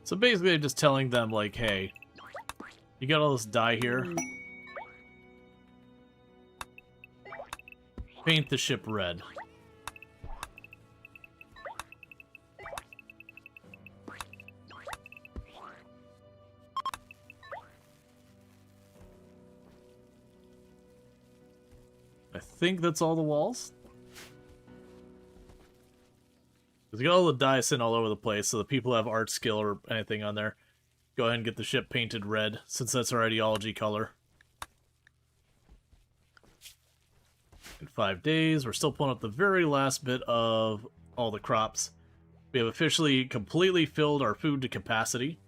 So basically I'm just telling them, like, hey, you got all this dye here. Paint the ship red. I think that's all the walls. Because you got all the dye sitting all over the place, so the people who have art skill or anything on there, go ahead and get the ship painted red, since that's our ideology color. In 5 days, we're still pulling up the very last bit of all the crops. We have officially completely filled our food to capacity.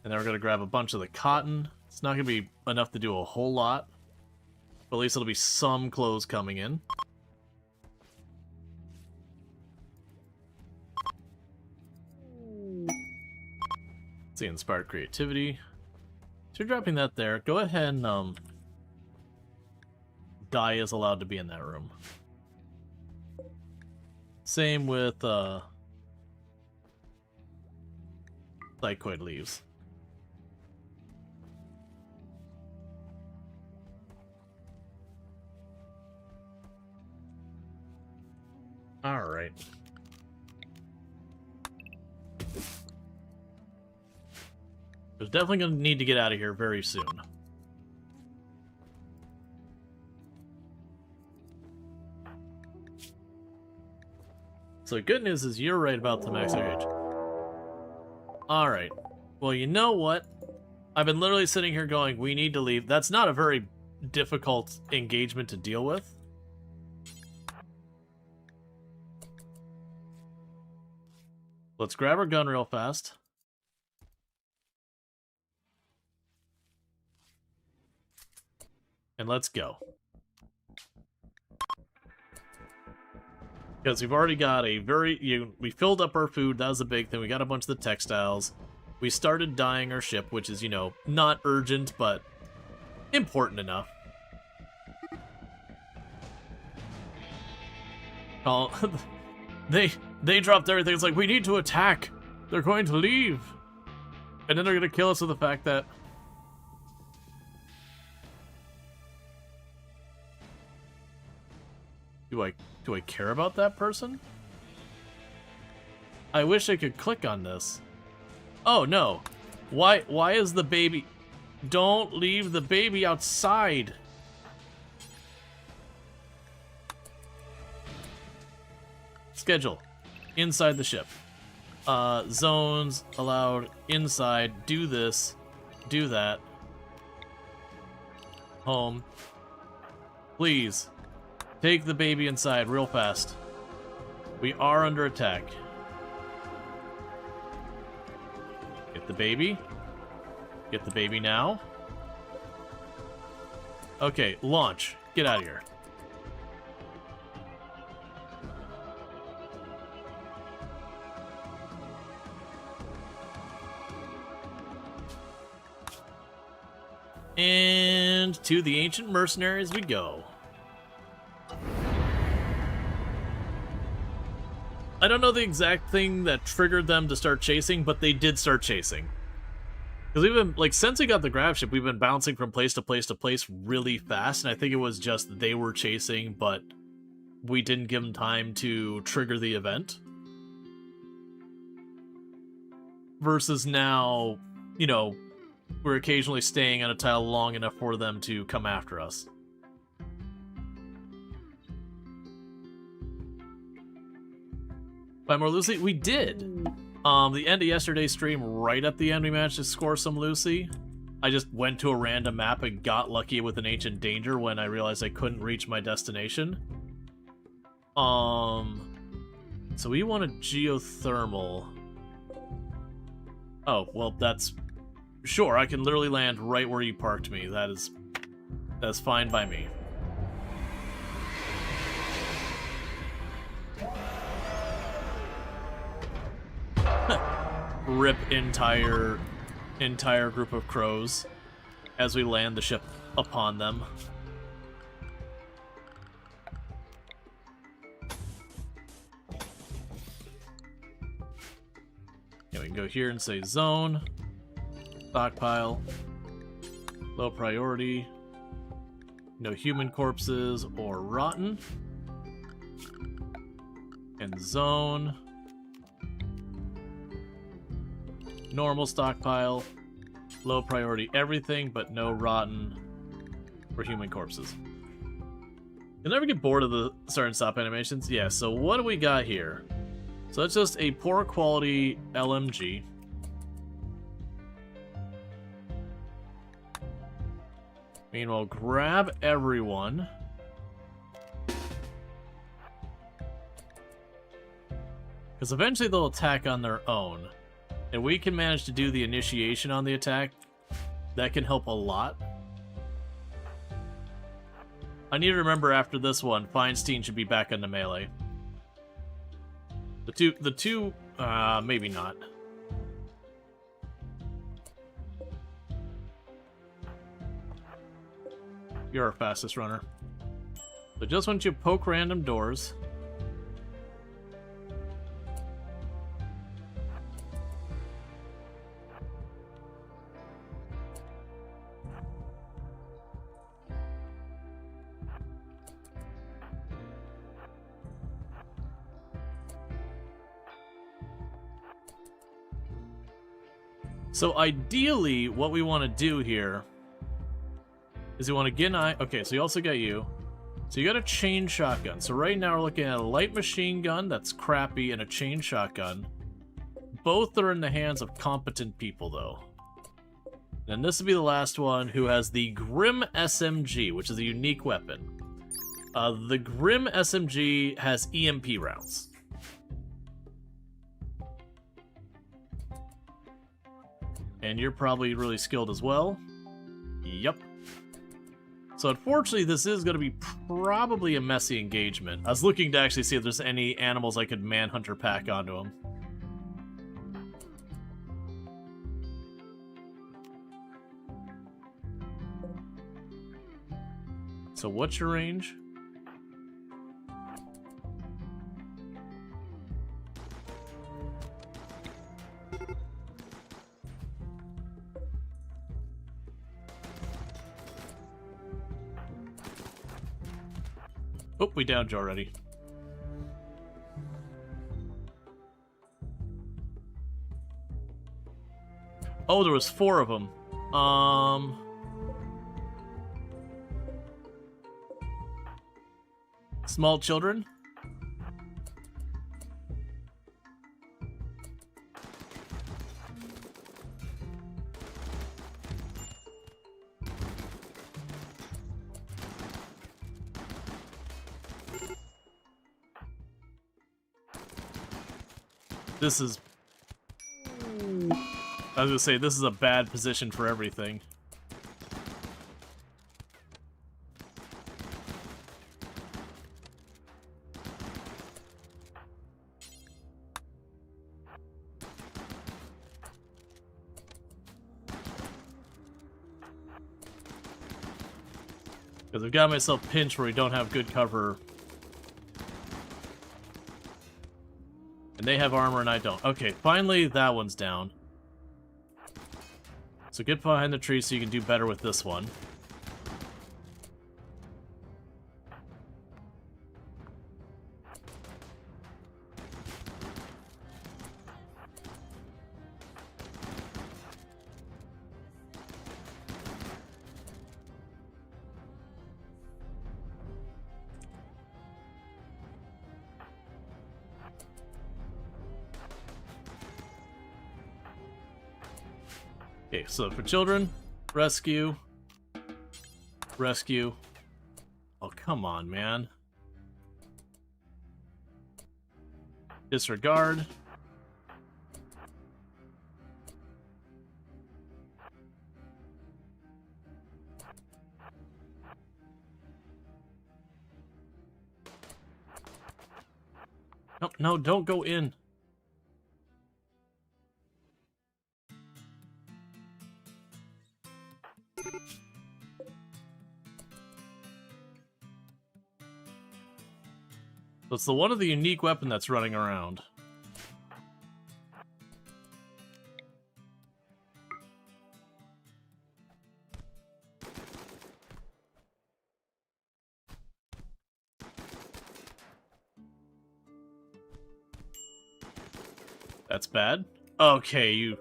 And then we're going to grab a bunch of the cotton. It's not going to be enough to do a whole lot, but at least it'll be some clothes coming in. Let's see, inspired creativity. So you're dropping that there. Go ahead and dye is allowed to be in that room. Same with Thycoid leaves. Alright. We're definitely going to need to get out of here very soon. So the good news is you're right about the max age. Alright. Well, you know what? I've been literally sitting here going, we need to leave. That's not a very difficult engagement to deal with. Let's grab our gun real fast. And let's go. Because we've already got a we filled up our food, that was a big thing. We got a bunch of the textiles. We started dyeing our ship, which is, you know, not urgent, but important enough. Oh, they dropped everything. It's like, we need to attack. They're going to leave. And then they're going to kill us with the fact that... Do I care about that person? I wish I could click on this. Oh, no. Why is the baby... Don't leave the baby outside. Schedule. Inside the ship. Zones allowed inside. Do this. Do that. Home. Please. Take the baby inside real fast. We are under attack. Get the baby. Get the baby now. Okay, launch. Get out of here. And to the ancient mercenaries we go. I don't know the exact thing that triggered them to start chasing, but they did start chasing. Because we've been, like, since we got the grav ship, we've been bouncing from place to place to place really fast, and I think it was just they were chasing, but we didn't give them time to trigger the event. Versus now, you know, we're occasionally staying on a tile long enough for them to come after us. Buy more Lucy? We did! The end of yesterday's stream, right at the end, we managed to score some Lucy. I just went to a random map and got lucky with an Ancient Danger when I realized I couldn't reach my destination. So we want a geothermal. Oh, well, that's... Sure, I can literally land right where you parked me. That's fine by me. Rip entire group of crows as we land the ship upon them. Yeah, we can go here and say zone, stockpile, low priority, no human corpses or rotten, and zone, normal stockpile, low priority everything, but no rotten or human corpses. You'll never get bored of the start and stop animations. Yeah, so what do we got here? So that's just a poor quality LMG. Meanwhile, grab everyone. Because eventually they'll attack on their own. And we can manage to do the initiation on the attack. That can help a lot. I need to remember after this one, Feinstein should be back into melee. The two, maybe not. You're our fastest runner. So just want you to poke random doors. So ideally, what we want to do here is we want to get an eye. Okay, so you also got you. So you got a chain shotgun. So right now we're looking at a light machine gun that's crappy and a chain shotgun. Both are in the hands of competent people, though. And this will be the last one, who has the Grim SMG, which is a unique weapon. The Grim SMG has EMP rounds. And you're probably really skilled as well. Yep. So unfortunately, this is going to be probably a messy engagement. I was looking to actually see if there's any animals I could manhunt or pack onto them. So what's your range? Oh, we downed you already. Oh, there was 4 of them. Small children? This is... I was gonna say, this is a bad position for everything. Because I've got myself pinched where we don't have good cover. And they have armor and I don't. Okay, finally that one's down. So get behind the tree so you can do better with this one. Okay, so for children, rescue, rescue. Oh, come on, man. Disregard. No, no, don't go in. So it's the one of the unique weapon that's running around. That's bad. Okay, you...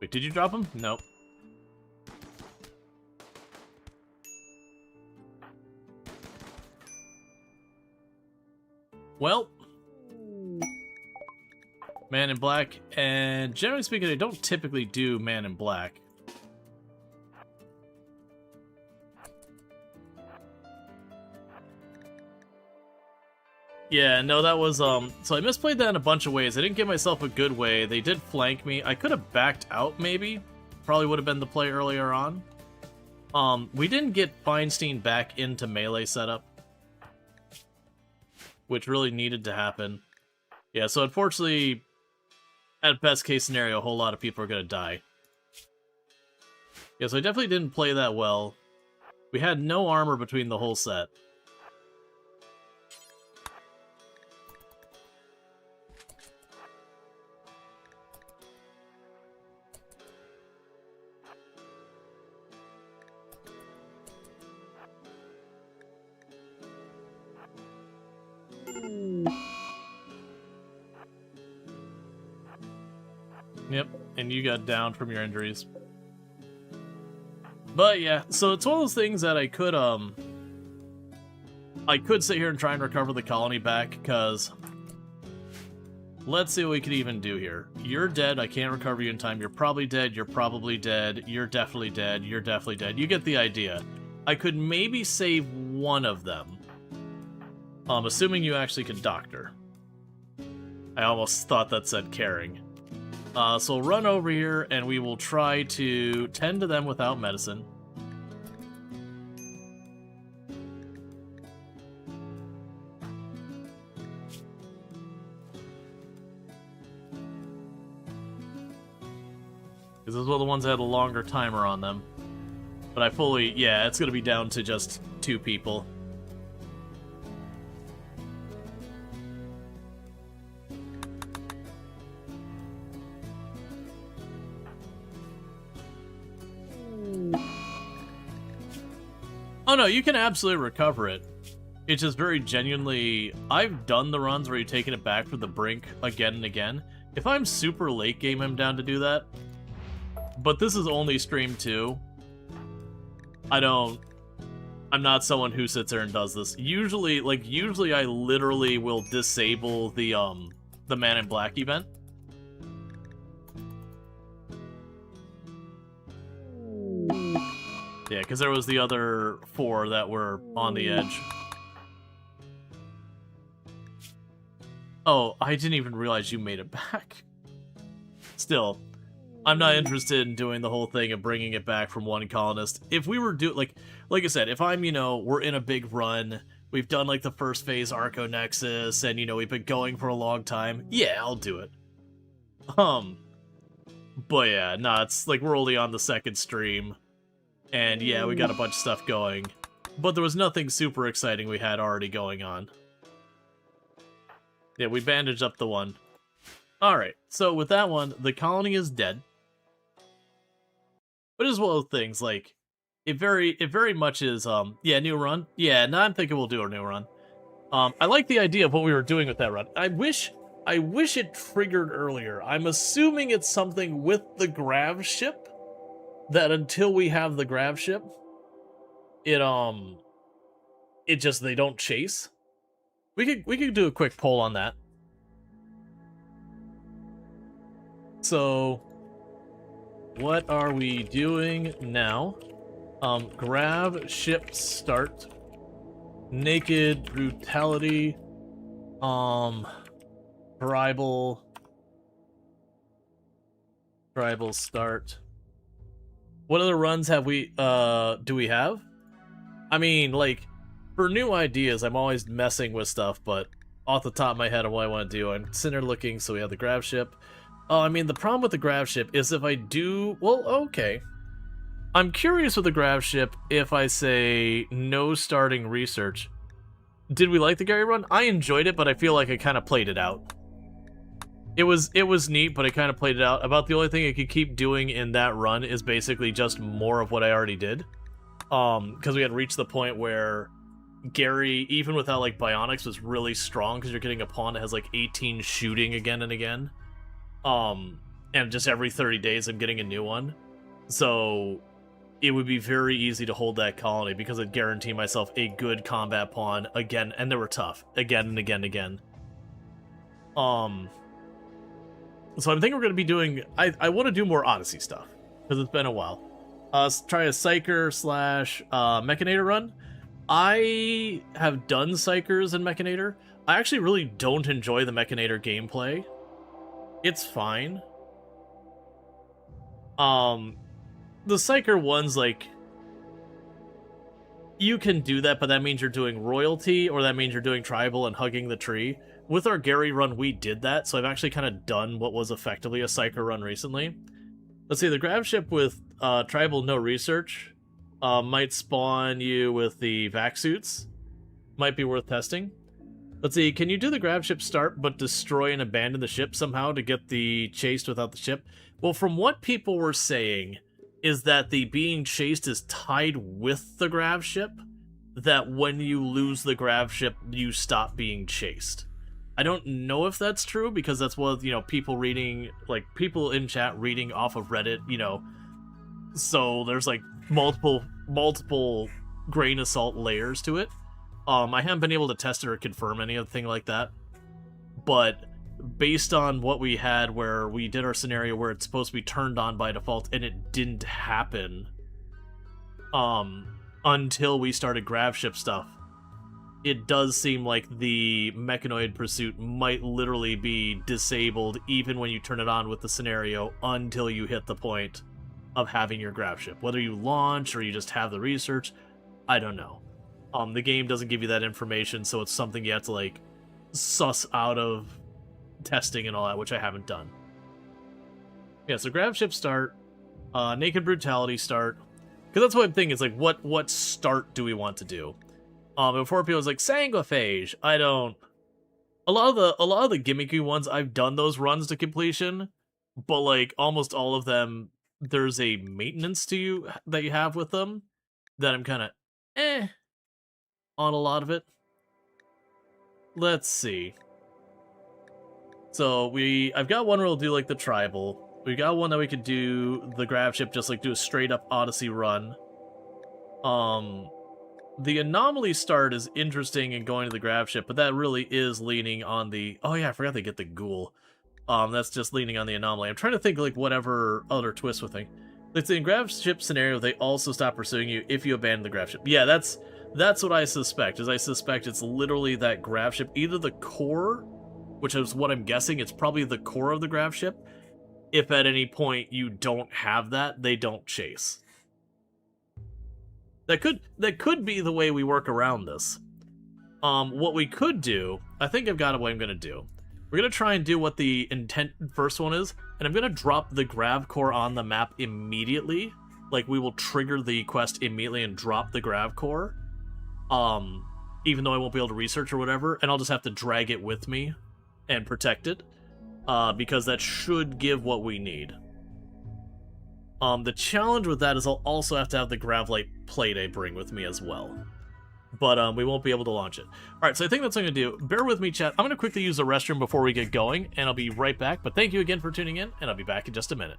Wait, did you drop him? Nope. Well... Man in Black, and generally speaking, I don't typically do Man in Black. Yeah, no, that was, so I misplayed that in a bunch of ways. I didn't give myself a good way. They did flank me. I could have backed out, maybe. Probably would have been the play earlier on. We didn't get Feinstein back into melee setup, which really needed to happen. Yeah, so unfortunately, at best case scenario, a whole lot of people are gonna die. Yeah, so I definitely didn't play that well. We had no armor between the whole set. Yep, and you got down from your injuries. But yeah, so it's one of those things that I could sit here and try and recover the colony back, because let's see what we could even do here. You're dead, I can't recover you in time. You're probably dead, you're probably dead, you're definitely dead, you're definitely dead. You get the idea. I could maybe save one of them. Assuming you actually can doctor. I almost thought that said caring. So we'll run over here, and we will try to tend to them without medicine. Because this is one of the ones that had a longer timer on them. But I fully... yeah, it's going to be down to just 2 people. Oh no, you can absolutely recover it. It's just very genuinely... I've done the runs where you're taking it back from the brink again and again. If I'm super late game, I'm down to do that. But this is only stream 2. I'm not someone who sits there and does this. Usually I literally will disable the Man in Black event. Yeah, because there was the other 4 that were on the edge. Oh, I didn't even realize you made it back. Still, I'm not interested in doing the whole thing of bringing it back from one colonist. If we were like I said, if I'm, we're in a big run, we've done like the first phase Arco Nexus, and we've been going for a long time, yeah, I'll do it. But yeah, nah, it's like we're only on the 2nd stream. And yeah, we got a bunch of stuff going. But there was nothing super exciting we had already going on. Yeah, we bandaged up the one. Alright, so with that one, the colony is dead. But it's one of those things, like, it very much is, yeah, new run. Yeah, now I'm thinking we'll do a new run. I like the idea of what we were doing with that run. I wish it triggered earlier. I'm assuming it's something with the grav ship. That until we have the grav ship, they don't chase. We could do a quick poll on that. So what are we doing now? Grab, ship, start. Naked, brutality. Tribal. Tribal, start. What other runs have we, do we have? I mean, like, for new ideas, I'm always messing with stuff, but off the top of my head of what I want to do, I'm sitting there looking, so we have the grab ship. Oh, I mean, the problem with the grab ship is if I do... Well, okay. I'm curious with the grab ship if I say no starting research. Did we like the Gary run? I enjoyed it, but I feel like I kind of played it out. It was neat, but I kind of played it out. About the only thing I could keep doing in that run is basically just more of what I already did. Because we had reached the point where Gary, even without like bionics, was really strong because you're getting a pawn that has like 18 shooting again and again. And just every 30 days I'm getting a new one. So it would be very easy to hold that colony because I'd guarantee myself a good combat pawn again, and they were tough again and again and again. So I'm thinking we're going to be doing... I want to do more Odyssey stuff because it's been a while. Try a Psyker / Mechanator run. I have done Psychers and Mechanator. I actually really don't enjoy the Mechanator gameplay. It's fine. The Psyker ones, like... You can do that, but that means you're doing royalty, or that means you're doing tribal and hugging the tree. With our Gary run, we did that, so I've actually kind of done what was effectively a Psyker run recently. Let's see, the grab ship with tribal no research might spawn you with the vac suits. Might be worth testing. Let's see, can you do the grab ship start but destroy and abandon the ship somehow to get the chased without the ship? Well, from what people were saying is that the being chased is tied with the grab ship, that when you lose the grab ship, you stop being chased. I don't know if that's true, because that's what, you know, people reading, like, people in chat reading off of Reddit, you know, so there's, like, multiple grain of salt layers to it. I haven't been able to test it or confirm anything like that, but based on what we had where we did our scenario where it's supposed to be turned on by default, and it didn't happen until we started grab ship stuff, it does seem like the mechanoid pursuit might literally be disabled even when you turn it on with the scenario until you hit the point of having your grab ship. Whether you launch or you just have the research, I don't know. The game doesn't give you that information, so it's something you have to, like, suss out of testing and all that, which I haven't done. Yeah, so grab ship start, naked brutality start, because that's what I'm thinking, is like, what start do we want to do? Before people was like, Sanguiphage, I don't... A lot of the gimmicky ones, I've done those runs to completion, but, like, almost all of them, there's a maintenance to you that you have with them that I'm kind of on a lot of it. Let's see. So I've got one where we'll do like the tribal. We got one that we could do the grab ship, just like do a straight up Odyssey run. The anomaly start is interesting in going to the grab ship, but that really is leaning on the... Oh yeah, I forgot they get the ghoul. That's just leaning on the anomaly. I'm trying to think like whatever other twist with thing. Let's say in grab ship scenario, they also stop pursuing you if you abandon the grab ship. Yeah, that's what I suspect. Is I suspect it's literally that grab ship, either the core, which is what I'm guessing, it's probably the core of the grab ship. If at any point you don't have that, they don't chase. That could be the way we work around this. What we could do, I think I've got what I'm gonna do. We're gonna try and do what the intent first one is, and I'm gonna drop the grav core on the map immediately. Like, we will trigger the quest immediately and drop the grav core. Even though I won't be able to research or whatever, and I'll just have to drag it with me and protect it, because that should give what we need. The challenge with that is I'll also have to have the Gravlight plate I bring with me as well. But we won't be able to launch it. Alright, so I think that's what I'm going to do. Bear with me, chat. I'm going to quickly use the restroom before we get going, and I'll be right back. But thank you again for tuning in, and I'll be back in just a minute.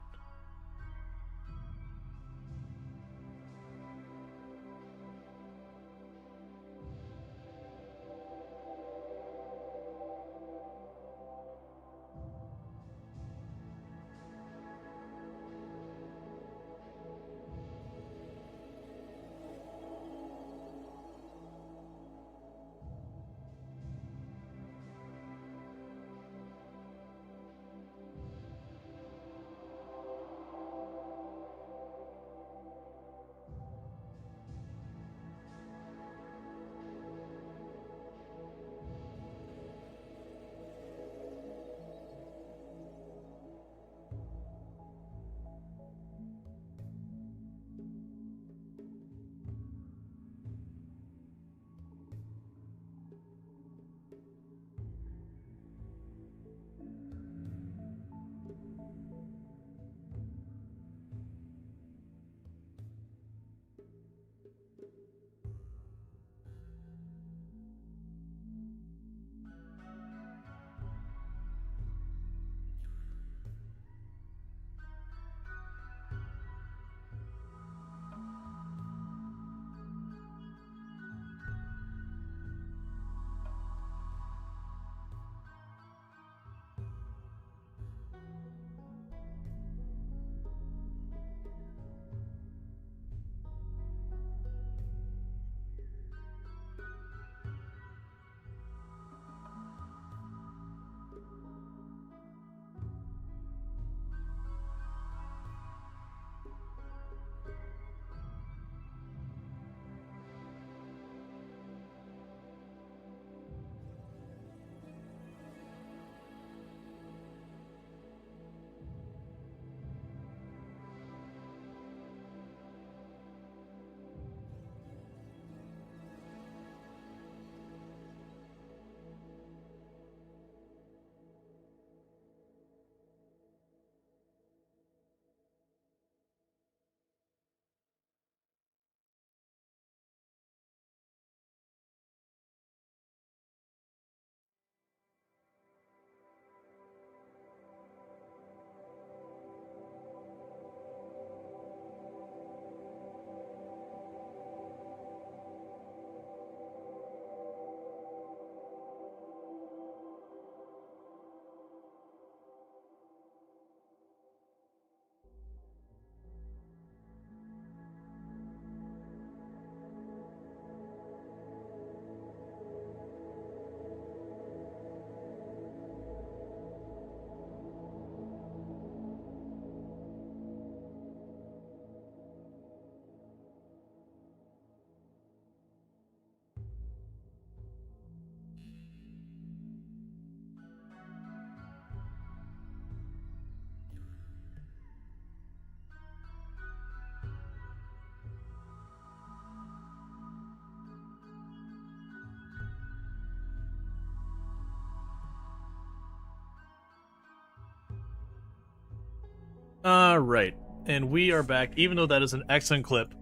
Right. And we are back, even though that is an excellent clip,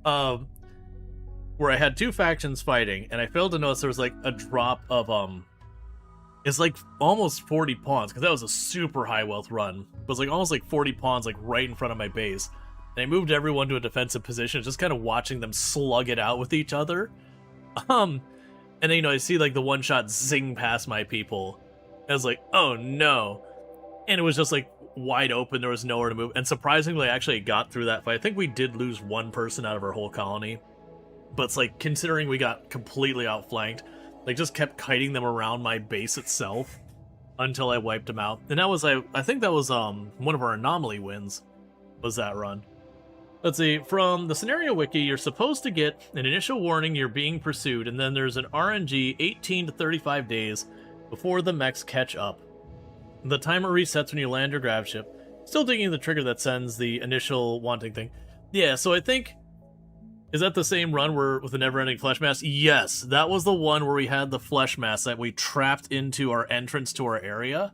where I had two factions fighting, and I failed to notice there was like a drop of it's like almost 40 pawns, because that was a super high wealth run. It was like almost like 40 pawns like right in front of my base. And I moved everyone to a defensive position, just kind of watching them slug it out with each other. And then, you know, I see like the one shot zing past my people. I was like, oh no. And it was just like wide open, there was nowhere to move. And surprisingly, I actually got through that fight. I think we did lose one person out of our whole colony. But it's like, considering we got completely outflanked, like just kept kiting them around my base itself until I wiped them out. And that was, I think that was one of our anomaly wins, was that run. Let's see, from the scenario wiki, you're supposed to get an initial warning you're being pursued, and then there's an RNG 18 to 35 days before the mechs catch up. The timer resets when you land your grav ship. Still digging the trigger that sends the initial wanting thing. Yeah, so I think, is that the same run where with the never-ending flesh mass? Yes, that was the one where we had the flesh mass that we trapped into our entrance to our area.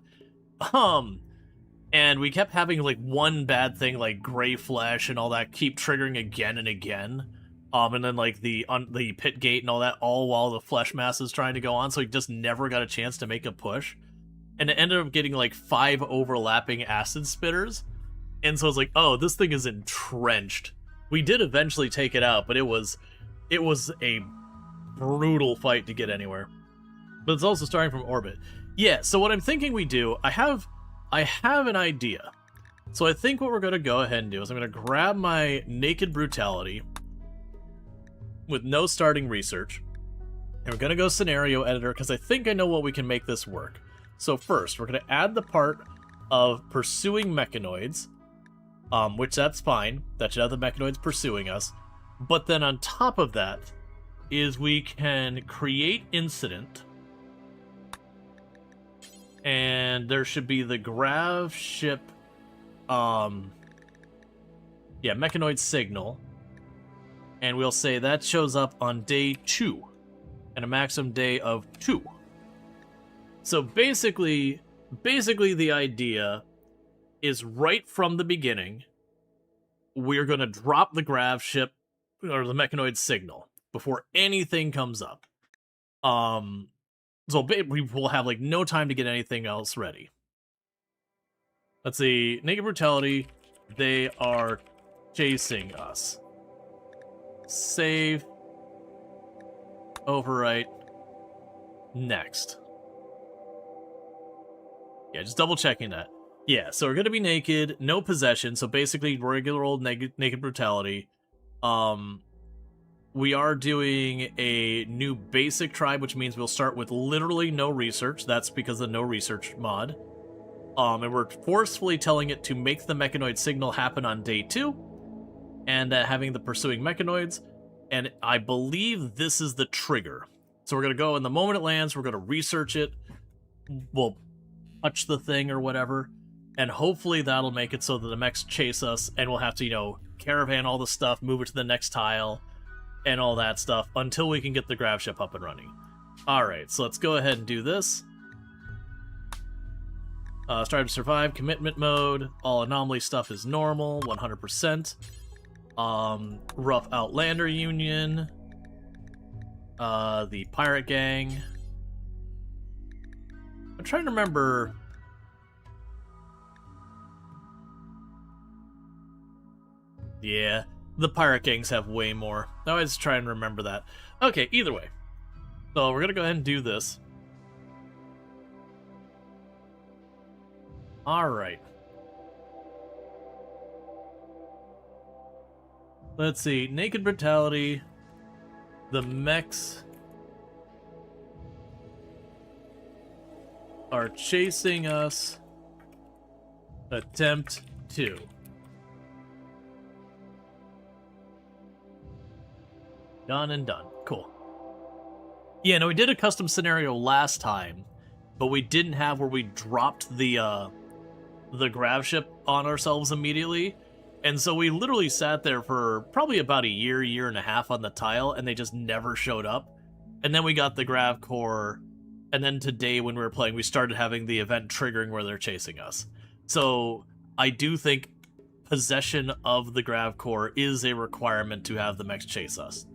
And we kept having like one bad thing like gray flesh and all that keep triggering again and again. And then like the pit gate and all that, all while the flesh mass is trying to go on, so we just never got a chance to make a push. And it ended up getting like 5 overlapping acid spitters. And so I was like, oh, this thing is entrenched. We did eventually take it out, but it was a brutal fight to get anywhere. But it's also starting from orbit. Yeah, so what I'm thinking we do, I have an idea. So I think what we're going to go ahead and do is I'm going to grab my Naked Brutality with no starting research. And we're going to go Scenario Editor, because I think I know what we can make this work. So first, we're going to add the part of pursuing mechanoids, which that's fine. That should have the mechanoids pursuing us. But then on top of that is we can create incident. And there should be the grav ship, mechanoid signal. And we'll say that shows up on day 2, and a maximum day of 2. So basically the idea is right from the beginning, we're going to drop the grav ship, or the mechanoid signal, before anything comes up. So we will have like no time to get anything else ready. Let's see, Naked Brutality, they are chasing us. Save. Overwrite. Next. Yeah, just double checking that. Yeah, so we're going to be naked, no possession, so basically regular old naked brutality. We are doing a new basic tribe, which means we'll start with literally no research. That's because of the no research mod. And we're forcefully telling it to make the mechanoid signal happen on day 2, and having the pursuing mechanoids. And I believe this is the trigger. So we're going to go, and the moment it lands, we're going to research it. We'll touch the thing or whatever, and hopefully that'll make it so that the mechs chase us, and we'll have to, you know, caravan all the stuff, move it to the next tile, and all that stuff, until we can get the grav ship up and running. Alright, so let's go ahead and do this. Strive to survive, commitment mode, all anomaly stuff is normal, 100%. Rough Outlander Union, the Pirate Gang. I'm trying to remember. Yeah, the Pirate Gangs have way more. I always try and remember that. Okay, either way. So we're gonna go ahead and do this. Alright. Let's see, Naked Brutality, the mechs are chasing us. Attempt 2. Done and done. Cool. Yeah, no, we did a custom scenario last time, but we didn't have where we dropped the grav ship on ourselves immediately. And so we literally sat there for probably about a year and a half on the tile, and they just never showed up. And then we got the grav core, and then today when we were playing, we started having the event triggering where they're chasing us. So I do think possession of the grav core is a requirement to have the mechs chase us.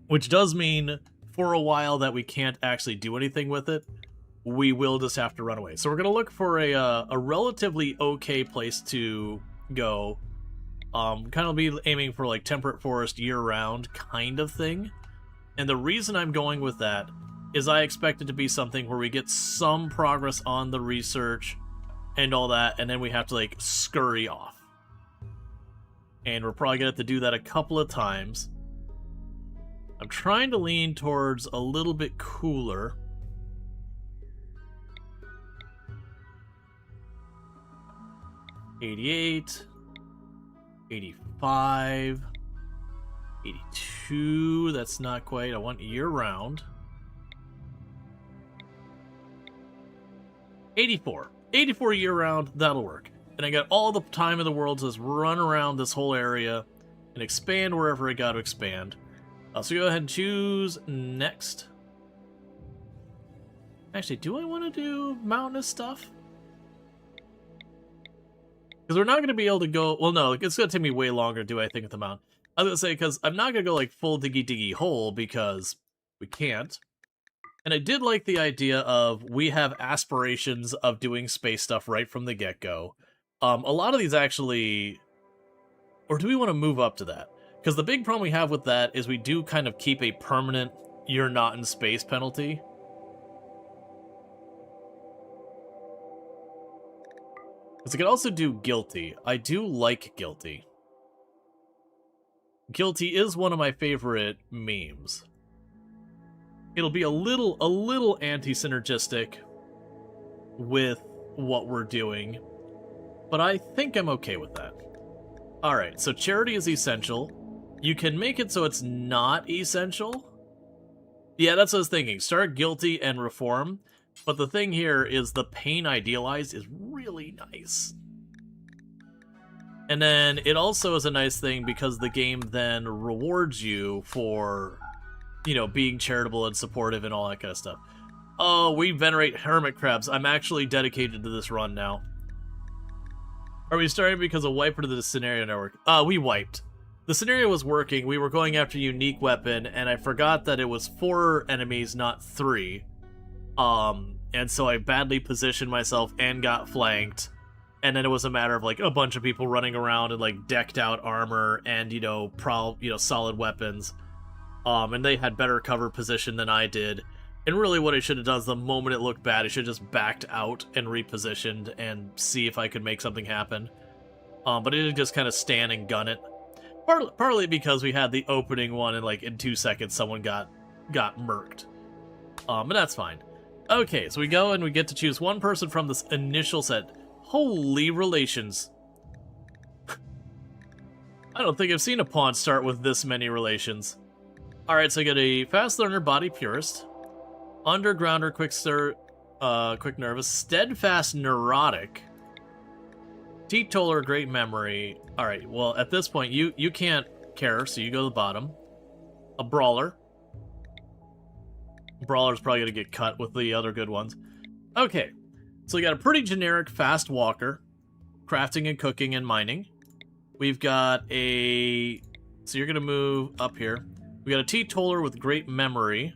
Which does mean for a while that we can't actually do anything with it. We will just have to run away. So we're going to look for a relatively okay place to go. Kind of be aiming for like temperate forest year-round kind of thing. And the reason I'm going with that is I expect it to be something where we get some progress on the research and all that, and then we have to like scurry off. And we're probably going to have to do that a couple of times. I'm trying to lean towards a little bit cooler. $88, $85, $82, that's not quite. I want year-round. $84 year-round, that'll work. And I got all the time in the world to just run around this whole area and expand wherever I got to expand. So go ahead and choose next. Actually, do I want to do mountainous stuff? Because we're not going to be able to go... Well, no, it's going to take me way longer, do I think, at the mountain. I was going to say, because I'm not going to go, like, full diggy hole, because we can't. And I did like the idea of we have aspirations of doing space stuff right from the get-go. A lot of these actually... Or do we want to move up to that? Because the big problem we have with that is we do kind of keep a permanent "you're not in space" penalty. Because I could also do guilty. I do like guilty. Guilty is one of my favorite memes. It'll be a little anti-synergistic with what we're doing, but I think I'm okay with that. Alright, so charity is essential. You can make it so it's not essential. Yeah, that's what I was thinking. Start guilty and reform. But the thing here is the pain idealized is really nice. And then it also is a nice thing because the game then rewards you for, you know, being charitable and supportive and all that kind of stuff. Oh, we venerate hermit crabs. I'm actually dedicated to this run now. Are we starting because of wipe or the scenario network? We wiped. The scenario was working. We were going after a unique weapon, and I forgot that it was 4 enemies, not 3. And so I badly positioned myself and got flanked. And then it was a matter of, like, a bunch of people running around in, like, decked out armor and, you know, solid weapons. And they had better cover position than I did. And really what I should have done is the moment it looked bad, I should have just backed out and repositioned and see if I could make something happen. But I didn't just kind of stand and gun it. Partly because we had the opening one and, like, in 2 seconds someone got murked. But that's fine. Okay, so we go and we get to choose one person from this initial set. Holy relations. I don't think I've seen a pawn start with this many relations. Alright, so I get a fast learner, body purist, undergrounder, quick nervous, steadfast neurotic, teetotaler, great memory. Alright, well, at this point, you can't care, so you go to the bottom. A brawler. Brawler's probably going to get cut with the other good ones. Okay, so we got a pretty generic fast walker, crafting and cooking and mining. We've got a... So you're going to move up here. We got a teetotaler with great memory.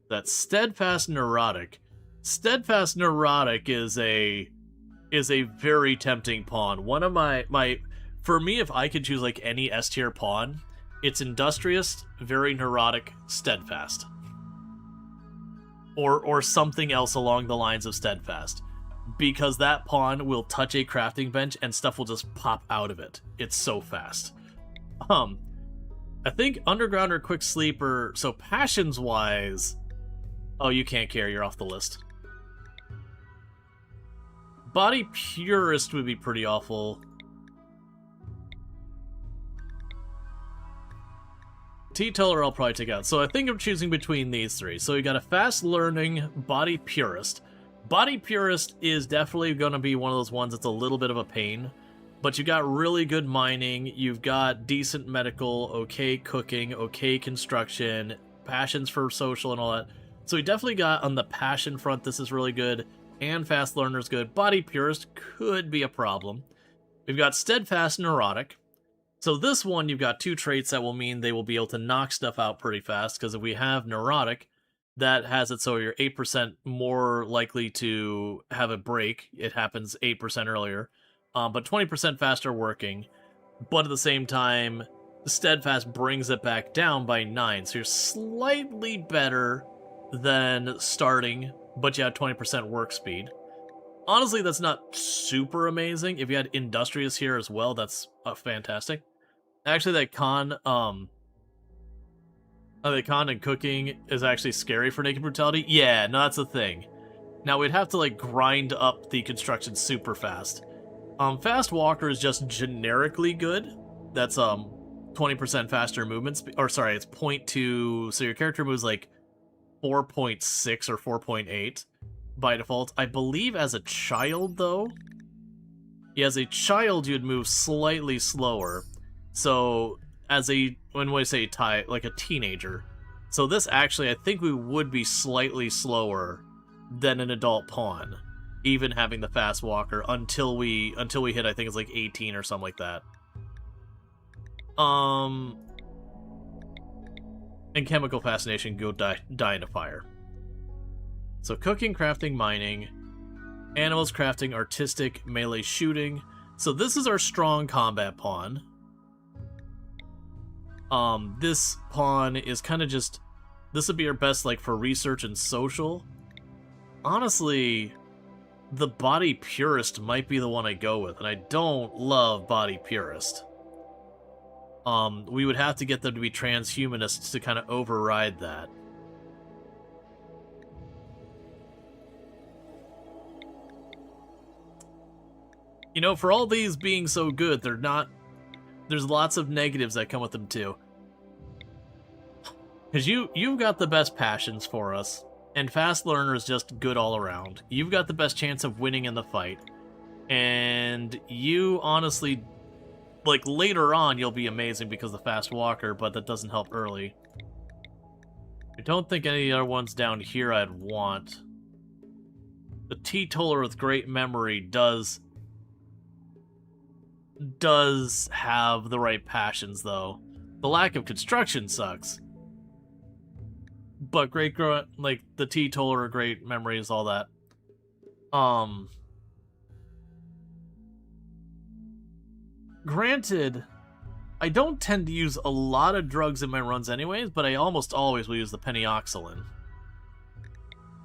That's steadfast neurotic. Steadfast neurotic is a very tempting pawn. One of my for me, if I could choose like any S tier pawn, it's industrious, very neurotic, steadfast. Or something else along the lines of steadfast. Because that pawn will touch a crafting bench and stuff will just pop out of it. It's so fast. I think underground or quick sleeper, so passions wise, oh, you can't care, you're off the list. Body purist would be pretty awful. Teetotaler I'll probably take out. So I think I'm choosing between these three. So we got a fast learning body purist. Body purist is definitely going to be one of those ones that's a little bit of a pain. But you got really good mining, you've got decent medical, okay cooking, okay construction, passions for social and all that. So we definitely got on the passion front, this is really good, and fast learner is good. Body purist could be a problem. We've got steadfast neurotic. So this one, you've got 2 traits that will mean they will be able to knock stuff out pretty fast, because if we have neurotic, that has it so you're 8% more likely to have a break. It happens 8% earlier, but 20% faster working. But at the same time, steadfast brings it back down by 9, so you're slightly better than starting, but you have 20% work speed. Honestly, that's not super amazing. If you had industrious here as well, that's fantastic. Actually, that con and cooking is actually scary for naked brutality. Yeah, no, that's the thing. Now we'd have to like grind up the construction super fast. Fast walker is just generically good. That's 20% faster movement speed. Or sorry, it's 0.2. So your character moves like 4.6 or 4.8 by default. I believe as a child though. Yeah, as a child you'd move slightly slower. So as when we say like a teenager. So this actually, I think we would be slightly slower than an adult pawn, even having the fast walker until we hit, I think it's like 18 or something like that. And chemical fascination go die in a fire. So cooking, crafting, mining, animals, crafting, artistic, melee shooting. So this is our strong combat pawn. This pawn is kind of just, this would be our best like for research and social. Honestly, the body purist might be the one I go with, and I don't love body purist. We would have to get them to be transhumanists to kind of override that. You know, for all these being so good, they're not... There's lots of negatives that come with them, too. Because you've got the best passions for us, and fast learner is just good all around. You've got the best chance of winning in the fight. And you honestly... Like, later on, you'll be amazing because of the fast walker, but that doesn't help early. I don't think any of the other ones down here I'd want. The teetotaler with great memory does have the right passions, though. The lack of construction sucks. But like, the teetotaler, great memories, all that. Granted, I don't tend to use a lot of drugs in my runs anyways, but I almost always will use the penioxylin.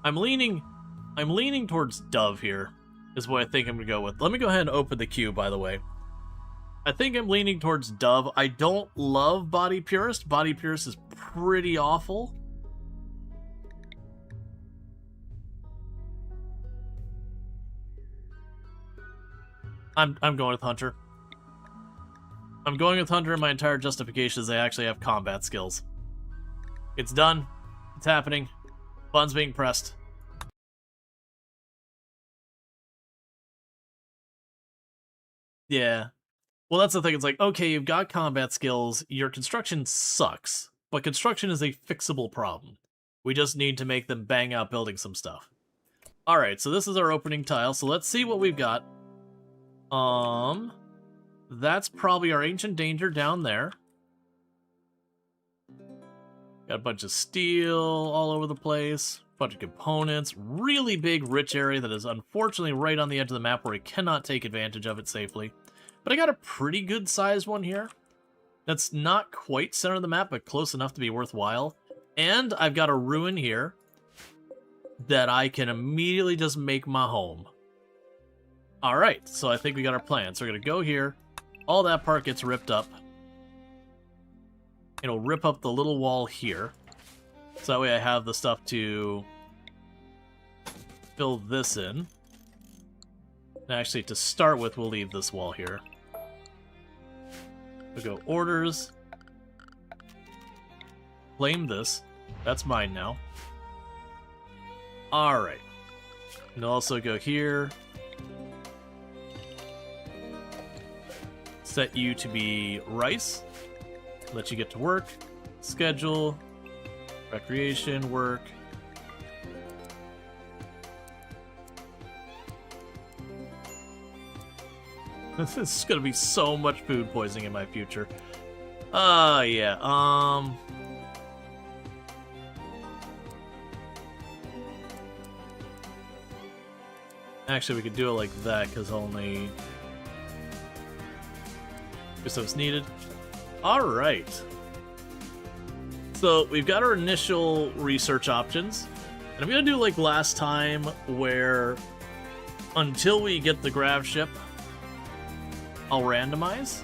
I'm leaning towards Dove here, is what I think I'm going to go with. Let me go ahead and open the queue, by the way. I think I'm leaning towards Dove. I don't love Body Purist. Body Purist is pretty awful. I'm going with Hunter. I'm going with Hunter, and my entire justification is they actually have combat skills. It's done. It's happening. Buttons being pressed. Yeah. Well, that's the thing. It's like, okay, you've got combat skills. Your construction sucks. But construction is a fixable problem. We just need to make them bang out building some stuff. Alright, so this is our opening tile. So let's see what we've got. That's probably our Ancient Danger down there. Got a bunch of steel all over the place. Bunch of components. Really big, rich area that is unfortunately right on the edge of the map where we cannot take advantage of it safely. But I got a pretty good sized one here. That's not quite center of the map, but close enough to be worthwhile. And I've got a ruin here that I can immediately just make my home. Alright, so I think we got our plan. So we're going to go here. All that part gets ripped up. It'll rip up the little wall here. So that way I have the stuff to fill this in. And actually, to start with, we'll leave this wall here. We'll go orders. Claim this. That's mine now. Alright. And also go here. Set you to be rice. Let you get to work. Schedule. Recreation, work. This is gonna be so much food poisoning in my future. Yeah, actually, we could do it like that, because only... so it's needed. Alright. So, we've got our initial research options. And I'm gonna do like last time, where... until we get the grav ship, I'll randomize.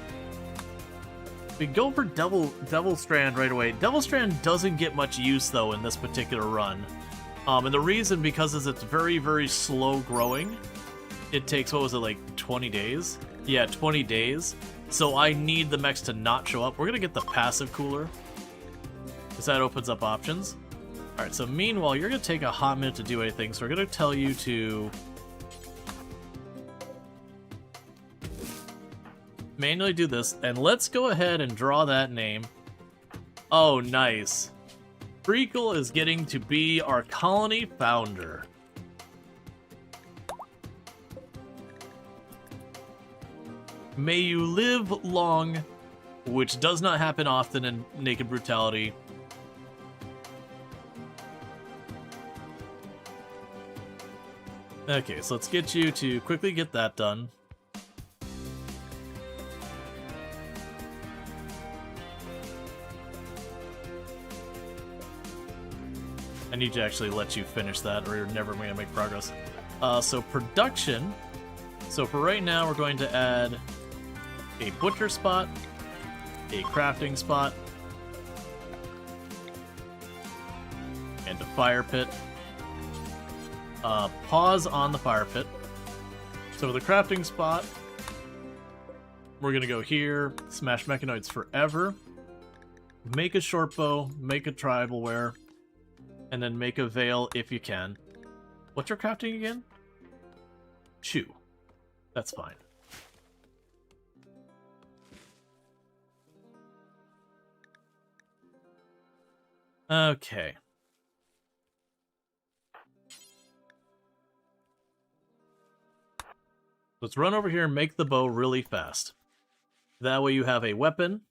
We go for Devil Strand right away. Devil Strand doesn't get much use, though, in this particular run. And the reason, because it's very, very slow growing. It takes, what was it, like 20 days? Yeah, 20 days. So I need the mechs to not show up. We're going to get the passive cooler, because that opens up options. Alright, so meanwhile, you're going to take a hot minute to do anything, so we're going to tell you to... manually do this, and let's go ahead and draw that name. Oh, nice. Treacle is getting to be our colony founder. May you live long, which does not happen often in Naked Brutality. Okay, so let's get you to quickly get that done. I need to actually let you finish that, or you're never going to make progress. So production. So for right now, we're going to add a butcher spot, a crafting spot, and a fire pit. Pause on the fire pit. So for the crafting spot, we're going to go here, smash mechanoids forever, make a short bow, make a tribal wear, and then make a veil if you can. What's your crafting again? Chew. That's fine. Okay. Let's run over here and make the bow really fast. That way you have a weapon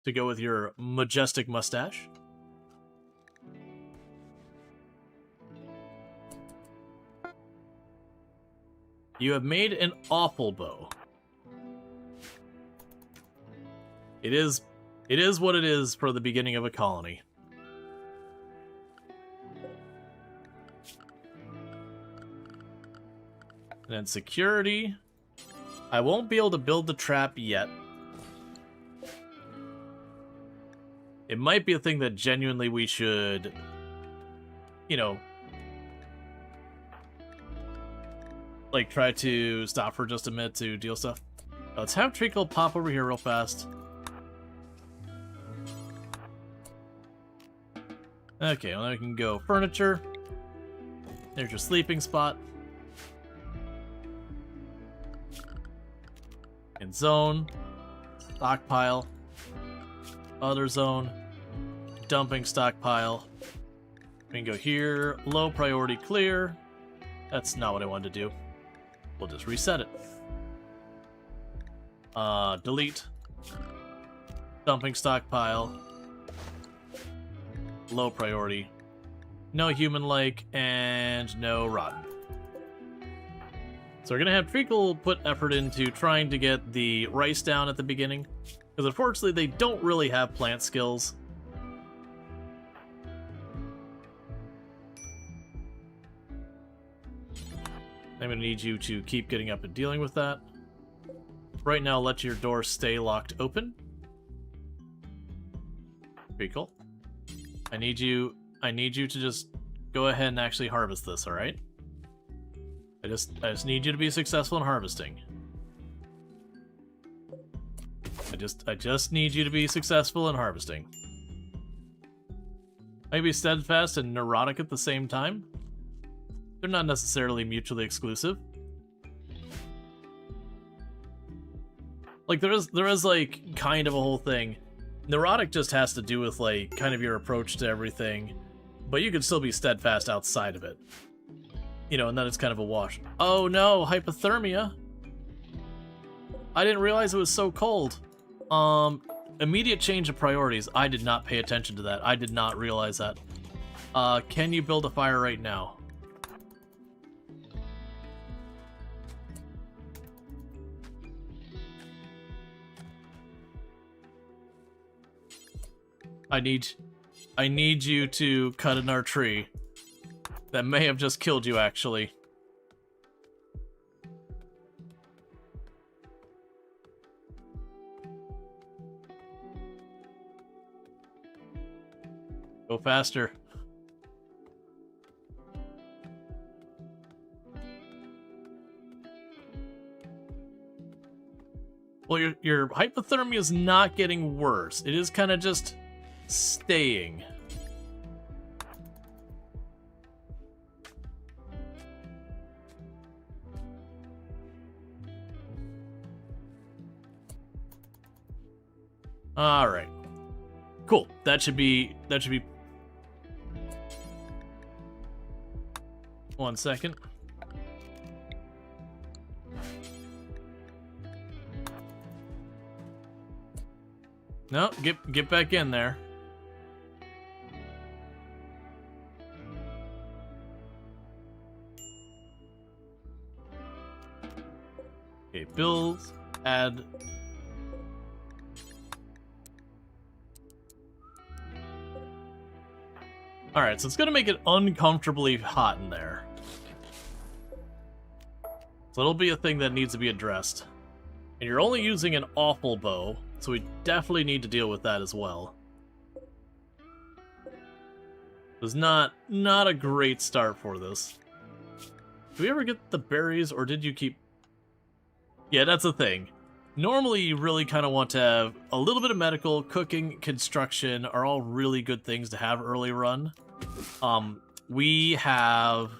to go with your majestic mustache. You have made an awful bow. It is what it is for the beginning of a colony. And then security. I won't be able to build the trap yet. It might be a thing that genuinely we should, you know, like, try to stop for just a minute to deal stuff. Let's have Treacle pop over here real fast. Okay, well, now we can go furniture. There's your sleeping spot. And zone. Stockpile. Other zone. Dumping stockpile. We can go here. Low priority clear. That's not what I wanted to do. We'll just reset it. Delete. Dumping stockpile. Low priority. No human-like, and no rotten. So we're gonna have Treacle put effort into trying to get the rice down at the beginning, because unfortunately they don't really have plant skills. I'm going to need you to keep getting up and dealing with that. Right now, let your door stay locked open. Treacle. I need you to just go ahead and actually harvest this, alright? I just need you to be successful in harvesting. I just need you to be successful in harvesting. Maybe steadfast and neurotic at the same time? They're not necessarily mutually exclusive. Like, there is like, kind of a whole thing. Neurotic just has to do with, like, kind of your approach to everything. But you could still be steadfast outside of it. You know, and then it's kind of a wash. Oh no, hypothermia! I didn't realize it was so cold. Immediate change of priorities. I did not pay attention to that. I did not realize that. Can you build a fire right now? I need you to cut in our tree. That may have just killed you, actually. Go faster. Well, your hypothermia is not getting worse. It is kind of just staying. All right. Cool. That should be 1 second. No, get back in there. Okay, build, add. Alright, so it's gonna make it uncomfortably hot in there. So it'll be a thing that needs to be addressed. And you're only using an awful bow, so we definitely need to deal with that as well. It was not a great start for this. Did we ever get the berries, or did you keep... Yeah, that's the thing. Normally, you really kind of want to have a little bit of medical, cooking, construction are all really good things to have early run. We have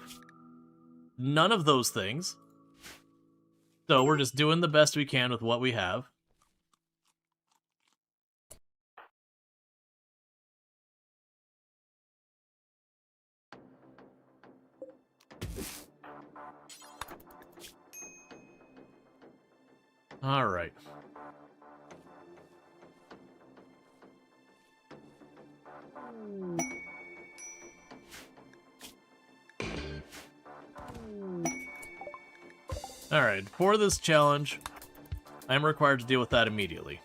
none of those things. So we're just doing the best we can with what we have. All right. All right, for this challenge, I'm required to deal with that immediately.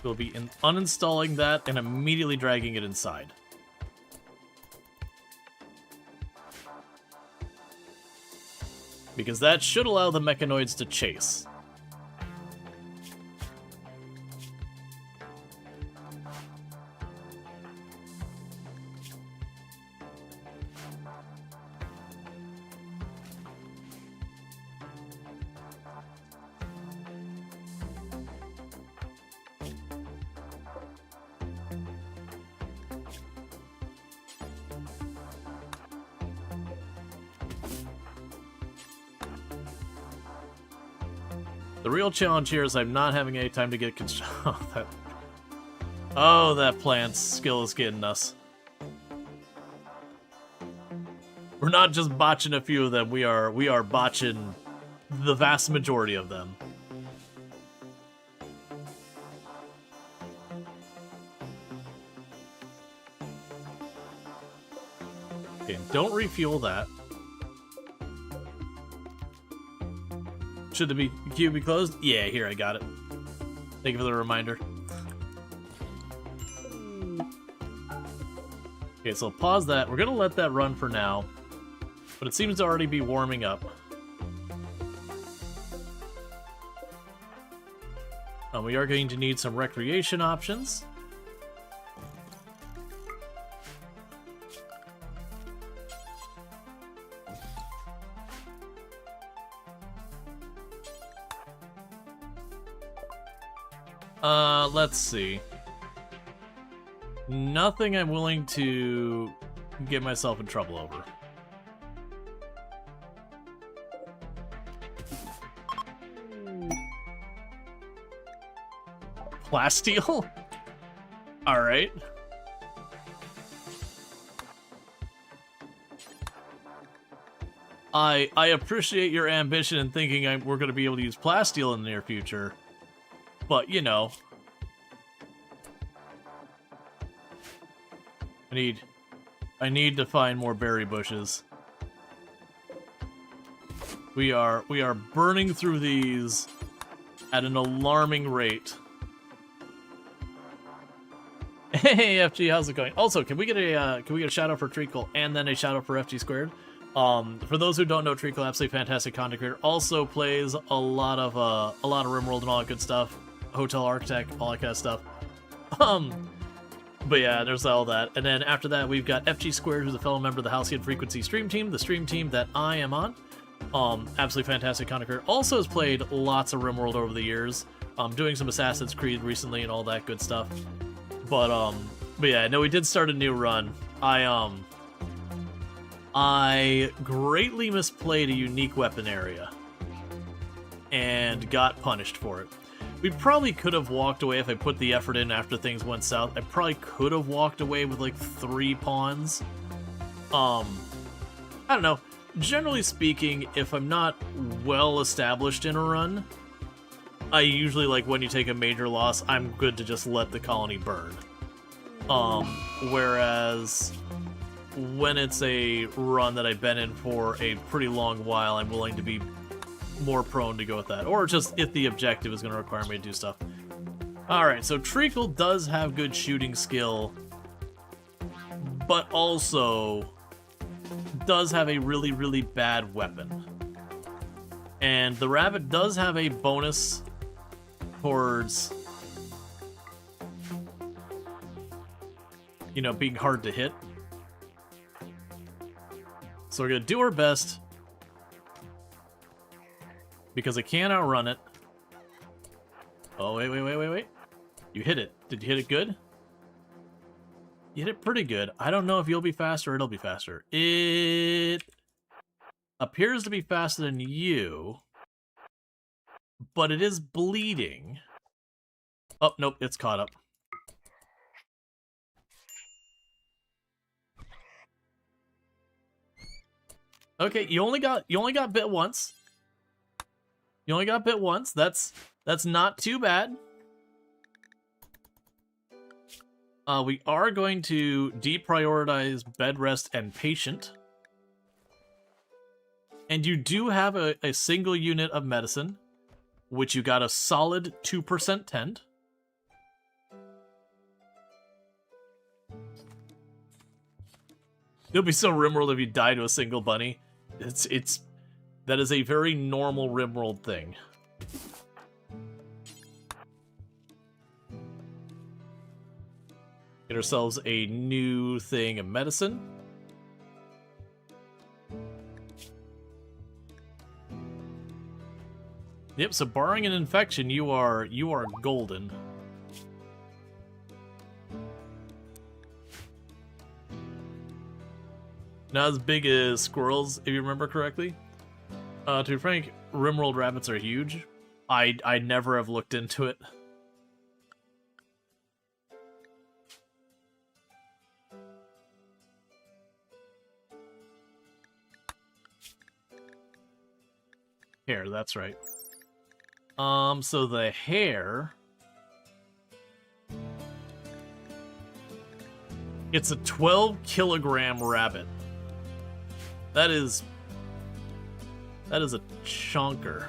We'll be uninstalling that and immediately dragging it inside. Because that should allow the mechanoids to chase. The real challenge here is I'm not having any time to get Oh, that plant's skill is getting us. We're not just botching a few of them, we are botching the vast majority of them. Okay, don't refuel that. Should the queue be closed? Yeah, here, I got it. Thank you for the reminder. Okay, so pause that. We're gonna let that run for now, but it seems to already be warming up. We are going to need some recreation options. Let's see. Nothing I'm willing to get myself in trouble over. Plasteel? Alright. I appreciate your ambition in thinking we're going to be able to use plasteel in the near future, but you know, I need to find more berry bushes. We are burning through these at an alarming rate. Hey FG, how's it going? Also, can we get a shout out for Treacle and then a shout out for FG Squared? For those who don't know, Treacle, absolutely fantastic content creator, also plays a lot of RimWorld and all that good stuff, Hotel Architect, all that kind of stuff. But yeah, there's all that. And then after that, we've got FG Squared, who's a fellow member of the Halcyon Frequency stream team, the stream team that I am on. Absolutely fantastic content creator. Also has played lots of RimWorld over the years, doing some Assassin's Creed recently and all that good stuff. But yeah, no, we did start a new run. I greatly misplayed a unique weapon area and got punished for it. We probably could have walked away if I put the effort in after things went south. I probably could have walked away with like 3 pawns. I don't know. Generally speaking, if I'm not well established in a run, I usually, like, when you take a major loss, I'm good to just let the colony burn. Whereas when it's a run that I've been in for a pretty long while, I'm willing to be more prone to go with that. Or just if the objective is going to require me to do stuff. Alright, so Treacle does have good shooting skill, but also does have a really, really bad weapon. And the rabbit does have a bonus towards, you know, being hard to hit. So we're gonna do our best, because I can't outrun it. Oh, wait. You hit it. Did you hit it good? You hit it pretty good. I don't know if you'll be faster or it'll be faster. It appears to be faster than you, but it is bleeding. Oh, nope, it's caught up. Okay, you only got bit once. You only got bit once. That's not too bad. We are going to deprioritize bed rest and patient. And you do have a single unit of medicine, which you got a solid 2% tend. It'll be so RimWorld if you die to a single bunny. That is a very normal RimWorld thing. Get ourselves a new thing of medicine. Yep, so barring an infection, you are golden. Not as big as squirrels, if you remember correctly. To be frank, RimWorld rabbits are huge. I never have looked into it. Hair, that's right. So the hair... It's a 12-kilogram rabbit. That is a chunker.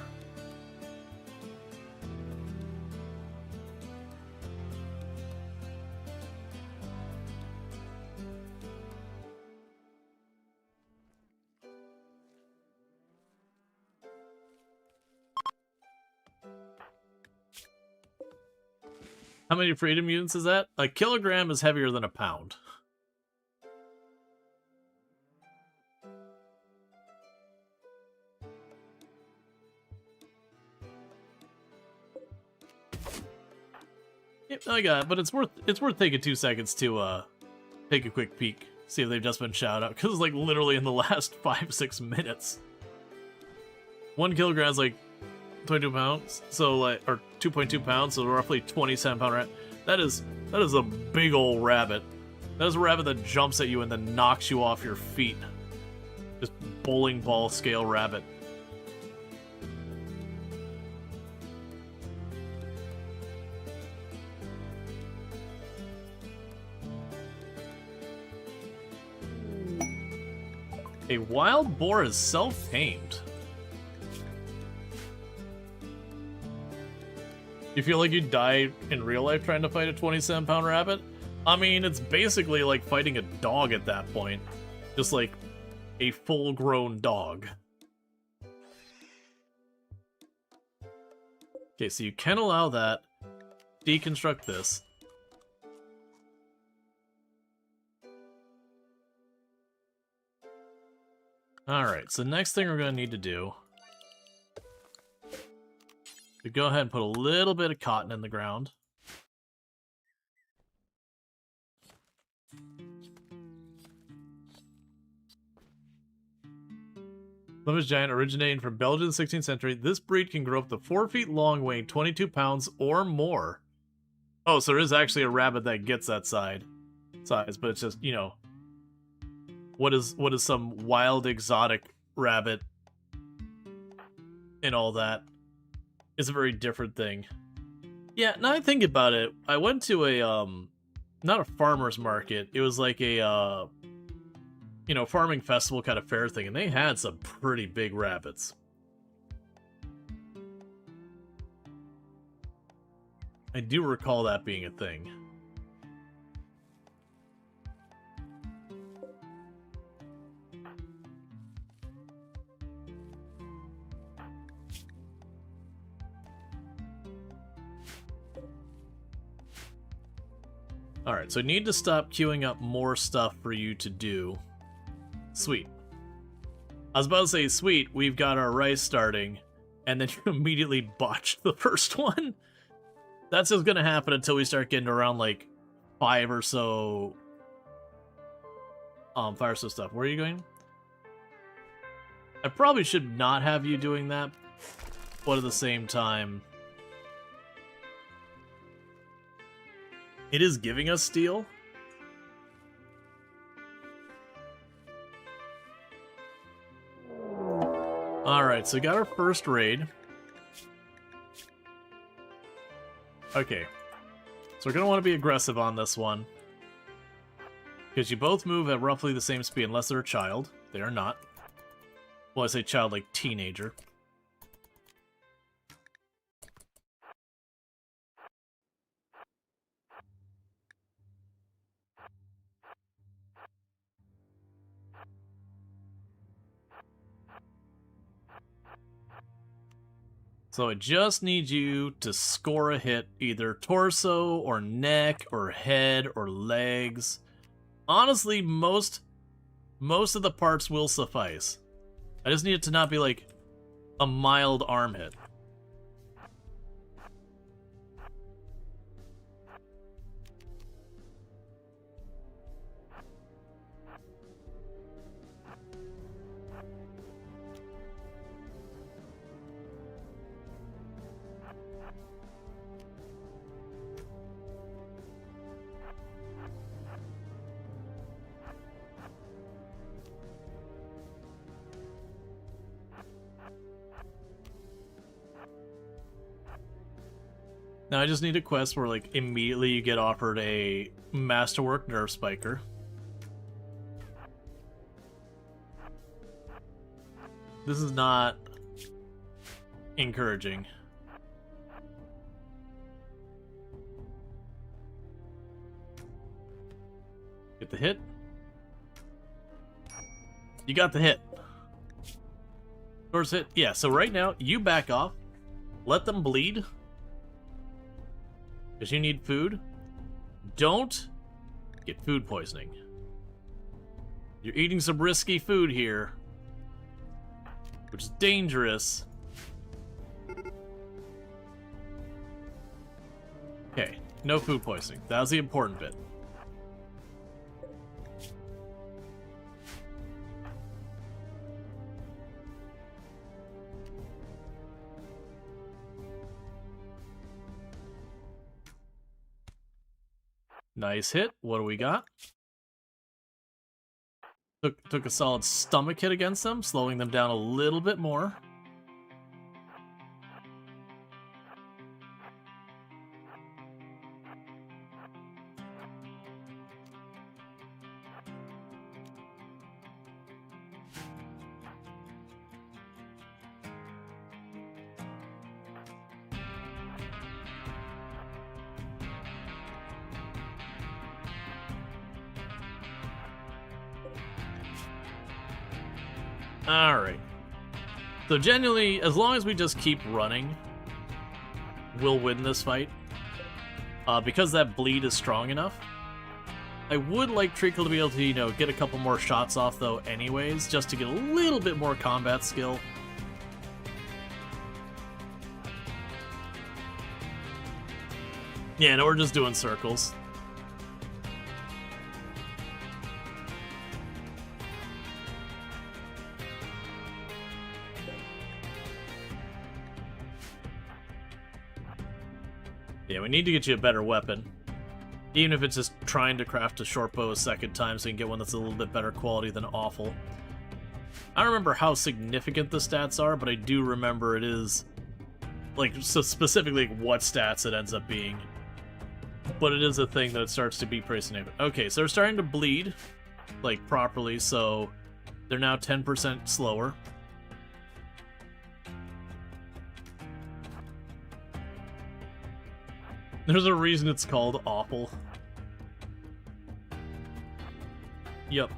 How many freedom units is that? A kilogram is heavier than a pound. Yep, I got it, but it's worth taking 2 seconds to take a quick peek, see if they've just been shouted out, because it's like literally in the last 5-6 minutes. 1 kilogram is like 22 pounds, so like, or 2.2 pounds, so roughly 27-pound rat. That is a big old rabbit. That is a rabbit that jumps at you and then knocks you off your feet. Just bowling ball scale rabbit. A wild boar is self-tamed. You feel like you'd die in real life trying to fight a 27-pound rabbit? I mean, it's basically like fighting a dog at that point. Just like a full-grown dog. Okay, so you can allow that. Deconstruct this. Alright, so next thing we're going to need to do is go ahead and put a little bit of cotton in the ground. Plymouth Giant originating from Belgium in the 16th century. This breed can grow up to 4 feet long, weighing 22 pounds or more. Oh, so there is actually a rabbit that gets that size, but it's just, you know, what is some wild exotic rabbit and all that is a very different thing. Yeah, now I think about it, I went to a not a farmer's market, it was like a you know, farming festival kind of fair thing, and they had some pretty big rabbits. I do recall that being a thing. Alright, so I need to stop queuing up more stuff for you to do. Sweet. I was about to say, sweet, we've got our rice starting, and then you immediately botched the first one. That's just gonna happen until we start getting around, like, 5 or so... stuff. Where are you going? I probably should not have you doing that, but at the same time... It is giving us steel. Alright, so we got our first raid. Okay. So we're going to want to be aggressive on this one. Because you both move at roughly the same speed, unless they're a child. They are not. Well, I say child, like teenager. So I just need you to score a hit, either torso, or neck, or head, or legs. Honestly, most of the parts will suffice. I just need it to not be like a mild arm hit. Now I just need a quest where, like, immediately you get offered a Masterwork Nerve Spiker. This is not encouraging. Get the hit. You got the hit. Doors hit. Yeah, so right now, you back off. Let them bleed. Because you need food. Don't get food poisoning. You're eating some risky food here, which is dangerous. Okay, no food poisoning. That was the important bit. Nice hit. What do we got? Took a solid stomach hit against them, slowing them down a little bit more. Alright. So genuinely, as long as we just keep running, we'll win this fight. Because that bleed is strong enough. I would like Treacle to be able to, you know, get a couple more shots off, though, anyways, just to get a little bit more combat skill. Yeah, no, we're just doing circles. Yeah, we need to get you a better weapon. Even if it's just trying to craft a short bow a second time so you can get one that's a little bit better quality than awful. I don't remember how significant the stats are, but I do remember it is, like, so specifically what stats it ends up being. But it is a thing that it starts to be pretty significant. Okay, so they're starting to bleed, like, properly, so they're now 10% slower. There's a reason it's called awful. Yep.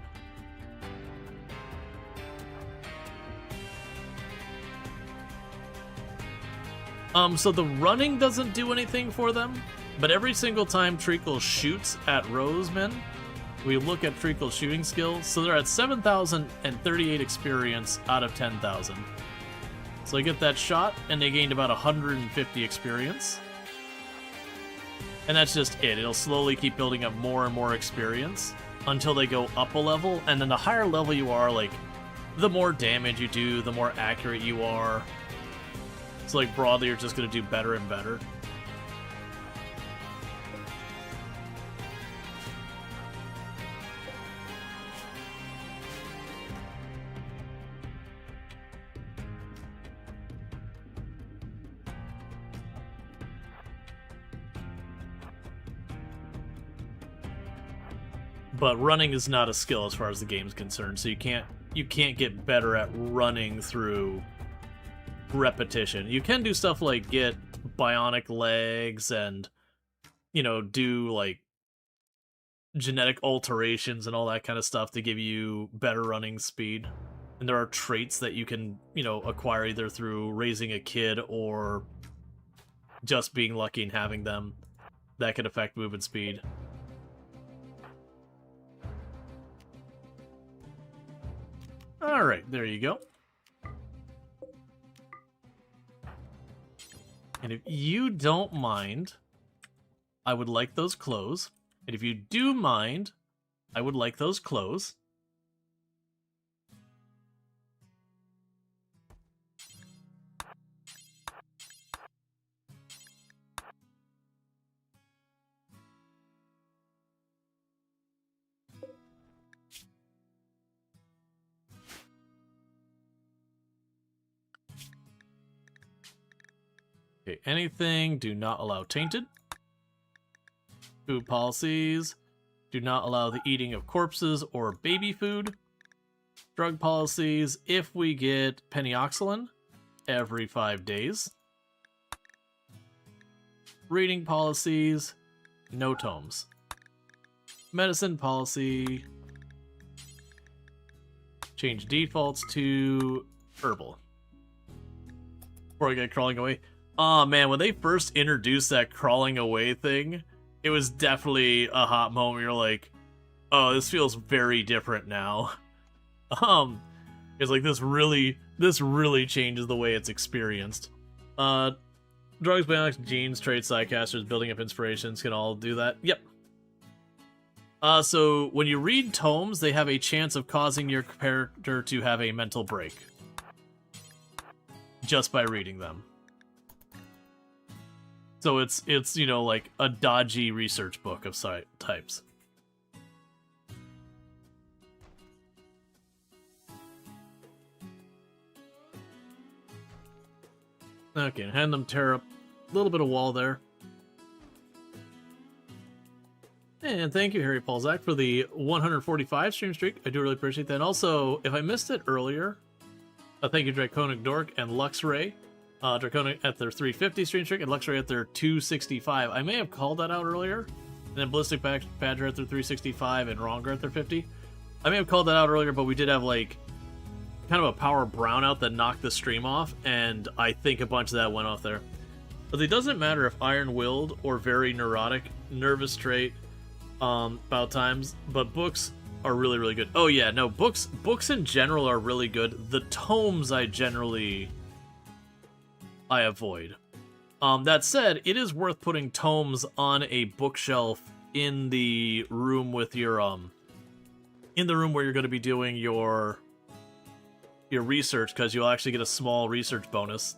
So the running doesn't do anything for them, but every single time Treacle shoots at Rosemen, we look at Treacle's shooting skills, so they're at 7,038 experience out of 10,000. So they get that shot, and they gained about 150 experience. And that's just it. It'll slowly keep building up more and more experience until they go up a level, and then the higher level you are, like, the more damage you do, the more accurate you are. So, like, broadly, you're just going to do better and better. But running is not a skill as far as the game's concerned, so you can't get better at running through repetition. You can do stuff like get bionic legs and, you know, do like genetic alterations and all that kind of stuff to give you better running speed. And there are traits that you can, you know, acquire either through raising a kid or just being lucky and having them that can affect movement speed. Alright, there you go. And if you don't mind, I would like those clothes. And if you do mind, I would like those clothes. Okay, anything, do not allow tainted. Food policies, do not allow the eating of corpses or baby food. Drug policies, if we get penioxylin every 5 days. Reading policies, no tomes. Medicine policy, change defaults to herbal. Before I get crawling away. Oh man, when they first introduced that crawling away thing, it was definitely a hot moment. You're like, oh, this feels very different now. It's like this really changes the way it's experienced. Drugs, bionics, genes, traits, sidecasters, building up inspirations can all do that. Yep. So when you read tomes, they have a chance of causing your character to have a mental break. Just by reading them. So it's you know, like a dodgy research book of types. Okay, and hand them tear up a little bit of wall there. And thank you, Harry Paulzak, for the 145 stream streak. I do really appreciate that. And also, if I missed it earlier, thank you, Draconic Dork and Luxray. Draconic at their 350 stream streak and Luxray at their 265. I may have called that out earlier. And then Ballistic Badger at their 365 and Wronger at their 50. I may have called that out earlier, but we did have, like, kind of a power brownout that knocked the stream off, and I think a bunch of that went off there. But it doesn't matter if iron-willed or very neurotic, nervous trait, about times, but books are really, really good. Oh yeah, no, books in general are really good. The tomes I avoid. That said, it is worth putting tomes on a bookshelf in the room with your, in the room where you're going to be doing your research, because you'll actually get a small research bonus.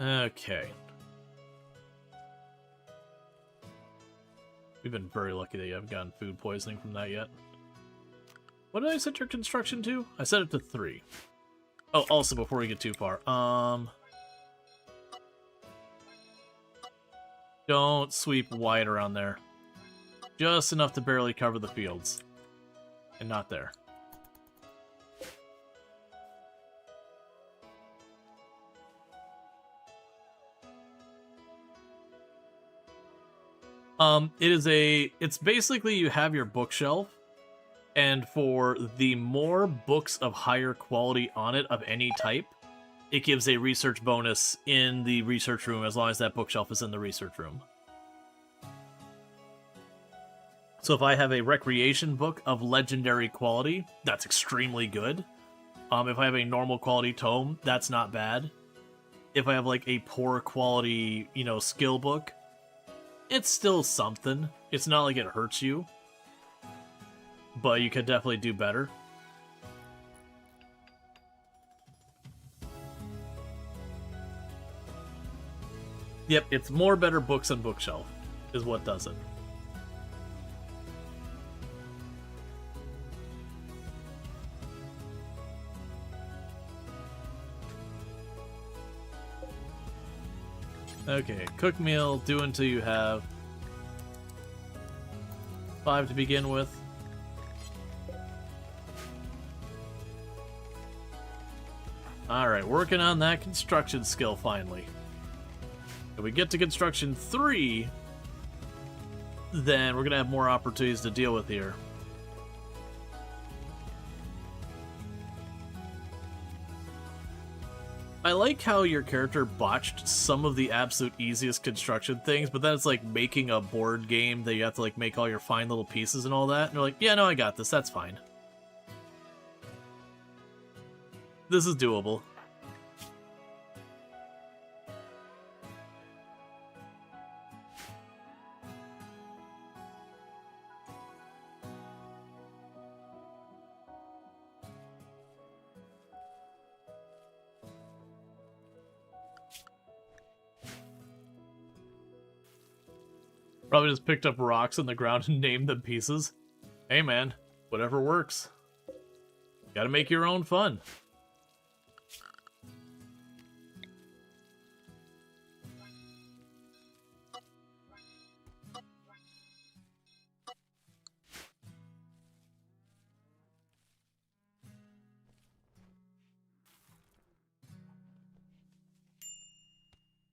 Okay. We've been very lucky that you haven't gotten food poisoning from that yet. What did I set your construction to? I set it to 3. Oh, also, before we get too far, don't sweep wide around there. Just enough to barely cover the fields. And not there. It's basically you have your bookshelf, and for the more books of higher quality on it of any type, it gives a research bonus in the research room as long as that bookshelf is in the research room. So if I have a recreation book of legendary quality, that's extremely good. If I have a normal quality tome, that's not bad. If I have like a poor quality, skill book, it's still something. It's not like it hurts you. But you could definitely do better. Yep, it's more better books on bookshelf is what does it. Okay, cook meal, do until you have 5 to begin with. Alright, working on that construction skill finally. If we get to construction 3, then we're going to have more opportunities to deal with here. I like how your character botched some of the absolute easiest construction things, but then it's like making a board game that you have to like make all your fine little pieces and all that. And they're like, yeah, no, I got this. That's fine. This is doable. Probably just picked up rocks on the ground and named them pieces. Hey man, whatever works. Gotta make your own fun.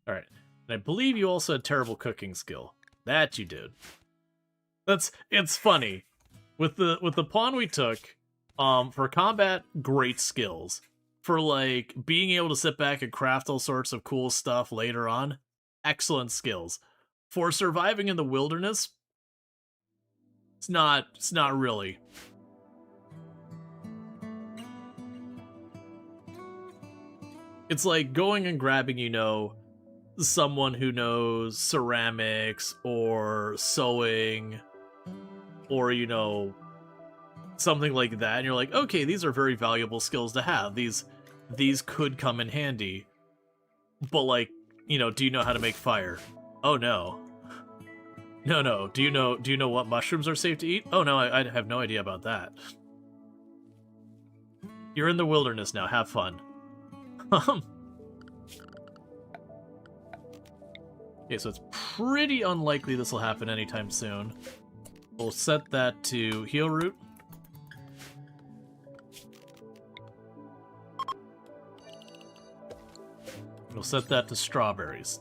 Alright, and I believe you also had terrible cooking skill. That you did. It's funny. With the pawn we took, for combat, great skills. For like being able to sit back and craft all sorts of cool stuff later on, excellent skills. For surviving in the wilderness, it's not really. It's like going and grabbing, someone who knows ceramics or sewing or, something like that. And you're like, okay, these are very valuable skills to have. These could come in handy. But like, do you know how to make fire? Oh no. No. Do you know what mushrooms are safe to eat? Oh no, I have no idea about that. You're in the wilderness now. Have fun. Okay, so it's pretty unlikely this will happen anytime soon. We'll set that to heal root. We'll set that to strawberries.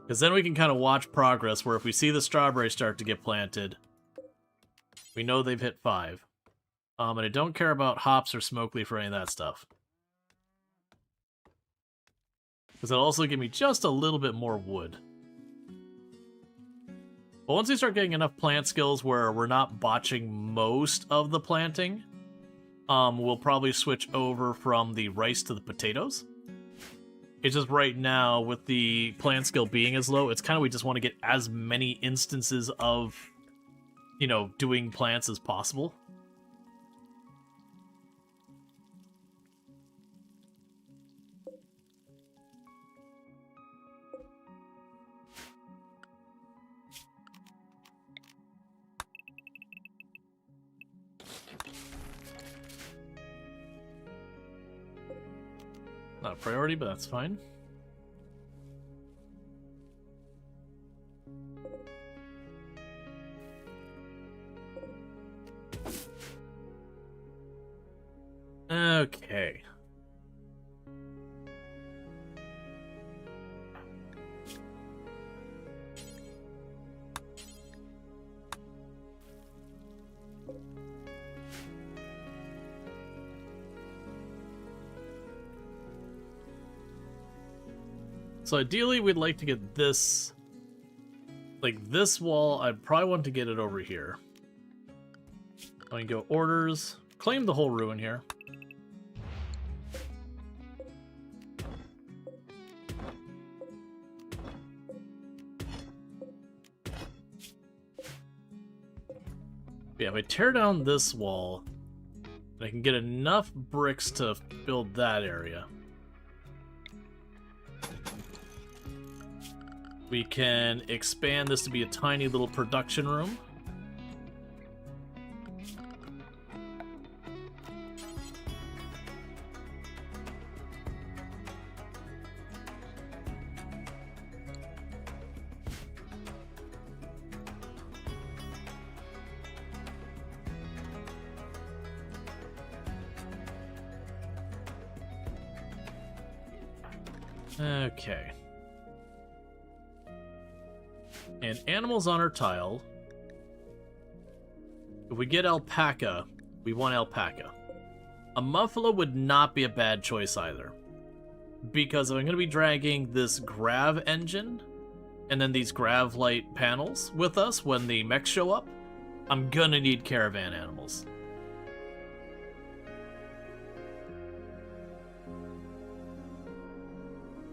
Because then we can kind of watch progress, where if we see the strawberries start to get planted, we know they've hit 5. And I don't care about hops or smoke leaf or any of that stuff. Because it'll also give me just a little bit more wood. But once we start getting enough plant skills where we're not botching most of the planting, we'll probably switch over from the rice to the potatoes. It's just right now, with the plant skill being as low, it's kind of we just want to get as many instances of, you know, doing plants as possible. Not a priority, but that's fine. Okay. So ideally, we'd like to get this, like this wall, I'd probably want to get it over here. I can go orders, claim the whole ruin here. Yeah, if I tear down this wall, I can get enough bricks to build that area. We can expand this to be a tiny little production room. Okay. And animals on our tile. If we get alpaca, we want alpaca. A muffalo would not be a bad choice either. Because if I'm going to be dragging this grav engine, and then these grav light panels with us when the mechs show up, I'm going to need caravan animals.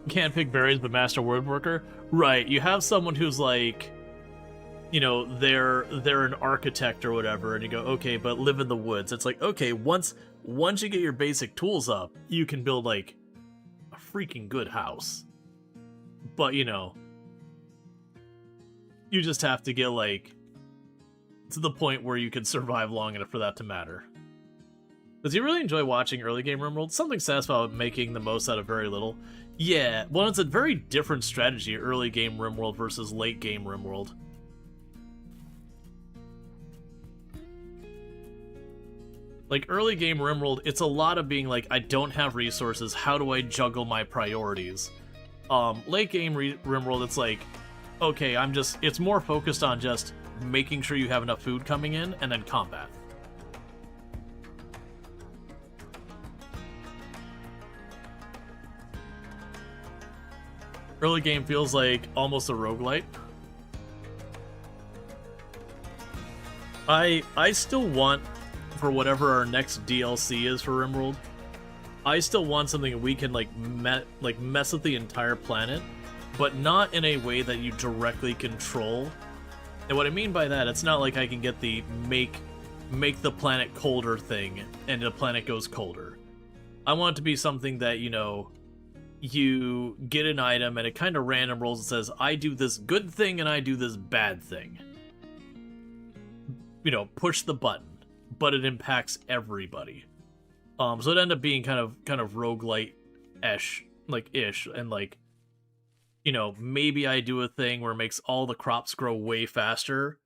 Can't pick berries, but master woodworker. Right, you have someone who's like, you know, they're an architect or whatever, and you go, okay, but live in the woods. It's like, okay, once you get your basic tools up, you can build like a freaking good house. But you know, you just have to get like to the point where you can survive long enough for that to matter. Does you really enjoy watching early game RimWorld? Something satisfying about making the most out of very little. Yeah, well, it's a very different strategy, early game RimWorld versus late game RimWorld. Like, early game RimWorld, it's a lot of being like, I don't have resources, how do I juggle my priorities? Late game RimWorld, it's like, okay, it's more focused on just making sure you have enough food coming in, and then combat. Early game feels like almost a roguelite. I still want, for whatever our next DLC is for RimWorld, I still want something that we can like mess with the entire planet, but not in a way that you directly control. And what I mean by that, it's not like I can get the make the planet colder thing and the planet goes colder. I want it to be something that, you know, you get an item and it kind of random rolls and says, I do this good thing and I do this bad thing. You know, push the button, but it impacts everybody. So it ended up being kind of roguelite-ish, and like, you know, maybe I do a thing where it makes all the crops grow way faster,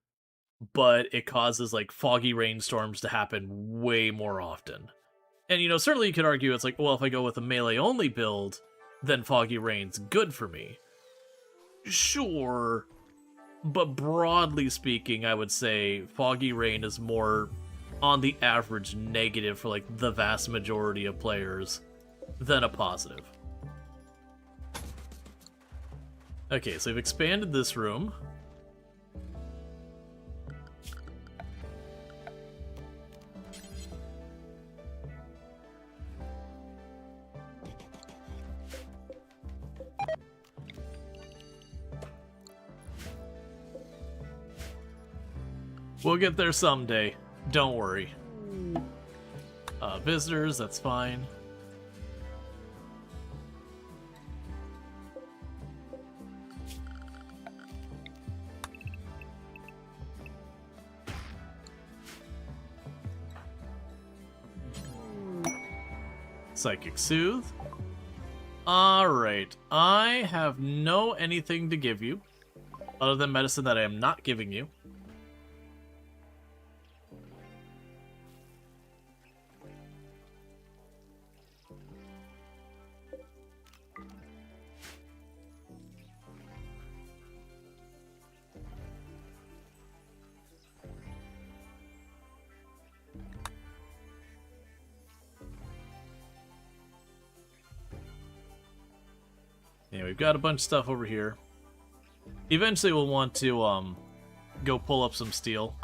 but it causes like foggy rainstorms to happen way more often. And you know, certainly you could argue it's like, well, if I go with a melee-only build, then foggy rain's good for me. Sure. But broadly speaking, I would say foggy rain is more on the average negative for like the vast majority of players than a positive. Okay, so we've expanded this room. We'll get there someday. Don't worry. Visitors, that's fine. Psychic Soothe. Alright. I have no anything to give you, other than medicine that I am not giving you. Yeah, we've got a bunch of stuff over here. Eventually we'll want to go pull up some steel.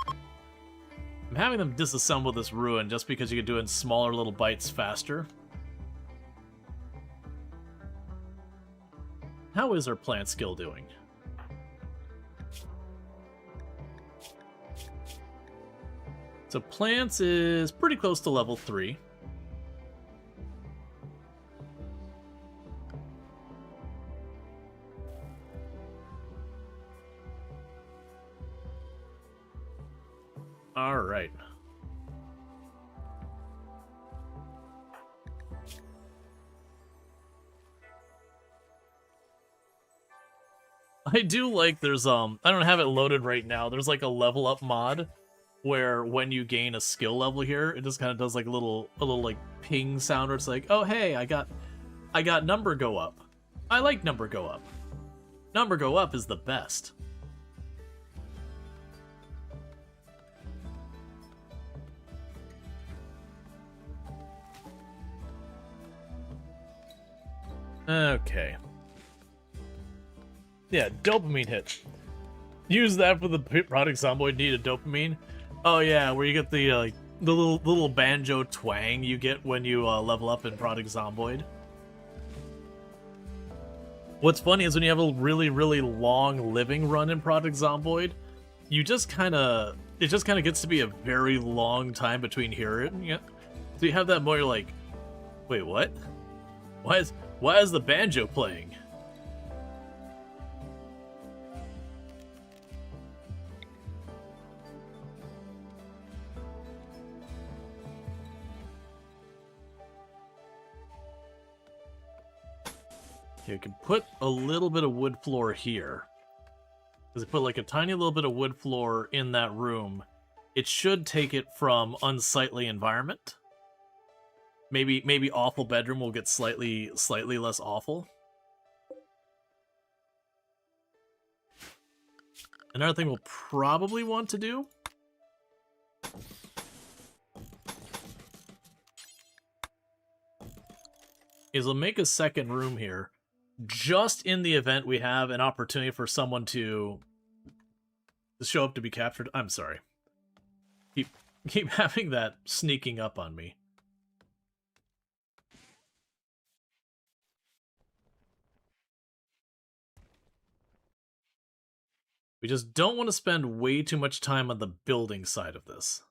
I'm having them disassemble this ruin just because you can do it in smaller little bites faster. How is our plant skill doing? So plants is pretty close to level 3. All right. I do like there's I don't have it loaded right now. There's like a level up mod where when you gain a skill level here, it just kind of does like a little like ping sound where it's like, "Oh, hey, I got number go up." I like number go up. Number go up is the best. Okay. Yeah, dopamine hit. Use that for the product Zomboid need a dopamine. Oh yeah, where you get the like the little banjo twang you get when you level up in product Zomboid. What's funny is when you have a really long living run in product Zomboid, you just kind of gets to be a very long time between hearing it. So you have that more, you're like, wait, what? Why is the banjo playing? Okay, we can put a little bit of wood floor here. Because I put like a tiny little bit of wood floor in that room, it should take it from unsightly environment. Maybe awful bedroom will get slightly less awful. Another thing we'll probably want to do is we'll make a second room here, just in the event we have an opportunity for someone to show up to be captured. I'm sorry. Keep having that sneaking up on me. We just don't want to spend way too much time on the building side of this.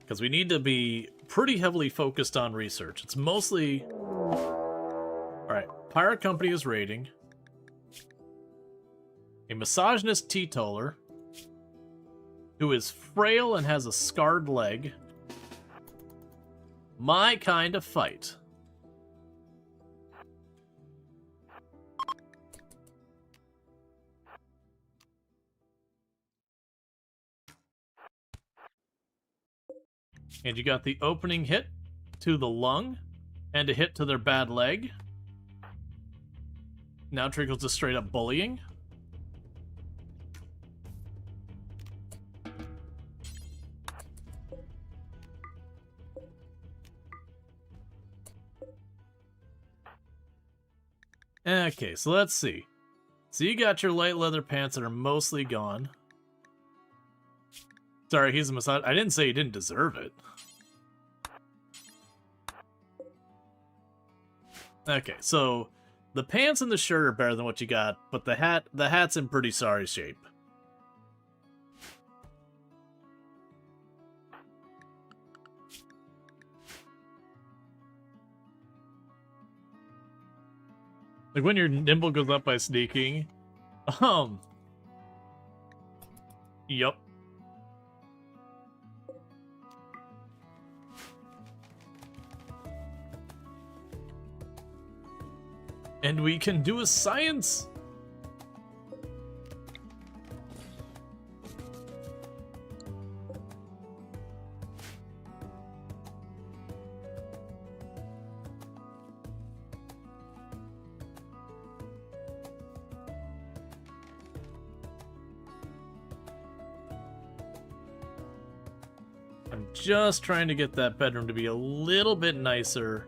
Because we need to be pretty heavily focused on research. It's mostly... Alright, pirate company is raiding. A misogynist teetotaler who is frail and has a scarred leg. My kind of fight. And you got the opening hit to the lung and a hit to their bad leg. Now Treacle's just straight up bullying. Okay, so let's see. So you got your light leather pants that are mostly gone. Sorry, he's a massage. I didn't say he didn't deserve it. Okay, so the pants and the shirt are better than what you got, but the hat's in pretty sorry shape. Like when your nimble goes up by sneaking. Yup. And we can do a science. I'm just trying to get that bedroom to be a little bit nicer.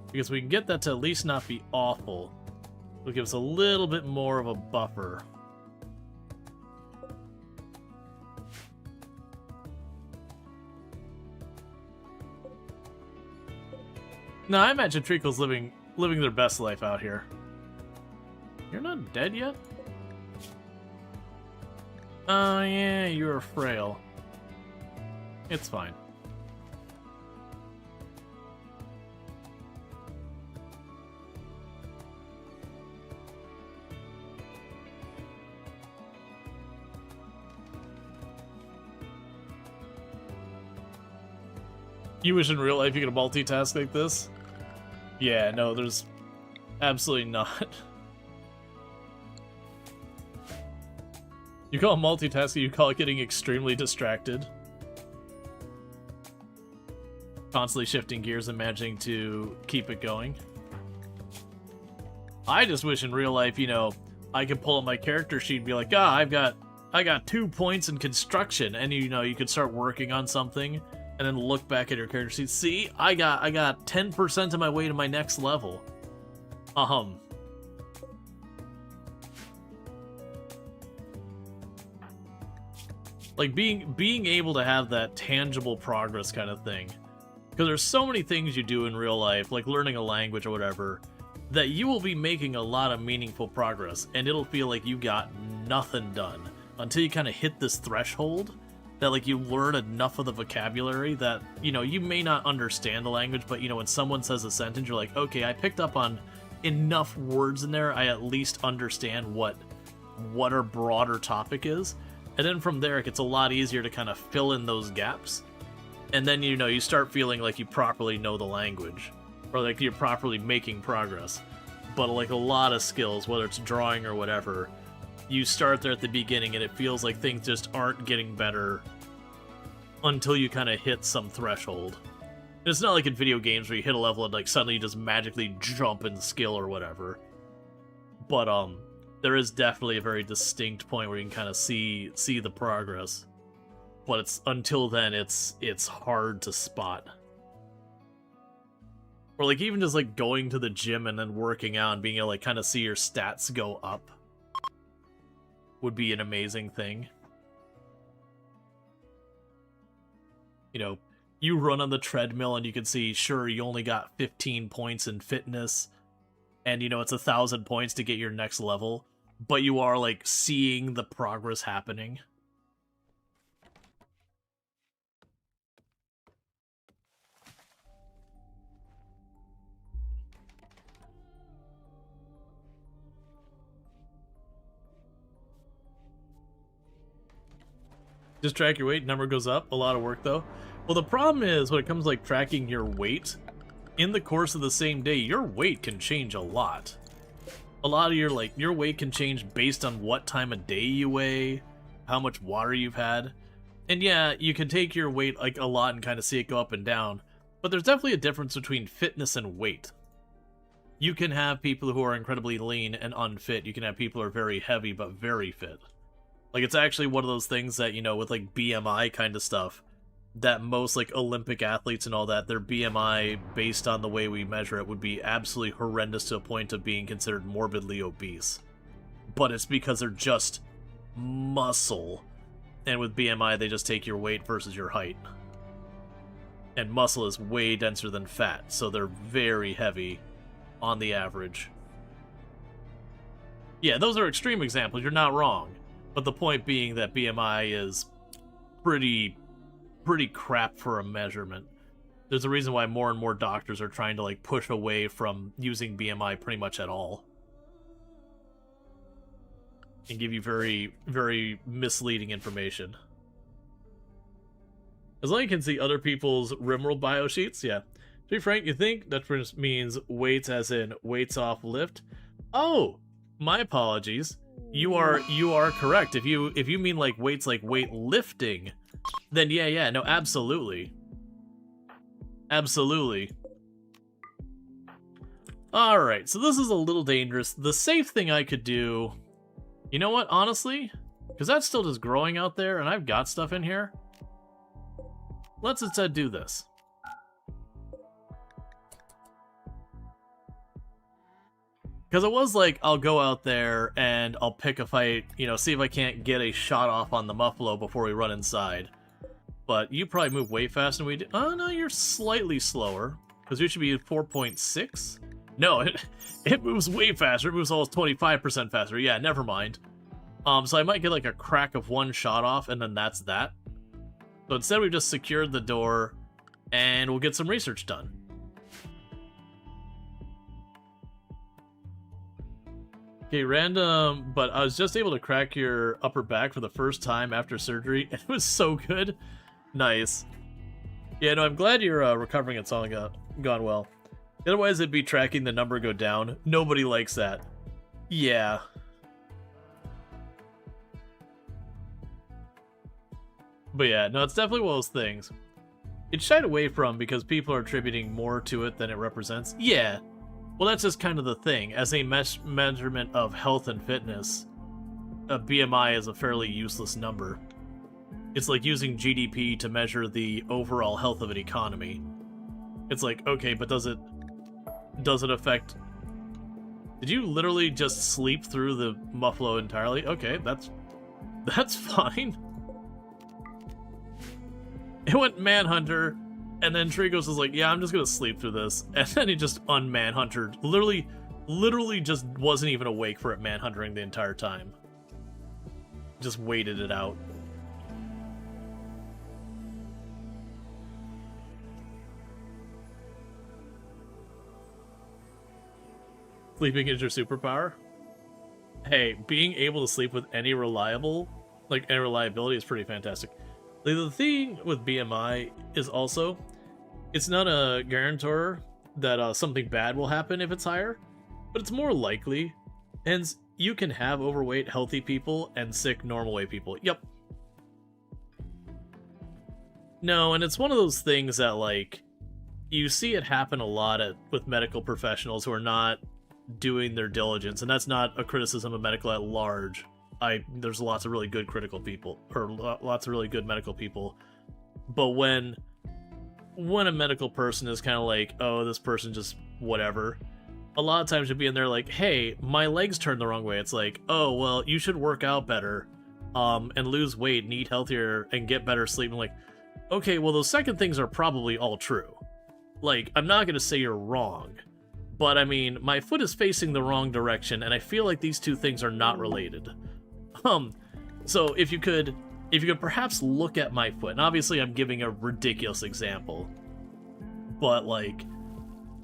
Because we can get that to at least not be awful. It'll give us a little bit more of a buffer. No, I imagine Treacle's living their best life out here. You're not dead yet? Oh yeah, you're frail. It's fine. You wish in real life you could multitask like this? Yeah, no, there's absolutely not. You call it multitasking, you call it getting extremely distracted. Constantly shifting gears and managing to keep it going. I just wish in real life, you know, I could pull up my character sheet and be like, I got 2 points in construction, and you know, you could start working on something. And then look back at your character sheet. See, I got 10% of my way to my next level. Like being able to have that tangible progress kind of thing. Because there's so many things you do in real life, like learning a language or whatever, that you will be making a lot of meaningful progress, and it'll feel like you got nothing done until you kind of hit this threshold. That, like, you learn enough of the vocabulary that, you know, you may not understand the language, but, you know, when someone says a sentence, you're like, okay, I picked up on enough words in there, I at least understand what our broader topic is. And then from there, it gets a lot easier to kind of fill in those gaps. And then, you know, you start feeling like you properly know the language. Or, like, you're properly making progress. But, like, a lot of skills, whether it's drawing or whatever, you start there at the beginning and it feels like things just aren't getting better until you kind of hit some threshold. It's not like in video games where you hit a level and like suddenly you just magically jump in skill or whatever. But there is definitely a very distinct point where you can kind of see the progress. But it's until then it's hard to spot. Or like even just like going to the gym and then working out and being able to like kind of see your stats go up would be an amazing thing. You know, you run on the treadmill and you can see, sure, you only got 15 points in fitness, and you know, it's 1,000 points to get your next level, but you are, like, seeing the progress happening. Just track your weight, number goes up. A lot of work though. Well, the problem is when it comes to, like, tracking your weight, in the course of the same day, your weight can change a lot. A lot of your weight can change based on what time of day you weigh, how much water you've had. And yeah, you can take your weight, like, a lot and kind of see it go up and down, but there's definitely a difference between fitness and weight. You can have people who are incredibly lean and unfit. You can have people who are very heavy but very fit. Like, it's actually one of those things that, you know, with, like, BMI kind of stuff, that most, like, Olympic athletes and all that, their BMI, based on the way we measure it, would be absolutely horrendous to a point of being considered morbidly obese. But it's because they're just muscle. And with BMI, they just take your weight versus your height. And muscle is way denser than fat, so they're very heavy on the average. Yeah, those are extreme examples, you're not wrong. But the point being that BMI is pretty crap for a measurement. There's a reason why more and more doctors are trying to, like, push away from using BMI pretty much at all. And give you very, very misleading information. As long as you can see other people's RimWorld bio sheets, yeah. To be frank, you think that means weights as in weights off lift? Oh, my apologies. You are correct. If you mean like weights like weight lifting, then yeah, no, absolutely. Absolutely. Alright, so this is a little dangerous. The safe thing I could do... You know what, honestly? Because that's still just growing out there, and I've got stuff in here. Let's instead do this. Because it was like, I'll go out there and I'll pick a fight, you know, see if I can't get a shot off on the Muffalo before we run inside. But you probably move way faster than we do. Oh, no, you're slightly slower. Because you should be 4.6. No, it moves way faster. It moves almost 25% faster. Yeah, never mind. So I might get like a crack of one shot off, and then that's that. So instead we've just secured the door, and we'll get some research done. Okay, random, but I was just able to crack your upper back for the first time after surgery, and it was so good. Nice. Yeah, no, I'm glad you're recovering. It's all gone well. Otherwise, it'd be tracking the number go down. Nobody likes that. Yeah. But yeah, no, it's definitely one of those things. It's shied away from because people are attributing more to it than it represents. Yeah. Well, that's just kind of the thing. As a measurement of health and fitness, a BMI is a fairly useless number. It's like using GDP to measure the overall health of an economy. It's like, okay, but does it affect... Did you literally just sleep through the Muffalo entirely? Okay, that's fine. It went Manhunter, and then Trigos was like, yeah, I'm just gonna sleep through this. And then he just un-Manhuntered. Literally just wasn't even awake for it Manhuntering the entire time. Just waited it out. Sleeping is your superpower? Hey, being able to sleep with any reliability is pretty fantastic. The thing with BMI is also, it's not a guarantor that something bad will happen if it's higher, but it's more likely. And you can have overweight, healthy people and sick, normal weight people. Yep. No, and it's one of those things that, like, you see it happen a lot with medical professionals who are not doing their diligence, and that's not a criticism of medical at large. There's lots of really good critical people, or lots of really good medical people, but when a medical person is kind of like, oh, this person just whatever, a lot of times you'll be in there like, hey, my legs turned the wrong way. It's like, oh, well, you should work out better, and lose weight and eat healthier and get better sleep. I'm like, okay, well, those second things are probably all true. Like, I'm not gonna say you're wrong, but I mean, my foot is facing the wrong direction, and I feel like these two things are not related. So if you could perhaps look at my foot, and obviously I'm giving a ridiculous example, but like,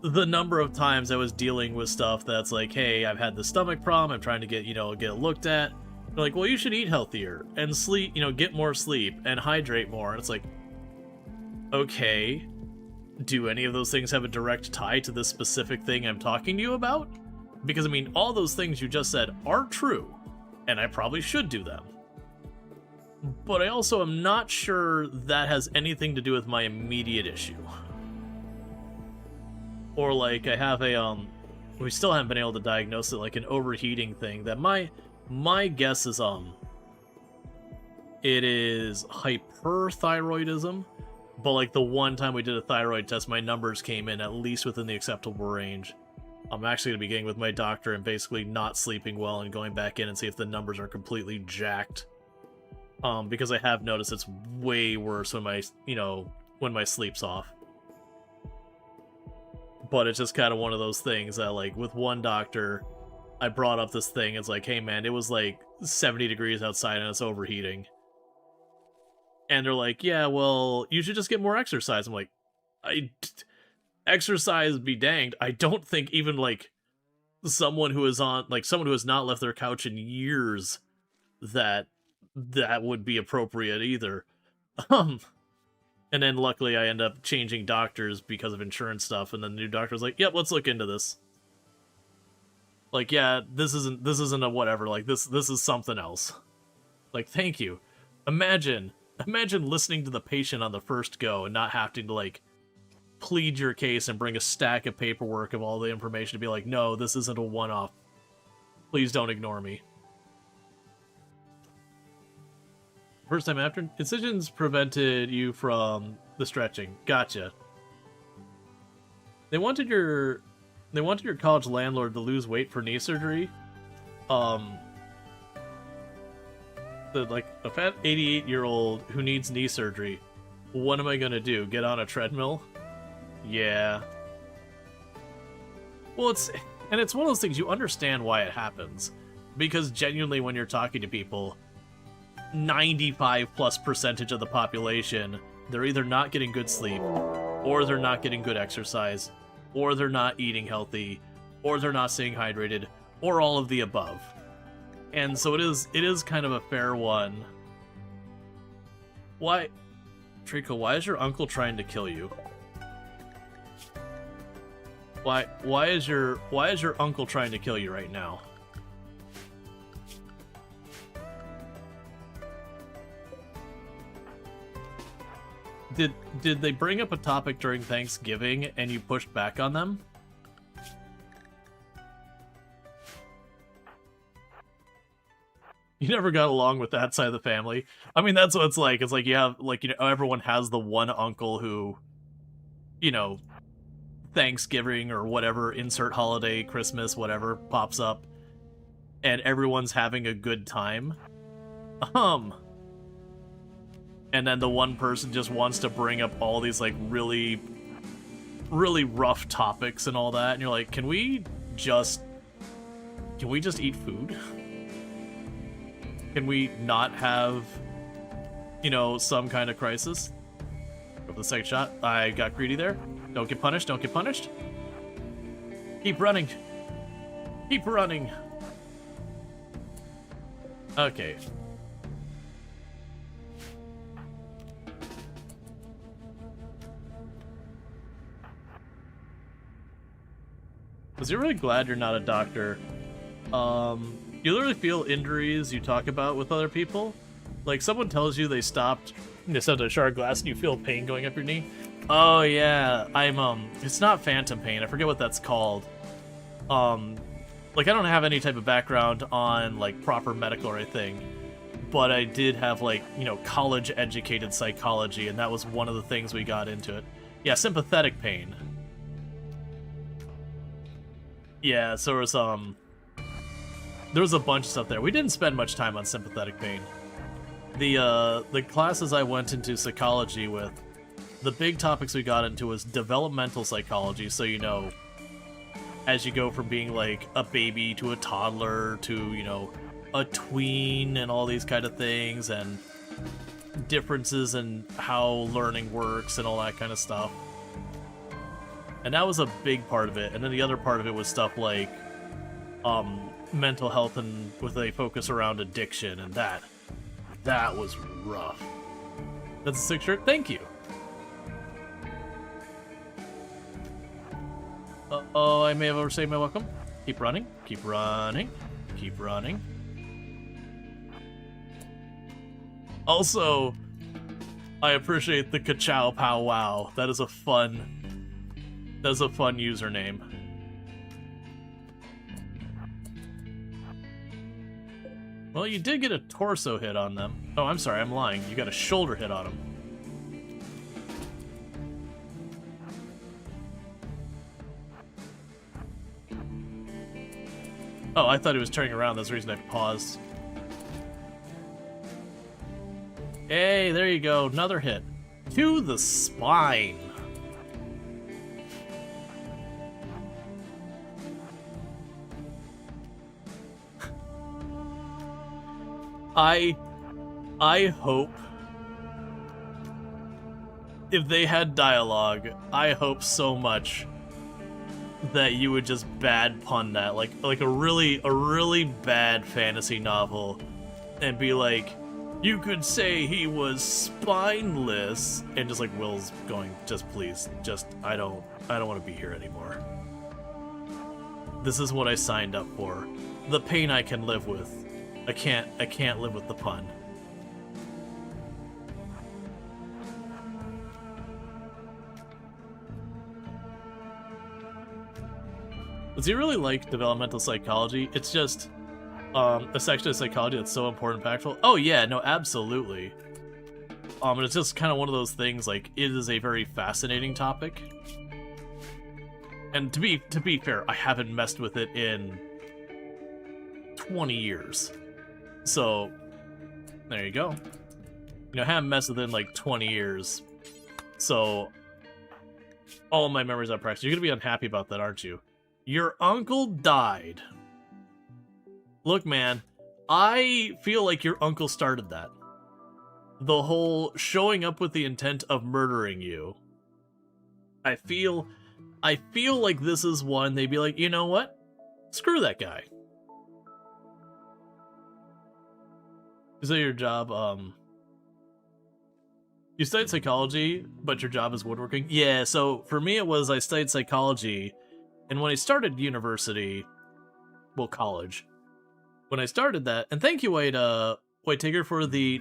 the number of times I was dealing with stuff that's like, hey, I've had the stomach problem, I'm trying to get it looked at, They're like, well, you should eat healthier and sleep, you know, get more sleep and hydrate more. And it's like, okay, do any of those things have a direct tie to this specific thing I'm talking to you about? Because, I mean, all those things you just said are true, and I probably should do them. But I also am not sure that has anything to do with my immediate issue. Or, like, I have a, we still haven't been able to diagnose it, like, an overheating thing that my guess is, it is hyperthyroidism. But, like, the one time we did a thyroid test, my numbers came in at least within the acceptable range. I'm actually going to be getting with my doctor and basically not sleeping well and going back in and see if the numbers are completely jacked. Because I have noticed it's way worse when my sleep's off. But it's just kind of one of those things that, like, with one doctor, I brought up this thing. It's like, hey, man, it was, like, 70 degrees outside and it's overheating. And they're like, yeah, well, you should just get more exercise. I'm like, exercise be danged. I don't think even, like, someone who has not left their couch in years that would be appropriate either. And then luckily I end up changing doctors because of insurance stuff, and then the new doctor's like, yep, let's look into this. Like, yeah, this isn't a whatever, like, this is something else. Like, thank you. Imagine listening to the patient on the first go and not having to, like, plead your case and bring a stack of paperwork of all the information to be like, no, this isn't a one-off. Please don't ignore me. First time after incisions prevented you from the stretching. Gotcha. They wanted your college landlord to lose weight for knee surgery. Like a fat 88-year-old who needs knee surgery. What am I gonna do? Get on a treadmill? Yeah. Well, it's one of those things, you understand why it happens. Because genuinely when you're talking to people, 95+% of the population, they're either not getting good sleep, or they're not getting good exercise, or they're not eating healthy, or they're not staying hydrated, or all of the above. And so it is kind of a fair one. Why, Trico, why is your uncle trying to kill you? Why is your uncle trying to kill you right now? Did they bring up a topic during Thanksgiving and you pushed back on them? You never got along with that side of the family. I mean, that's what it's like. It's like you have, like, you know, everyone has the one uncle who, you know, Thanksgiving or whatever, insert holiday, Christmas, whatever, pops up, and everyone's having a good time. And then the one person just wants to bring up all these, like, really, really rough topics and all that, and you're like, can we just eat food? Can we not have, you know, some kind of crisis? Go for the second shot. I got greedy there. Don't get punished, don't get punished. Keep running. Keep running. Okay. Was you really glad you're not a doctor? You literally feel injuries you talk about with other people? Like, someone tells you they stepped on a shard glass and you feel pain going up your knee? Oh, yeah. It's not phantom pain. I forget what that's called. Like, I don't have any type of background on, like, proper medical or anything. But I did have, like, you know, college-educated psychology, and that was one of the things we got into it. Yeah, sympathetic pain. Yeah, so there was a bunch of stuff there. We didn't spend much time on sympathetic pain. The classes I went into psychology with, the big topics we got into was developmental psychology, so, you know, as you go from being, like, a baby to a toddler to, you know, a tween and all these kind of things, and differences in how learning works and all that kind of stuff. And that was a big part of it. And then the other part of it was stuff like, mental health and with a focus around addiction, and that was rough. That's a sick shirt. Thank you. Oh, I may have overstayed my welcome. Keep running. Keep running. Keep running. Also, I appreciate the ka-chow pow wow. That is a fun username. Well, you did get a torso hit on them. Oh, I'm sorry, I'm lying. You got a shoulder hit on them. Oh, I thought he was turning around. That's the reason I paused. Hey, there you go. Another hit. To the spine. I hope if they had dialogue, I hope so much that you would just bad pun that, like a really bad fantasy novel, and be like, you could say he was spineless, and just like Will's going, just please, just I don't want to be here anymore. This is what I signed up for. The pain I can live with. I can't live with the pun. Does he really like developmental psychology? It's just a section of psychology that's so important and impactful. Oh yeah, no, absolutely. And it's just kind of one of those things, like, it is a very fascinating topic. And to be fair, I haven't messed with it in 20 years. So, there you go. You know, I haven't messed with it in like 20 years. So, all of my memories are practiced. You're gonna be unhappy about that, aren't you? Your uncle died. Look, man, I feel like your uncle started that. The whole showing up with the intent of murdering you. I feel like this is one they'd be like, you know what? Screw that guy. Is that your job? You studied psychology, but your job is woodworking? Yeah, so for me it was I studied psychology, and when I started university, well, college, when I started that, and thank you, White Tigger, for the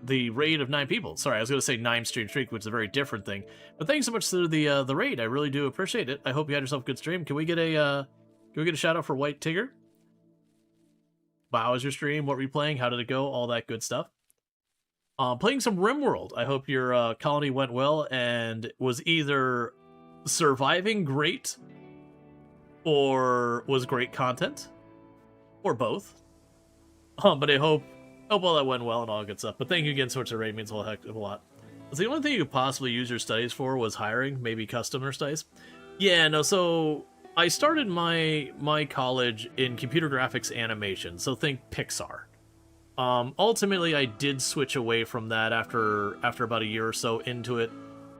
the raid of 9 people. Sorry, I was going to say 9 stream streak, which is a very different thing. But thanks so much for the raid. I really do appreciate it. I hope you had yourself a good stream. Can we get a shout out for White Tigger? How was your stream? What were you playing? How did it go? All that good stuff. Playing some RimWorld. I hope your colony went well and was either surviving great or was great content, or both. But I hope all that went well and all good stuff. But thank you again so much. The raid means a heck of a lot. So the only thing you could possibly use your studies for was hiring, maybe customer studies. Yeah, no, so I started my college in computer graphics animation, so think Pixar. Ultimately, I did switch away from that after about a year or so into it,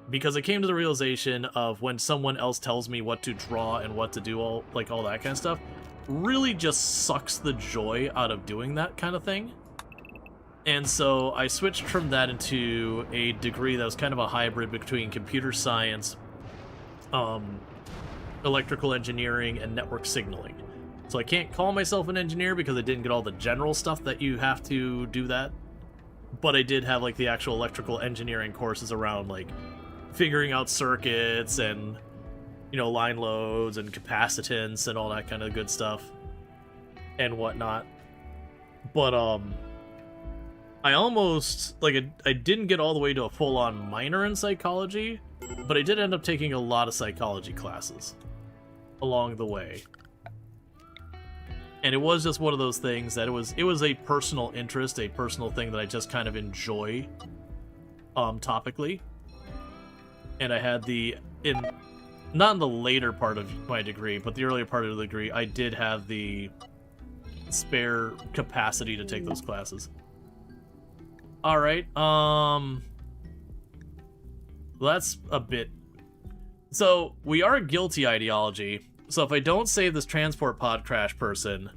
because I came to the realization of when someone else tells me what to draw and what to do, all that kind of stuff, really just sucks the joy out of doing that kind of thing. And so I switched from that into a degree that was kind of a hybrid between computer science, electrical engineering, and network signaling. So I can't call myself an engineer because I didn't get all the general stuff that you have to do that. But I did have like the actual electrical engineering courses around like figuring out circuits and, you know, line loads and capacitance and all that kind of good stuff and whatnot. But I almost, I didn't get all the way to a full-on minor in psychology, but I did end up taking a lot of psychology classes along the way. And it was just one of those things that it was a personal interest, a personal thing that I just kind of enjoy topically. And I had not in the later part of my degree, but the earlier part of the degree, I did have the spare capacity to take those classes. Alright, that's a bit... So, we are guilty ideology, So if I don't save this transport pod crash person,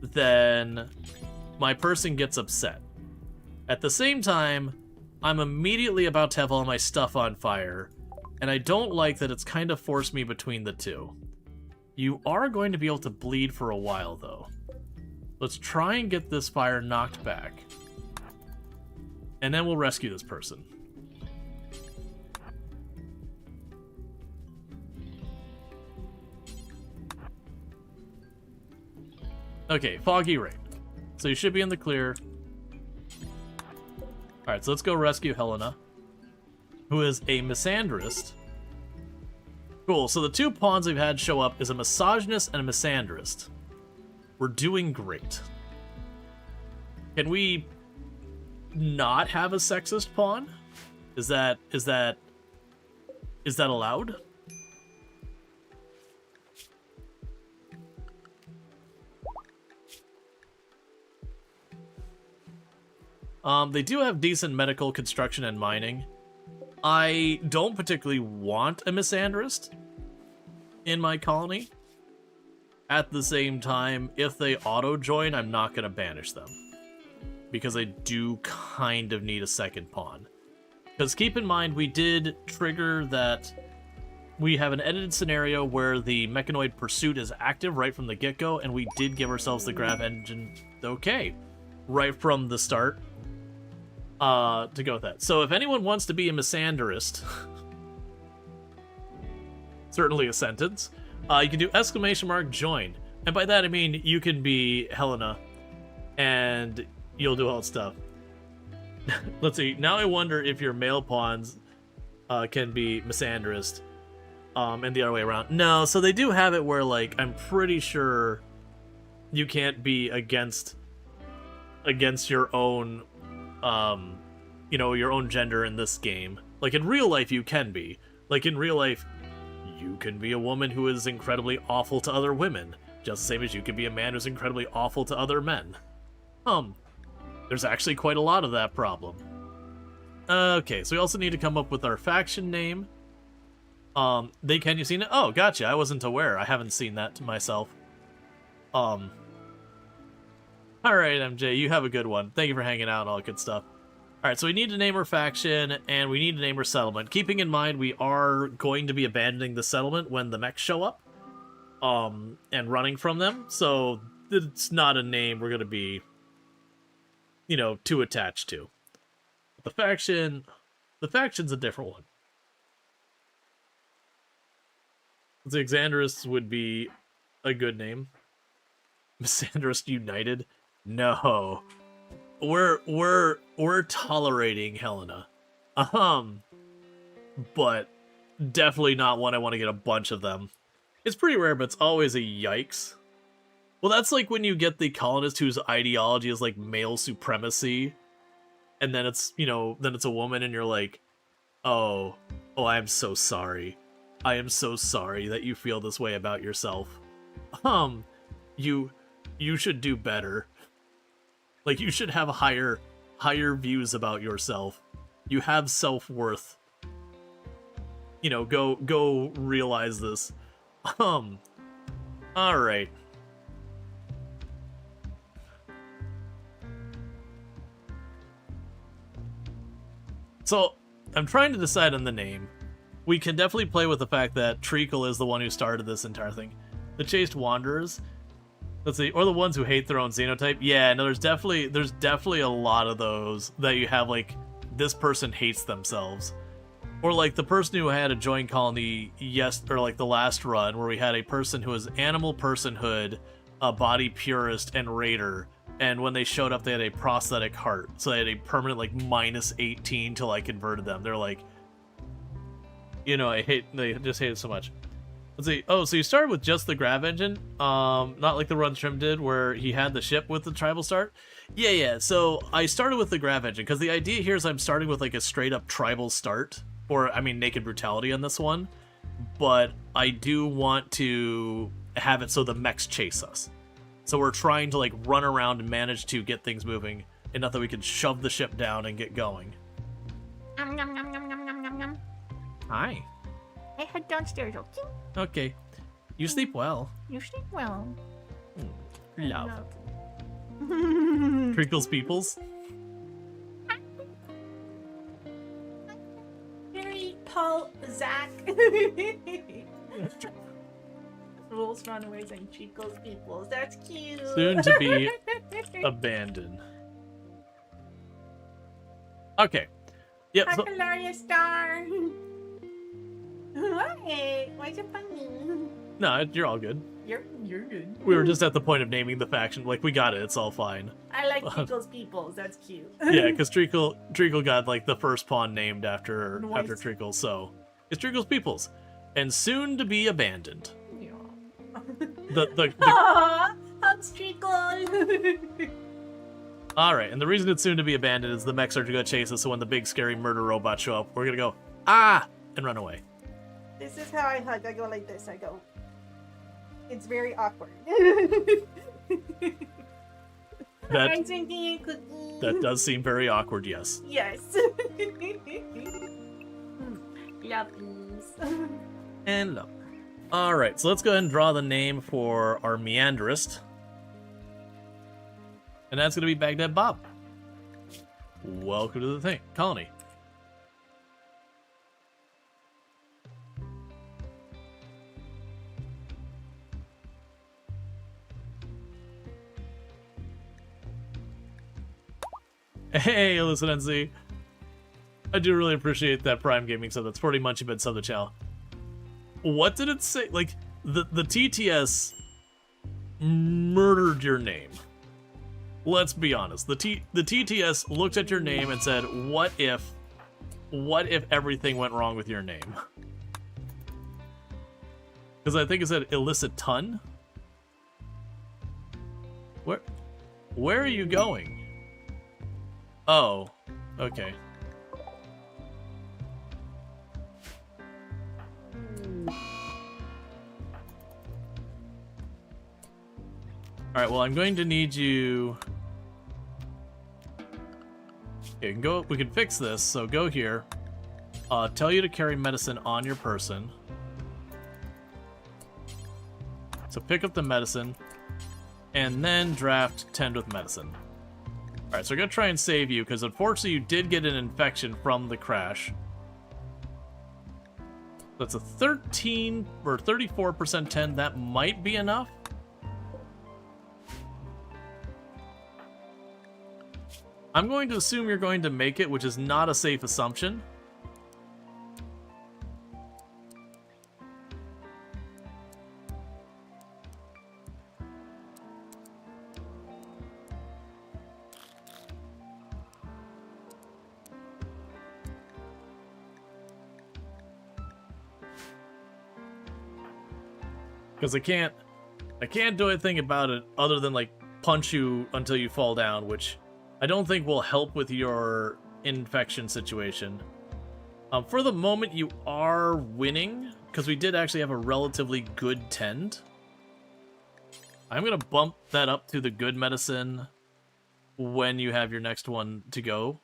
then my person gets upset. At the same time, I'm immediately about to have all my stuff on fire, and I don't like that it's kind of forced me between the two. You are going to be able to bleed for a while, though. Let's try and get this fire knocked back. And then we'll rescue this person. Okay, foggy rain. So you should be in the clear. Alright, so let's go rescue Helena, who is a misandrist. Cool, so the two pawns we've had show up is a misogynist and a misandrist. We're doing great. Can we not have a sexist pawn? Is that allowed? They do have decent medical, construction, and mining. I don't particularly want a misandrist in my colony. At the same time, if they auto-join, I'm not going to banish them. Because I do kind of need a second pawn. Because keep in mind, we did trigger that we have an edited scenario where the mechanoid pursuit is active right from the get-go, and we did give ourselves the grav engine okay right from the start. To go with that. So if anyone wants to be a misandrist, certainly a sentence, you can do !join. And by that I mean you can be Helena and you'll do all that stuff. Let's see, now I wonder if your male pawns can be misandrist and the other way around. No, so they do have it where, like, I'm pretty sure you can't be against your own your own gender in this game. Like, in real life, you can be. Like, in real life, you can be a woman who is incredibly awful to other women, just the same as you can be a man who's incredibly awful to other men. There's actually quite a lot of that problem. Okay, so we also need to come up with our faction name. Can you see it? Oh, gotcha, I wasn't aware. I haven't seen that to myself. Alright, MJ, you have a good one. Thank you for hanging out and all that good stuff. Alright, so we need to name our faction, and we need to name our settlement. Keeping in mind, we are going to be abandoning the settlement when the mechs show up. And running from them, so it's not a name we're going to be, too attached to. The faction's a different one. The Exandrus would be a good name. Misandrist United? No. We're tolerating Helena. But definitely not one I want to get a bunch of them. It's pretty rare, but it's always a yikes. Well, that's like when you get the colonist whose ideology is like male supremacy, and then it's, then it's a woman, and you're like, oh, I'm so sorry. I am so sorry that you feel this way about yourself. You should do better. Like, you should have higher views about yourself. You have self-worth. Go realize this. Alright. So, I'm trying to decide on the name. We can definitely play with the fact that Treacle is the one who started this entire thing. The Chaste Wanderers. Let's see, or the ones who hate their own xenotype. Yeah, no, there's definitely a lot of those that you have, like, this person hates themselves. Or like the person who had a joint colony, or like the last run, where we had a person who was animal personhood, a body purist, and raider. And when they showed up, they had a prosthetic heart. So they had a permanent, like, -18 till I converted them. They're like, they just hate it so much. Let's see. Oh, so you started with just the grav engine? Not like the run Trim did, where he had the ship with the tribal start? Yeah. So I started with the grav engine, because the idea here is I'm starting with, like, a straight-up tribal start. Or, I mean, naked brutality on this one. But I do want to have it so the mechs chase us. So we're trying to, like, run around and manage to get things moving, enough that we can shove the ship down and get going. Nom, nom, nom, nom, nom, nom, nom, nom. Hi. I head downstairs, okay? Okay. You sleep well. You sleep well. Love. Trickles peoples. Harry, Paul, Zach. Rules, runaways, and Chico's peoples. That's cute. Soon to be abandoned. Okay. Yep. Hi, So, hilarious star. Hey, why's it funny? no, you're all good. You're good. We were just at the point of naming the faction. Like, we got it. It's all fine. I like Chico's peoples. That's cute. Yeah, because Treacle got like the first pawn named after Nice. Treacle, so it's Treacle's peoples, and soon to be abandoned. Yeah. The Aww, hugs Treacle. all right, and the reason it's soon to be abandoned is the mechs are gonna chase us. So when the big scary murder robots show up, we're gonna go ah and run away. This is how I hug. I go like this. I go. It's very awkward. That I'm drinking a cookie. that does seem very awkward. Yes. Yes. Lovies. And no. All right, so let's go ahead and draw the name for our meanderist, and that's gonna be Baghdad Bob. Welcome to the thing, colony. Hey, listen, NZ. I do really appreciate that Prime Gaming sub. That's pretty much a bit sub the channel. What did it say? Like, the TTS murdered your name. Let's be honest. The TTS looked at your name and said, what if everything went wrong with your name? Because I think it said illicit ton. Where are you going? Oh, okay. Alright, well, I'm going to need you... Okay, we can fix this, so go here. Tell you to carry medicine on your person. So pick up the medicine, and then draft tend with medicine. Alright, so we're going to try and save you, because unfortunately you did get an infection from the crash. That's a 13 or 34% 10. That might be enough. I'm going to assume you're going to make it, which is not a safe assumption. Because I can't do anything about it other than like punch you until you fall down, which I don't think will help with your infection situation. For the moment, you are winning because we did actually have a relatively good tend. I'm gonna bump that up to the good medicine when you have your next one to go.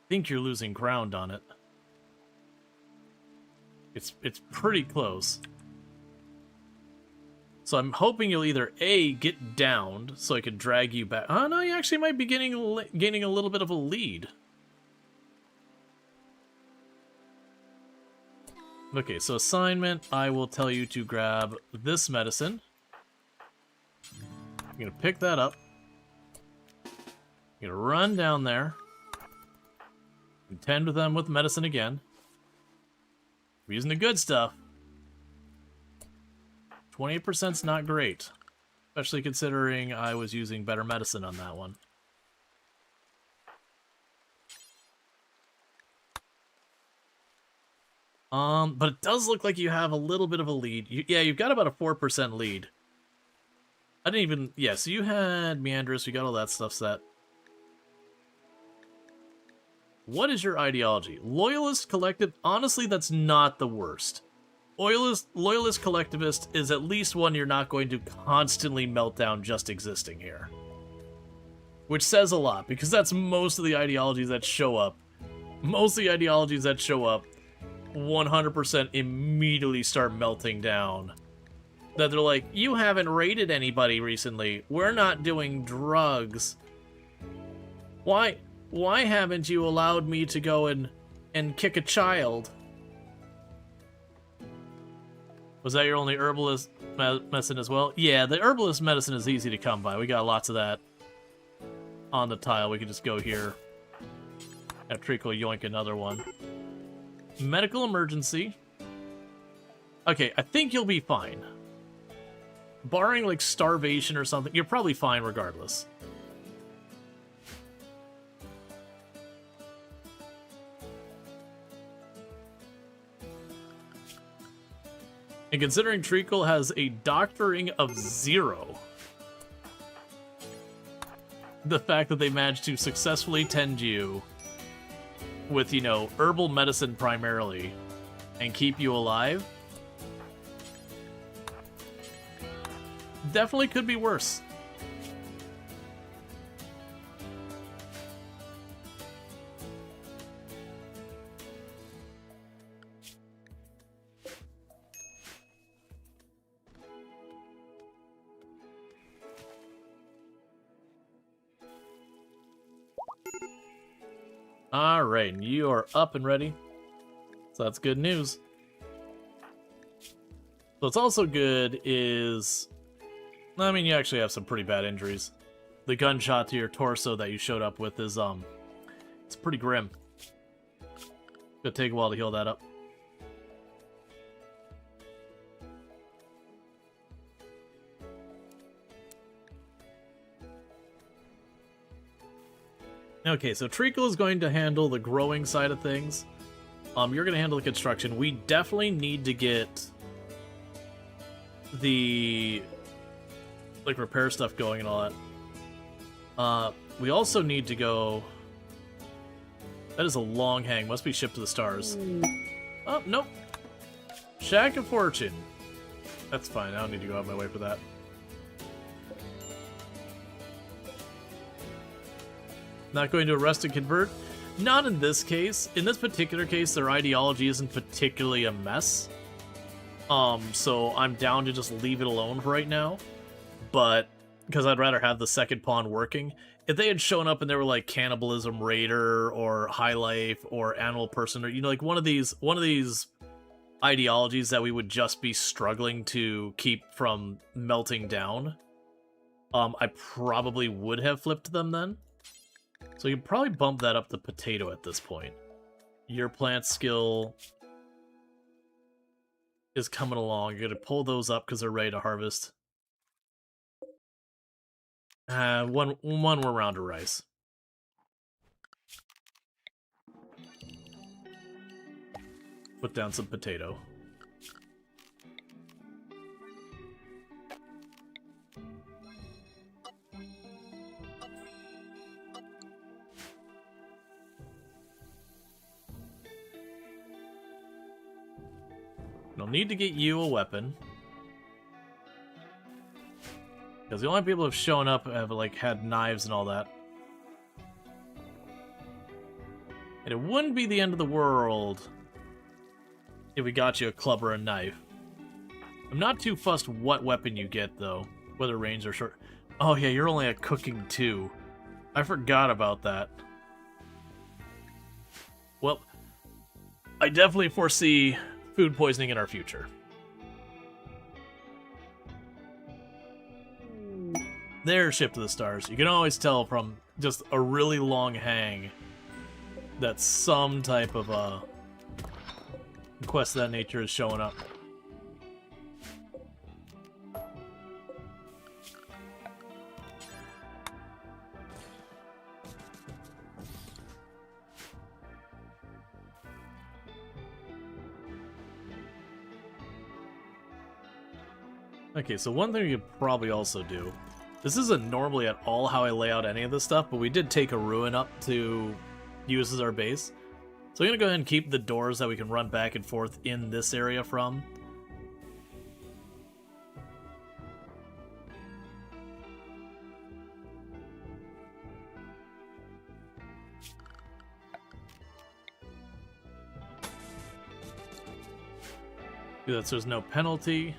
Think you're losing ground on it. It's pretty close. So I'm hoping you'll either A, get downed so I can drag you back. Oh no, you actually might be gaining a little bit of a lead. Okay, so assignment, I will tell you to grab this medicine. I'm gonna pick that up. I'm gonna run down there. Contend with them with medicine again. We're using the good stuff. 28%'s not great. Especially considering I was using better medicine on that one. But it does look like you have a little bit of a lead. Yeah, you've got about a 4% lead. I didn't even... Yeah, so you had Meandrus, you got all that stuff set. What is your ideology? Loyalist, collective? Honestly, that's not the worst. loyalist collectivist is at least one you're not going to constantly melt down just existing here. Which says a lot, because that's most of the ideologies that show up. Most of the ideologies that show up 100% immediately start melting down. That they're like, you haven't raided anybody recently. We're not doing drugs. Why haven't you allowed me to go and kick a child? Was that your only herbalist medicine as well? Yeah, the herbalist medicine is easy to come by. We got lots of that on the tile. We can just go here. Have Treacle yoink another one. Medical emergency. Okay, I think you'll be fine. Barring, like, starvation or something, you're probably fine regardless. And considering Treacle has a doctoring of 0, the fact that they managed to successfully tend you with, you know, herbal medicine primarily, and keep you alive, definitely could be worse. Alright, and you are up and ready. So that's good news. What's also good is, I mean, you actually have some pretty bad injuries. The gunshot to your torso that you showed up with is, it's pretty grim. Gonna take a while to heal that up. Okay, so Treacle is going to handle the growing side of things. You're going to handle the construction. We definitely need to get the, like, repair stuff going and all that. We also need to go... That is a long hang. Must be shipped to the stars. Oh, nope. Shack of Fortune. That's fine. I don't need to go out of my way for that. Not going to arrest and convert? Not in this case. In this particular case, their ideology isn't particularly a mess. So I'm down to just leave it alone for right now. But, because I'd rather have the second pawn working. If they had shown up and they were like Cannibalism Raider, or High Life, or Animal Person, or, you know, like one of these ideologies that we would just be struggling to keep from melting down, I probably would have flipped them then. So you probably bump that up to potato at this point. Your plant skill is coming along. You're going to pull those up because they're ready to harvest. One more round of rice. Put down some potato. I'll need to get you a weapon. Because the only people who have shown up have, like, had knives and all that. And it wouldn't be the end of the world if we got you a club or a knife. I'm not too fussed what weapon you get, though. Whether range or short. Oh yeah, you're only at cooking 2. I forgot about that. Well, I definitely foresee food poisoning in our future. There's Ship to the Stars. You can always tell from just a really long hang that some type of quest of that nature is showing up. Okay, so one thing we could probably also do, this isn't normally at all how I lay out any of this stuff, but we did take a ruin up to use as our base. So I'm going to go ahead and keep the doors that we can run back and forth in this area from. Do that so there's no penalty.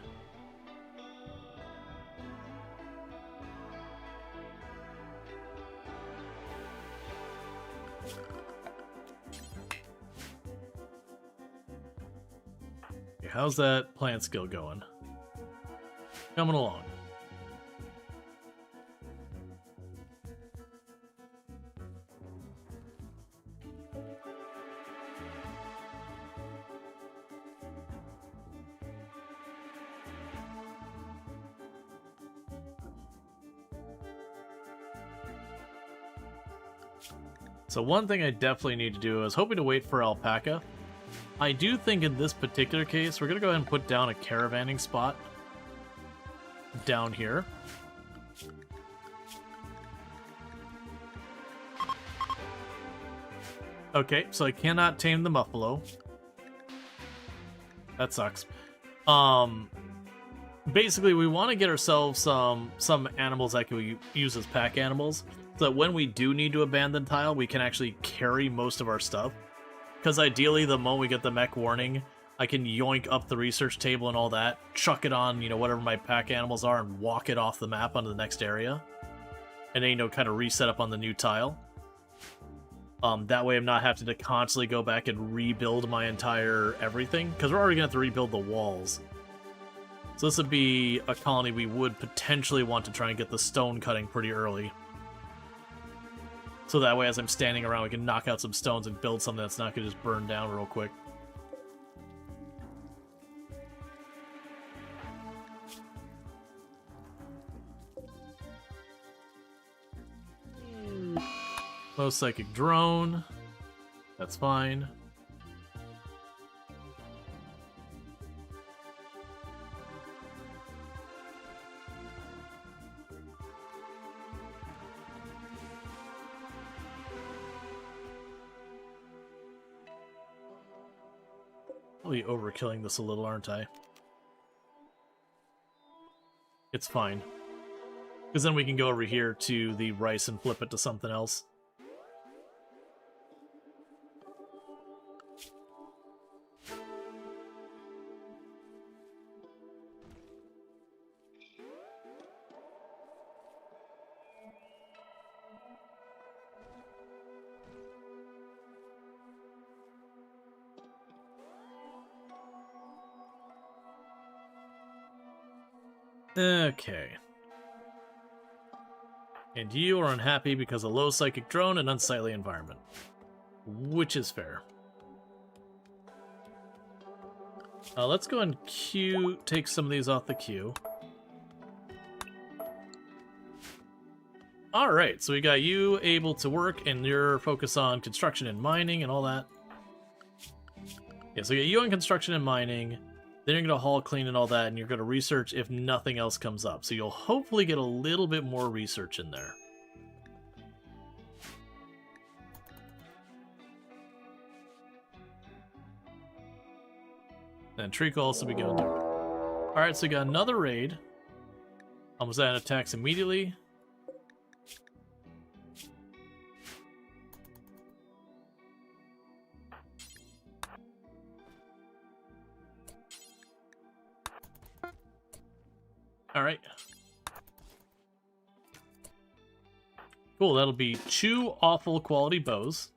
Okay, how's that plant skill going? Coming along. So one thing I definitely need to do is hoping to wait for alpaca. I do think in this particular case, we're going to go ahead and put down a caravanning spot down here. Okay, so I cannot tame the buffalo. That sucks. Basically, we want to get ourselves some animals that can we use as pack animals, so that when we do need to abandon tile, we can actually carry most of our stuff. Because ideally, the moment we get the mech warning, I can yoink up the research table and all that, chuck it on, whatever my pack animals are, and walk it off the map onto the next area. And then, kind of reset up on the new tile. That way I'm not having to constantly go back and rebuild my entire everything, because we're already going to have to rebuild the walls. So this would be a colony we would potentially want to try and get the stone cutting pretty early. So that way, as I'm standing around, we can knock out some stones and build something that's not going to just burn down real quick. Low psychic drone. That's fine. Probably overkilling this a little, aren't I? It's fine. Because then we can go over here to the rice and flip it to something else. Okay. And you are unhappy because of low psychic drone and unsightly environment. Which is fair. Let's go and take some of these off the queue. Alright, so we got you able to work, and you're focused on construction and mining and all that. Yeah, so we got you on construction and mining. Then you're going to haul, clean, and all that, and you're going to research if nothing else comes up. So you'll hopefully get a little bit more research in there. And Treek will also be going to do it. Alright, so we got another raid. Almost at attacks immediately. Alright. Cool, that'll be 2 awful quality bows.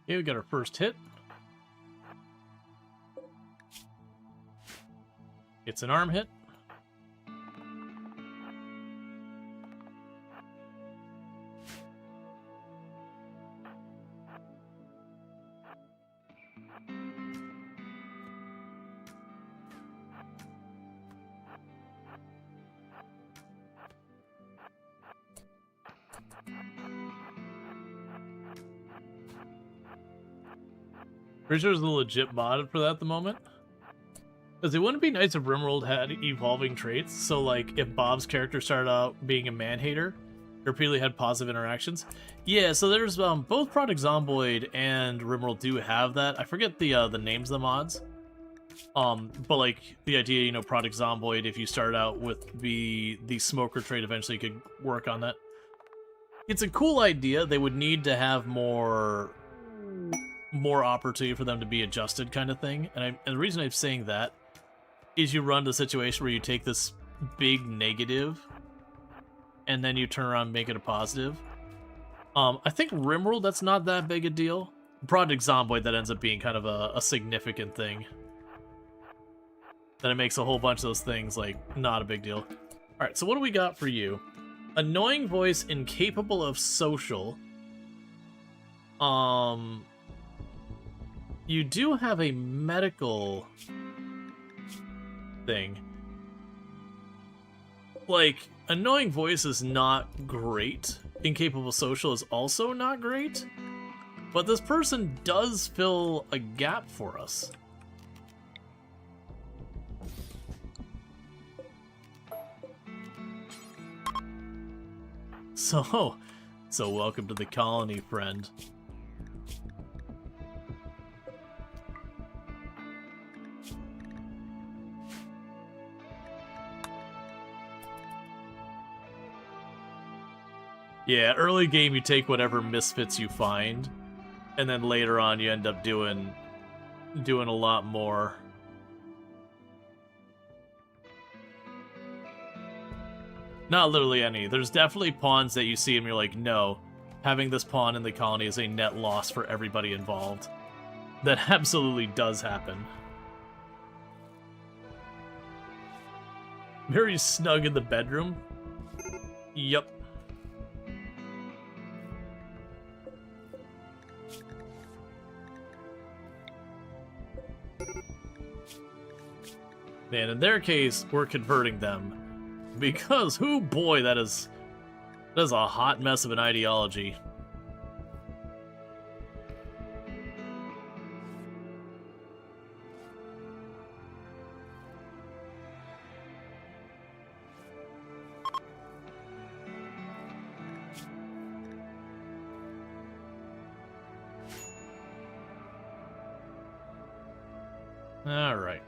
Okay, we got our first hit. It's an arm hit. Pretty sure there's a legit mod for that at the moment. Because it wouldn't be nice if RimWorld had evolving traits. So, like, if Bob's character started out being a man-hater, repeatedly had positive interactions. Yeah, so there's both Project Zomboid and RimWorld do have that. I forget the names of the mods. But like the idea, you know, Project Zomboid, if you started out with the smoker trait, eventually you could work on that. It's a cool idea. They would need to have more opportunity for them to be adjusted, kind of thing. And the reason I'm saying that is you run the situation where you take this big negative and then you turn around and make it a positive. I think RimWorld, that's not that big a deal. Project Zomboid, that ends up being kind of a significant thing. Then it makes a whole bunch of those things, like, not a big deal. Alright, so what do we got for you? Annoying voice, incapable of social. You do have a medical thing. Like, annoying voice is not great. Incapable social is also not great. But this person does fill a gap for us. So welcome to the colony, friend. Yeah, early game you take whatever misfits you find, and then later on you end up doing a lot more. Not literally any. There's definitely pawns that you see and you're like, no, having this pawn in the colony is a net loss for everybody involved. That absolutely does happen. Very snug in the bedroom. Yup. Man, in their case, we're converting them. Because, oh boy, that is a hot mess of an ideology. All right.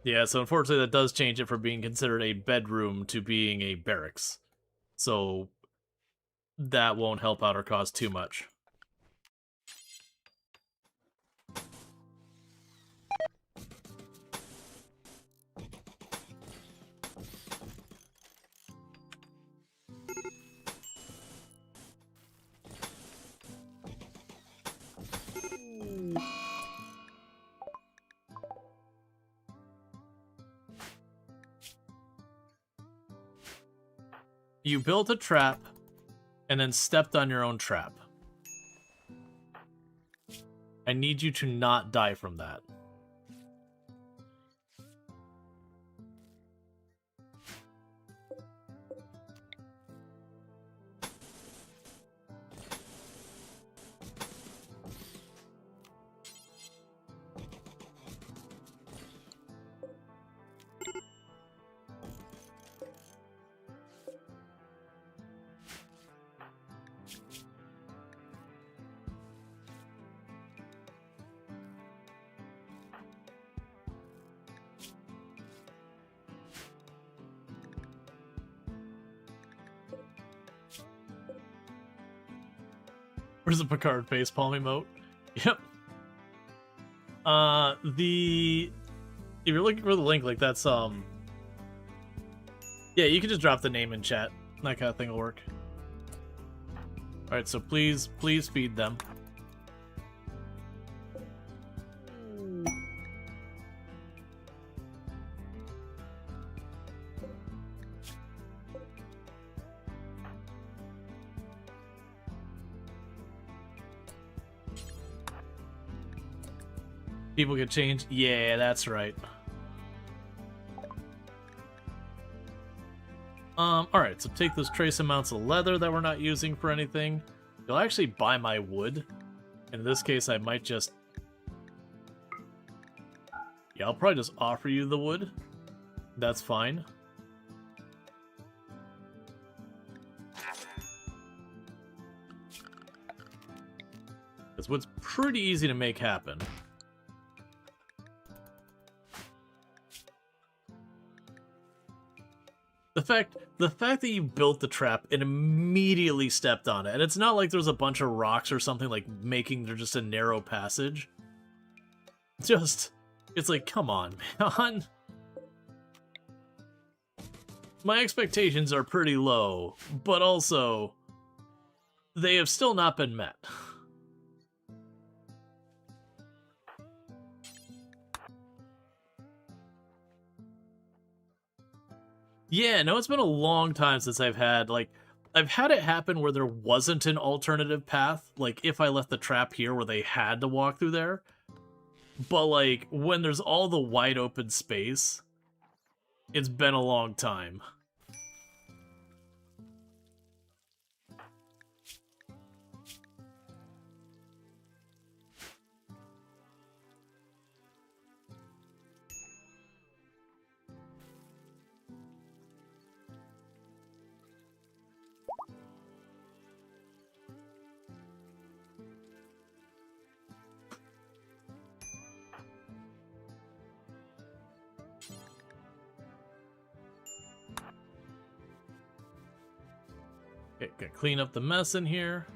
Yeah, so unfortunately that does change it from being considered a bedroom to being a barracks. So that won't help out our cause too much. You built a trap, and then stepped on your own trap. I need you to not die from that. Where's the Picard facepalm emote? Yep. If you're looking for the link, like that's yeah, you can just drop the name in chat. That kind of thing will work. All right, so please feed them. People get changed? Yeah, that's right. Alright, so take those trace amounts of leather that we're not using for anything. You'll actually buy my wood. In this case, I might just... Yeah, I'll probably just offer you the wood. That's fine. Because wood's pretty easy to make happen. The fact that you built the trap and immediately stepped on it, and it's not like there's a bunch of rocks or something like making there just a narrow passage. Just, it's like, come on, man. My expectations are pretty low, but also, they have still not been met. Yeah, no, it's been a long time since I've had it happen where there wasn't an alternative path, like if I left the trap here where they had to walk through there. But like when there's all the wide open space, it's been a long time. Okay, gotta clean up the mess in here.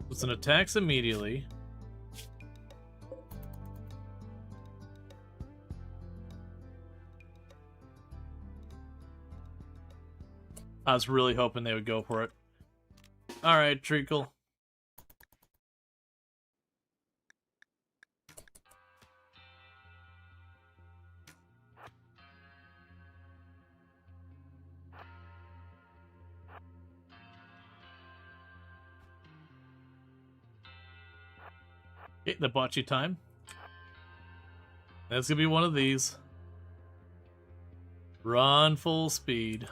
Listen, attacks immediately. I was really hoping they would go for it. Alright, Treacle. Okay, that bought you time. That's gonna be one of these. Run full speed.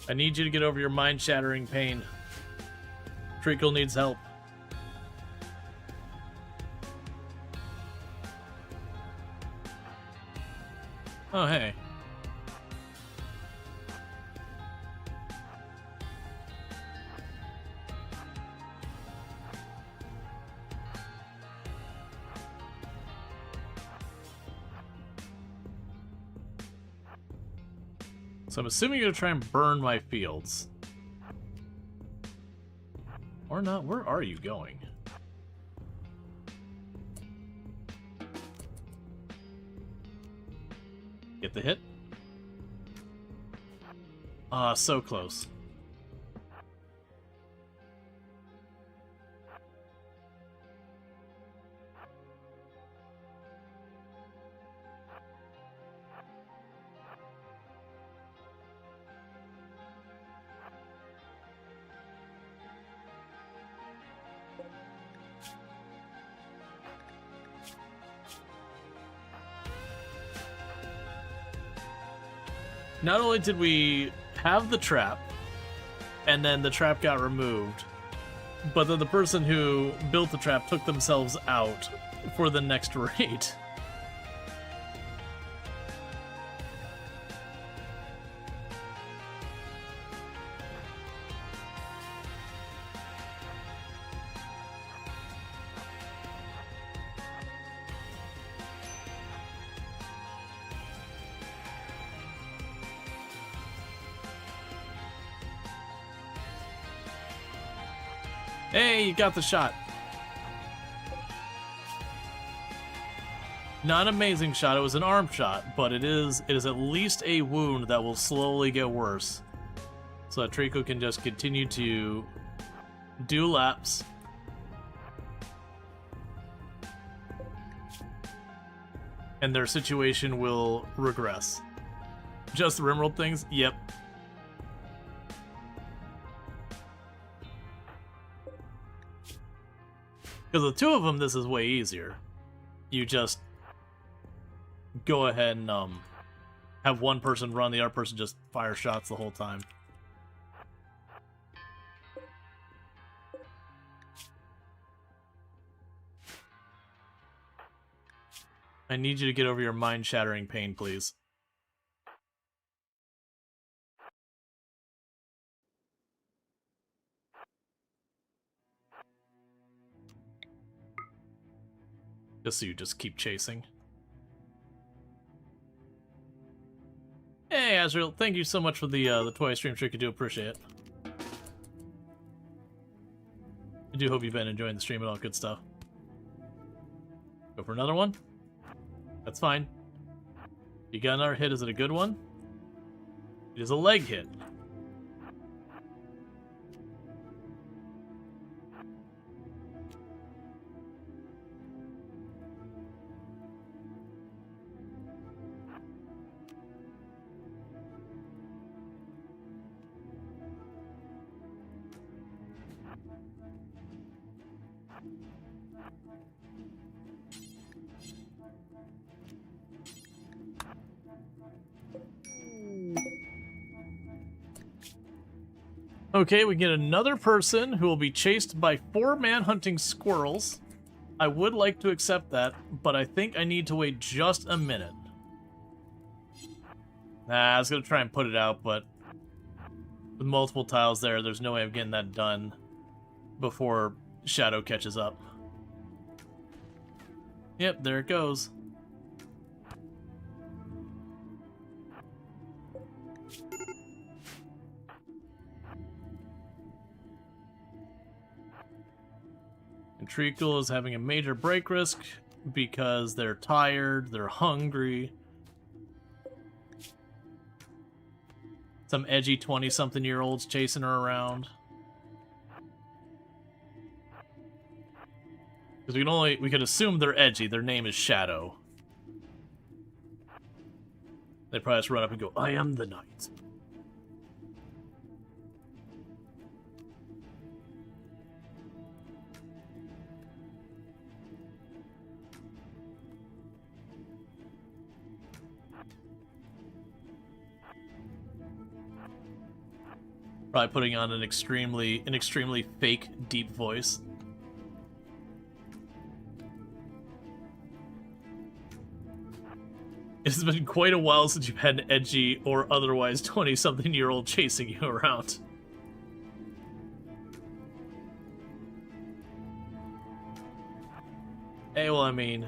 I need you to get over your mind-shattering pain. Treacle needs help. Oh, hey. So I'm assuming you're gonna try and burn my fields. Or not, where are you going? Get the hit? Ah, so close. Not only did we have the trap, and then the trap got removed, but then the person who built the trap took themselves out for the next raid. Hey, you got the shot. Not an amazing shot, it was an arm shot, but it is at least a wound that will slowly get worse. So that Trico can just continue to do laps. And their situation will regress. Just the RimWorld things? Yep. Because the two of them, this is way easier. You just go ahead and have one person run, the other person just fire shots the whole time. I need you to get over your mind-shattering pain, please. Just so you just keep chasing. Hey, Azrael, thank you so much for the Twilight stream trick. I do appreciate it. I do hope you've been enjoying the stream and all good stuff. Go for another one. That's fine. You got another hit. Is it a good one? It is a leg hit. Okay, we get another person who will be chased by 4 man-hunting squirrels. I would like to accept that, but I think I need to wait just a minute. Nah, I was going to try and put it out, but with multiple tiles there, there's no way of getting that done before Shadow catches up. Yep, there it goes. And Treacle is having a major break risk because they're tired, they're hungry. Some edgy 20-something-year-olds chasing her around. Because we could assume they're edgy. Their name is Shadow. They probably just run up and go, "I am the knight." Probably putting on an extremely fake deep voice. It's been quite a while since you've had an edgy or otherwise 20-something-year-old chasing you around. Hey, well, I mean...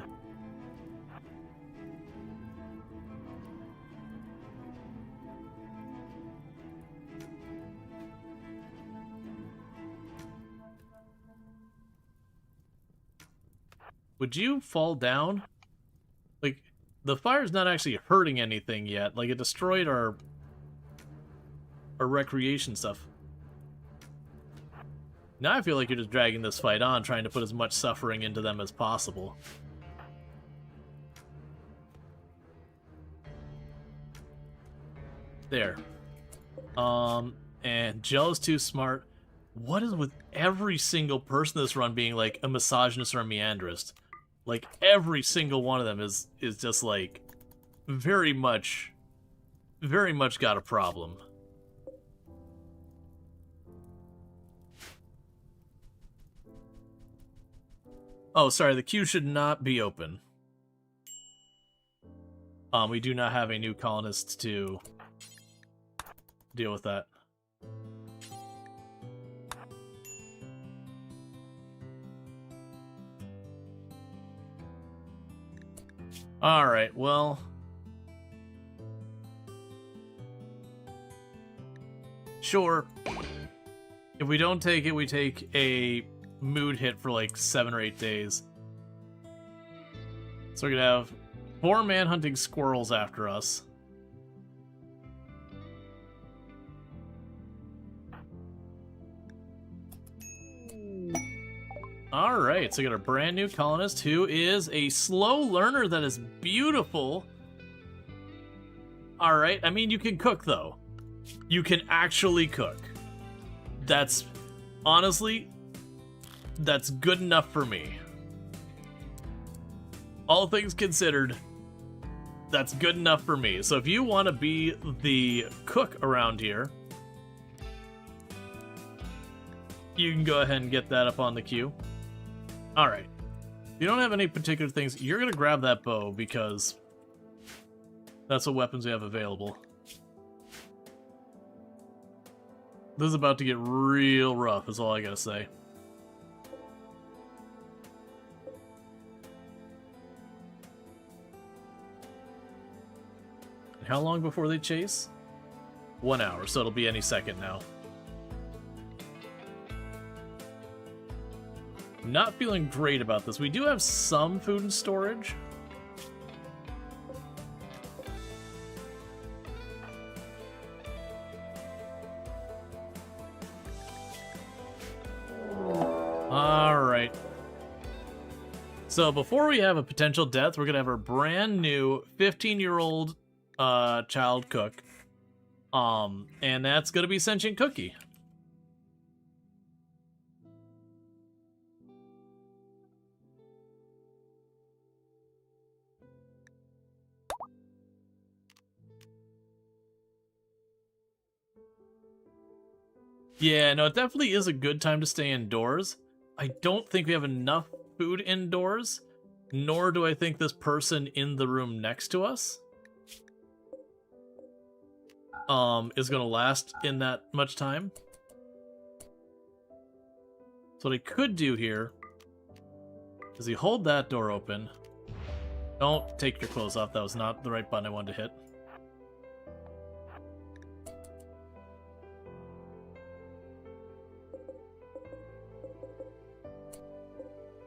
Would you fall down? Like, the fire's not actually hurting anything yet. Like, it destroyed our recreation stuff. Now I feel like you're just dragging this fight on, trying to put as much suffering into them as possible. There. And Gel is too smart. What is with every single person in this run being, like, a misogynist or a meandrist? Like, every single one of them is just, like, very much got a problem. Oh, sorry, the queue should not be open. We do not have a new colonist to deal with that. Alright, well... Sure. If we don't take it, we take a mood hit for like 7 or 8 days. So we're gonna have 4 man-hunting squirrels after us. Alright, so we got a brand new colonist who is a slow learner that is beautiful. Alright, I mean, you can cook, though. You can actually cook. That's, honestly, that's good enough for me. All things considered, that's good enough for me. So if you want to be the cook around here, you can go ahead and get that up on the queue. Alright. If you don't have any particular things, you're going to grab that bow because that's what weapons we have available. This is about to get real rough, is all I gotta say. And how long before they chase? 1 hour, so it'll be any second now. I'm not feeling great about this. We do have some food in storage. Alright. So before we have a potential death, we're going to have our brand new 15-year-old child cook. And that's going to be Sentient Cookie. Yeah, no, it definitely is a good time to stay indoors. I don't think we have enough food indoors, nor do I think this person in the room next to us is going to last in that much time. So what I could do here is you hold that door open. Don't take your clothes off. That was not the right button I wanted to hit.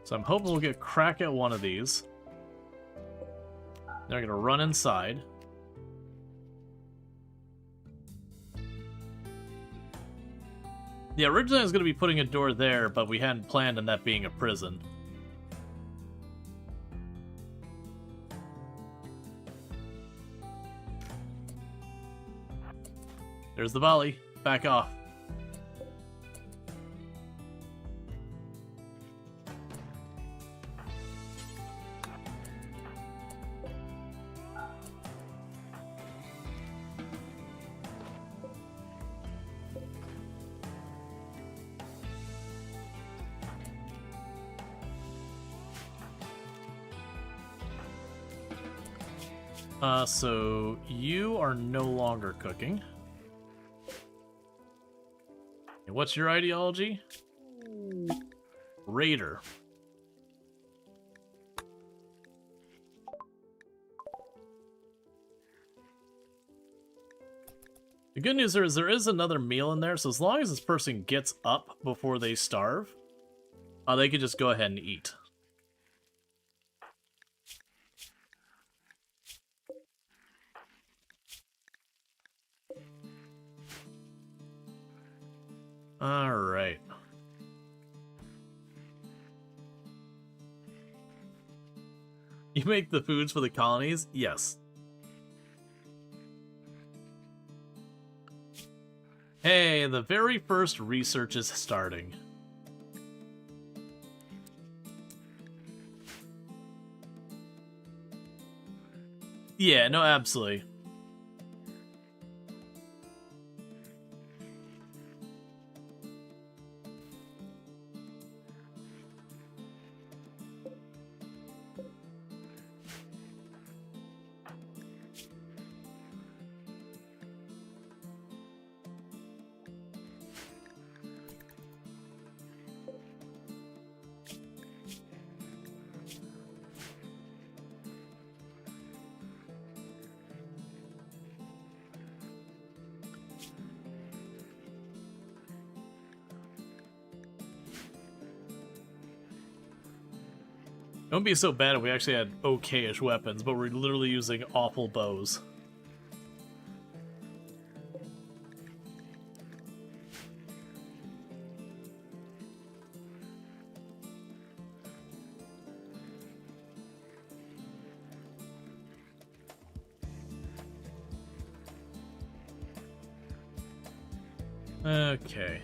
So I'm hoping we'll get a crack at one of these. Then we're going to run inside. Yeah, originally I was going to be putting a door there, but we hadn't planned on that being a prison. There's the volley. Back off. So you are no longer cooking. And what's your ideology? Raider. The good news is there is another meal in there, so as long as this person gets up before they starve, they can just go ahead and eat. Alright. You make the foods for the colonies? Yes. Hey, the very first research is starting. Yeah, no, absolutely. It wouldn't be so bad if we actually had okay-ish weapons, but we're literally using awful bows. Okay.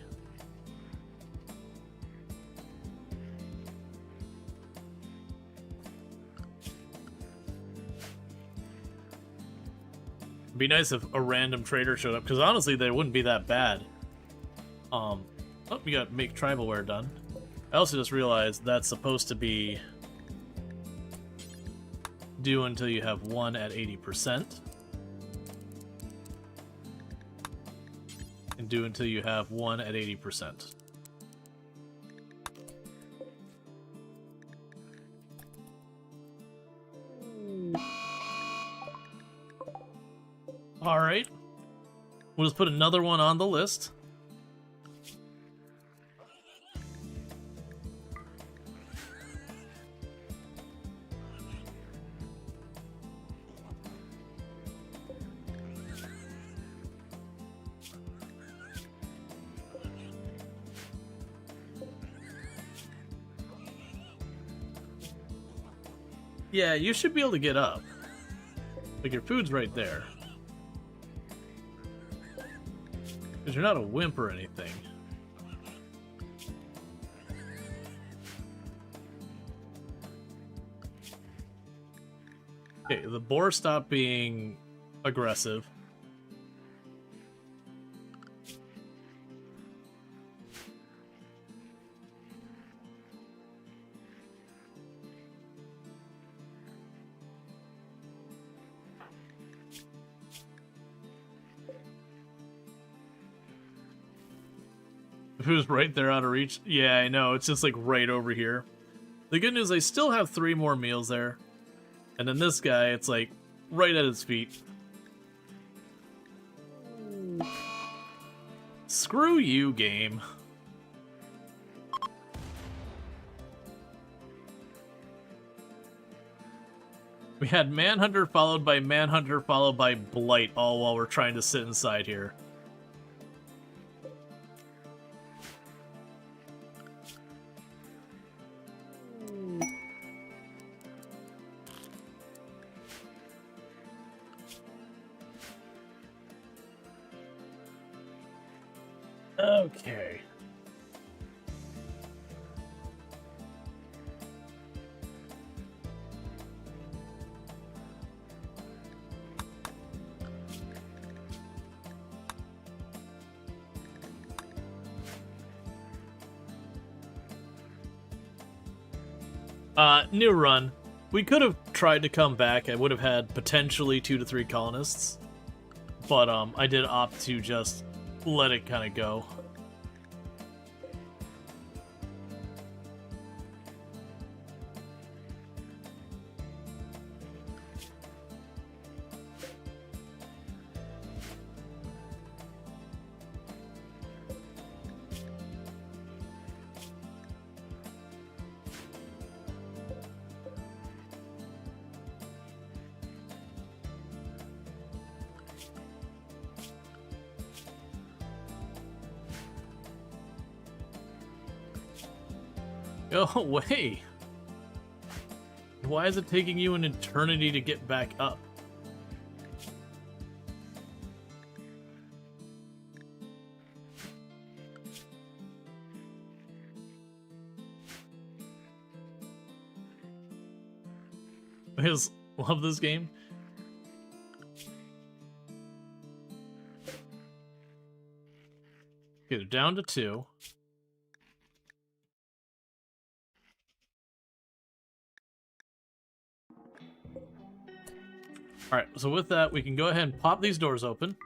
It'd be nice if a random trader showed up, because honestly, they wouldn't be that bad. Oh, we got make tribalware done. I also just realized that's supposed to be due until you have one at 80%. And do until you have one at 80%. Alright. We'll just put another one on the list. Yeah, you should be able to get up. Like, your food's right there. Because you're not a wimp or anything. Okay, the boar stopped being aggressive. Who's right there out of reach? Yeah, I know. It's just like right over here. The good news, I still have 3 more meals there. And then this guy, it's like right at his feet. Screw you, game. We had Manhunter followed by Manhunter followed by Blight all while we're trying to sit inside here. Okay. New run. We could have tried to come back. I would have had potentially 2 to 3 colonists. But I did opt to just let it kind of go. Go away! Why is it taking you an eternity to get back up? I just love this game. Okay, they're down to 2. Alright, so with that, we can go ahead and pop these doors open.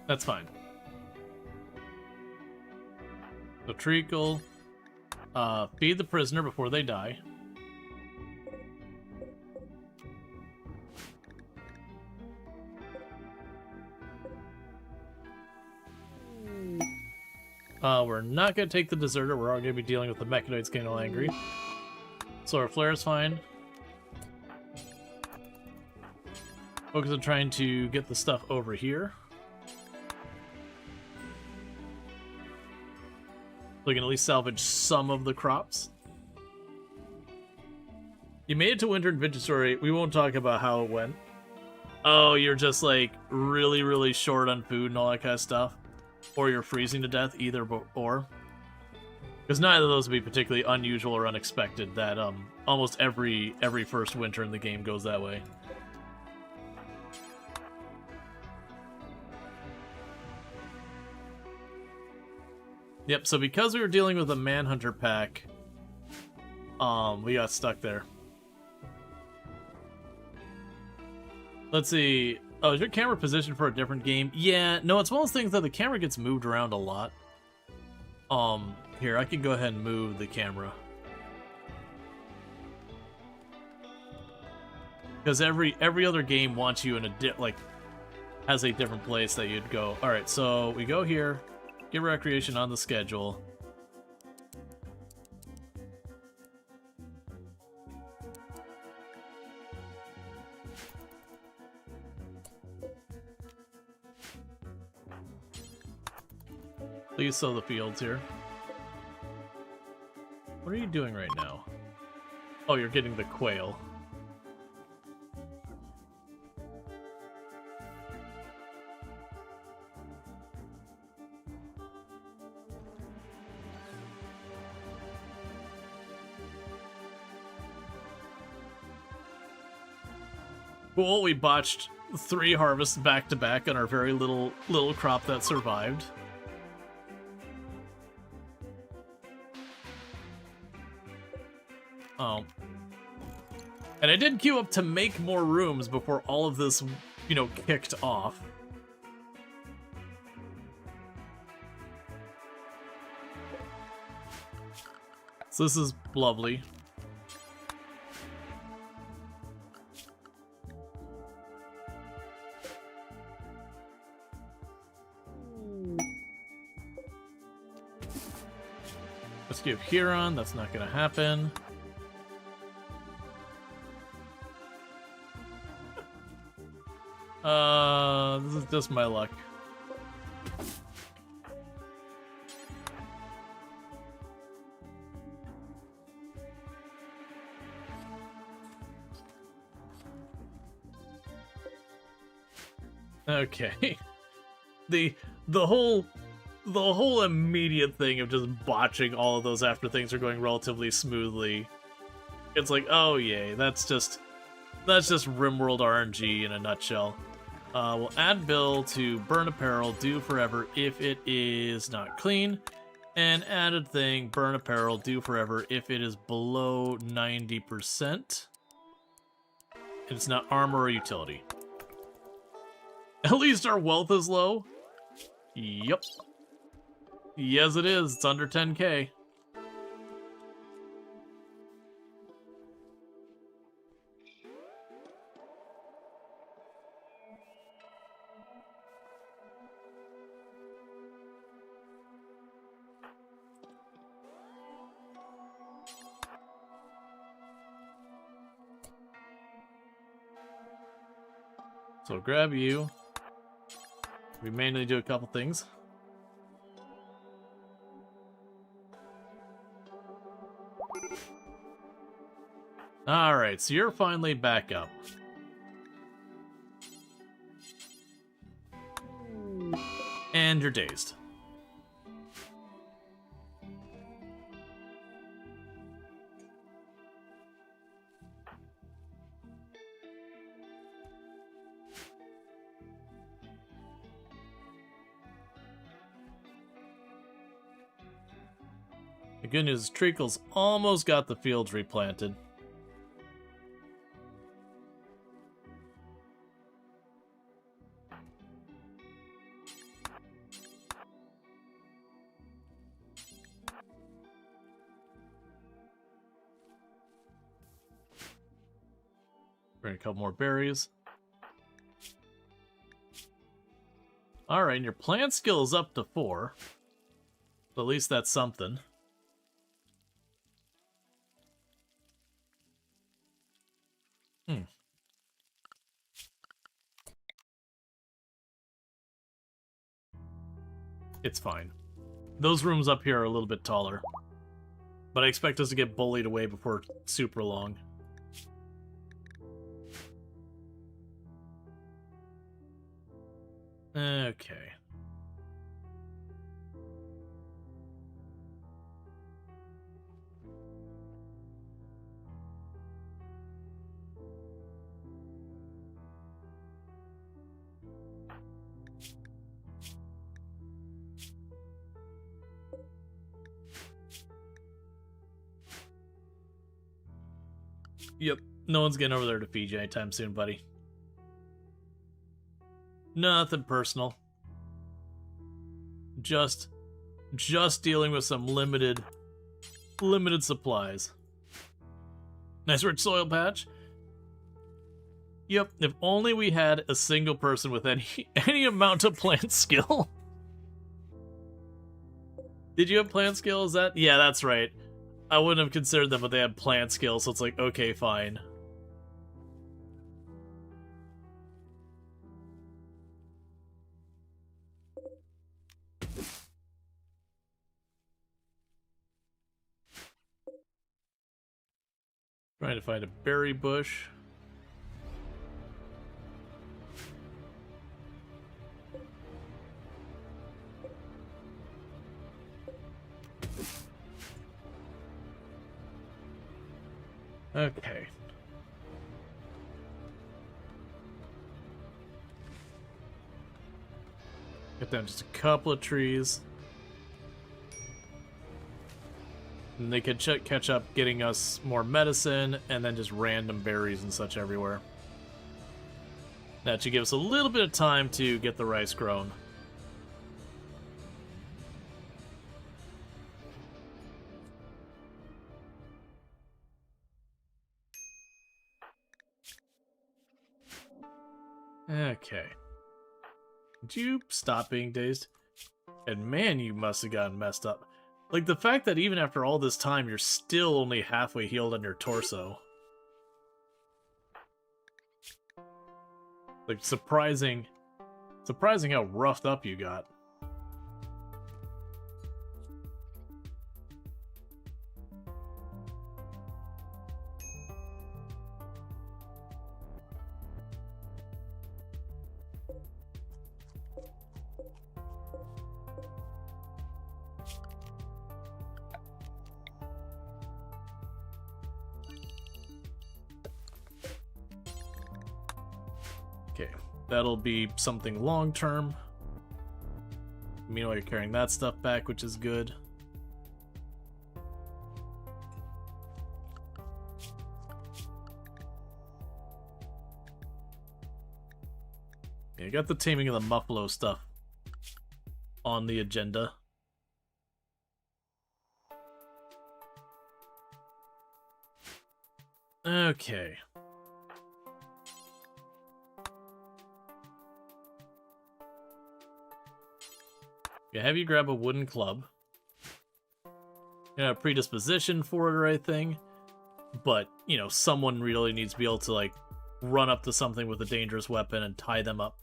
That's fine. So Treacle, feed the prisoner before they die. We're not going to take the deserter. We're all going to be dealing with the mechanoids getting all angry. So our flare is fine. Focus on trying to get the stuff over here. So we can at least salvage some of the crops. You made it to winter inventory. We won't talk about how it went. Oh, you're just like really, really short on food and all that kind of stuff. Or you're freezing to death, either or. Because neither of those would be particularly unusual or unexpected. That almost every first winter in the game goes that way. Yep, so because we were dealing with a Manhunter pack, we got stuck there. Let's see. Oh, is your camera positioned for a different game? Yeah, no, it's one of those things that the camera gets moved around a lot. Here, I can go ahead and move the camera. Because every other game wants you in a has a different place that you'd go. All right, so we go here. Get recreation on the schedule. Please sow the fields here. What are you doing right now? Oh, you're getting the quail. Cool, we botched 3 harvests back to back on our very little crop that survived. Oh. And I did queue up to make more rooms before all of this, you know, kicked off. So this is lovely. Let's give Huron, that's not gonna happen. This is just my luck. Okay. The whole immediate thing of just botching all of those after things are going relatively smoothly. It's like, oh yay, that's just RimWorld RNG in a nutshell. We'll add bill to burn apparel, do forever if it is not clean, and added thing, burn apparel, do forever if it is below 90%. And it's not armor or utility. At least our wealth is low. Yep. Yes, it is. It's under 10k. So grab you. We mainly do a couple things. Alright, so you're finally back up. And you're dazed. The good news is Treacle's almost got the fields replanted. Bring a couple more berries. Alright, and your plant skill is up to 4. At least that's something. It's fine. Those rooms up here are a little bit taller. But I expect us to get bullied away before super long. Okay. Yep, no one's getting over there to feed you anytime soon, buddy. Nothing personal. Just dealing with some limited supplies. Nice rich soil patch. Yep, if only we had a single person with any amount of plant skill. Did you have plant skill? Is that? Yeah, that's right. I wouldn't have considered them, but they had plant skill, so it's like, okay, fine. Trying to find a berry bush. Okay. Get down just a couple of trees. And they could catch up getting us more medicine and then just random berries and such everywhere. That should give us a little bit of time to get the rice grown. Okay. Did you stop being dazed? And man, you must have gotten messed up. Like, the fact that even after all this time, you're still only halfway healed on your torso. Like, surprising how roughed up you got. Okay, that'll be something long-term. Meanwhile, you're carrying that stuff back, which is good. Yeah, got the taming of the Muffalo stuff on the agenda. Okay. Yeah, have you grab a wooden club. You know, a predisposition for it or anything, but, you know, someone really needs to be able to, like, run up to something with a dangerous weapon and tie them up.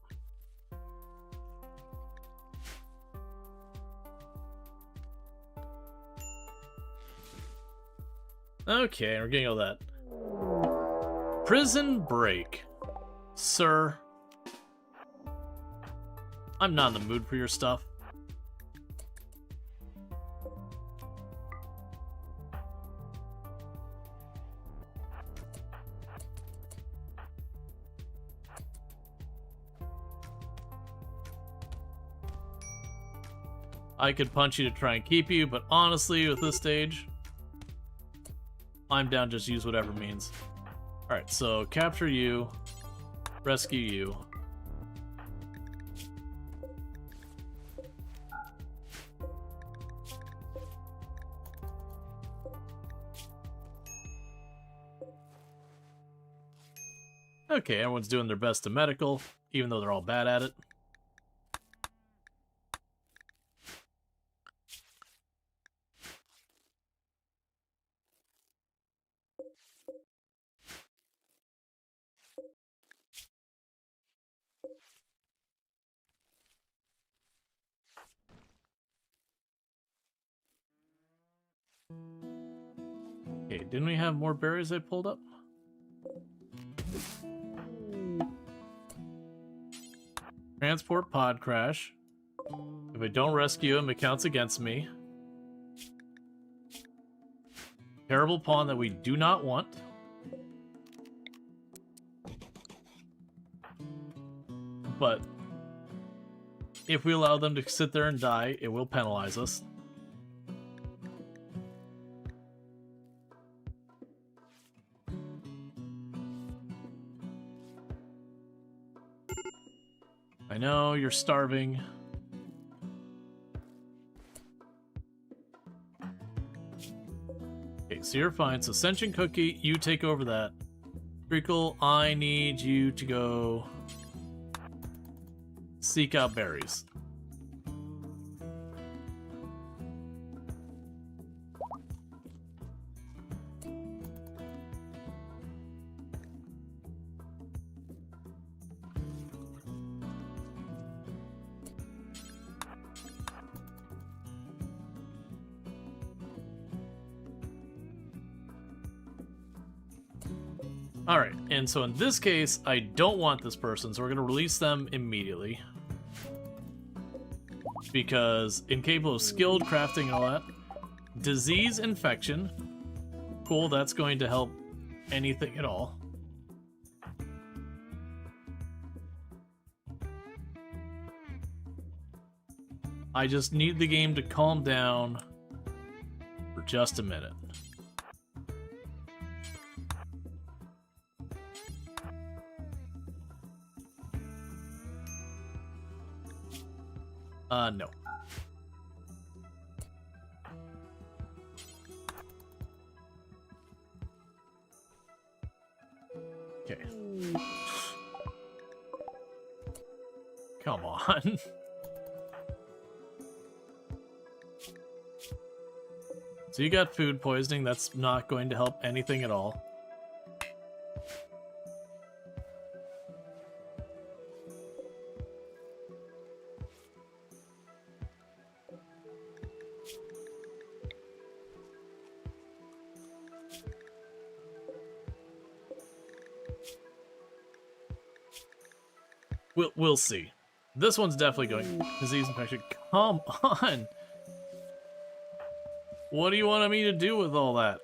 Okay, we're getting all that. Prison break. Sir. I'm not in the mood for your stuff. I could punch you to try and keep you, but honestly, with this stage, I'm down, just use whatever means. Alright, so capture you, rescue you. Okay, everyone's doing their best to medical, even though they're all bad at it. Okay, didn't we have more berries I pulled up? Transport pod crash. If I don't rescue him, it counts against me. Terrible pawn that we do not want. But if we allow them to sit there and die, it will penalize us. I know, you're starving. Okay, so you're fine. So Sentient Cookie, you take over that. Treacle, I need you to go seek out berries. Alright, and so in this case, I don't want this person, so we're going to release them immediately. Because incapable of skilled crafting and all that. Disease infection. Cool, that's going to help anything at all. I just need the game to calm down for just a minute. No. Okay. Come on. So you got food poisoning, that's not going to help anything at all. We'll see. This one's definitely going disease infection. Come on. What do you want me to do with all that?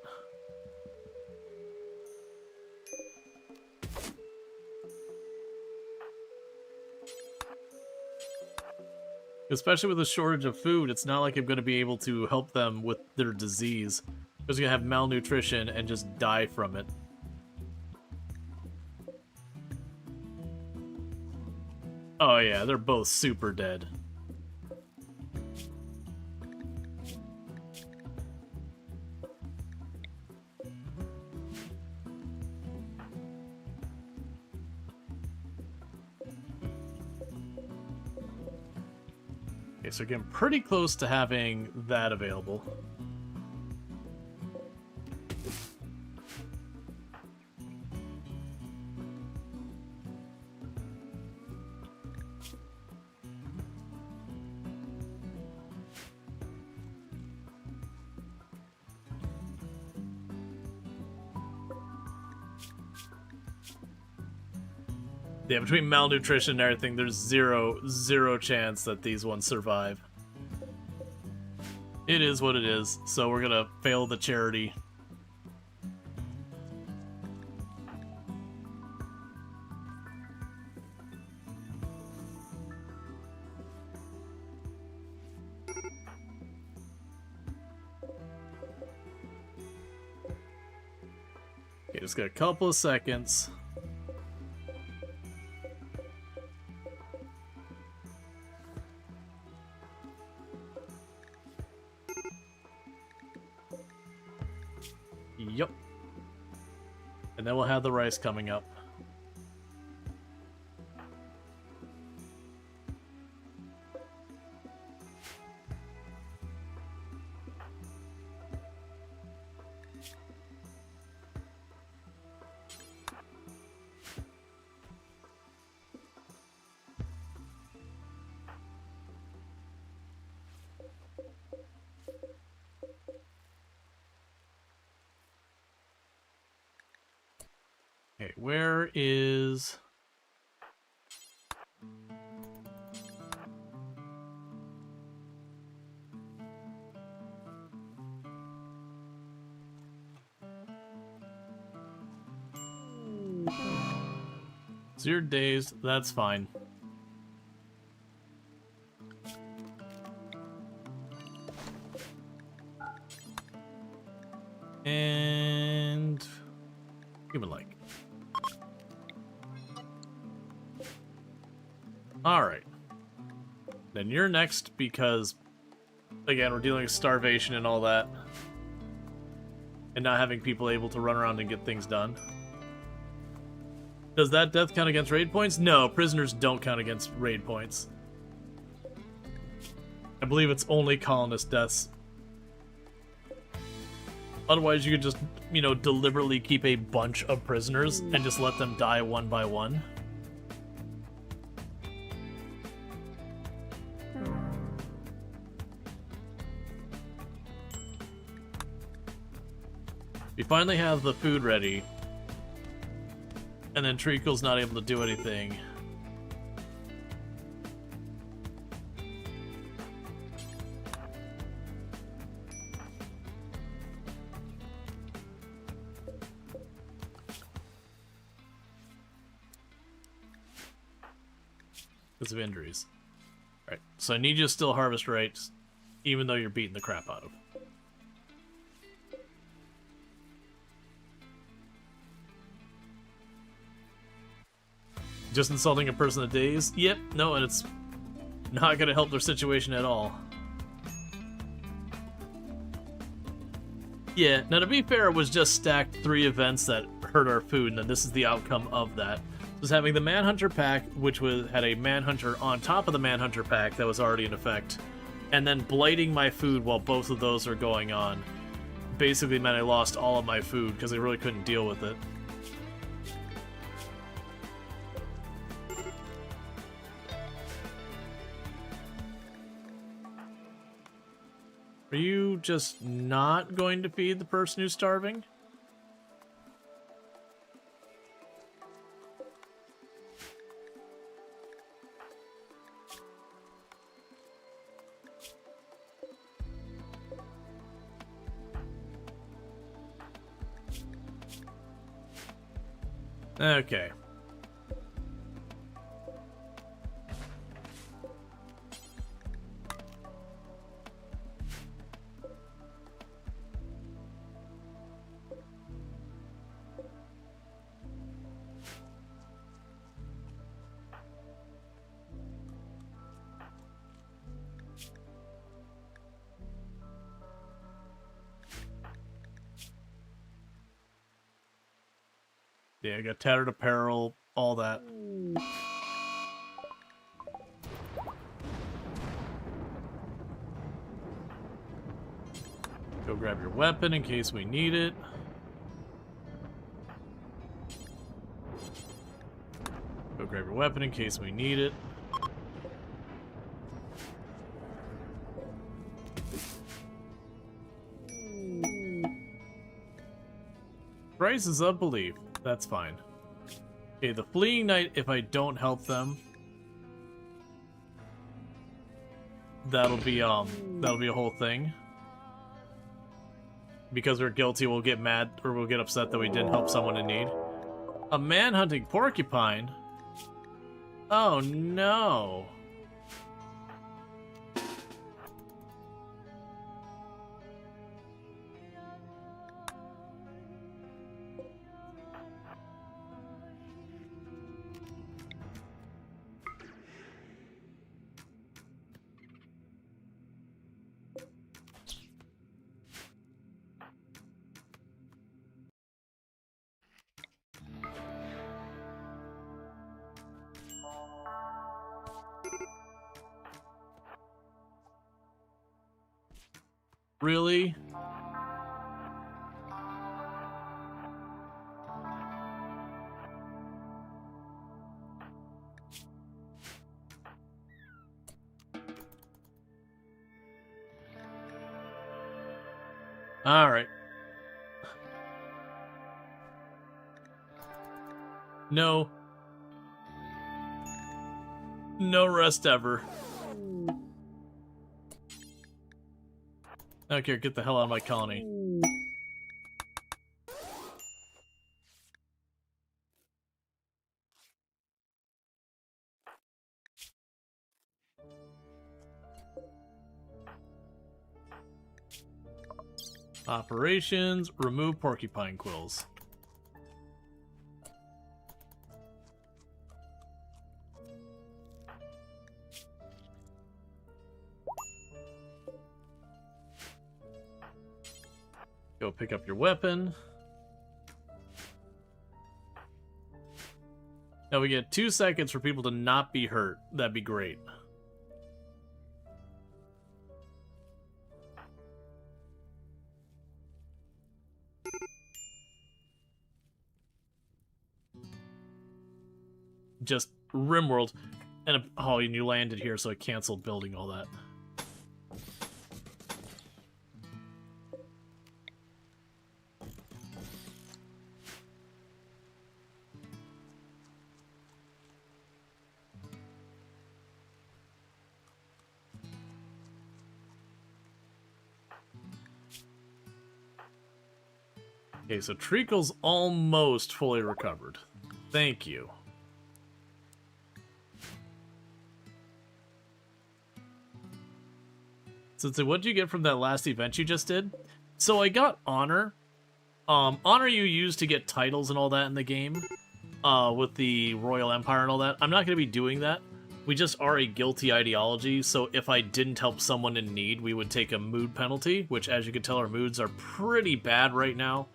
Especially with a shortage of food, it's not like I'm going to be able to help them with their disease. Because you're going to have malnutrition and just die from it. Oh yeah, they're both super dead. Okay, so again, pretty close to having that available. Yeah, between malnutrition and everything, there's zero chance that these ones survive. It is what it is, so we're gonna fail the charity. Okay, just got a couple of seconds. Yep. And then we'll have the rice coming up. Okay, where is... So you're dazed, that's fine. And... human like. Alright. Then you're next because, again, we're dealing with starvation and all that. And not having people able to run around and get things done. Does that death count against raid points? No, prisoners don't count against raid points. I believe it's only colonist deaths. Otherwise, you could just, you know, deliberately keep a bunch of prisoners and just let them die one by one. We finally have the food ready. And then Treacle's not able to do anything. Because of injuries. Alright, so I need you to still harvest right, even though you're beating the crap out of. Just insulting a person a daze? Yep, no, and it's not going to help their situation at all. Yeah, now to be fair, it was just stacked 3 events that hurt our food, and then this is the outcome of that. It was having the Manhunter pack, which had a Manhunter on top of the Manhunter pack that was already in effect, and then blighting my food while both of those are going on. Basically meant I lost all of my food because I really couldn't deal with it. Are you just not going to feed the person who's starving? Okay. Yeah, I got tattered apparel, all that. Go grab your weapon in case we need it. Go grab your weapon in case we need it. Prices of belief. That's fine. Okay, the fleeing knight, if I don't help them, that'll be a whole thing. Because we're guilty, we'll get mad or we'll get upset that we didn't help someone in need. A man-hunting porcupine? Oh no. Really? All right. No. No rest ever. I don't care, get the hell out of my colony. Operations, remove porcupine quills. Go pick up your weapon. Now we get 2 seconds for people to not be hurt. That'd be great. Just RimWorld. And oh, and you landed here, so I canceled building all that. Okay, so Treacle's almost fully recovered. Thank you. So what did you get from that last event you just did? So I got Honor. Honor you use to get titles and all that in the game. With the Royal Empire and all that. I'm not going to be doing that. We just are a guilty ideology, so if I didn't help someone in need, we would take a mood penalty, which as you can tell our moods are pretty bad right now.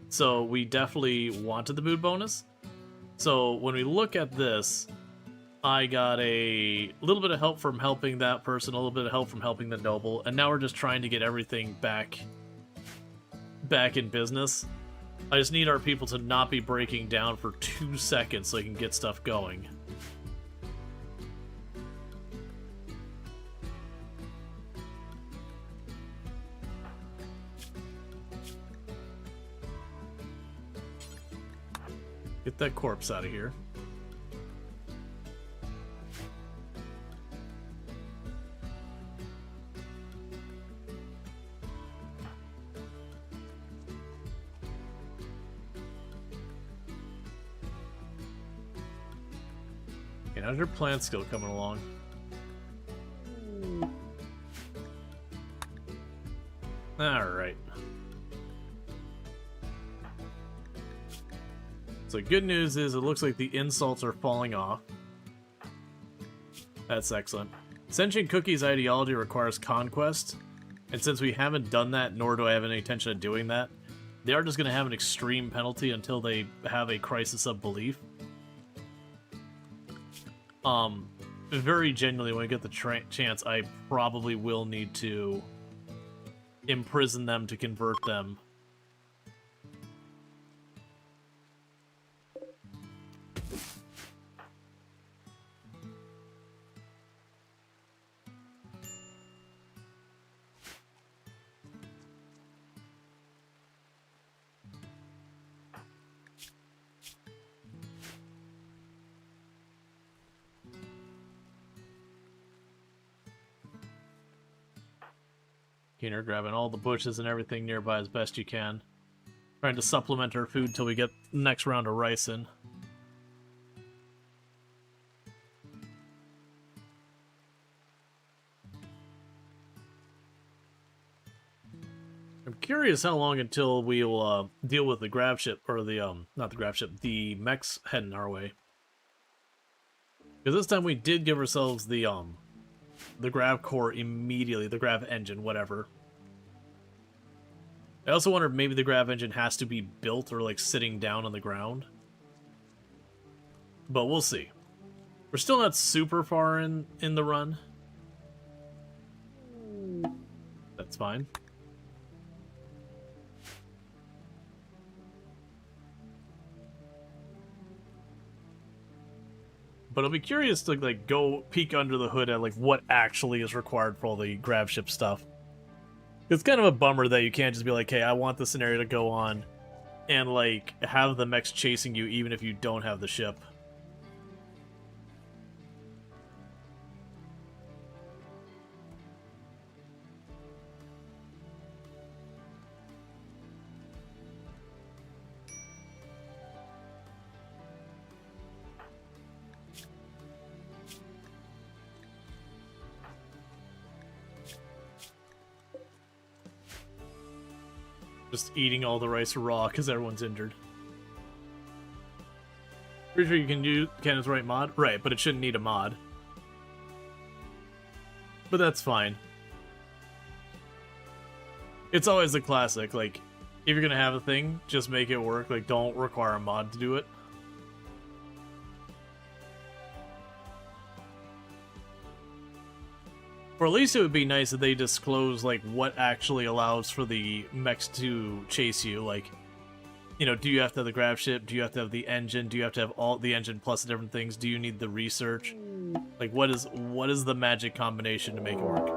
So we definitely wanted the mood bonus. So when we look at this, I got a little bit of help from helping that person, a little bit of help from helping the noble, and now we're just trying to get everything back in business. I just need our people to not be breaking down for 2 seconds so I can get stuff going. Get that corpse out of here. Okay, how's your plant skill coming along? Alright. So good news is it looks like the insults are falling off. That's excellent. Sentient Cookie's ideology requires conquest, and since we haven't done that, nor do I have any intention of doing that, they are just going to have an extreme penalty until they have a crisis of belief. Very genuinely, when I get the chance, I probably will need to imprison them to convert them. Keener grabbing all the bushes and everything nearby as best you can. Trying to supplement our food till we get the next round of rice in. I'm curious how long until we'll deal with the grab ship, or the, not the grab ship, the mechs heading our way. Because this time we did give ourselves the grav core immediately, the grav engine, whatever. I also wonder if maybe the grav engine has to be built or like sitting down on the ground. But we'll see. We're still not super far in the run. That's fine. But I'll be curious to like go peek under the hood at like what actually is required for all the grab ship stuff. It's kind of a bummer that you can't just be like, hey, I want the scenario to go on and like have the mechs chasing you even if you don't have the ship. Just eating all the rice raw because everyone's injured. Pretty sure you can use Cannon's right mod? Right, but it shouldn't need a mod. But that's fine. It's always a classic, like, if you're gonna have a thing, just make it work, like, don't require a mod to do it. Or at least it would be nice if they disclose, like, what actually allows for the mechs to chase you. Like, you know, do you have to have the grab ship? Do you have to have the engine? Do you have to have all the engine plus the different things? Do you need the research? Like, what is the magic combination to make it work?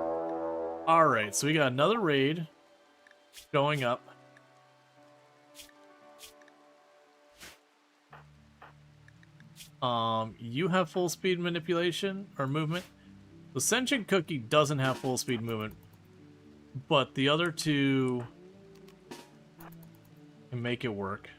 Alright, so we got another raid going up. You have full speed manipulation or movement. The Sentient Cookie doesn't have full speed movement, but the other two can make it work.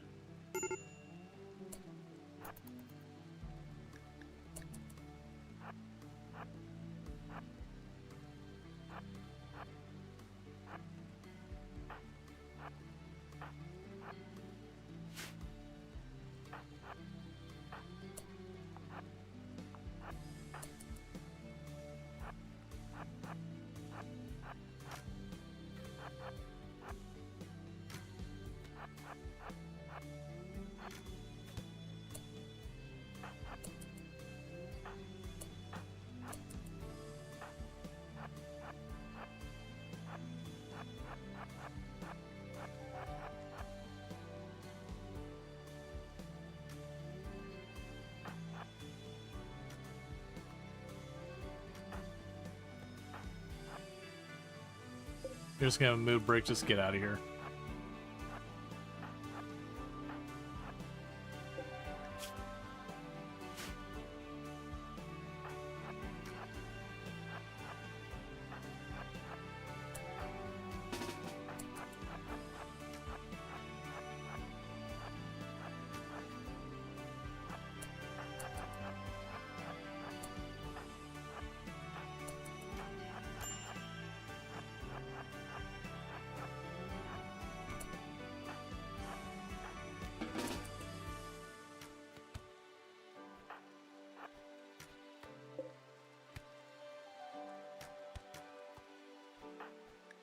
You're just gonna have a mood break, just get out of here.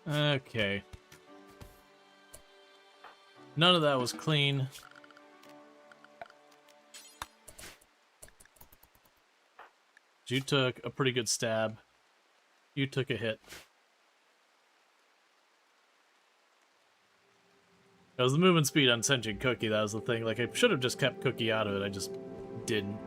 Okay. None of that was clean. You took a pretty good stab. You took a hit. It was the movement speed on Sentient Cookie, that was the thing. Like, I should have just kept Cookie out of it, I just didn't.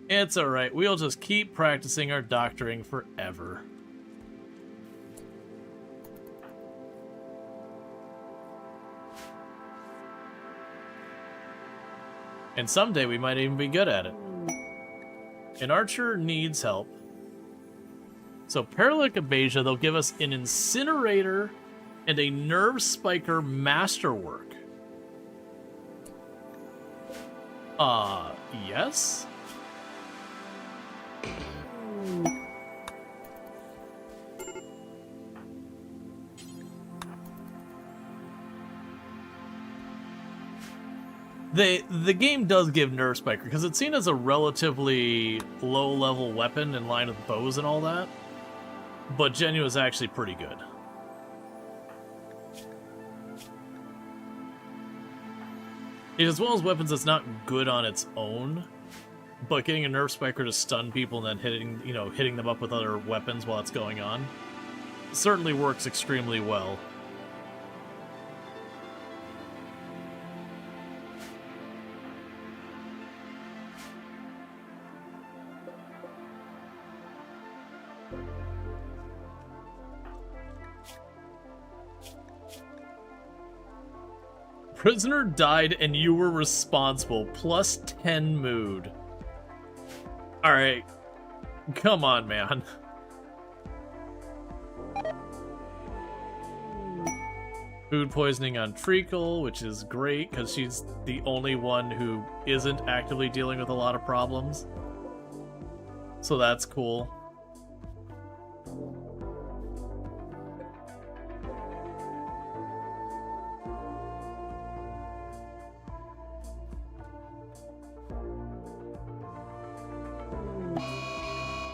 It's alright, we'll just keep practicing our doctoring forever. And someday we might even be good at it. An archer needs help. So Paralytic Abasia, they'll give us an Incinerator and a Nerve Spiker Masterwork. Yes? The game does give Nerve Spiker, because it's seen as a relatively low-level weapon in line with bows and all that, but Genu is actually pretty good. As well as weapons, it's not good on its own, but getting a Nerve Spiker to stun people and then hitting them up with other weapons while it's going on certainly works extremely well. Prisoner died and you were responsible. Plus 10 mood. Alright. Come on, man. Food poisoning on Treacle, which is great because she's the only one who isn't actively dealing with a lot of problems. So that's cool.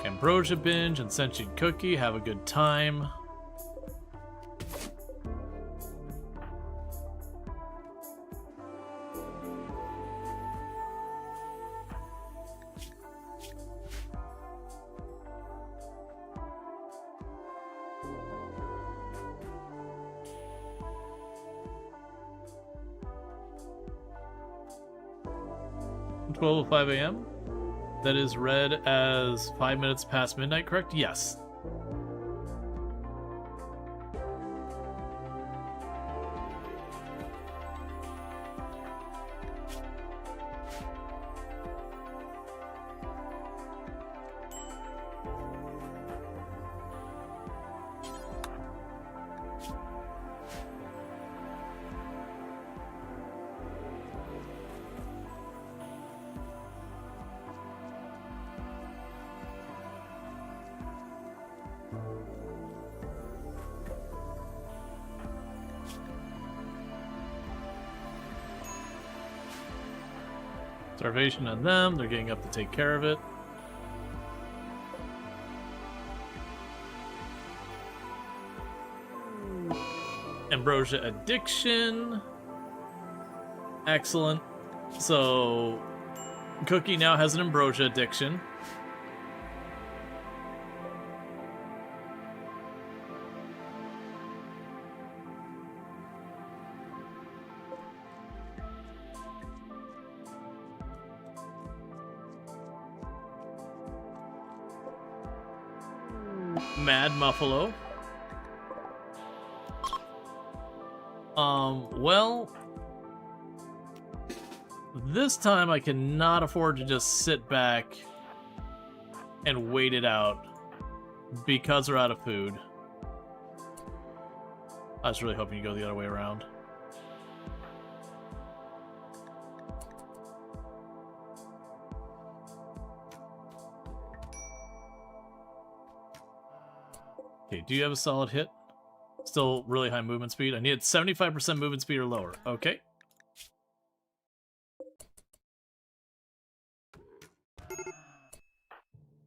Ambrosia binge and sentient cookie, have a good time. $12:05 a.m. That is read as 5 minutes past midnight, correct? Yes. Starvation on them. They're getting up to take care of it. Ambrosia addiction. Excellent. So, Cookie now has an ambrosia addiction. Mad Muffalo. Well, this time I cannot afford to just sit back and wait it out because we're out of food. I was really hoping you go the other way around. Okay, do you have a solid hit? Still really high movement speed. I needed 75% movement speed or lower. Okay.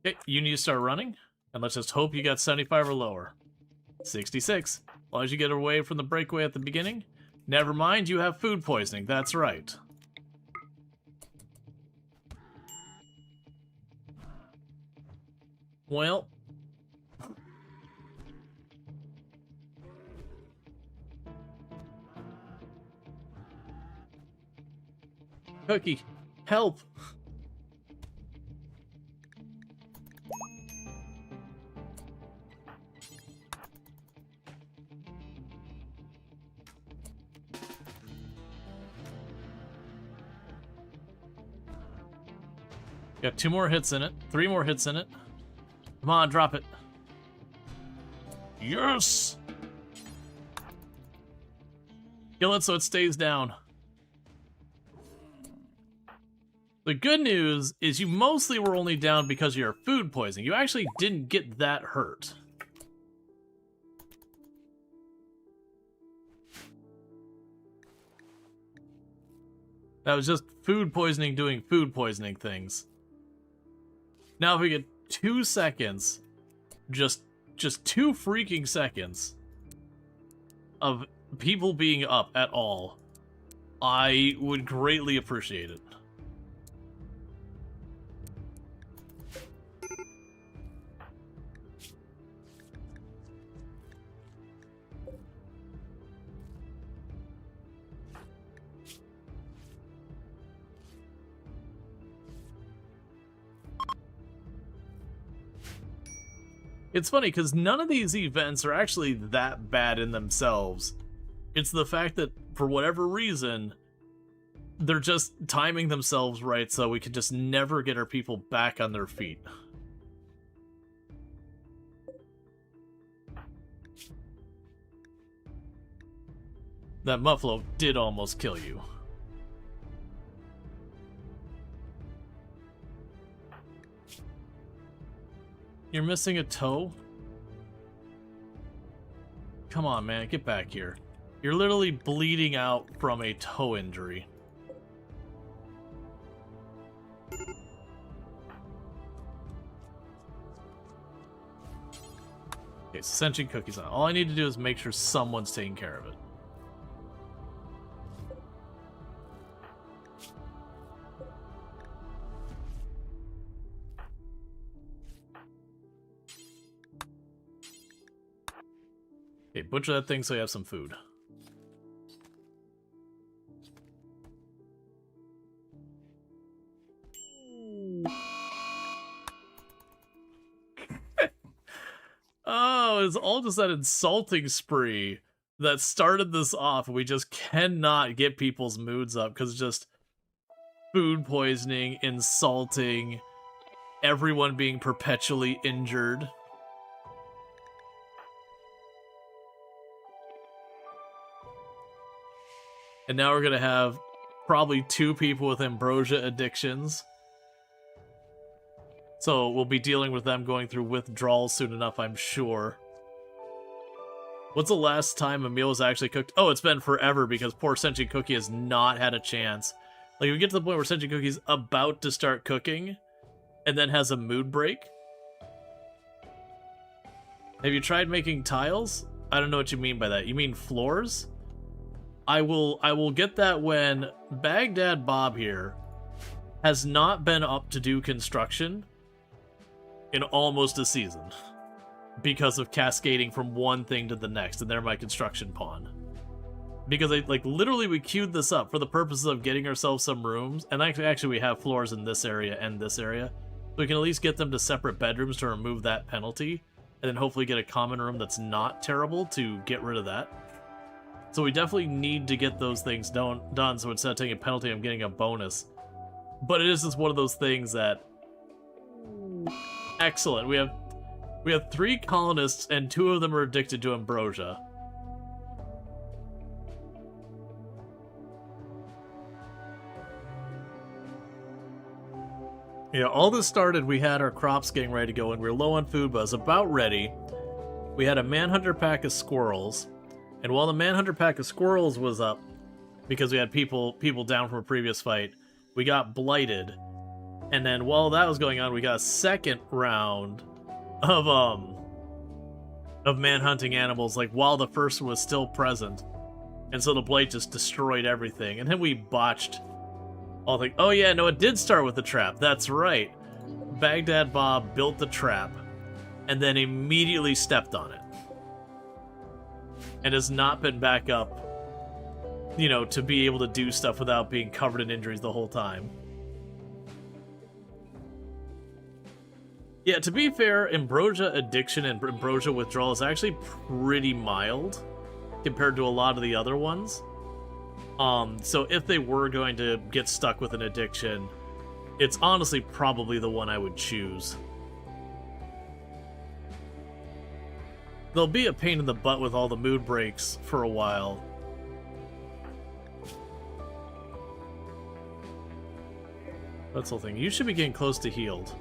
Okay, you need to start running. And let's just hope you got 75 or lower. 66. As long as you get away from the breakaway at the beginning. Never mind, you have food poisoning. That's right. Well... Cookie, help! Got 2 more hits in it, 3 more hits in it. Come on, drop it. Yes! Kill it so it stays down. The good news is you mostly were only down because of your food poisoning. You actually didn't get that hurt. That was just food poisoning doing food poisoning things. Now if we get 2 seconds, just 2 freaking seconds of people being up at all, I would greatly appreciate it. It's funny, because none of these events are actually that bad in themselves. It's the fact that, for whatever reason, they're just timing themselves right so we can just never get our people back on their feet. That Muffalo did almost kill you. You're missing a toe? Come on, man, get back here. You're literally bleeding out from a toe injury. Okay, so sentient cookies on. All I need to do is make sure someone's taking care of it. Okay, butcher that thing so you have some food. Oh, it's all just that insulting spree that started this off. We just cannot get people's moods up because just food poisoning, insulting, everyone being perpetually injured. And now we're going to have probably 2 people with ambrosia addictions. So we'll be dealing with them going through withdrawals soon enough, I'm sure. What's the last time a meal was actually cooked? Oh, it's been forever because poor Sentient Cookie has not had a chance. Like, if we get to the point where Sentient Cookie's about to start cooking and then has a mood break. Have you tried making tiles? I don't know what you mean by that. You mean floors? I will get that when Baghdad Bob here has not been up to do construction in almost a season because of cascading from one thing to the next, and they're my construction pawn. Because literally we queued this up for the purposes of getting ourselves some rooms, and actually we have floors in this area and this area, so we can at least get them to separate bedrooms to remove that penalty, and then hopefully get a common room that's not terrible to get rid of that. So we definitely need to get those things done, so instead of taking a penalty, I'm getting a bonus. But it is just one of those things that... Excellent. We have 3 colonists, and 2 of them are addicted to ambrosia. Yeah, all this started, we had our crops getting ready to go, and we were low on food, but it was about ready. We had a manhunter pack of squirrels. And while the manhunter pack of squirrels was up, because we had people down from a previous fight, we got blighted. And then while that was going on, we got a second round of manhunting animals, like while the first one was still present. And so the blight just destroyed everything. And then we botched all the... Oh yeah, no, it did start with the trap. That's right. Baghdad Bob built the trap and then immediately stepped on it. And has not been back up, you know, to be able to do stuff without being covered in injuries the whole time. Yeah, to be fair, ambrosia addiction and ambrosia withdrawal is actually pretty mild compared to a lot of the other ones. So if they were going to get stuck with an addiction, it's honestly probably the one I would choose. They'll be a pain in the butt with all the mood breaks for a while. That's the whole thing. You should be getting close to healed.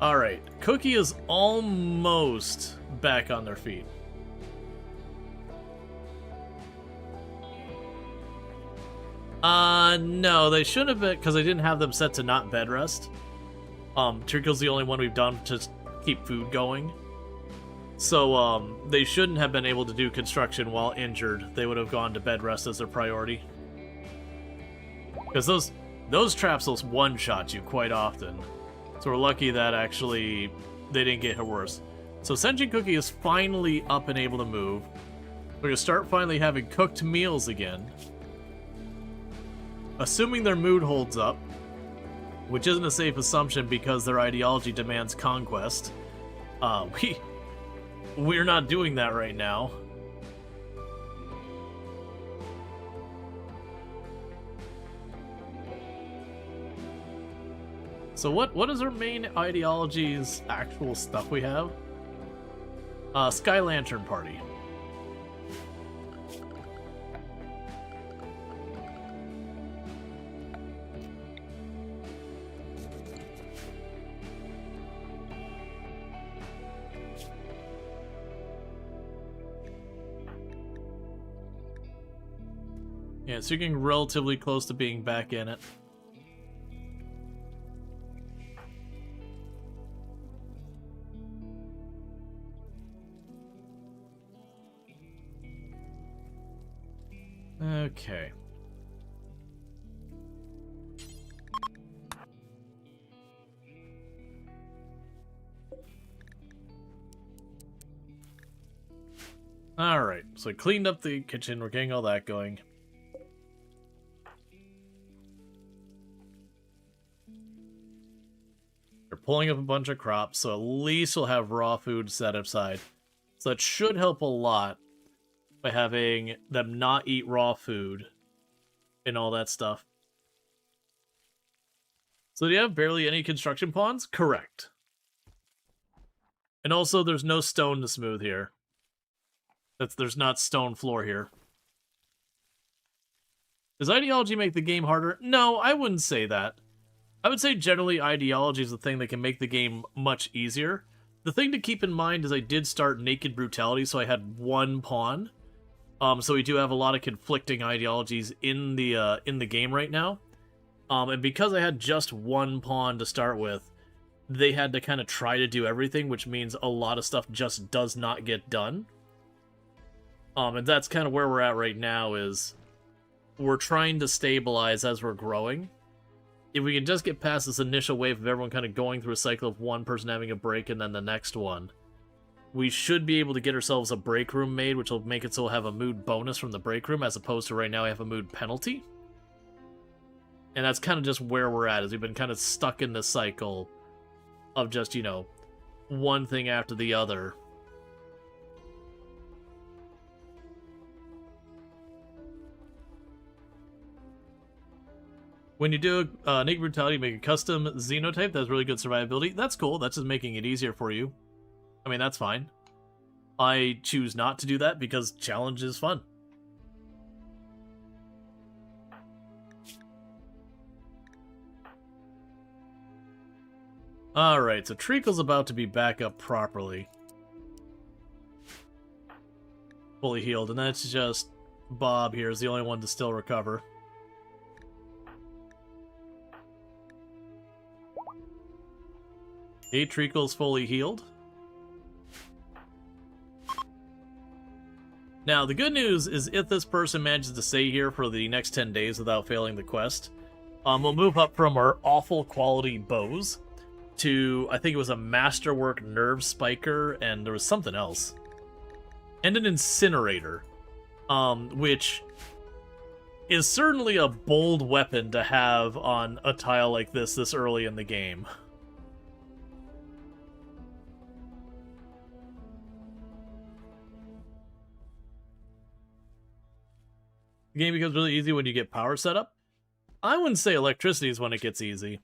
Alright, Cookie is almost back on their feet. No, they should have been, because I didn't have them set to not bed rest. Treacle's the only one we've done to keep food going. So, they shouldn't have been able to do construction while injured. They would have gone to bed rest as their priority. Because those traps will one-shot you quite often. So we're lucky that actually they didn't get hit worse. So Sentient Cookie is finally up and able to move. We're going to start finally having cooked meals again. Assuming their mood holds up, which isn't a safe assumption because their ideology demands conquest. We're not doing that right now. So what is our main ideology's actual stuff we have? Sky Lantern Party. Yeah, so you're getting relatively close to being back in it. Okay. Alright, so I cleaned up the kitchen, we're getting all that going. We're pulling up a bunch of crops, so at least we'll have raw food set aside. So that should help a lot by having them not eat raw food and all that stuff. So do you have barely any construction pawns? Correct. And also, there's no stone to smooth here. There's not stone floor here. Does ideology make the game harder? No, I wouldn't say that. I would say generally ideology is the thing that can make the game much easier. The thing to keep in mind is I did start Naked Brutality, so I had one pawn. So we do have a lot of conflicting ideologies in the game right now. And because I had just one pawn to start with, they had to kind of try to do everything, which means a lot of stuff just does not get done. And that's kind of where we're at right now, is we're trying to stabilize as we're growing. If we can just get past this initial wave of everyone kind of going through a cycle of one person having a break and then the next one, we should be able to get ourselves a break room made, which will make it so we'll have a mood bonus from the break room, as opposed to right now we have a mood penalty. And that's kind of just where we're at, is we've been kind of stuck in this cycle of just, you know, one thing after the other. When you do Naked Brutality, you make a custom xenotype that has really good survivability. That's cool. That's just making it easier for you. I mean, that's fine. I choose not to do that because challenge is fun. Alright, so Treacle's about to be back up properly. Fully healed, and that's just Bob here is the only one to still recover. Okay, Treacle's fully healed. Now, the good news is if this person manages to stay here for the next 10 days without failing the quest, we'll move up from our awful quality bows to, I think it was a Masterwork Nerve Spiker, and there was something else. And an Incinerator, which is certainly a bold weapon to have on a tile like this early in the game. The game becomes really easy when you get power set up. I wouldn't say electricity is when it gets easy.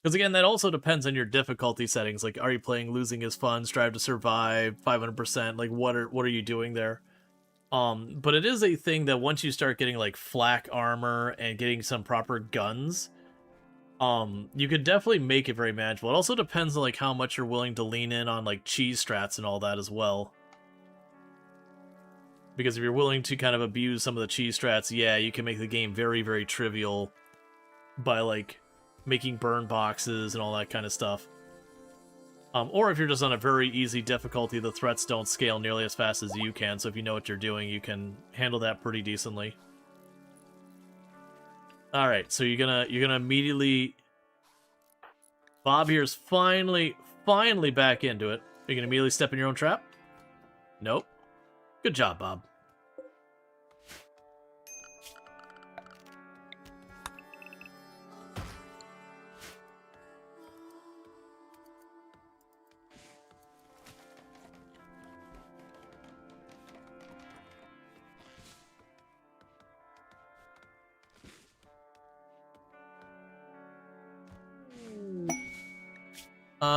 Because again, that also depends on your difficulty settings. Like, are you playing Losing is Fun, Strive to Survive, 500%? Like, what are you doing there? But it is a thing that once you start getting, like, flak armor and getting some proper guns, you could definitely make it very manageable. It also depends on, like, how much you're willing to lean in on, like, cheese strats and all that as well. Because if you're willing to kind of abuse some of the cheese strats, yeah, you can make the game very, very trivial by, like, making burn boxes and all that kind of stuff. Or if you're just on a very easy difficulty, the threats don't scale nearly as fast as you can, so if you know what you're doing, you can handle that pretty decently. Alright, so you're gonna immediately... Bob here's finally back into it. You're gonna immediately step in your own trap? Nope. Good job, Bob.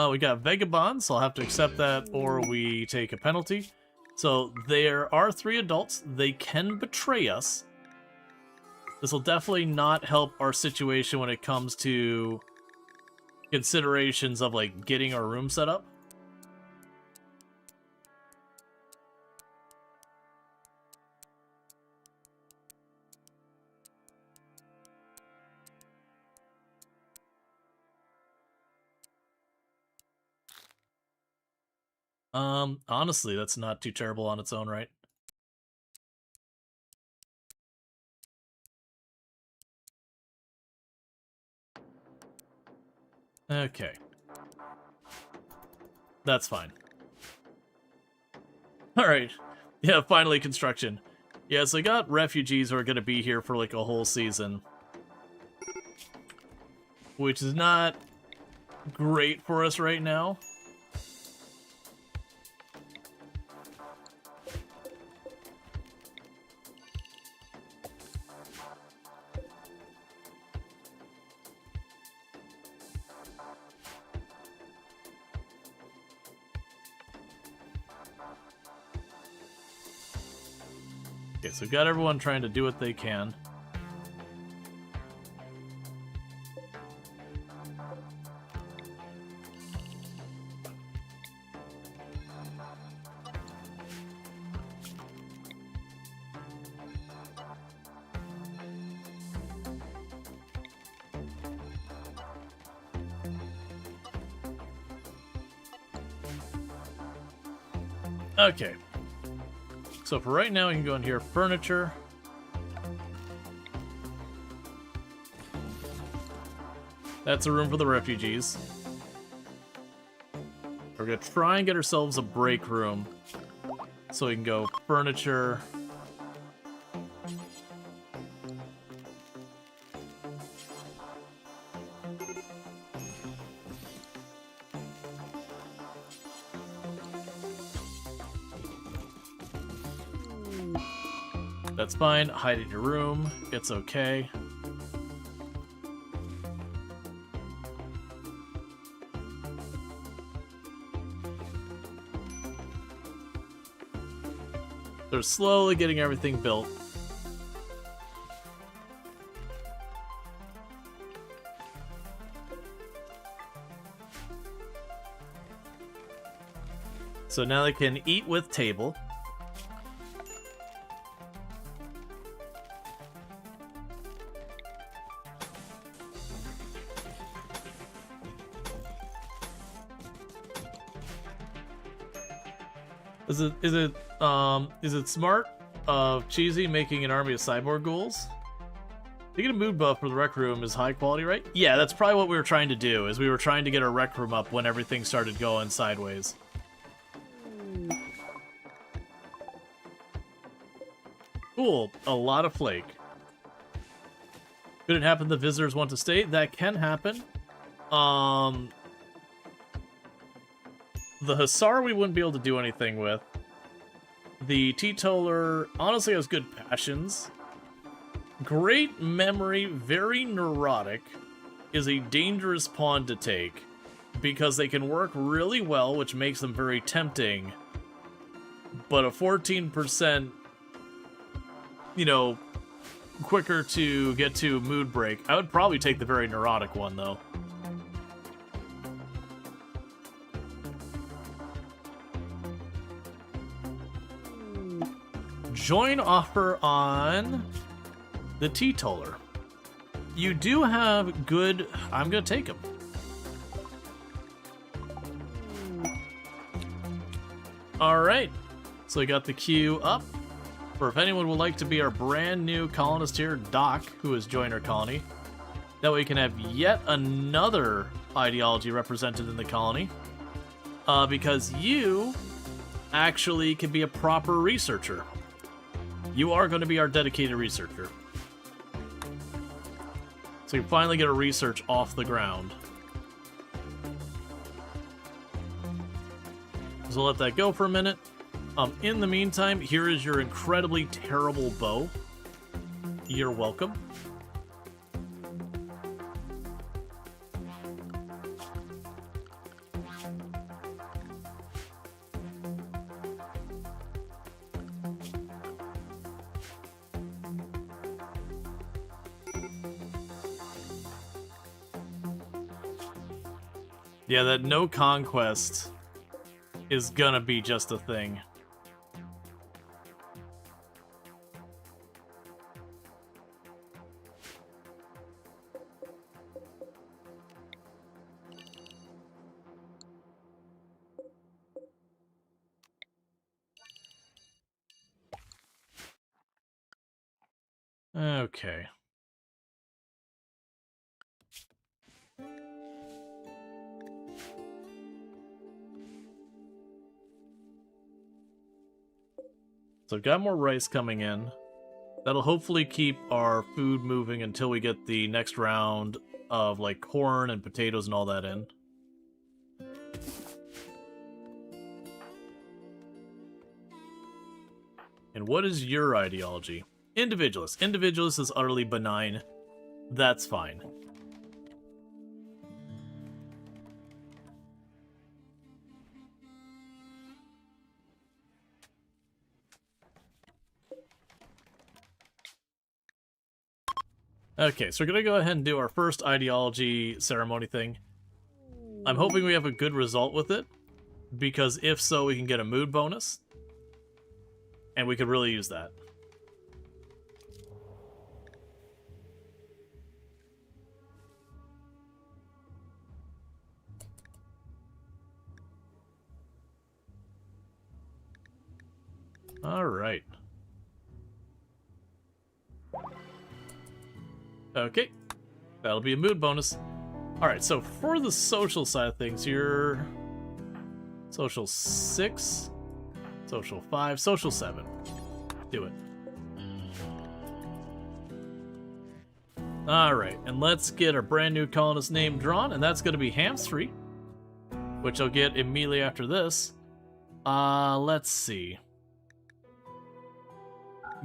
We got vagabonds, so I'll have to accept that or we take a penalty. So there are 3 adults. They can betray us. This will definitely not help our situation when it comes to considerations of, like, getting our room set up. Honestly, that's not too terrible on its own right. Okay. That's fine. Alright. Yeah, finally construction. Yeah, so I got refugees who are gonna be here for like a whole season. Which is not great for us right now. Okay, so we've got everyone trying to do what they can. Okay. So for right now, we can go in here, furniture. That's a room for the refugees. We're gonna try and get ourselves a break room. So we can go furniture. That's fine. Hide in your room. It's okay. They're slowly getting everything built. So now they can eat with table. Is it smart of Cheesy making an army of cyborg ghouls? To get a mood buff for the rec room is high quality, right? Yeah, that's probably what we were trying to do, is we were trying to get our rec room up when everything started going sideways. Cool, a lot of flake. Could it happen the visitors want to stay? That can happen. The Hussar we wouldn't be able to do anything with. The Teetotaler honestly has good passions. Great memory, very neurotic, is a dangerous pawn to take because they can work really well, which makes them very tempting. But a 14%, you know, quicker to get to mood break. I would probably take the very neurotic one, though. Join offer on the Teetotaler. You do have good... I'm going to take him. Alright. So we got the queue up. For if anyone would like to be our brand new colonist here, Doc, who has joined our colony. That way we can have yet another ideology represented in the colony. Because you actually can be a proper researcher. You are going to be our dedicated researcher. So you finally get a research off the ground. So let that go for a minute. In the meantime, here is your incredibly terrible bow. You're welcome. Yeah, that no conquest is gonna be just a thing. Okay. So I've got more rice coming in. That'll hopefully keep our food moving until we get the next round of like corn and potatoes and all that in. And what is your ideology? Individualist. Individualist is utterly benign. That's fine. Okay, so we're gonna go ahead and do our first ideology ceremony thing. I'm hoping we have a good result with it, because if so, we can get a mood bonus, and we could really use that. Alright. Okay. That'll be a mood bonus. Alright, so for the social side of things, you're... Social 6, Social 5, Social 7. Do it. Alright, and let's get our brand new colonist name drawn, and that's going to be Hamstry, which I'll get immediately after this. Let's see.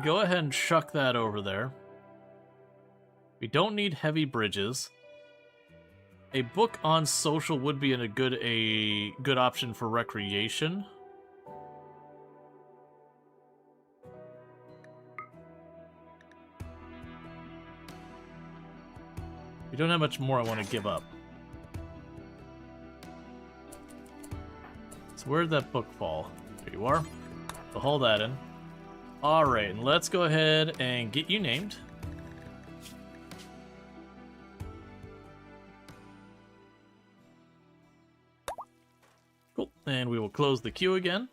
Go ahead and chuck that over there. We don't need heavy bridges. A book on social would be a good option for recreation. We don't have much more I want to give up. So where'd that book fall? There you are. So hold that in. Alright, and let's go ahead and get you named. Cool. And we will close the queue again.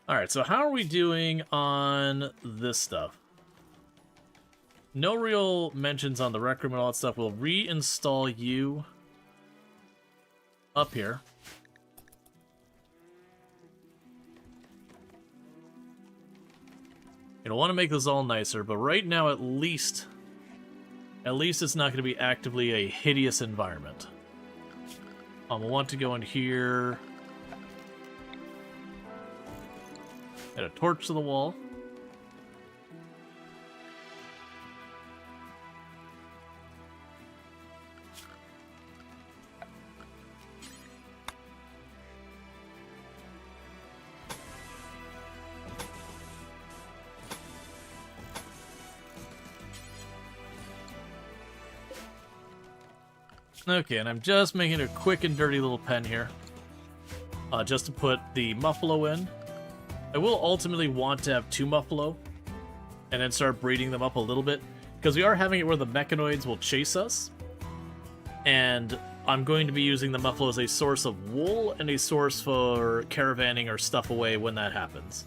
Alright, so how are we doing on this stuff? No real mentions on the rec room and all that stuff. We'll reinstall you up here. I want to make this all nicer, but right now at least it's not going to be actively a hideous environment. We'll want to go in here, add a torch to the wall. Okay, and I'm just making a quick and dirty little pen here. Just to put the Muffalo in. I will ultimately want to have 2 Muffalo, and then start breeding them up a little bit, because we are having it where the mechanoids will chase us, and I'm going to be using the Muffalo as a source of wool and a source for caravanning our stuff away when that happens.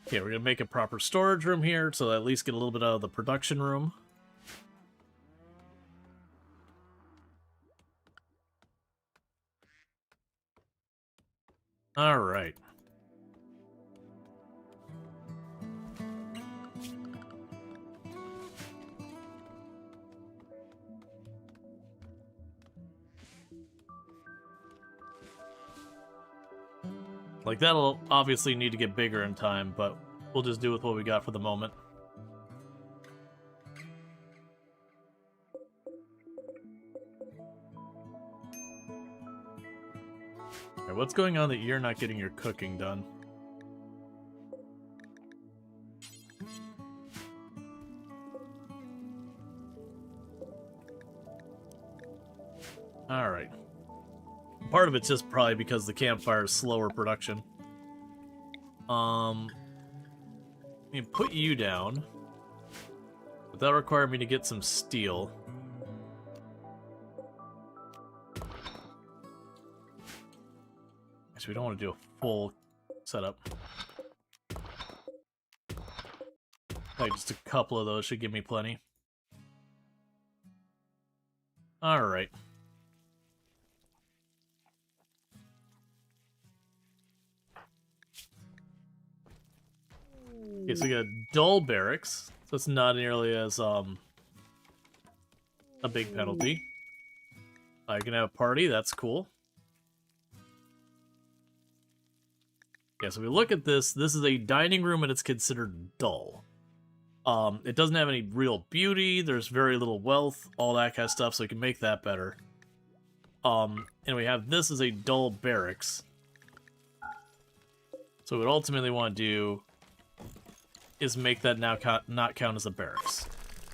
Okay, we're going to make a proper storage room here, so at least get a little bit out of the production room. Alright. Like, that'll obviously need to get bigger in time, but we'll just do with what we got for the moment. Alright, what's going on that you're not getting your cooking done? Alright. Part of it's just probably because the campfire is slower production. Let me put you down. But that'll require me to get some steel. Actually, we don't want to do a full setup. Like, just a couple of those should give me plenty. Alright. Okay, so we got dull barracks, so it's not nearly as a big penalty. I can have a party, that's cool. Yeah, so we look at this. This is a dining room and it's considered dull. It doesn't have any real beauty, there's very little wealth, all that kind of stuff, so we can make that better. And we have this as a dull barracks. So what we ultimately want to do is make that now not count as a barracks.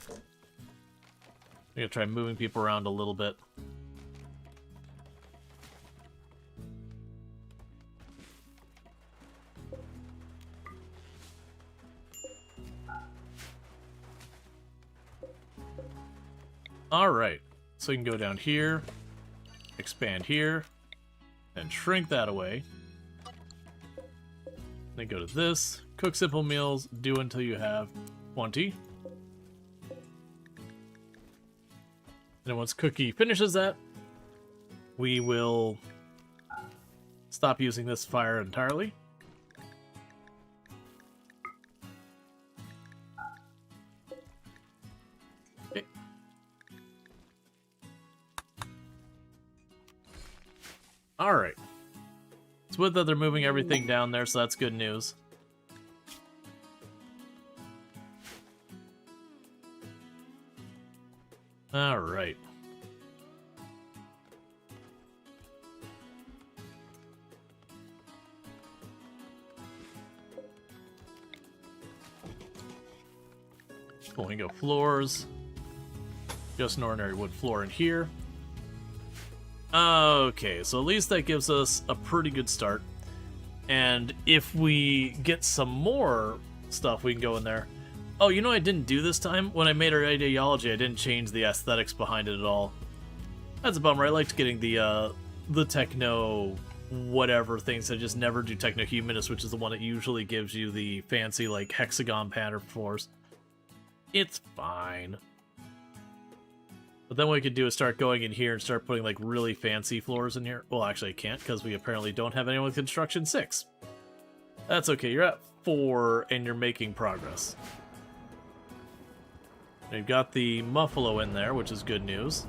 I'm gonna try moving people around a little bit. Alright, so we can go down here, expand here, and shrink that away. Then go to this. Cook simple meals, do until you have 20. And then once Cookie finishes that, we will stop using this fire entirely. Okay. Alright. It's good that they're moving everything down there, so that's good news. Alright. Cool, we go floors. Just an ordinary wood floor in here. Okay, so at least that gives us a pretty good start. And if we get some more stuff, we can go in there. Oh, you know what I didn't do this time? When I made our ideology, I didn't change the aesthetics behind it at all. That's a bummer. I liked getting the techno whatever things. I just never do techno humanist, which is the one that usually gives you the fancy like hexagon pattern floors. It's fine. But then what we could do is start going in here and start putting like really fancy floors in here. Well, actually I can't because we apparently don't have anyone with construction 6. That's okay. You're at 4 and you're making progress. We've got the Muffalo in there, which is good news.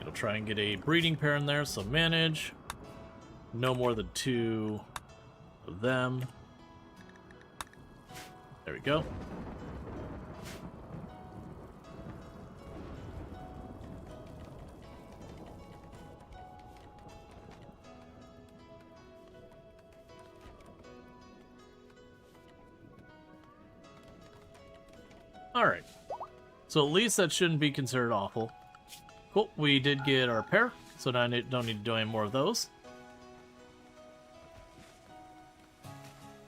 It'll try and get a breeding pair in there, so manage. No more than 2 of them. There we go. Alright, so at least that shouldn't be considered awful. Cool, we did get our pair, so now I don't need to do any more of those.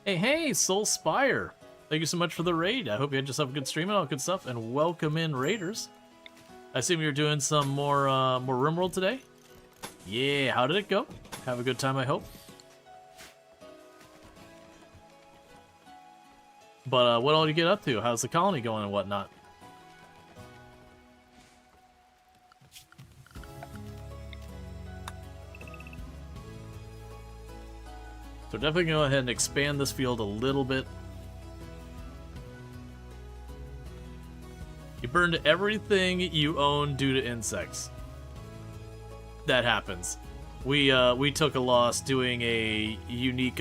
Hey, Soul Spire! Thank you so much for the raid. I hope you had yourself a good stream and all good stuff, and welcome in, raiders. I assume you're doing some more RimWorld today? Yeah, how did it go? Have a good time, I hope. But what all did you get up to? How's the colony going and whatnot? So definitely go ahead and expand this field a little bit. burned everything you own due to insects. That happens. We took a loss doing a unique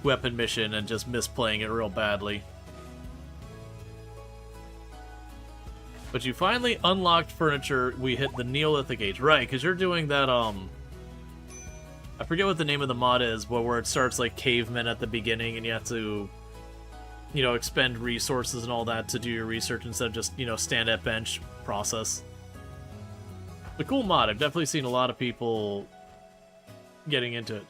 weapon mission and just misplaying it real badly. But you finally unlocked furniture. We hit the Neolithic Age. Right, because you're doing that, I forget what the name of the mod is, but where it starts like cavemen at the beginning and you have to, you know, expend resources and all that to do your research instead of just, you know, stand at bench process. The cool mod. I've definitely seen a lot of people getting into it.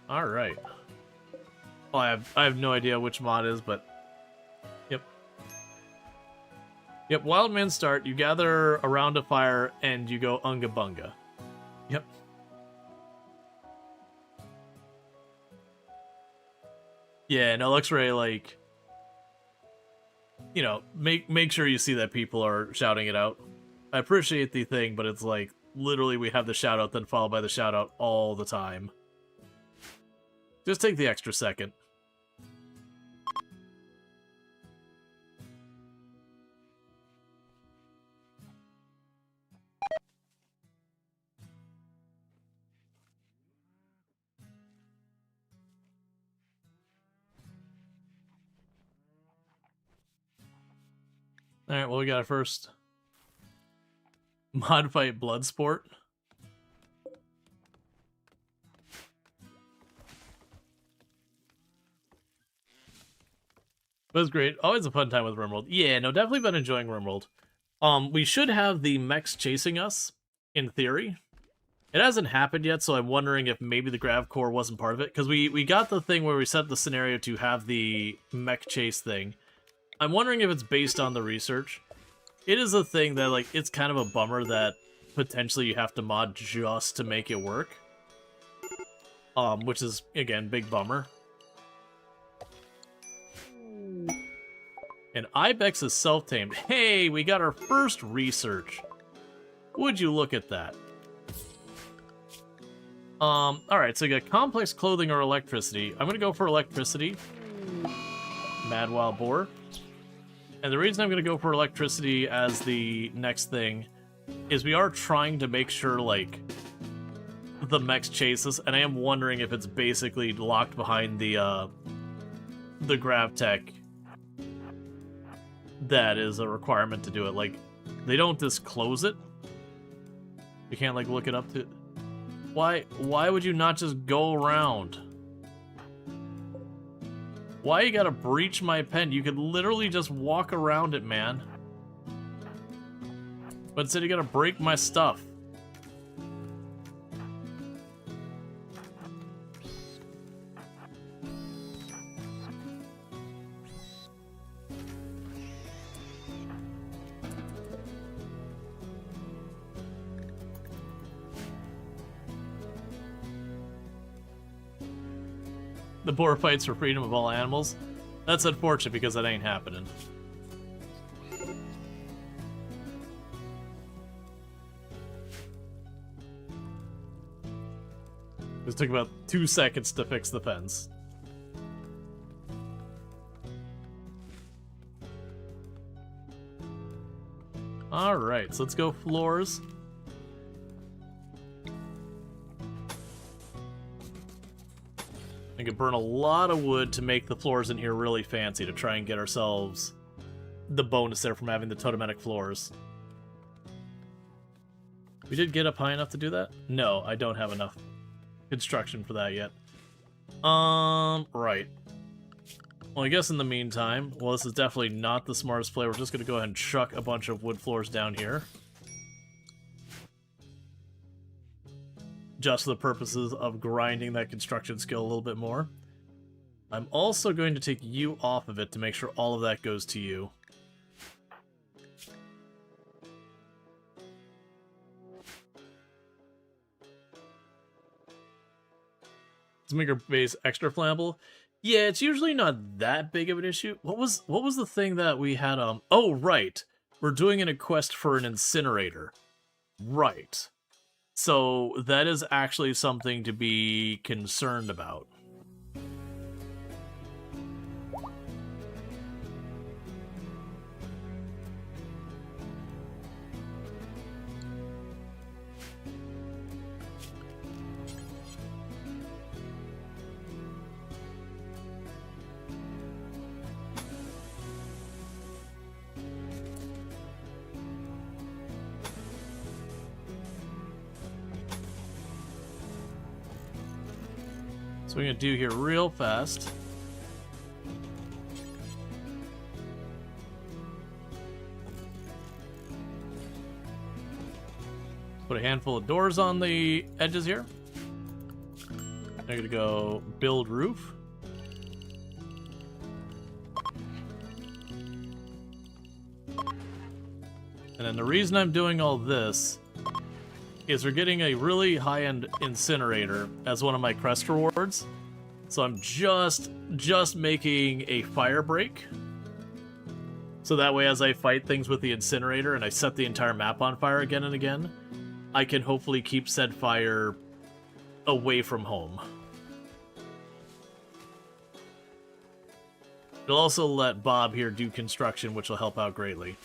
Alright. Well, I have no idea which mod is, but... Yep. Yep, Wild Men start, you gather around a fire, and you go unga bunga. Yep. Yeah, no, Luxray, like... You know, make sure you see that people are shouting it out. I appreciate the thing, but it's like, literally we have the shout out, then followed by the shout out all the time. Just take the extra second. Alright, well, we got our first mod fight blood sport. It was great. Always a fun time with RimWorld. Yeah, no, definitely been enjoying RimWorld. We should have the mechs chasing us, in theory. It hasn't happened yet, so I'm wondering if maybe the grav core wasn't part of it. Because we got the thing where we set the scenario to have the mech chase thing. I'm wondering if it's based on the research. It is a thing that, like, it's kind of a bummer that potentially you have to mod just to make it work. Which is, again, big bummer. And Ibex is self-tamed. Hey, we got our first research. Would you look at that? Alright, so you got complex clothing or electricity. I'm gonna go for electricity. Mad Wild Boar. And the reason I'm gonna go for electricity as the next thing is we are trying to make sure, like, the mechs chase us, and I am wondering if it's basically locked behind the grav tech. That is a requirement to do it. Like, they don't disclose it. You can't, like, look it up to... Why would you not just go around? Why you gotta breach my pen? You could literally just walk around it, man. But instead you gotta break my stuff. The boar fights for freedom of all animals. That's unfortunate because that ain't happening. This took about 2 seconds to fix the fence. Alright, so let's go floors. I could burn a lot of wood to make the floors in here really fancy to try and get ourselves the bonus there from having the totemetic floors. We did get up high enough to do that? No, I don't have enough construction for that yet. Right. Well, I guess in the meantime, well, this is definitely not the smartest play. We're just going to go ahead and chuck a bunch of wood floors down here. Just for the purposes of grinding that construction skill a little bit more. I'm also going to take you off of it to make sure all of that goes to you. Let's make our base extra flammable. Yeah, it's usually not that big of an issue. What was the thing that we had? Oh, right. We're doing a quest for an incinerator. Right. So that is actually something to be concerned about. So we're going to do here real fast. Put a handful of doors on the edges here. I'm going to go build roof. And then the reason I'm doing all this is we're getting a really high-end incinerator as one of my crest rewards. So I'm just making a fire break. So that way as I fight things with the incinerator and I set the entire map on fire again and again, I can hopefully keep said fire away from home. It'll also let Bob here do construction, which will help out greatly.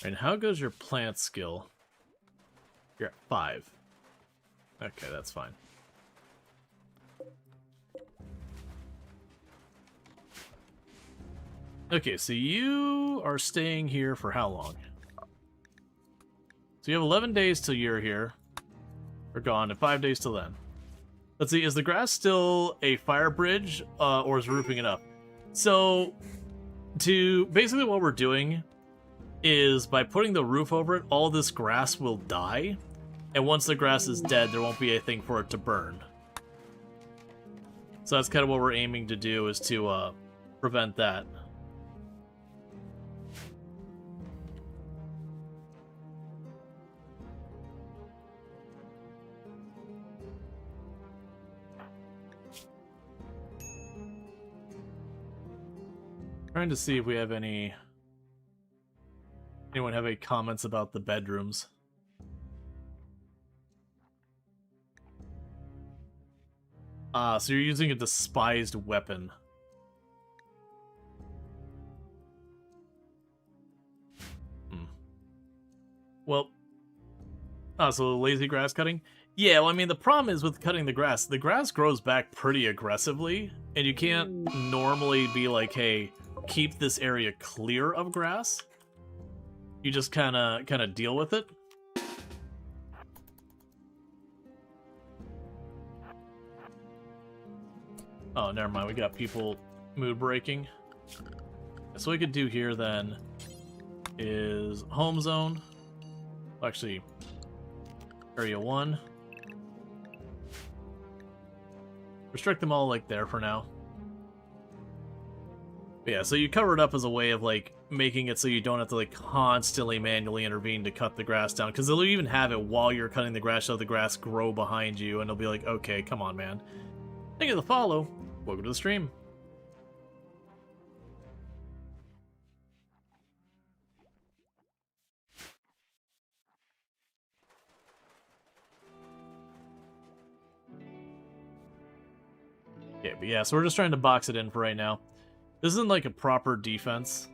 And how goes your plant skill? You're at 5. Okay, that's fine. Okay, so you are staying here for how long? So you have 11 days till you're here. Or gone, and 5 days till then. Let's see, is the grass still a fire bridge, or is roofing enough? So, basically what we're doing is by putting the roof over it, all this grass will die, and once the grass is dead, there won't be a thing for it to burn. So that's kind of what we're aiming to do, is to prevent that. Trying to see if we have anyone have any comments about the bedrooms. So you're using a despised weapon. Well, so lazy grass cutting? Yeah, well, I mean, the problem is with cutting the grass grows back pretty aggressively, and you can't normally be like, hey, keep this area clear of grass. You just kind of deal with it. Oh, never mind. We got people mood breaking. So what we could do here then is home zone. Well, actually, area 1. Restrict them all like there for now. But yeah, so you cover it up as a way of like making it so you don't have to like constantly manually intervene to cut the grass down, because they'll even have it while you're cutting the grass, so the grass grow behind you, and they'll be like, okay, come on, man. Thank you for the follow. Welcome to the stream. Okay, but yeah, so we're just trying to box it in for right now. This isn't like a proper defense.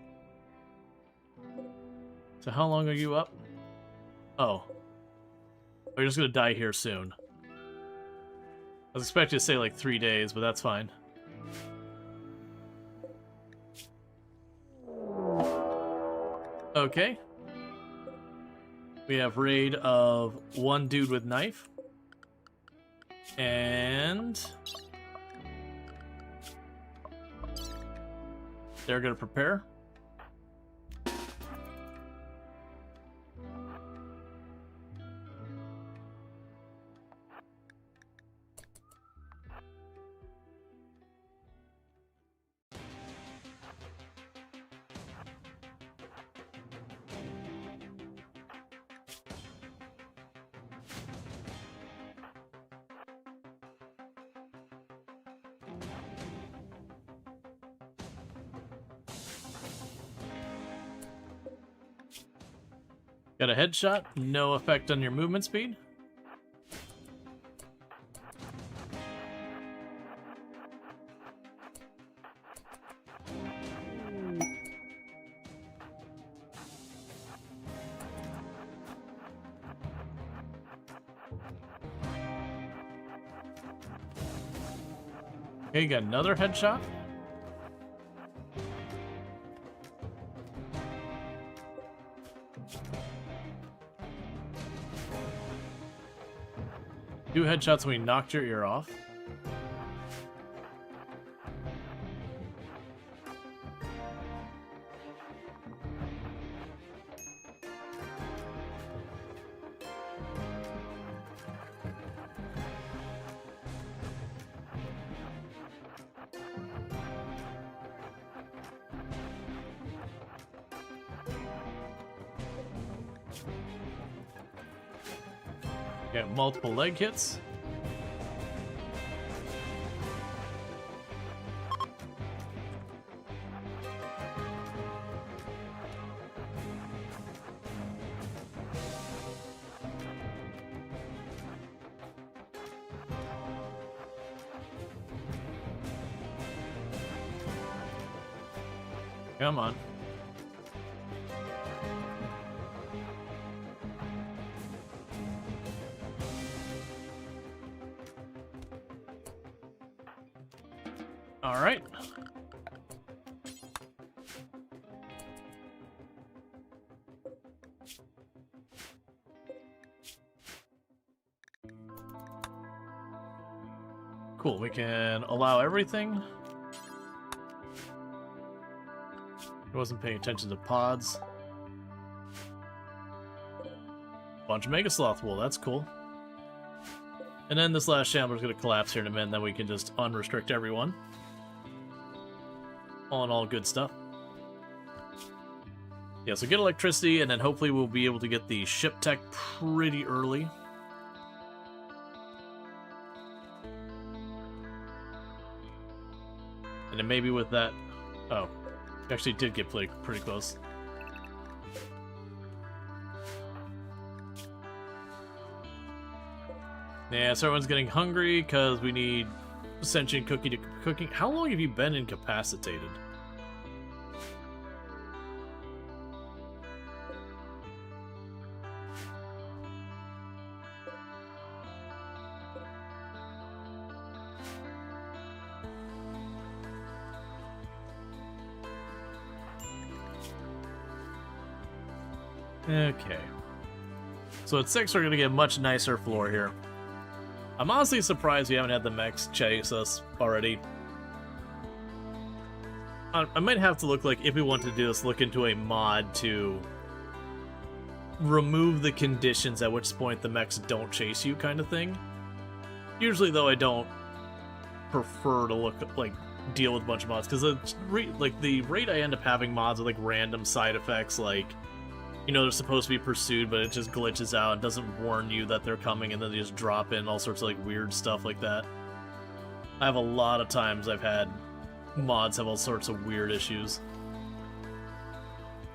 So how long are you up? Oh. We're just gonna die here soon. I was expecting to say like 3 days, but that's fine. Okay. We have raid of 1 dude with knife. And they're gonna prepare. Got a headshot, no effect on your movement speed. Okay, you got another headshot. Two headshots when we knocked your ear off. Got multiple leg hits. Come on. All right. Cool, we can allow everything. I wasn't paying attention to pods. Bunch of Mega Sloth wool, that's cool. And then this last Shambler's gonna collapse here in a minute, and then we can just unrestrict everyone. All good stuff. Yeah, so get electricity, and then hopefully we'll be able to get the ship tech pretty early. And then maybe with that... Oh, actually did get pretty close. Yeah, so everyone's getting hungry because we need sentient cookie to cooking. How long have you been incapacitated? Okay. So at 6, we're going to get a much nicer floor here. I'm honestly surprised we haven't had the mechs chase us already. I might have to look like, if we want to do this, look into a mod to remove the conditions at which point the mechs don't chase you kind of thing. Usually, though, I don't prefer to look like deal with a bunch of mods, because like the rate I end up having mods with like random side effects, like, you know, they're supposed to be pursued, but it just glitches out and doesn't warn you that they're coming, and then they just drop in all sorts of like weird stuff like that. I have a lot of times I've had mods have all sorts of weird issues.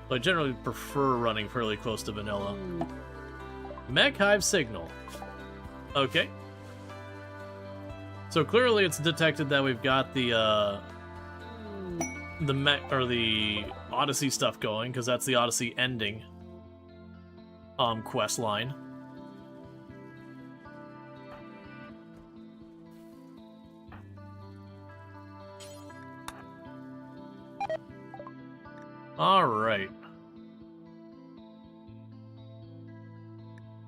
But I generally prefer running fairly close to vanilla. Mech Hive signal. Okay. So clearly it's detected that we've got the mech or the Odyssey stuff going, because that's the Odyssey ending quest line. All right.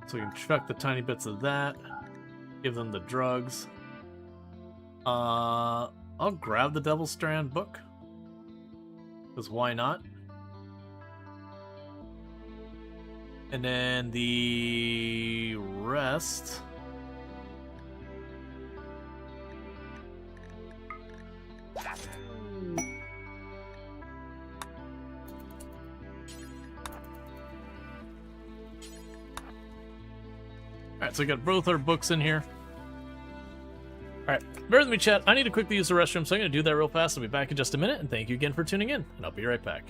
So we can chuck the tiny bits of that, give them the drugs. I'll grab the Devil Strand book, because why not? And then the rest... Alright, so we got both our books in here. Alright, bear with me, chat. I need to quickly use the restroom, so I'm going to do that real fast. I'll be back in just a minute, and thank you again for tuning in, and I'll be right back.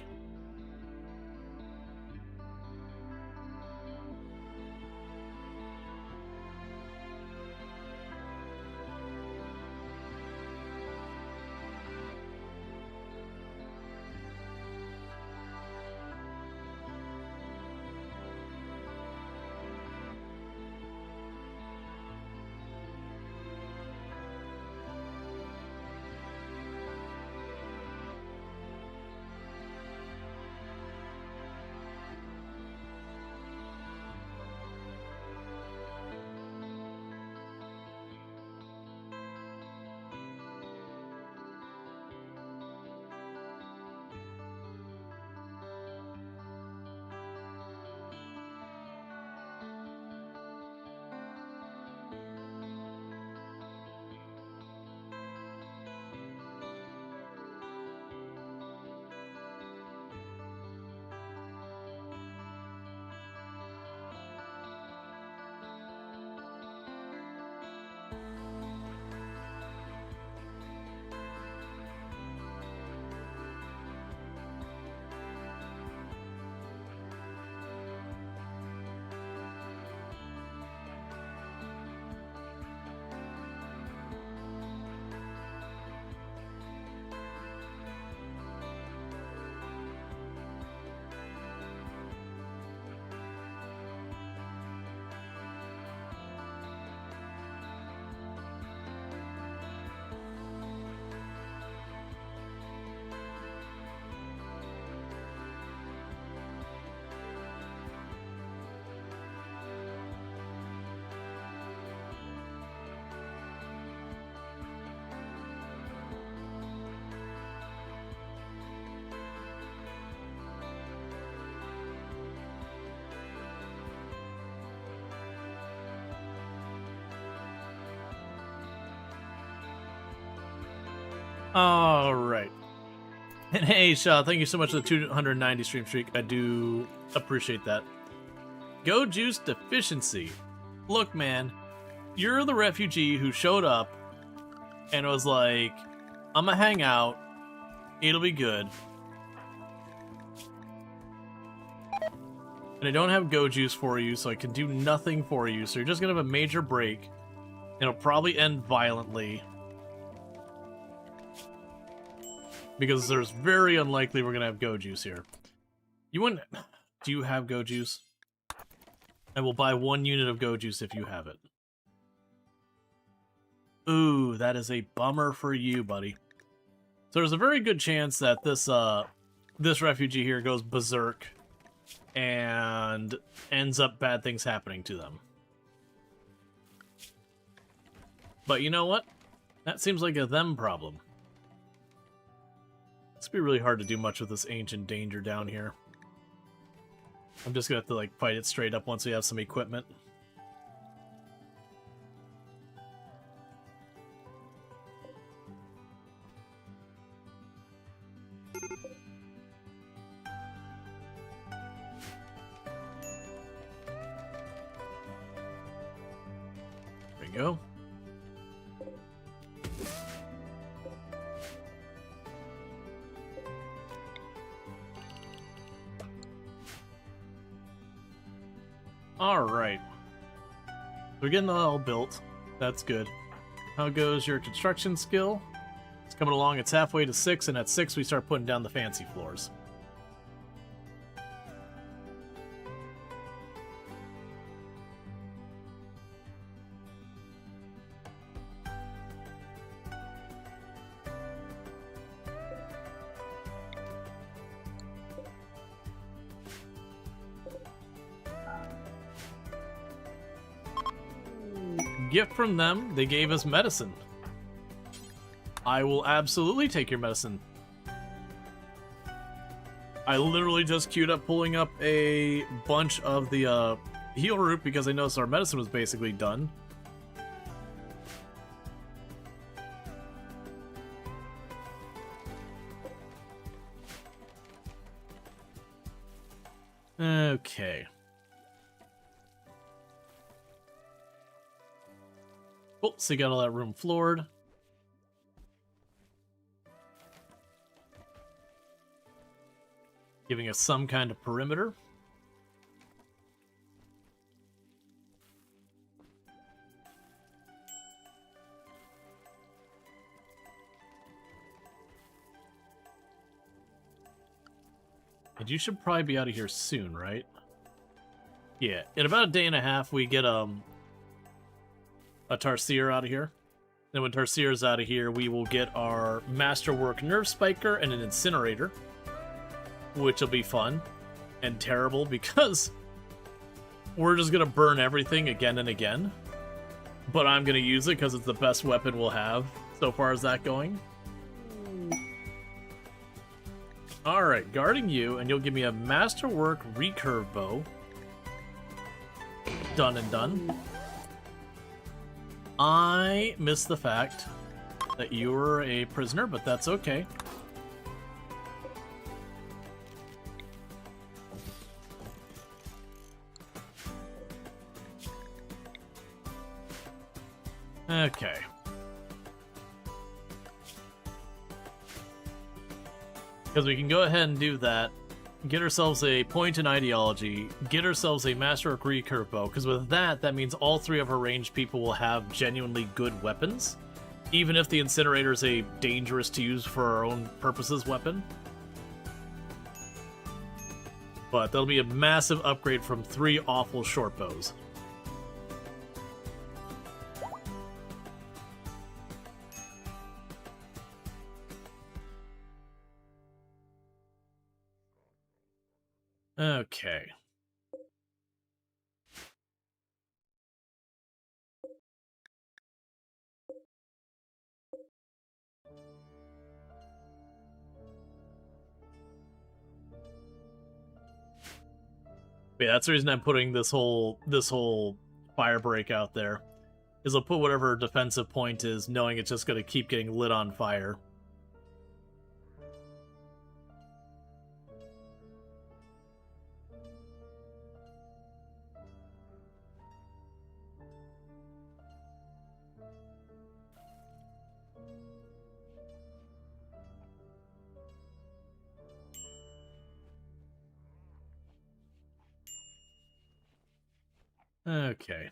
All right. And hey, Shaw, thank you so much for the 290 stream streak. I do appreciate that. Go Juice Deficiency. Look, man, you're the refugee who showed up and was like, I'm gonna hang out. It'll be good. And I don't have Go Juice for you, so I can do nothing for you. So you're just gonna have a major break. It'll probably end violently. Because there's very unlikely we're gonna have Go Juice here. You wouldn't... Do you have Go Juice? I will buy 1 unit of Go Juice if you have it. Ooh, that is a bummer for you, buddy. So there's a very good chance that this refugee here goes berserk and ends up bad things happening to them. But you know what? That seems like a them problem. It's gonna be really hard to do much with this ancient danger down here. I'm just gonna have to like fight it straight up once we have some equipment. There we go. Alright. We're getting it all built. That's good. How goes your construction skill? It's coming along. It's halfway to 6, and at 6 we start putting down the fancy floors. Gift from them, they gave us medicine. I will absolutely take your medicine. I literally just queued up pulling up a bunch of the heal root because I noticed our medicine was basically done. Okay. Cool, so you got all that room floored. Giving us some kind of perimeter. And you should probably be out of here soon, right? Yeah, in about a day and a half we get a Tarsier out of here. Then when Tarsier's out of here, we will get our Masterwork Nerve Spiker and an Incinerator, which will be fun and terrible because we're just gonna burn everything again and again. But I'm gonna use it because it's the best weapon we'll have so far as that going. Alright, guarding you, and you'll give me a Masterwork Recurve Bow. Done and done. I missed the fact that you were a prisoner, but that's okay. Okay. Because we can go ahead and do that. Get ourselves a point in ideology. Get ourselves a Master Recurve Bow. Because with that, that means all 3 of our ranged people will have genuinely good weapons. Even if the Incinerator is a dangerous to use for our own purposes weapon. But that'll be a massive upgrade from 3 awful short bows. Okay. Yeah, that's the reason I'm putting this whole fire break out there. Is I'll put whatever defensive point is, knowing it's just going to keep getting lit on fire. Okay.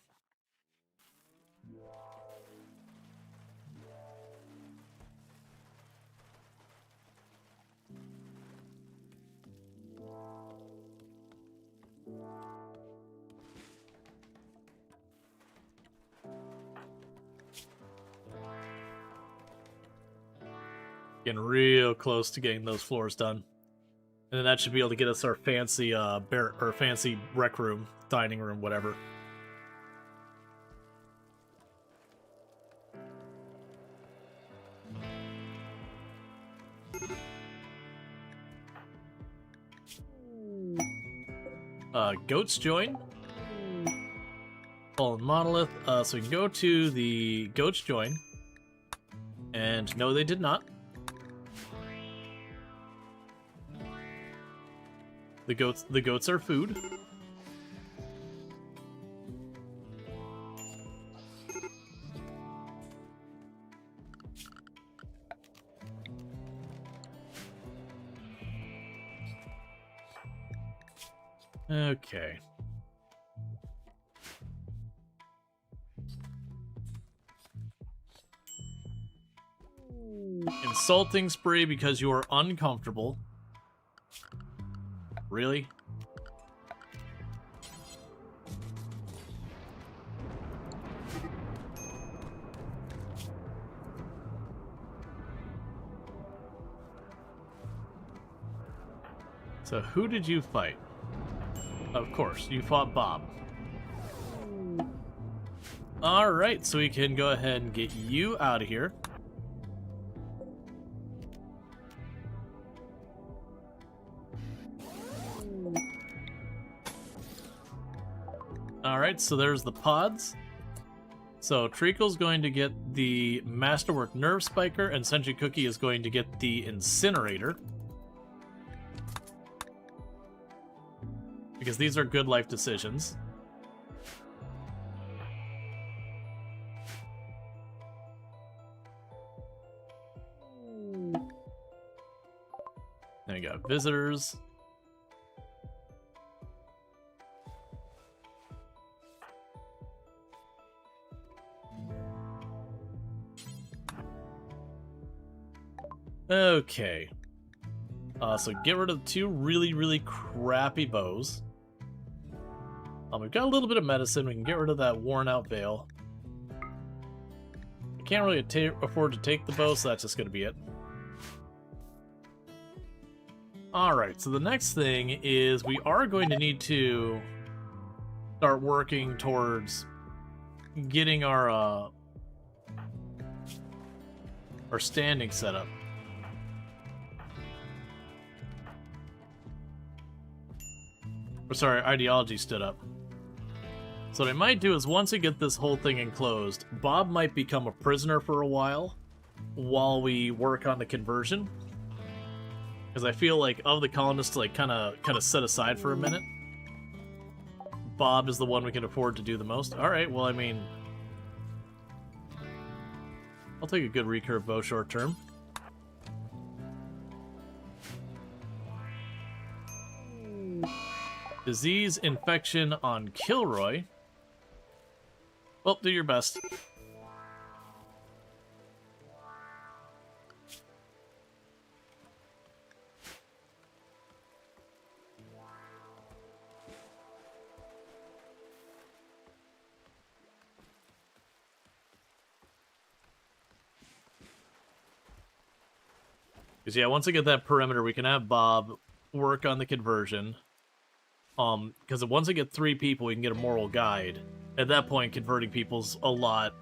Getting real close to getting those floors done. And then that should be able to get us our fancy fancy rec room, dining room, whatever. Goats join. Fallen monolith. So we can go to the goats join. And no, they did not. The goats are food. Okay. Insulting spree because you are uncomfortable. Really? So who did you fight? Of course, you fought Bob. Alright, so we can go ahead and get you out of here. Alright, so there's the pods. So Treacle's going to get the Masterwork Nerve Spiker, and Sentry Cookie is going to get the Incinerator. Because these are good life decisions. Then we got visitors. Okay. So get rid of the two really crappy bows. We've got a little bit of medicine. We can get rid of that worn out veil. I can't really afford to take the bow, so that's just going to be it. Alright, so the next thing is we are going to need to start working towards getting our standing set up. Or sorry, ideology stood up. So what I might do is once we get this whole thing enclosed, Bob might become a prisoner for a while we work on the conversion. Because I feel like of the colonists to like kind of set aside for a minute, Bob is the one we can afford to do the most. Alright, well I mean, I'll take a good recurve bow short term. Disease infection on Kilroy. Well, do your best. Because yeah, once I get that perimeter, we can have Bob work on the conversion. Because once I get 3 people, we can get a moral guide. At that point, converting people's a lot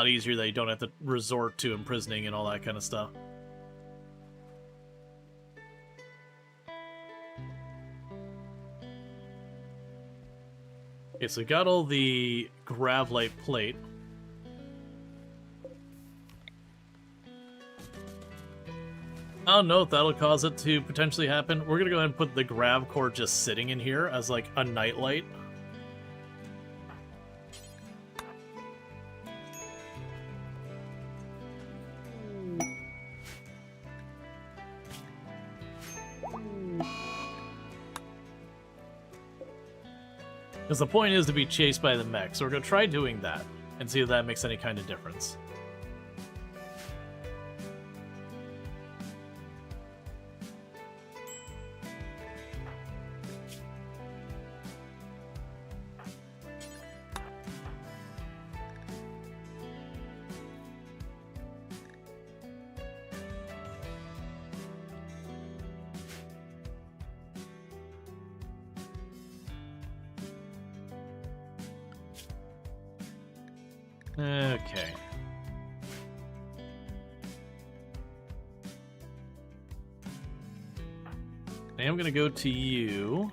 easier. That you don't have to resort to imprisoning and all that kind of stuff. Okay, so we got all the Gravlite plate. I don't know if that'll cause it to potentially happen. We're gonna go ahead and put the grav core just sitting in here as like a nightlight. Because the point is to be chased by the mech, so we're going to try doing that and see if that makes any kind of difference. Okay. I am going to go to you.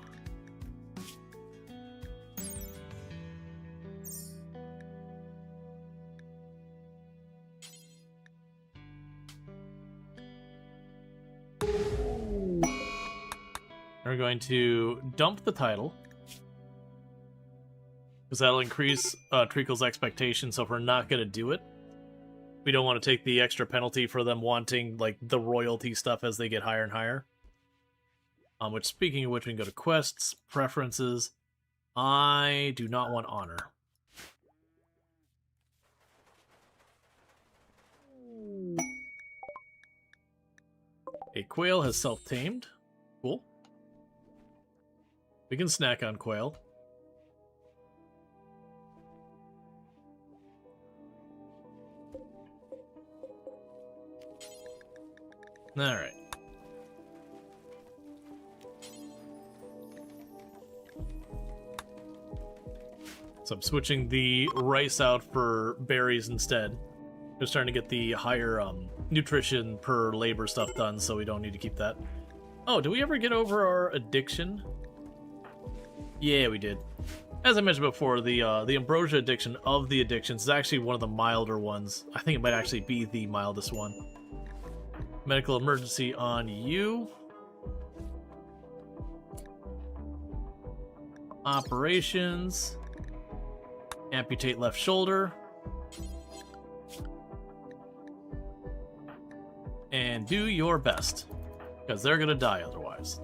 We're going to dump the title. Because that'll increase Treacle's expectations, so if we're not going to do it, we don't want to take the extra penalty for them wanting, like, the royalty stuff as they get higher and higher. Which, speaking of which, we can go to quests, preferences. I do not want honor. A quail has self-tamed. Cool. We can snack on quail. Alright. So I'm switching the rice out for berries instead. Just trying to get the higher nutrition per labor stuff done, so we don't need to keep that. Oh, did we ever get over our addiction? Yeah, we did. As I mentioned before, the ambrosia addiction of the addictions is actually one of the milder ones. I think it might actually be the mildest one. Medical emergency on you. Operations. Amputate left shoulder. And do your best, because they're gonna die otherwise.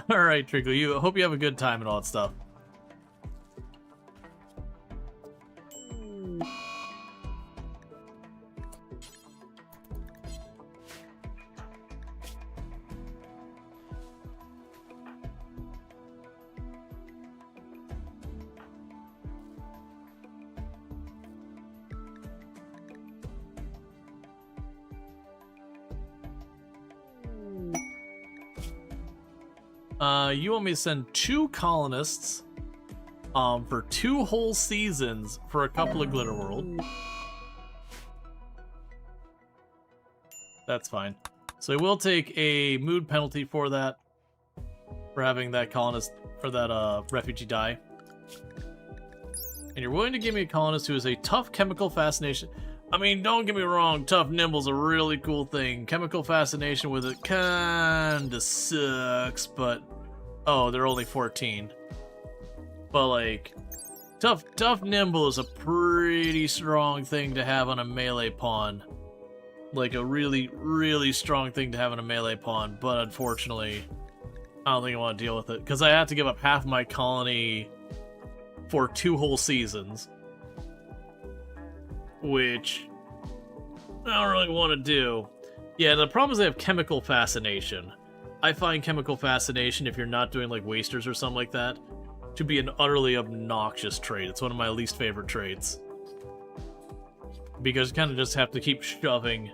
Alright, Treacle, I hope you have a good time and all that stuff. You want me to send 2 colonists for 2 whole seasons for a couple of Glitter World. That's fine. So I will take a mood penalty for that, for having that colonist, or that refugee die. And you're willing to give me a colonist who is a tough chemical fascination. I mean, don't get me wrong, tough nimble's a really cool thing. Chemical fascination with it kinda sucks, but... Oh, they're only 14. But, like, tough nimble is a pretty strong thing to have on a melee pawn. Like, a really, really strong thing to have on a melee pawn, but unfortunately, I don't think I want to deal with it. Because I have to give up half my colony for 2 whole seasons. Which I don't really want to do. Yeah, the problem is they have chemical fascination. I find chemical fascination, if you're not doing like wasters or something like that, to be an utterly obnoxious trait. It's one of my least favorite traits. Because you kind of just have to keep shoving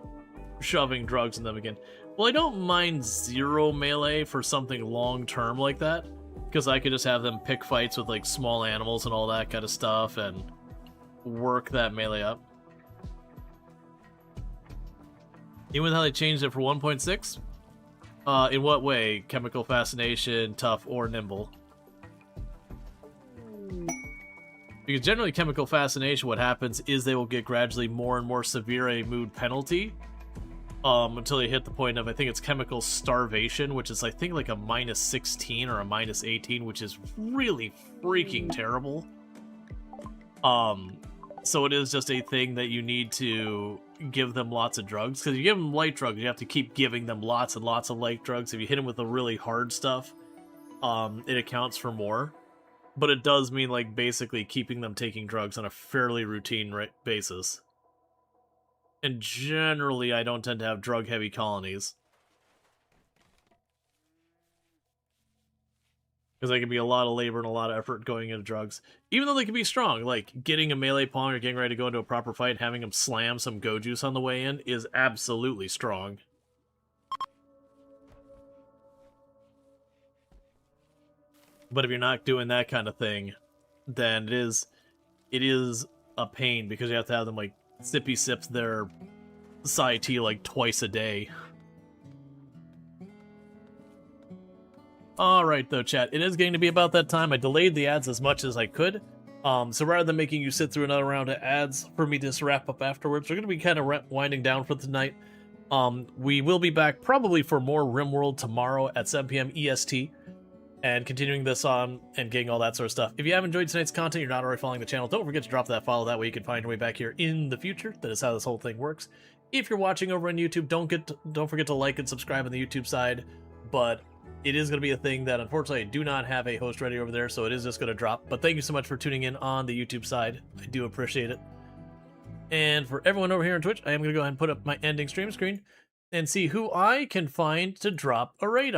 drugs in them again. Well, I don't mind 0 melee for something long-term like that, because I could just have them pick fights with like small animals and all that kind of stuff and work that melee up. Even with how they changed it for 1.6? In what way? Chemical fascination, tough, or nimble? Because generally chemical fascination, what happens is they will get gradually more and more severe a mood penalty. Until they hit the point of, I think it's chemical starvation, which is I think like a -16 or a -18, which is really freaking terrible. So it is just a thing that you need to give them lots of drugs. Because you give them light drugs, you have to keep giving them lots and lots of light drugs. If you hit them with the really hard stuff, it accounts for more. But it does mean, like, basically keeping them taking drugs on a fairly routine basis. And generally, I don't tend to have drug-heavy colonies. Because there can be a lot of labor and a lot of effort going into drugs. Even though they can be strong, like getting a melee pawn or getting ready to go into a proper fight and having them slam some go juice on the way in is absolutely strong. But if you're not doing that kind of thing, then it is a pain because you have to have them like sippy sips their Psy tea like twice a day. Alright though, chat, it is going to be about that time. I delayed the ads as much as I could. So rather than making you sit through another round of ads for me to just wrap up afterwards, we're going to be kind of winding down for tonight. We will be back probably for more RimWorld tomorrow at 7 p.m. EST. And continuing this on and getting all that sort of stuff. If you have enjoyed tonight's content, you're not already following the channel, don't forget to drop that follow. That way you can find your way back here in the future. That is how this whole thing works. If you're watching over on YouTube, don't forget to like and subscribe on the YouTube side. But it is going to be a thing that, unfortunately, I do not have a host ready over there, so it is just going to drop. But thank you so much for tuning in on the YouTube side. I do appreciate it. And for everyone over here on Twitch, I am going to go ahead and put up my ending stream screen and see who I can find to drop a raid on.